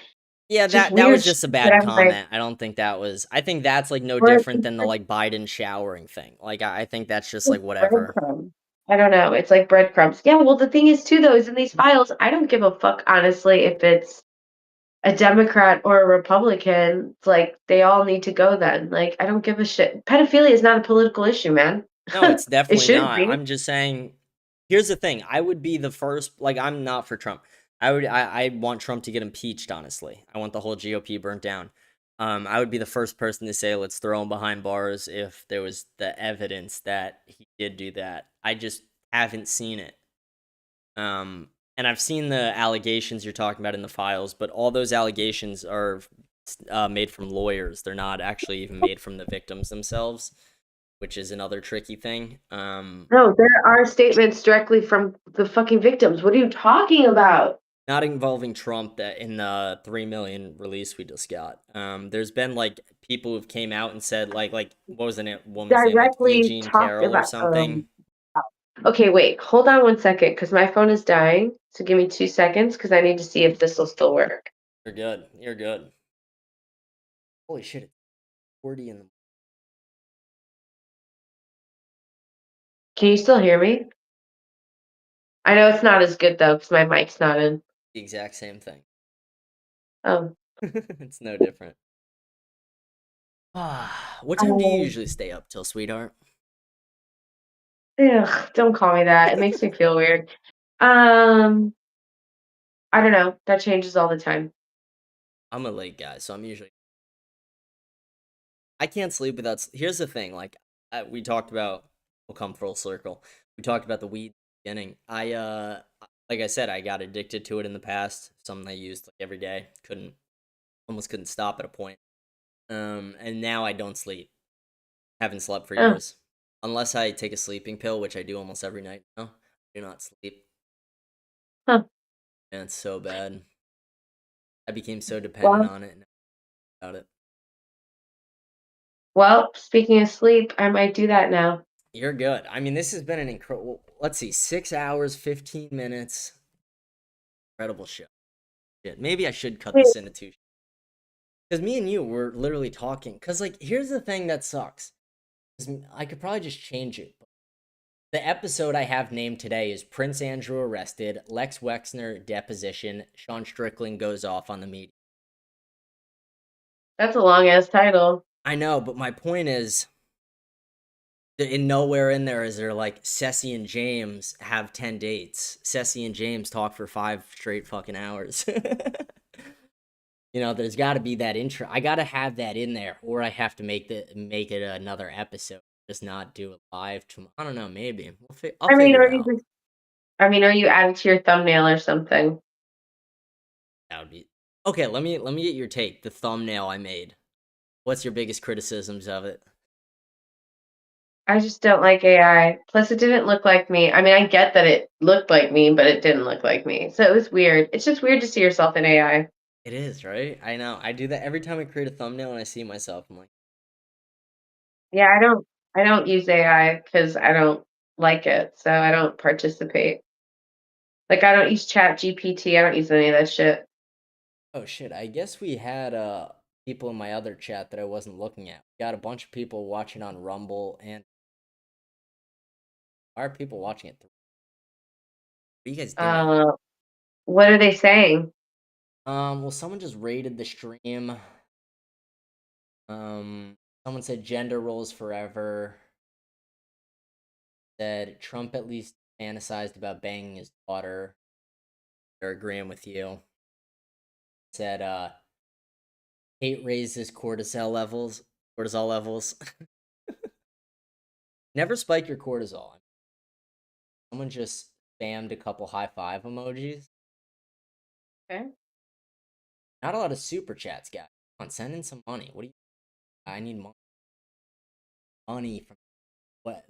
Yeah, just that was weird just a shit bad that I'm like, comment. I don't think that was... I think that's, like, no Or it's different than the, like, Biden showering thing. Like, I think that's just, like, whatever. breadcrumbs. I don't know. It's like breadcrumbs. Yeah, well, the thing is, too, though, is in these files, I don't give a fuck, honestly, if it's a Democrat or a Republican. It's like, they all need to go then. Like, I don't give a shit. Pedophilia is not a political issue, man. No, it's definitely shouldn't not. be. I'm just saying... Here's the thing. I would be the first... Like, I'm not for Trump. I want Trump to get impeached, honestly. I want the whole GOP burnt down. I would be the first person to say, let's throw him behind bars if there was the evidence that he did do that. I just haven't seen it. And I've seen the allegations you're talking about in the files, but all those allegations are made from lawyers. They're not actually even made from the victims themselves, which is another tricky thing. No, there are statements directly from the fucking victims. What are you talking about? Not involving Trump, that in the 3 million release we just got. There's been, like, people who've came out and said, like what was the woman's name? Like Eugene Carroll or something. Okay, wait. Hold on 1 second, because my phone is dying. So give me 2 seconds, because I need to see if this will still work. You're good. You're good. Holy shit. It's 40 in the... Can you still hear me? I know it's not as good, though, because my mic's not in. The exact same thing. Oh. It's no different. What time do you usually stay up till, sweetheart? Ugh, don't call me that. It makes me feel weird. I don't know. That changes all the time. I'm a late guy, so I'm usually... I can't sleep without... Here's the thing, like, we talked about... We'll come full circle. We talked about the weed in the beginning. Like I said, I got addicted to it in the past. Something I used like every day. Almost couldn't stop at a point. And now I don't sleep. Haven't slept for years. Unless I take a sleeping pill, which I do almost every night now. I do not sleep. Huh. And it's so bad. I became so dependent on it. About it. Well, speaking of sleep, I might do that now. You're good. I mean, this has been an incredible... Let's see, 6 hours, 15 minutes. Incredible show. Shit, maybe I should cut this into 2. Because me and you were literally talking. Because, like, here's the thing that sucks. I could probably just change it. The episode I have named today is Prince Andrew arrested, Lex Wexner deposition, Sean Strickland goes off on the media. That's a long-ass title. I know, but my point is... In nowhere in there is there like CECI and James have 10 dates. CECI and James talk for 5 straight fucking hours. You know, there's got to be that intro. I got to have that in there, or I have to make it another episode. Just not do it live. I don't know. Maybe I'll figure it out. Or you add it to your thumbnail or something. That would be okay. Let me get your take. The thumbnail I made. What's your biggest criticisms of it? I just don't like AI. Plus, it didn't look like me. I mean, I get that it looked like me, but it didn't look like me. So it was weird. It's just weird to see yourself in AI. It is, right? I know. I do that every time I create a thumbnail and I see myself. I'm like, Yeah, I don't use AI because I don't like it, so I don't participate. Like, I don't use Chat GPT. I don't use any of that shit. oh shit. I guess we had people in my other chat that I wasn't looking at. We got a bunch of people watching on Rumble, and why are people watching it? What are you guys doing? What are they saying? Well, someone just rated the stream. Someone said gender roles forever. Said Trump at least fantasized about banging his daughter. They're agreeing with you. Said hate raises cortisol levels. Never spike your cortisol. Someone just spammed a couple high five emojis. Okay. Not a lot of super chats, guys. Come on, send in some money. What do you? I need money. Money from what?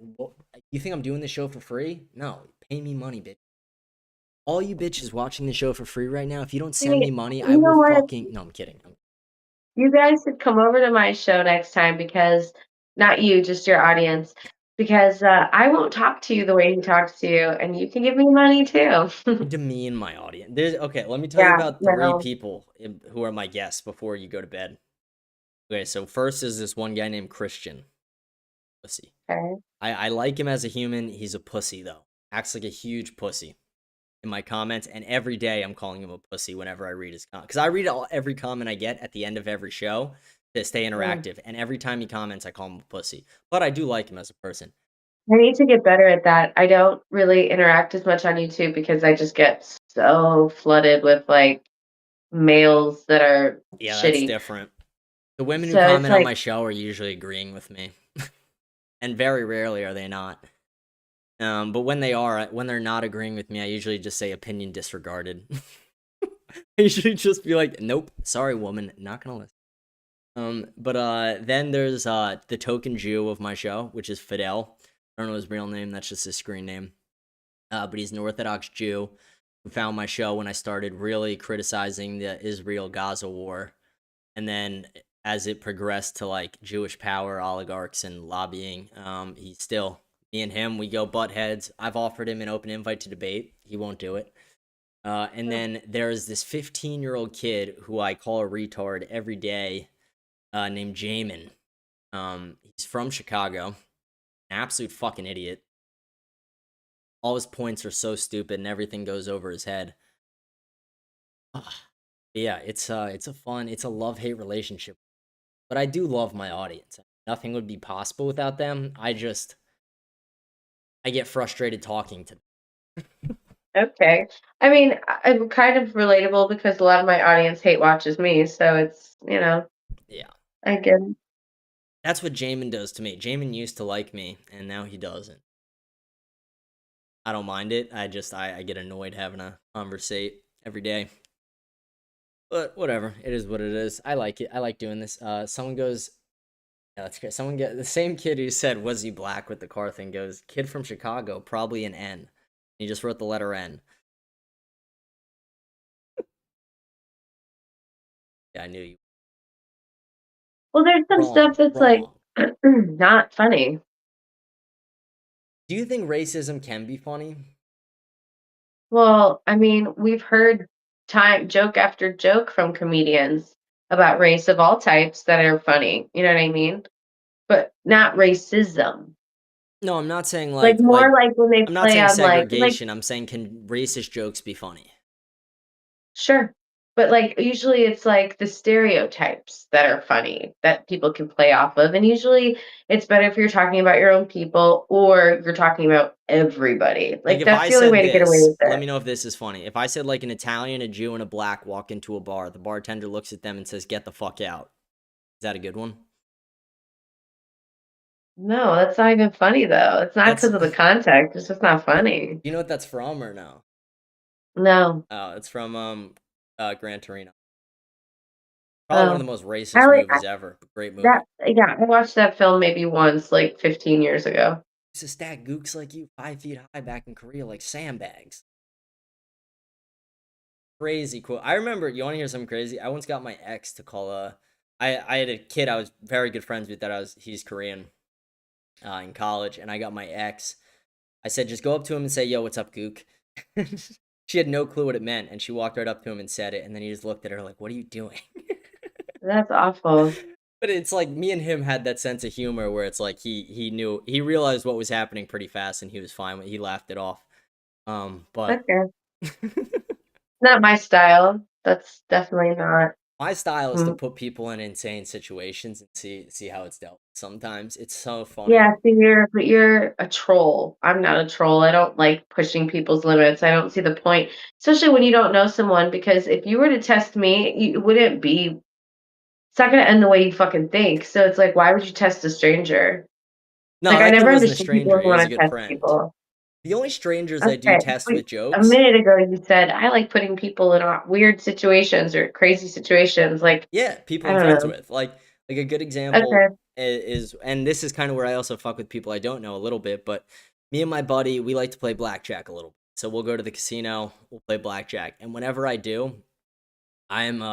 You think I'm doing this show for free? No, pay me money, bitch. All you bitches watching the show for free right now, if you don't send me money, I will fucking... No, I'm kidding. You guys should come over to my show next time because... Not you, just your audience. Because I won't talk to you the way he talks to you, and you can give me money too. Demean my audience. Okay, let me tell you about three people who are my guests before you go to bed. Okay, so first is this one guy named Christian. Pussy. Okay. I like him as a human. He's a pussy, though. Acts like a huge pussy in my comments, and every day I'm calling him a pussy whenever I read his comment. Because I read every comment I get at the end of every show to stay interactive, and every time he comments, I call him a pussy. But I do like him as a person. I need to get better at that. I don't really interact as much on YouTube because I just get so flooded with, like, males that are Yeah, shitty. that's different. The women who comment on my show are usually agreeing with me. And very rarely are they not. But when they're not agreeing with me, I usually just say opinion disregarded. I usually just be like, nope, sorry woman, not gonna listen. But then there's the token Jew of my show, which is Fidel. I don't know his real name, that's just his screen name. But he's an Orthodox Jew who found my show when I started really criticizing the Israel-Gaza war. And then as it progressed to like Jewish power, oligarchs, and lobbying, he's still, me and him, we go butt heads. I've offered him an open invite to debate. He won't do it. And then there's this 15-year-old kid who I call a retard every day, named Jamin. He's from Chicago. An absolute fucking idiot. All his points are so stupid and everything goes over his head. Yeah, it's a love-hate relationship. But I do love my audience. Nothing would be possible without them. I get frustrated talking to them. Okay. I mean, I'm kind of relatable because a lot of my audience hate watches me, so it's, Yeah. I get it. That's what Jamin does to me. Jamin used to like me, and now he doesn't. I don't mind it. I get annoyed having a conversate every day. But whatever, it is what it is. I like it. I like doing this. Someone goes, yeah, that's great. The same kid who said, was he black with the car thing goes, kid from Chicago, probably an N. He just wrote the letter N. Yeah, I knew you. Well, there's some stuff that's like not funny. Do you think racism can be funny? Well, I mean, we've heard joke after joke from comedians about race of all types that are funny. You know what I mean? But not racism. No, I'm not saying like more like when they I'm not play saying on segregation. I'm saying, can racist jokes be funny? Sure. But like usually it's like the stereotypes that are funny that people can play off of. And usually it's better if you're talking about your own people or you're talking about everybody. Like Like if that's I the only said way to get away this, with let it. me know if this is funny. If I said like an Italian, a Jew, and a black walk into a bar, the bartender looks at them and says, "Get the fuck out." Is that a good one? No, that's not even funny though. It's not That's because of the context. It's just not funny. you know what that's from or no? No. Oh, it's from Gran Torino. Probably one of Oh. the most I racist like movies ever. Great movie. that. Yeah, I watched that film maybe once, like 15 years ago. Used to stack gooks like you 5 feet high back in Korea like sandbags. Crazy cool. I remember, you want to hear something crazy? I once got my ex to call I had a kid I was very good friends with he's Korean in college, and I got my ex. I said, just go up to him and say, "Yo, what's up, gook?" She had no clue what it meant, and she walked right up to him and said it, and then he just looked at her like, "What are you doing?" That's awful. But it's like me and him had that sense of humor where it's like he realized what was happening pretty fast, and he was fine. He laughed it off. But Okay. Not my style. That's definitely not. my style is to put people in insane situations and see how it's dealt. Sometimes it's so funny. Yeah, so you're a troll. I'm not a troll. I don't like pushing people's limits. I don't see the point, especially when you don't know someone, because if you were to test me, you it wouldn't be it's not gonna end the way you fucking think. So it's like, why would you test a stranger? No, Like I that kid never wasn't a understood people stranger. who He was want a to good test friend. people. The only strangers I do Okay, test with wait, a jokes. minute ago you said I like putting people in weird situations or crazy situations. Like Yeah, people I I'm don't friends know. with. Like a good example Okay. is, and this is kind of where I also fuck with people I don't know a little bit, but me and my buddy, we like to play blackjack a little bit. So we'll go to the casino, we'll play blackjack, and whenever I do, I'm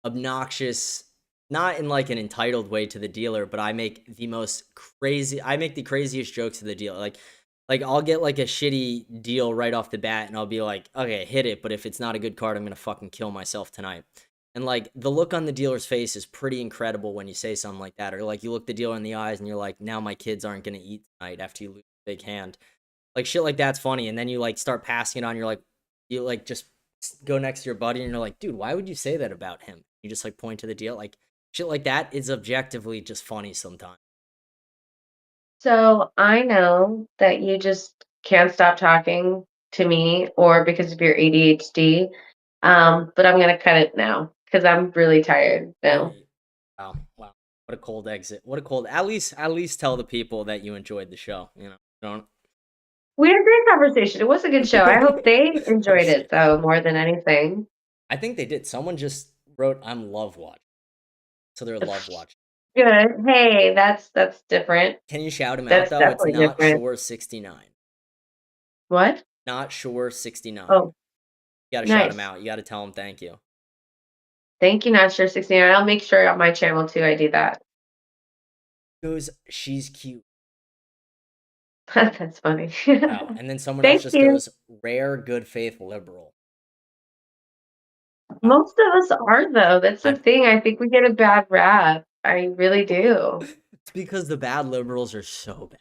obnoxious, not in like an entitled way to the dealer, but I make the craziest jokes to the dealer. Like I'll get like a shitty deal right off the bat, and I'll be like, okay, hit it, but if it's not a good card, I'm gonna fucking kill myself tonight. And like the look on the dealer's face is pretty incredible when you say something like that, or like you look the dealer in the eyes and you're like, now my kids aren't gonna eat tonight after you lose a big hand. Like shit like that's funny, and then you like start passing it on. You're like, you like just go next to your buddy, and you're like, dude, why would you say that about him? You just like point to the deal, like shit like that is objectively just funny sometimes. So I know that you just can't stop talking to me or because of your ADHD. But I'm gonna cut it now because I'm really tired now. Wow, wow, what a cold exit. What a cold. At least tell the people that you enjoyed the show. You know, don't. We had a great conversation. It was a good show. I hope they enjoyed shit. it though more than anything. I think they did. Someone just wrote, "I'm love watch," so they're love watch. Good. Hey, that's different. Can you shout him out That's though? It's definitely not different. sure 69. What? Not sure 69. Oh, You gotta shout him nice. out. You gotta tell him thank you. Thank you, Not Sure 69. I'll make sure on my channel too I do that. Goes, she's cute. That's funny. Wow. And then someone else Thank just you. goes, rare good faith liberal. Most of us are though. That's the thing. I think we get a bad rap. I really do. It's because the bad liberals are so bad.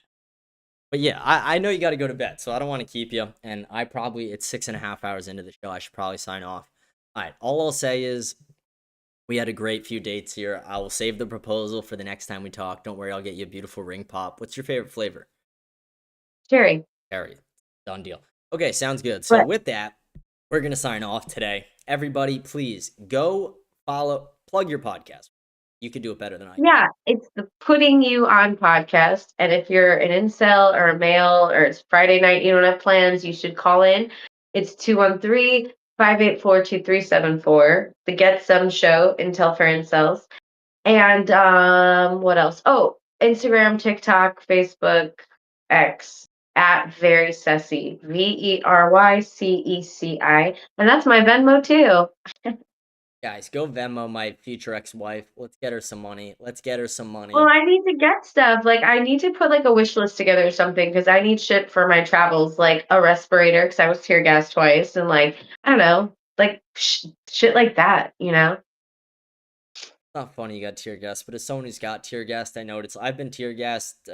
But yeah, I know you got to go to bed, so I don't want to keep you. And it's 6.5 hours into the show. I should probably sign off. All right. All I'll say is we had a great few dates here. I will save the proposal for the next time we talk. Don't worry, I'll get you a beautiful ring pop. What's your favorite flavor? Cherry. Cherry. Done deal. Okay, sounds good. So with that, we're going to sign off today. Everybody, please go plug your podcast. You could do it better than I can. Yeah, it's the Putting You On podcast. And if you're an incel or a male or it's Friday night, you don't have plans, you should call in. It's 213-584-2374. The Get Some Show, Intel for Incels. And what else? Oh, Instagram, TikTok, Facebook, X at Very Ceci. VERYCECI. And that's my Venmo too. Guys, go Venmo my future ex-wife. Let's get her some money. Well, I need to get stuff. Like, I need to put like a wish list together or something because I need shit for my travels, like a respirator because I was tear gassed twice, and like I don't know, like shit like that, you know. Not funny you got tear gassed, but as someone who's got tear gassed, I know I've been tear gassed,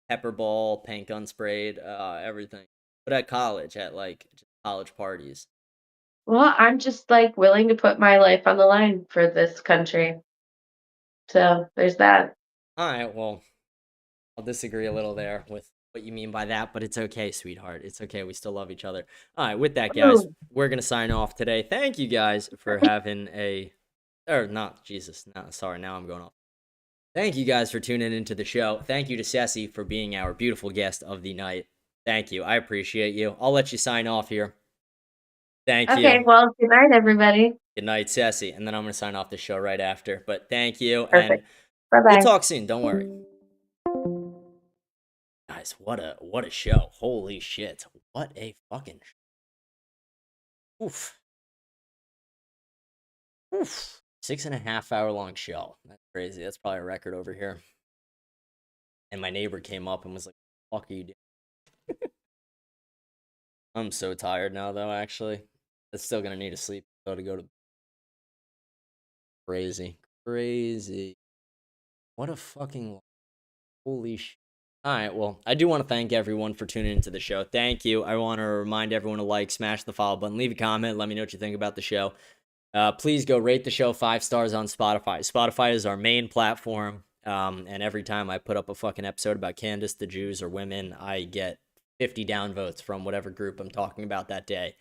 pepper ball, paint gun sprayed, everything. But at college, at like just college parties. Well, I'm just like willing to put my life on the line for this country. So there's that. All right, well, I'll disagree a little there with what you mean by that, but it's okay, sweetheart. It's okay. We still love each other. All right, with that, guys, we're going to sign off today. Thank you guys for having sorry, now I'm going off. Thank you guys for tuning into the show. Thank you to CECI for being our beautiful guest of the night. Thank you. I appreciate you. I'll let you sign off here. Thank you. Okay, well, good night, everybody. Good night, CECI. And then I'm going to sign off the show right after. But thank you. Perfect. And Bye-bye. we'll talk soon. Don't worry. Guys, what a show. Holy shit. What a fucking show. Oof. 6.5 hour long show. That's crazy. That's probably a record over here. And my neighbor came up and was like, what the fuck are you doing? I'm so tired now, though, actually. I'm still going to need to sleep though to go to. Crazy. What a fucking. Holy shit. Alright, well, I do want to thank everyone for tuning into the show. Thank you. I want to remind everyone to like, smash the follow button, leave a comment, let me know what you think about the show. Please go rate the show 5 stars on Spotify. Spotify is our main platform, and every time I put up a fucking episode about Candace, the Jews, or women, I get 50 downvotes from whatever group I'm talking about that day.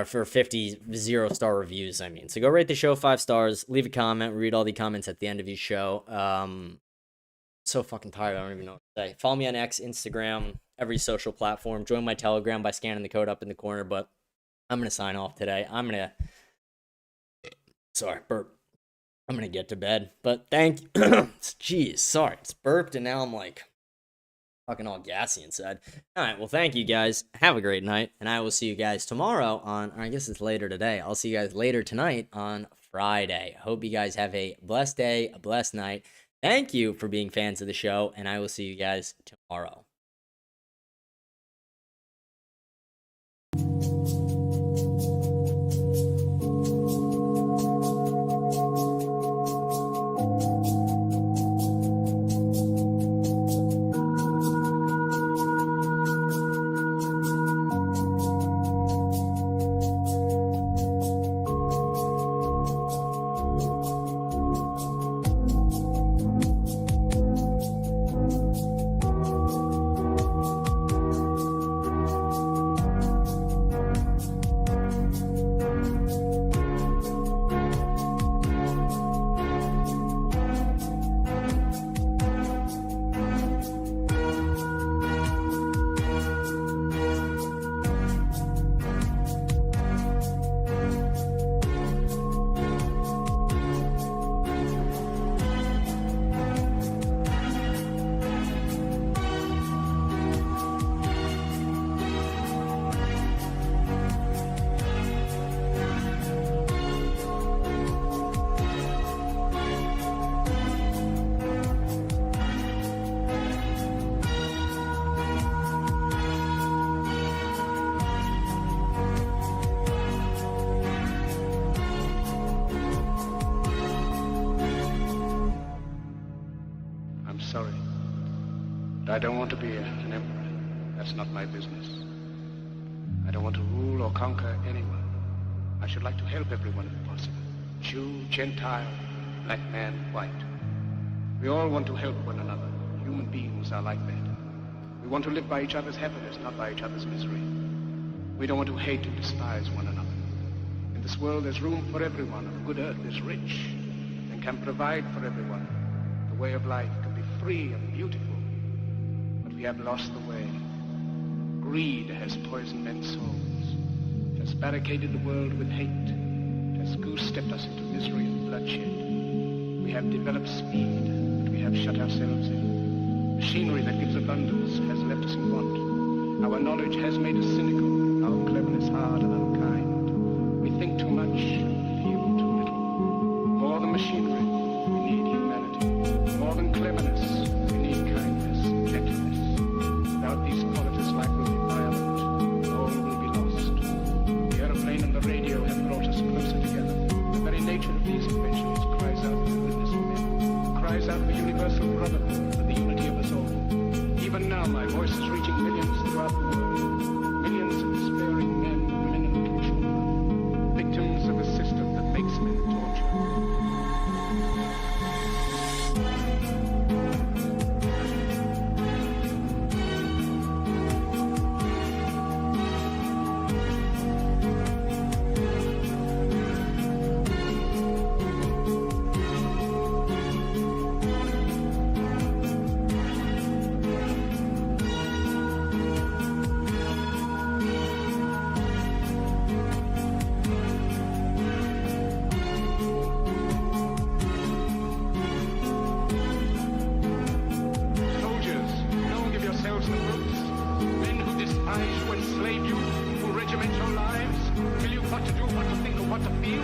For 50 0-star reviews, I mean. So go rate the show 5 stars, leave a comment, read all the comments at the end of each show. So fucking tired, I don't even know what to say. Follow me on X, Instagram, every social platform. Join my Telegram by scanning the code up in the corner, but I'm going to sign off today. Sorry, burp. I'm going to get to bed, but thank you. Jeez, sorry. It's burped, and now I'm like fucking all gassy inside. All right, well, thank you guys. Have a great night, and I will see you guys tomorrow or I guess it's later today. I'll see you guys later tonight on Friday. Hope you guys have a blessed day, a blessed night. Thank you for being fans of the show, and I will see you guys tomorrow. I don't want to be an emperor. That's not my business. I don't want to rule or conquer anyone. I should like to help everyone if possible. Jew, Gentile, black man, white. We all want to help one another. Human beings are like that. We want to live by each other's happiness, not by each other's misery. We don't want to hate and despise one another. In this world there's room for everyone, and the good earth is rich and can provide for everyone. The way of life can be free and beautiful. We have lost the way. Greed has poisoned men's souls. It has barricaded the world with hate. It has goose-stepped us into misery and bloodshed. We have developed speed, but we have shut ourselves in. Machinery that gives abundance has left us in want. Our knowledge has made us cynical, our cleverness hard and unkind. We think too much, feel too little. More than machinery, we need humanity. More than cleverness, we need kindness, gentleness. Without these qualities, life will be violent. All will be lost. The aeroplane and the radio have brought us closer together. The very nature of these inventions cries out for the goodness of men, cries out for universal brotherhood, for the unity of us all. Even now, my voice is reaching millions throughout the world. Millions of to do, what to think, or what to feel,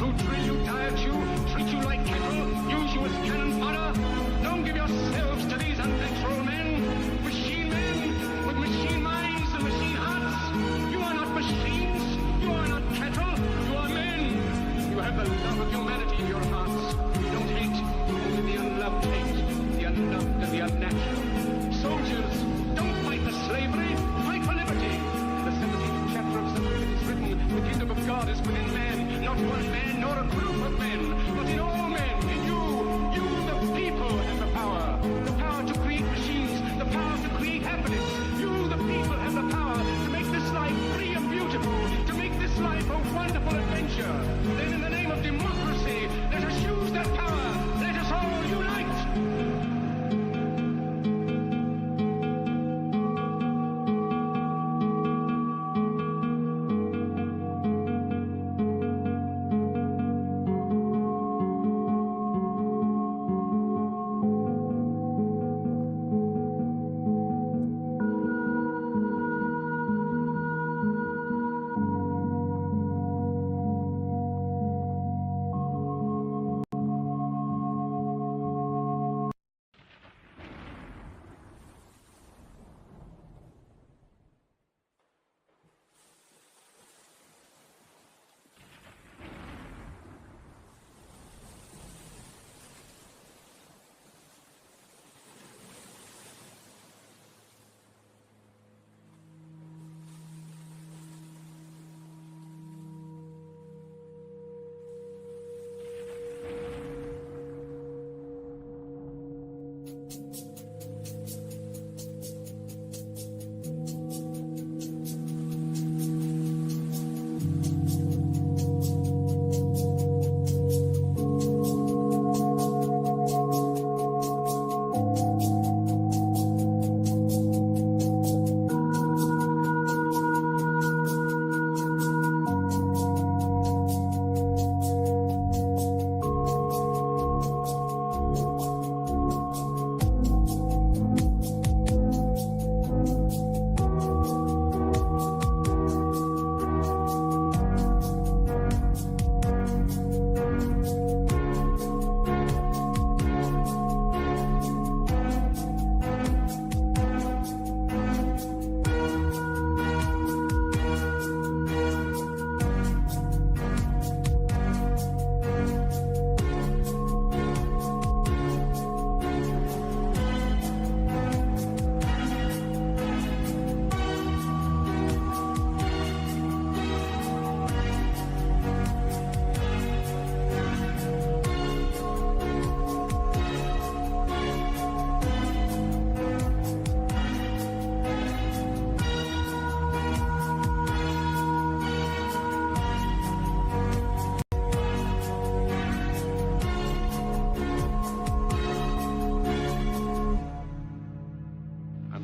who drill you, diet you, treat you like cattle, use you as cannon fodder. Don't give yourselves to these unnatural men, machine men with machine minds and machine hearts. You are not machines, you are not cattle, you are men. You have the love of humanity in your hearts. You don't hate, only the unloved hate, the unloved and the unnatural. Soldiers, don't fight for slavery, fight for liberty. The 17th chapter of Scripture is written, the kingdom of God is within man, not one man nor a group of men, but in all men, in you. You, the people, have the power to create machines, the power to create happiness. You, the people, have the power to make this life free and beautiful, to make this life a wonderful adventure. Then in the name of democracy, let us use that power. Let us all unite.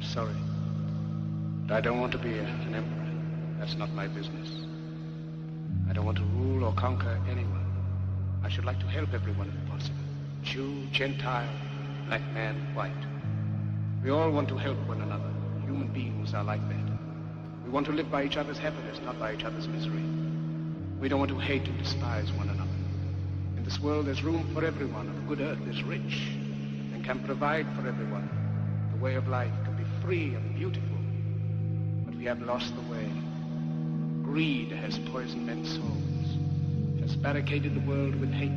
Sorry. But I don't want to be an emperor. That's not my business. I don't want to rule or conquer anyone. I should like to help everyone if possible. Jew, Gentile, black man, white. We all want to help one another. Human beings are like that. We want to live by each other's happiness, not by each other's misery. We don't want to hate and despise one another. In this world there's room for everyone, and the good earth is rich and can provide for everyone. The way of life can be free and beautiful, but we have lost the way. Greed has poisoned men's souls, has barricaded the world with hate,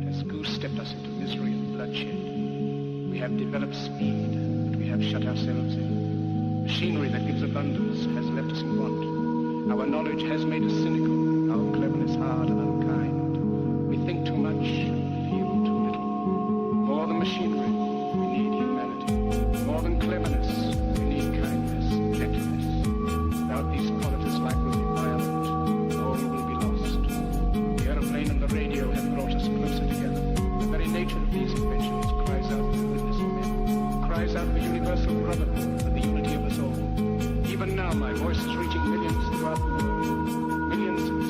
has goose-stepped us into misery and bloodshed. We have developed speed, but we have shut ourselves in. Machinery that gives abundance has left us in want. Our knowledge has made us cynical, our cleverness hard and unkind. We think too much, feel too little. More than machinery, we need humanity. More than cleverness, we need kindness, gentleness. Without these qualities, life will be violent. All will be lost. The aeroplane and the radio have brought us closer together. The very nature of these inventions cries out for the goodness of men, cries out for universal brotherhood, for the unity of us all. Even now, my voice is reaching millions throughout the world. Millions of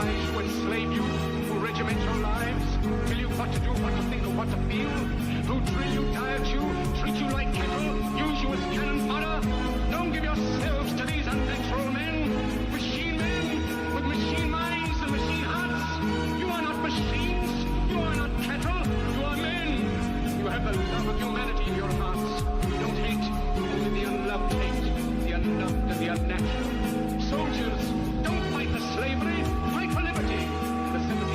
rise to enslave you, who regiment your lives, tell you what to do, what to think, or what to feel, who drill you, diet you, treat you like cattle, use you as cattle,